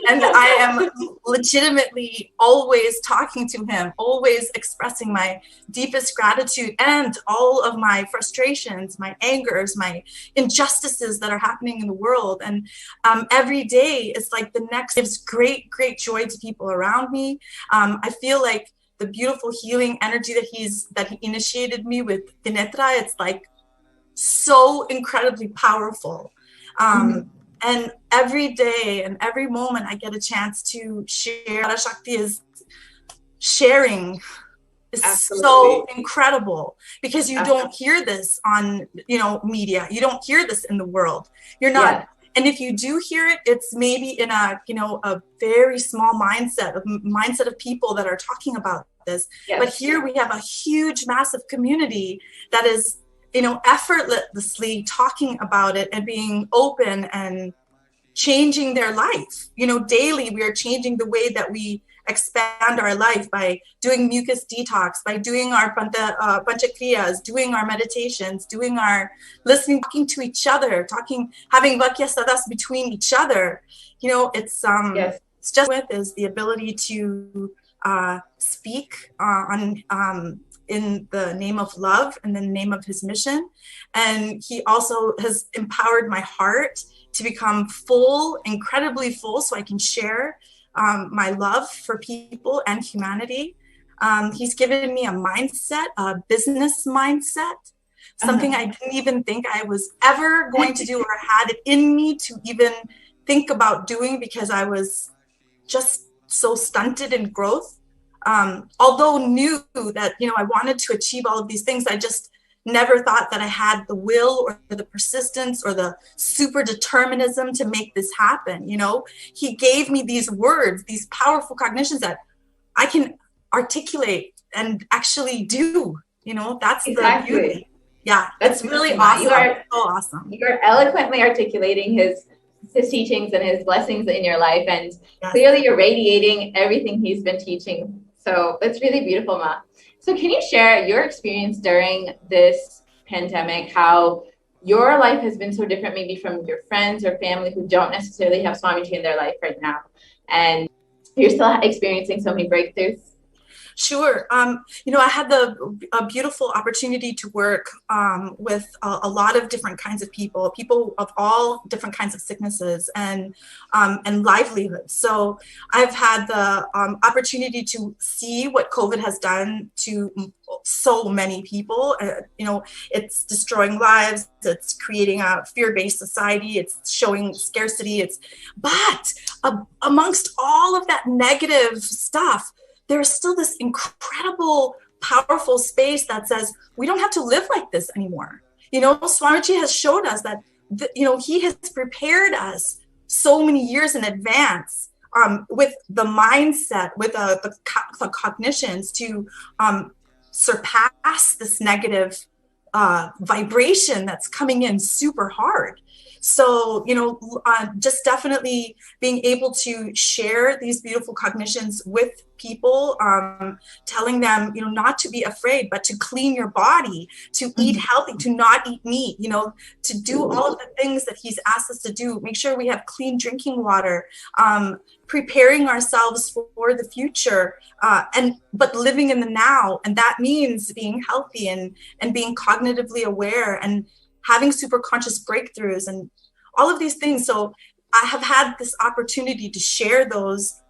And I am legitimately always talking to him, always expressing my deepest gratitude and all of my frustrations, my angers, my injustices that are happening in the world. And every day it's like the next gives great joy to people around me. I feel like the beautiful healing energy that he initiated me with Vinetra, it's like so incredibly powerful. And every day and every moment I get a chance to share, Parashakti is sharing is so incredible, because you don't hear this on, media. You don't hear this in the world. You're not. Yeah. And if you do hear it, it's maybe in a very small mindset of people that are talking about this. Yes. But here we have a huge, massive community that is, effortlessly talking about it and being open and changing their life. Daily we are changing the way that we expand our life by doing mucus detox, by doing our panchakriyas, doing our meditations, doing our listening, talking to each other, having vakya sadas between each other. You know, it's just with is the ability to speak in the name of love and in the name of his mission. And he also has empowered my heart to become full, incredibly full, so I can share my love for people and humanity. He's given me a mindset, a business mindset, something I didn't even think I was ever going to do or had it in me to even think about doing, because I was just so stunted in growth. Although knew that, you know, I wanted to achieve all of these things, I just never thought that I had the will or the persistence or the super determinism to make this happen. You know, he gave me these words, these powerful cognitions that I can articulate and actually do. You know, that's the beauty. Yeah, that's really awesome. You are so awesome. You're eloquently articulating his teachings and his blessings in your life, and clearly you're radiating everything he's been teaching. So it's really beautiful, Ma. So can you share your experience during this pandemic, how your life has been so different maybe from your friends or family who don't necessarily have Swamiji in their life right now, and you're still experiencing so many breakthroughs? Sure. You know, I had the beautiful opportunity to work with a lot of different kinds of people of all different kinds of sicknesses and livelihoods. So I've had the opportunity to see what COVID has done to so many people. You know, it's destroying lives. It's creating a fear-based society. It's showing scarcity. But amongst all of that negative stuff, there's still this incredible, powerful space that says, we don't have to live like this anymore. You know, Swamiji has showed us that, you know, he has prepared us so many years in advance with the mindset, with the cognitions to surpass this negative vibration that's coming in super hard. So, you know, just definitely being able to share these beautiful cognitions with people, telling them, you know, not to be afraid, but to clean your body, to eat healthy, to not eat meat, you know, to do all of the things that he's asked us to do, make sure we have clean drinking water, preparing ourselves for the future, but living in the now. And that means being healthy and being cognitively aware and having super conscious breakthroughs and all of these things. So I have had this opportunity to share those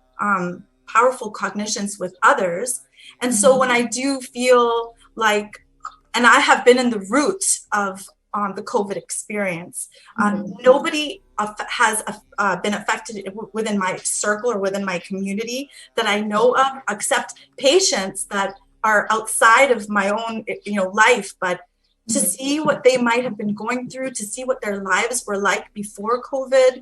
powerful cognitions with others. And so when I do feel like, and I have been in the root of the COVID experience, nobody has been affected within my circle or within my community that I know of, except patients that are outside of my own, you know, life. But to see what they might have been going through, to see what their lives were like before COVID,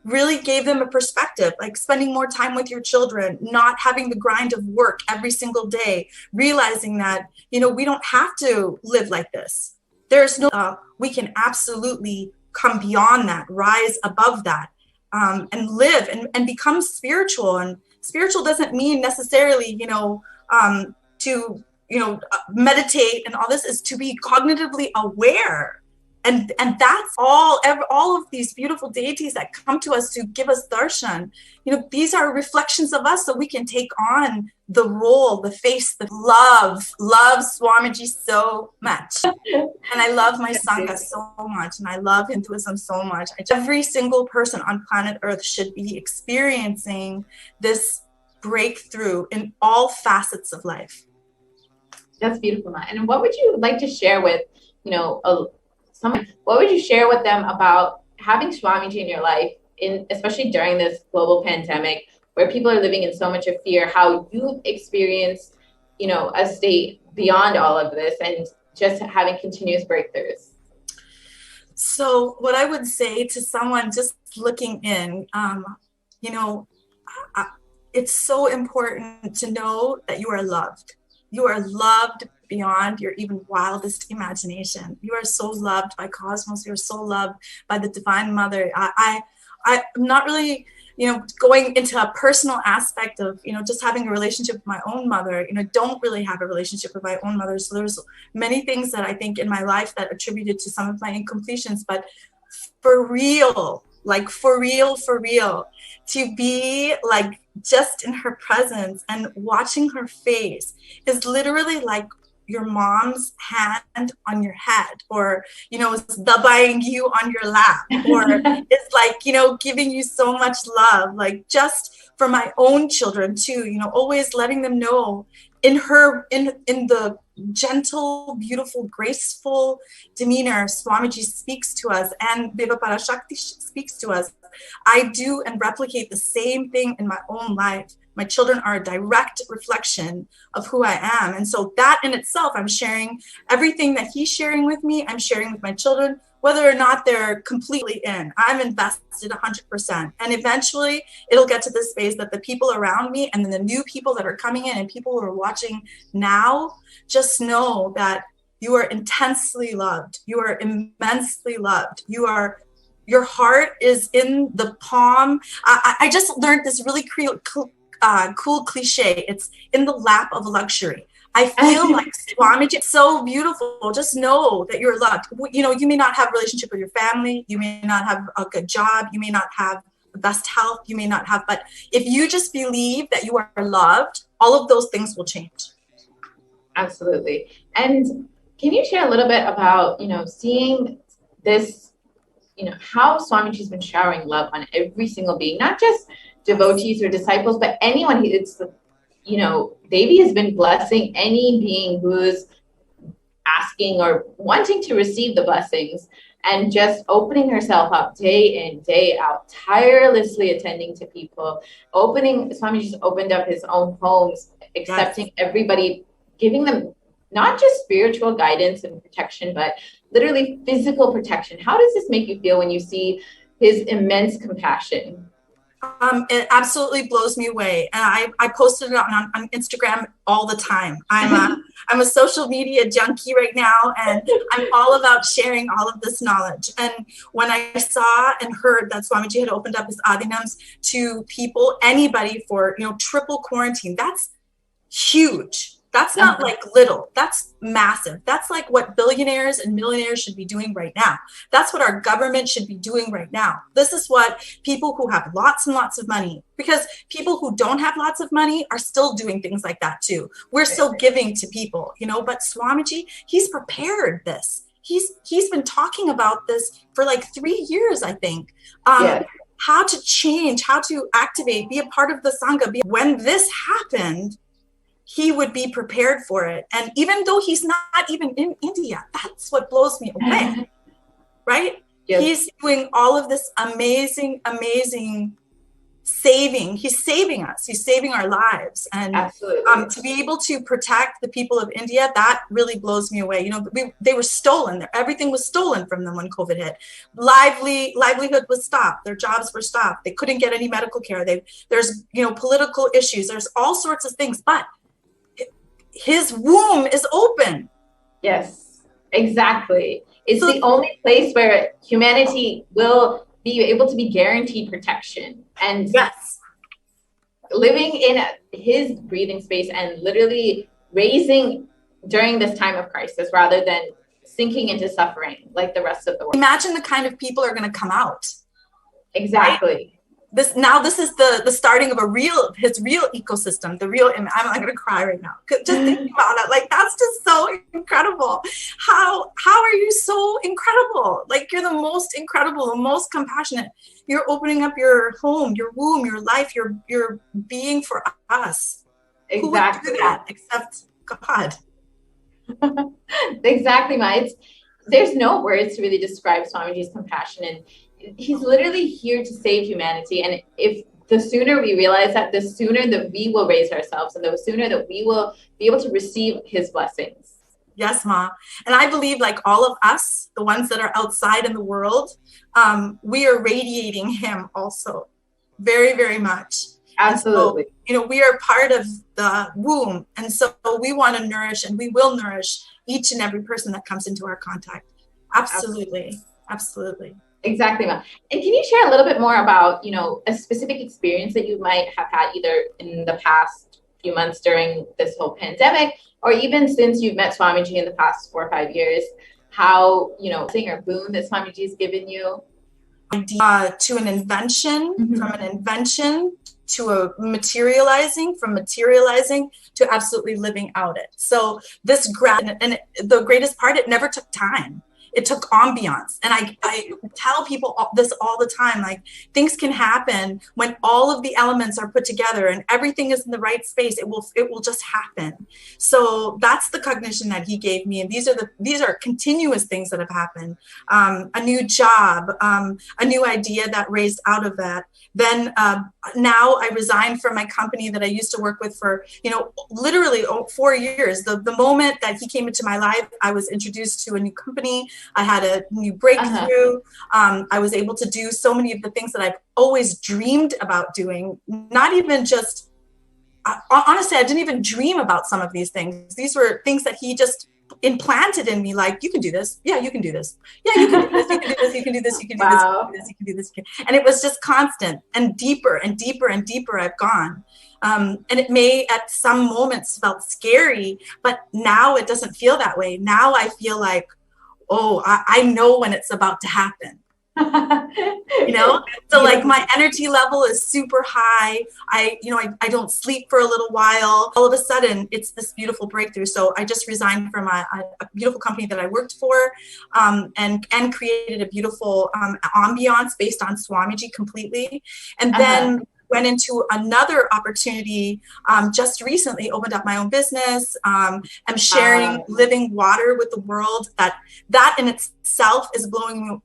really gave them a perspective, like spending more time with your children, not having the grind of work every single day, realizing that, you know, we don't have to live like this. There's no, we can absolutely come beyond that, rise above that, and live and become spiritual. And spiritual doesn't mean necessarily, you know, to, you know, meditate and all this, is to be cognitively aware. And that's all of these beautiful deities that come to us to give us darshan, you know, these are reflections of us, so we can take on the role, the face, the love Swamiji so much. And I love my Sangha so much, and I love Hinduism so much. Every single person on planet Earth should be experiencing this breakthrough in all facets of life. That's beautiful, Ma. And what would you like to share with, you know, what would you share with them about having Swamiji in your life, especially during this global pandemic where people are living in so much of fear, how you've experienced, you know, a state beyond all of this and just having continuous breakthroughs? So what I would say to someone just looking in, you know, it's so important to know that you are loved. You are loved beyond your even wildest imagination. You are so loved by cosmos. You're so loved by the Divine Mother. I'm not really, going into a personal aspect of, just having a relationship with my own mother, don't really have a relationship with my own mother. So there's many things that I think in my life that attributed to some of my incompletions, but for real, to be like just in her presence and watching her face is literally like your mom's hand on your head, or dabaing you on your lap, or it's like giving you so much love, like just for my own children too, always letting them know in the gentle, beautiful, graceful demeanor Swamiji speaks to us and Deva Parashakti speaks to us. I do and replicate the same thing in my own life. My children are a direct reflection of who I am. And so that in itself, I'm sharing everything that he's sharing with me, I'm sharing with my children, whether or not they're completely in. I'm invested 100%. And eventually it'll get to this phase that the people around me and then the new people that are coming in and people who are watching now just know that you are intensely loved. You are immensely loved. Your heart is in the palm. I just learned this really cool cliche. It's in the lap of luxury. I feel like Swamiji is so beautiful. Just know that you're loved. You may not have a relationship with your family. You may not have a good job. You may not have the best health. You may not have, but if you just believe that you are loved, all of those things will change. Absolutely. And can you share a little bit about, seeing this, how Swamiji's been showering love on every single being, not just devotees or disciples, but anyone. Devi has been blessing any being who's asking or wanting to receive the blessings, and just opening herself up day in, day out, tirelessly attending to people. Swamiji's opened up his own homes, accepting everybody, giving them not just spiritual guidance and protection, but literally physical protection. How does this make you feel when you see his immense compassion? It absolutely blows me away. And I posted it on Instagram all the time. I'm a social media junkie right now, and I'm all about sharing all of this knowledge. And when I saw and heard that Swamiji had opened up his adinams to people, anybody for, triple quarantine, that's huge. That's not like little, that's massive. That's like what billionaires and millionaires should be doing right now. That's what our government should be doing right now. This is what people who have lots and lots of money, because people who don't have lots of money are still doing things like that too. We're still giving to people, but Swamiji, he's prepared this. He's been talking about this for like 3 years, I think. How to change, how to activate, be a part of the Sangha. When this happened, he would be prepared for it. And even though he's not even in India, that's what blows me away, right? Yes. He's doing all of this amazing saving. He's saving us. He's saving our lives. And to be able to protect the people of India, that really blows me away. They were stolen. Everything was stolen from them when COVID hit. Livelihood was stopped. Their jobs were stopped. They couldn't get any medical care. There's political issues. There's all sorts of things, but his womb is open. Yes, exactly. It's the only place where humanity will be able to be guaranteed protection. And living in his breathing space and literally raising during this time of crisis rather than sinking into suffering like the rest of the world. Imagine the kind of people are going to come out. Exactly. Right? This is the starting of his real ecosystem, I'm not going to cry right now. Just thinking about it, like that's just so incredible. How are you so incredible? Like you're the most incredible, the most compassionate. You're opening up your home, your womb, your life, your being for us. Exactly. Who would do that except God? Exactly, Ma. There's no words to really describe Swamiji's compassion, and he's literally here to save humanity. And if the sooner we realize that, the sooner that we will raise ourselves and the sooner that we will be able to receive his blessings. Yes, Ma. And I believe like all of us, the ones that are outside in the world, we are radiating him also very, very much. Absolutely. So, we are part of the womb. And so we want to nourish, and we will nourish each and every person that comes into our contact. Absolutely. Absolutely. Exactly, ma'am. And can you share a little bit more about, a specific experience that you might have had either in the past few months during this whole pandemic, or even since you've met Swamiji in the past 4 or 5 years, how, thing or boon that Swamiji has given you? To an invention, from an invention to a materializing, from materializing to absolutely living out it. So this and the greatest part, it never took time. It took ambiance. And I tell people this all the time, like, things can happen when all of the elements are put together and everything is in the right space. It will just happen. So that's the cognition that he gave me. And these are continuous things that have happened. A new job, a new idea that raised out of that. Then now I resigned from my company that I used to work with for, literally 4 years. The moment that he came into my life, I was introduced to a new company. I had a new breakthrough. I was able to do so many of the things that I've always dreamed about doing. Not even just, honestly, I didn't even dream about some of these things. These were things that he just implanted in me, like, you can do this. Yeah, you can do this. Yeah, you can do this. You can do this. You can do this. You can do this. You can do this. You can do this. And it was just constant and deeper and deeper and deeper I've gone. And it may at some moments felt scary, but now it doesn't feel that way. Now I feel like, oh, I know when it's about to happen. So like my energy level is super high. I don't sleep for a little while. All of a sudden it's this beautiful breakthrough. So I just resigned from a beautiful company that I worked for, and created a beautiful ambiance based on Swamiji completely. And then went into another opportunity, just recently opened up my own business. I'm sharing living water with the world. That in itself is blowing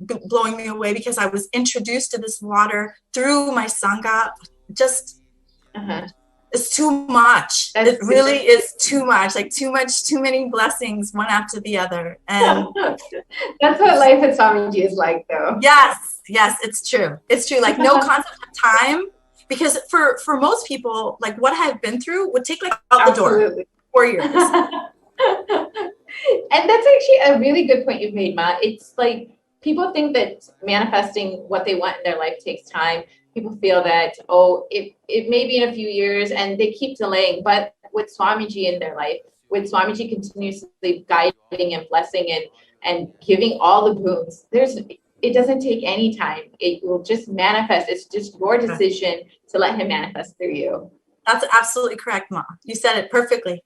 me away, because I was introduced to this water through my Sangha. Just, it's too much. It really is too much, too many blessings, one after the other. And that's what life at Swamiji is like, though. Yes, it's true. It's true. Like, no concept of time. Because for most people, like, what I've been through would take, like, out the door 4 years. And that's actually a really good point you've made, Ma. It's like, people think that manifesting what they want in their life takes time. People feel that, it may be in a few years, and they keep delaying. But with Swamiji in their life, with Swamiji continuously guiding and blessing and giving all the boons, it doesn't take any time. It will just manifest. It's just your decision to let him manifest through you. That's absolutely correct, Ma. You said it perfectly.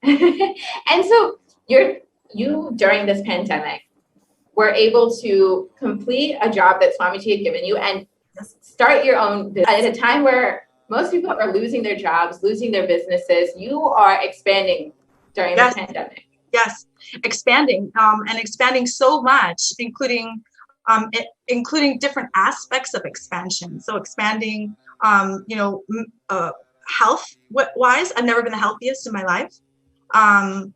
And so you during this pandemic were able to complete a job that Swamiji had given you and start your own business at a time where most people are losing their jobs, losing their businesses. You are expanding during the pandemic. Yes, expanding, and expanding so much, including different aspects of expansion. So expanding, health wise, I've never been the healthiest in my life. And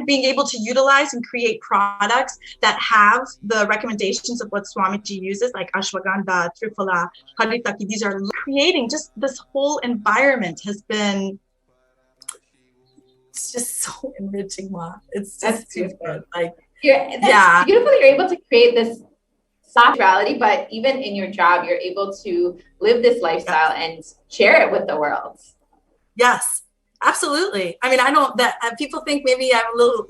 being able to utilize and create products that have the recommendations of what Swamiji uses, like ashwagandha, triphala, haritaki. These are creating just this whole environment has been. It's just so enriching, Ma. It's just too good. Like, that's beautiful. You're able to create this soft reality, but even in your job, you're able to live this lifestyle and share it with the world. Yes, absolutely. I mean, people think maybe I'm a little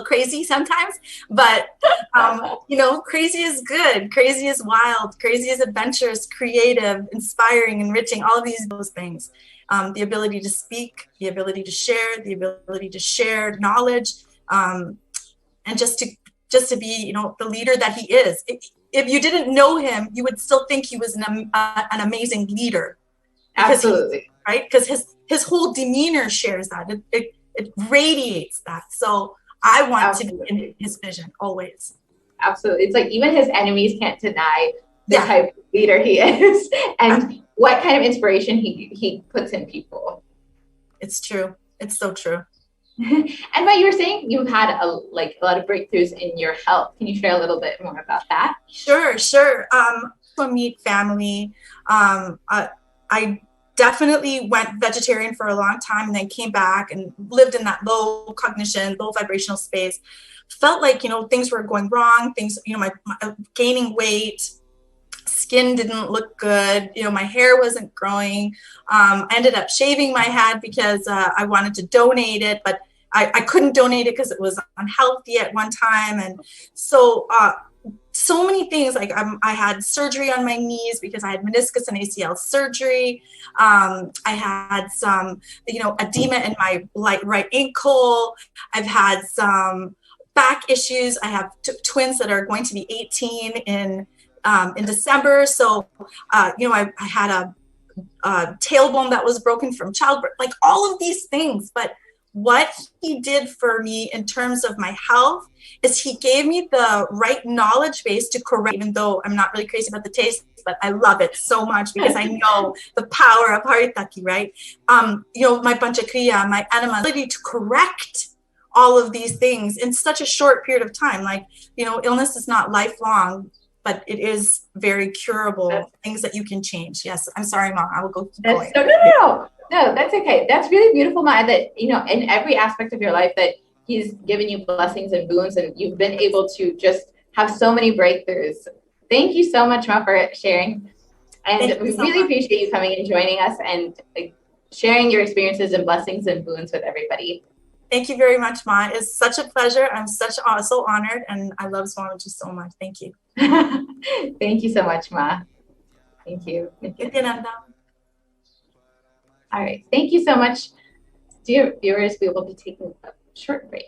crazy sometimes, but crazy is good. Crazy is wild. Crazy is adventurous, creative, inspiring, enriching. All of those things. The ability to speak, the ability to share, the ability to share knowledge, and just to be, the leader that he is. If you didn't know him, you would still think he was an amazing leader. Absolutely. Right? Because his whole demeanor shares that. It radiates that. So I want to be in his vision always. Absolutely. It's like even his enemies can't deny the type of leader he is and what kind of inspiration he puts in people. It's true. It's so true. And what you were saying, you've had a lot of breakthroughs in your health. Can you share a little bit more about that? Sure. Meet family. I definitely went vegetarian for a long time and then came back and lived in that low cognition, low vibrational space. Felt like, things were going wrong, things, my gaining weight, skin didn't look good, my hair wasn't growing. I ended up shaving my head because I wanted to donate it, but I couldn't donate it because it was unhealthy at one time. And so many things, like I had surgery on my knees because I had meniscus and ACL surgery. I had some, edema in my right ankle. I've had some back issues. I have twins that are going to be 18 in December. So, I had a tailbone that was broken from childbirth, like all of these things. But what he did for me in terms of my health is he gave me the right knowledge base to correct, even though I'm not really crazy about the taste, but I love it so much because I know the power of haritaki, right? My panchakriya, my enema, ability to correct all of these things in such a short period of time. Like, illness is not lifelong, but it is very curable, things that you can change. Yes, I'm sorry, Mom, I will go keep going. No, that's okay. That's really beautiful, Ma, that, in every aspect of your life that he's given you blessings and boons and you've been able to just have so many breakthroughs. Thank you so much, Ma, for sharing. And we really appreciate you coming and joining us and sharing your experiences and blessings and boons with everybody. Thank you very much, Ma. It's such a pleasure. I'm so honored, and I love Swamiji so much. Thank you. Thank you so much, Ma. Thank you. Nithyananda. All right. Thank you so much. Dear viewers, we will be taking a short break.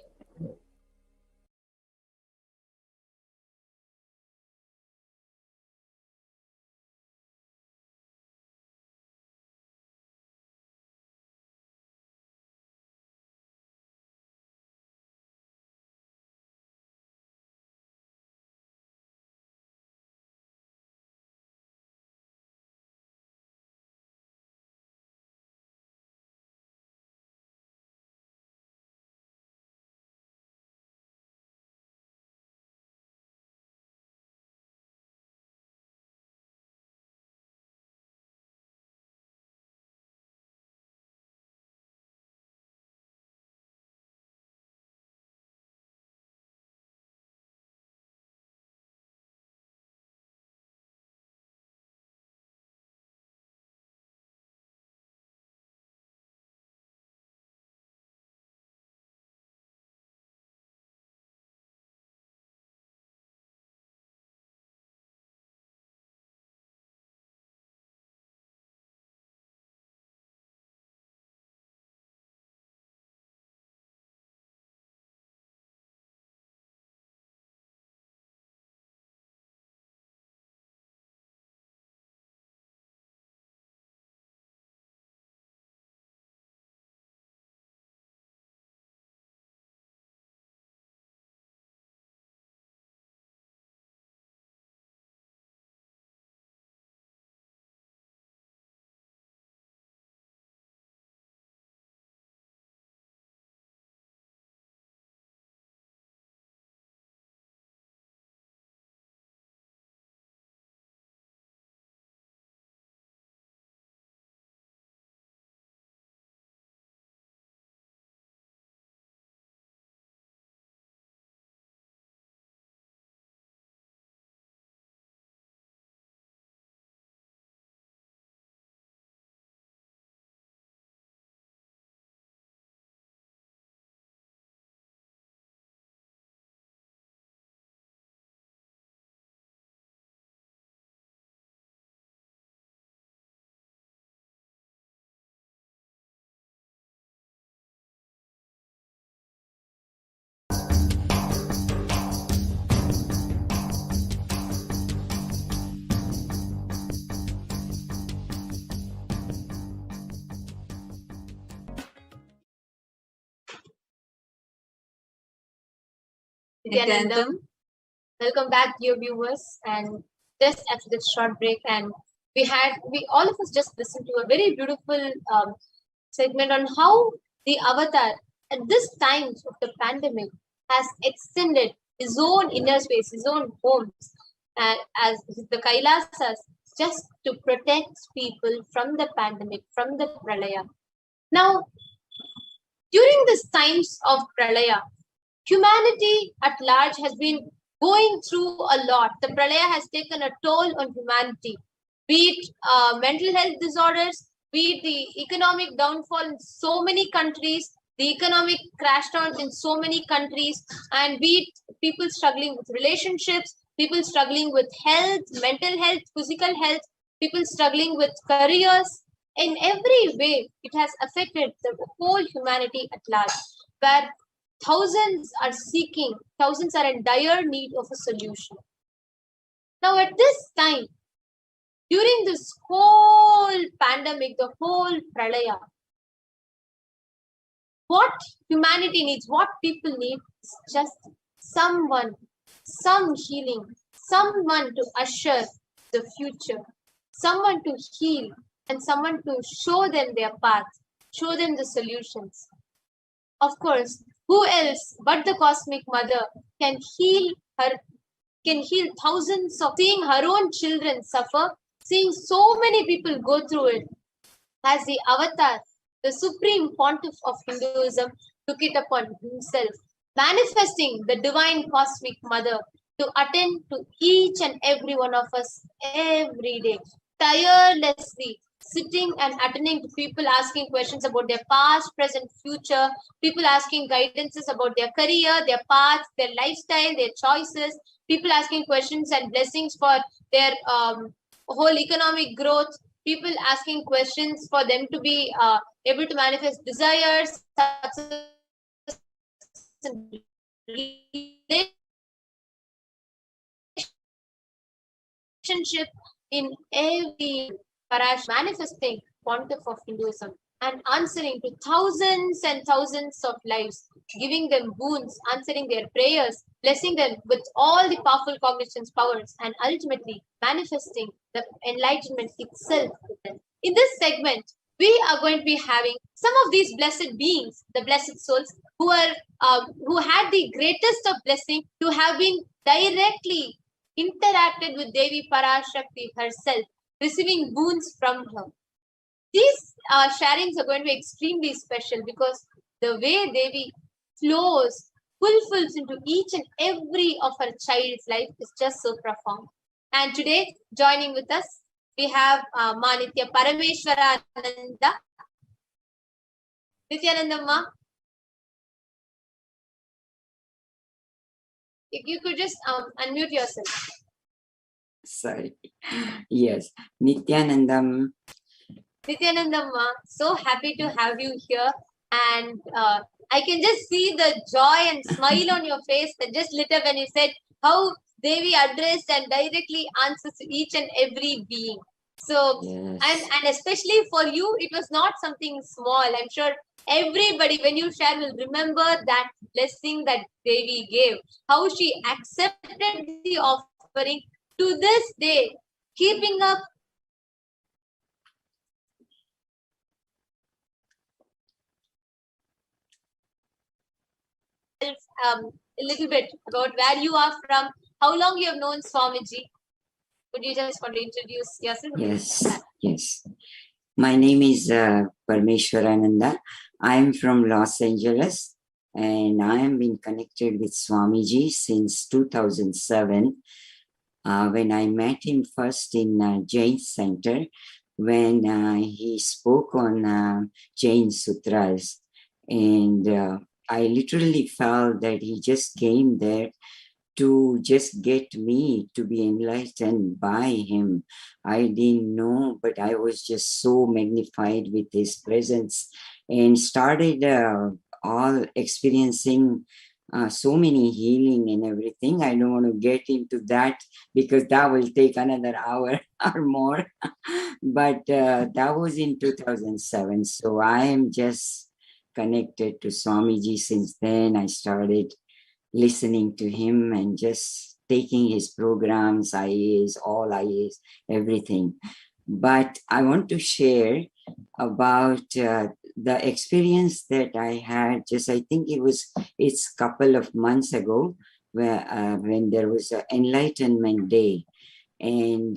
Nithyanandam. Welcome back, dear viewers. And just after this short break, and we all of us just listened to a very beautiful segment on how the avatar at this time of the pandemic has extended his own inner space, his own homes, as the Kailasas just to protect people from the pandemic, from the pralaya. Now, during this times of pralaya, humanity at large has been going through a lot. The pralaya has taken a toll on humanity, be it mental health disorders, be it the economic downfall in so many countries, the economic crash down in so many countries, and be it people struggling with relationships, people struggling with health, mental health, physical health, people struggling with careers. In every way, it has affected the whole humanity at large, where thousands are in dire need of a solution. Now, at this time, during this whole pandemic, the whole pralaya, what humanity needs, what people need is just someone, some healing, someone to usher the future, someone to heal, and someone to show them their path, show them the solutions. Of course, who else but the Cosmic Mother can heal thousands of seeing her own children suffer, seeing so many people go through it. As the avatar, the supreme pontiff of Hinduism took it upon himself, manifesting the divine Cosmic Mother to attend to each and every one of us every day, tirelessly sitting and attending to people asking questions about their past, present, future, people asking guidances about their career, their path, their lifestyle, their choices, people asking questions and blessings for their whole economic growth, people asking questions for them to be able to manifest desires, relationship in every manifesting pontiff of Hinduism and answering to thousands and thousands of lives, giving them boons, answering their prayers, blessing them with all the powerful cognitions, powers, and ultimately manifesting the enlightenment itself. In this segment, we are going to be having some of these blessed beings, the blessed souls, who had the greatest of blessing to have been directly interacted with Devi Parashakti herself, receiving boons from her. These sharings are going to be extremely special because the way Devi flows, fulfills into each and every of her child's life is just so profound. And today, joining with us, we have Manitya Parameshwarananda. Nithyanandamma, if you could just unmute yourself. Sorry. Yes. Nithyanandam. Nithyanandamma, so happy to have you here. And I can just see the joy and smile on your face that just lit up when you said how Devi addressed and directly answers to each and every being. So, yes. and especially for you, it was not something small. I'm sure everybody, when you share, will remember that blessing that Devi gave, how she accepted the offering to this day, keeping up a little bit about where you are from, how long you have known Swamiji. Would you just want to introduce yourself? Yes. My name is Parameshwarananda. I'm from Los Angeles and I have been connected with Swamiji since 2007 when I met him first in Jain Center when he spoke on Jain Sutras, and I literally felt that he just came there to just get me to be enlightened by him. I didn't know, but I was just so magnified with his presence and started all experiencing so many healing and everything. I don't want to get into that because that will take another hour or more. But that was in 2007. So I am just connected to Swamiji since then. I started listening to him and just taking his programs, IAs, all IAs, everything. But I want to share about the experience that I had just, I think it's a couple of months ago where when there was an enlightenment day. And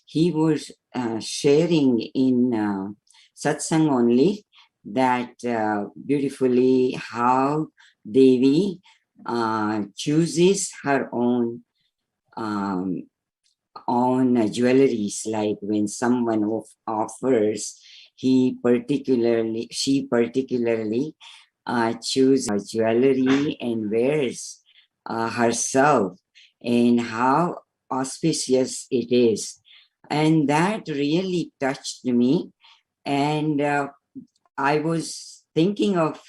he was sharing in satsang only that beautifully how Devi chooses her own jewelries. Like when someone offers, she particularly chooses her jewelry and wears herself, and how auspicious it is. And that really touched me. And I was thinking of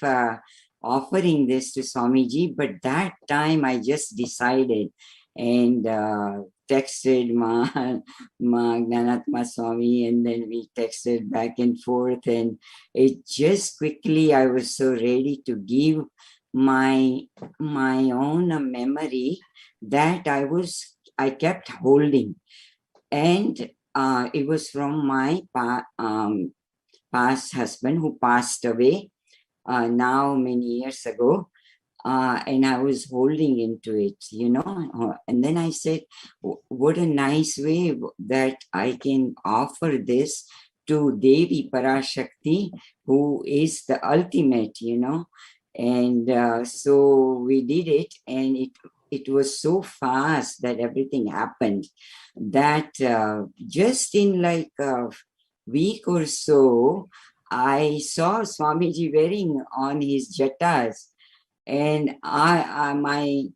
offering this to Swamiji, but that time I just decided and texted Ma Gnanatma Swami, and then we texted back and forth, and it just quickly, I was so ready to give my own memory that I kept holding. And it was from my past husband who passed away now many years ago. And I was holding into it, and then I said, what a nice way that I can offer this to Devi Parashakti, who is the ultimate, and so we did it, and it was so fast that everything happened that just in like a week or so, I saw Swamiji wearing on his jatas, and I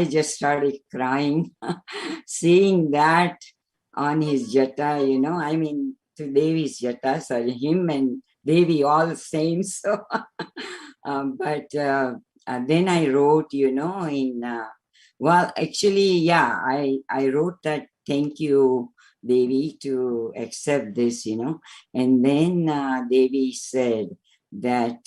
just started crying seeing that on his jata, I mean, to Devi's jatas, him and Devi all same. So, but then I wrote, well, actually, yeah, I wrote that, thank you, Devi, to accept this, and then Devi said that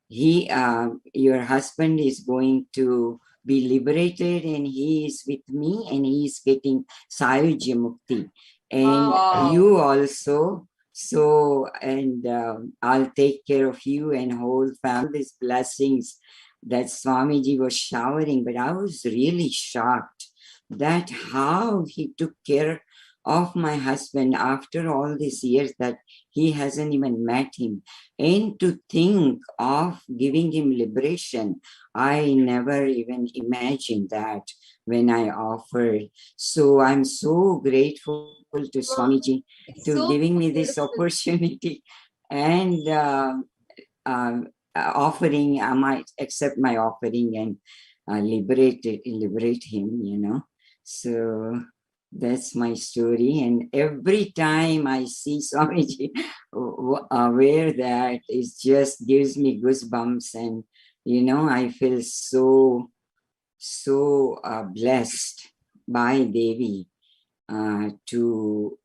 your husband is going to be liberated, and he is with me, and he is getting Sayujya Mukti, and you also. So, and I'll take care of you and whole family. These blessings that Swamiji was showering, but I was really shocked that how he took care of my husband after all these years that he hasn't even met him. And to think of giving him liberation, I never even imagined that when I offered. So I'm so grateful to Swamiji to giving me this opportunity, and offering, I might accept my offering and liberate him, So that's my story. And every time I see Swamiji wear that, it just gives me goosebumps, and I feel so blessed by Devi to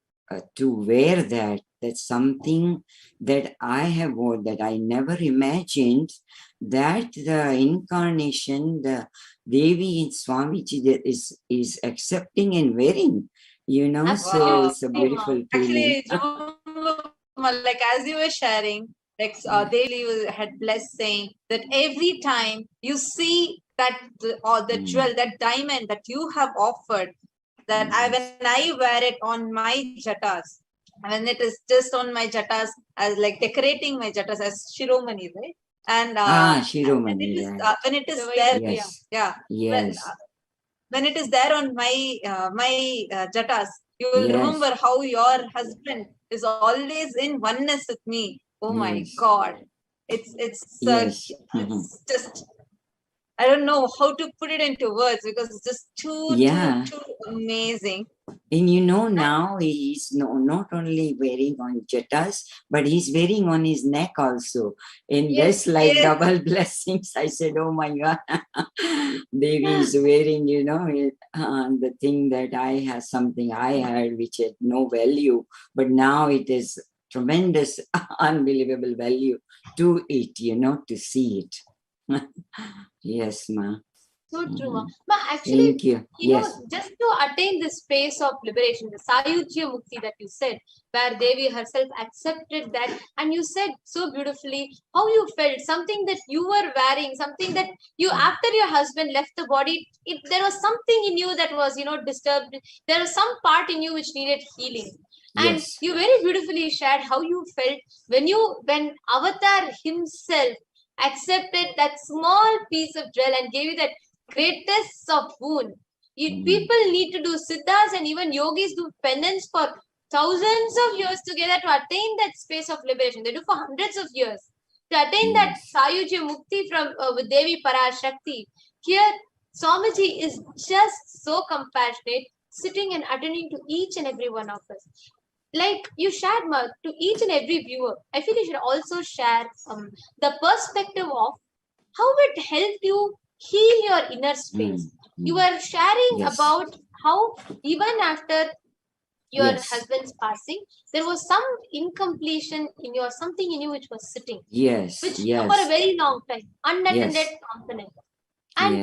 wear that. That's something that I have worn, that I never imagined that the incarnation, the Devi in Swamiji, that is accepting and wearing, so it's a beautiful feeling. Actually, like as you were sharing, like Devi had blessed saying that every time you see that the jewel, that diamond that you have offered, that when I wear it on my jatas, when it is just on my jatas, as like decorating my jatas as Shiromani, right? And Shiromani, when it is there, yes. yeah, Yes. when it is there on my jatas, you will remember how your husband is always in oneness with me. Oh my God, it's just, I don't know how to put it into words, because it's just too amazing. And now he's not only wearing on jatas, but he's wearing on his neck also. And that's like double blessings. I said, oh my God, Devi is wearing, the thing that something I had which had no value, but now it is tremendous, unbelievable value to it, to see it. Yes, ma. So true, Ma. Ma, actually, Thank you. you Yes. know, just to attain this space of liberation, the Sayujya Mukti that you said, where Devi herself accepted that, and you said so beautifully how you felt, something that you were wearing, something that you, after your husband left the body, there was something in you that was, you know, disturbed. There was some part in you which needed healing. And Yes. you very beautifully shared how you felt when Avatar himself accepted that small piece of gel and gave you that greatest of boon. People need to do siddhas and even yogis do penance for thousands of years together to attain that space of liberation. They do for hundreds of years to attain that Sayujya Mukti from with Devi Parashakti. Here, Swamiji is just so compassionate, sitting and attending to each and every one of us. Like you shared, Ma, to each and every viewer, I feel you should also share the perspective of how it helped you heal your inner space. You were sharing about how even after your husband's passing, there was some incompletion in your, something in you which was sitting, Yes. which Yes. for a very long time, unattended Yes. component. And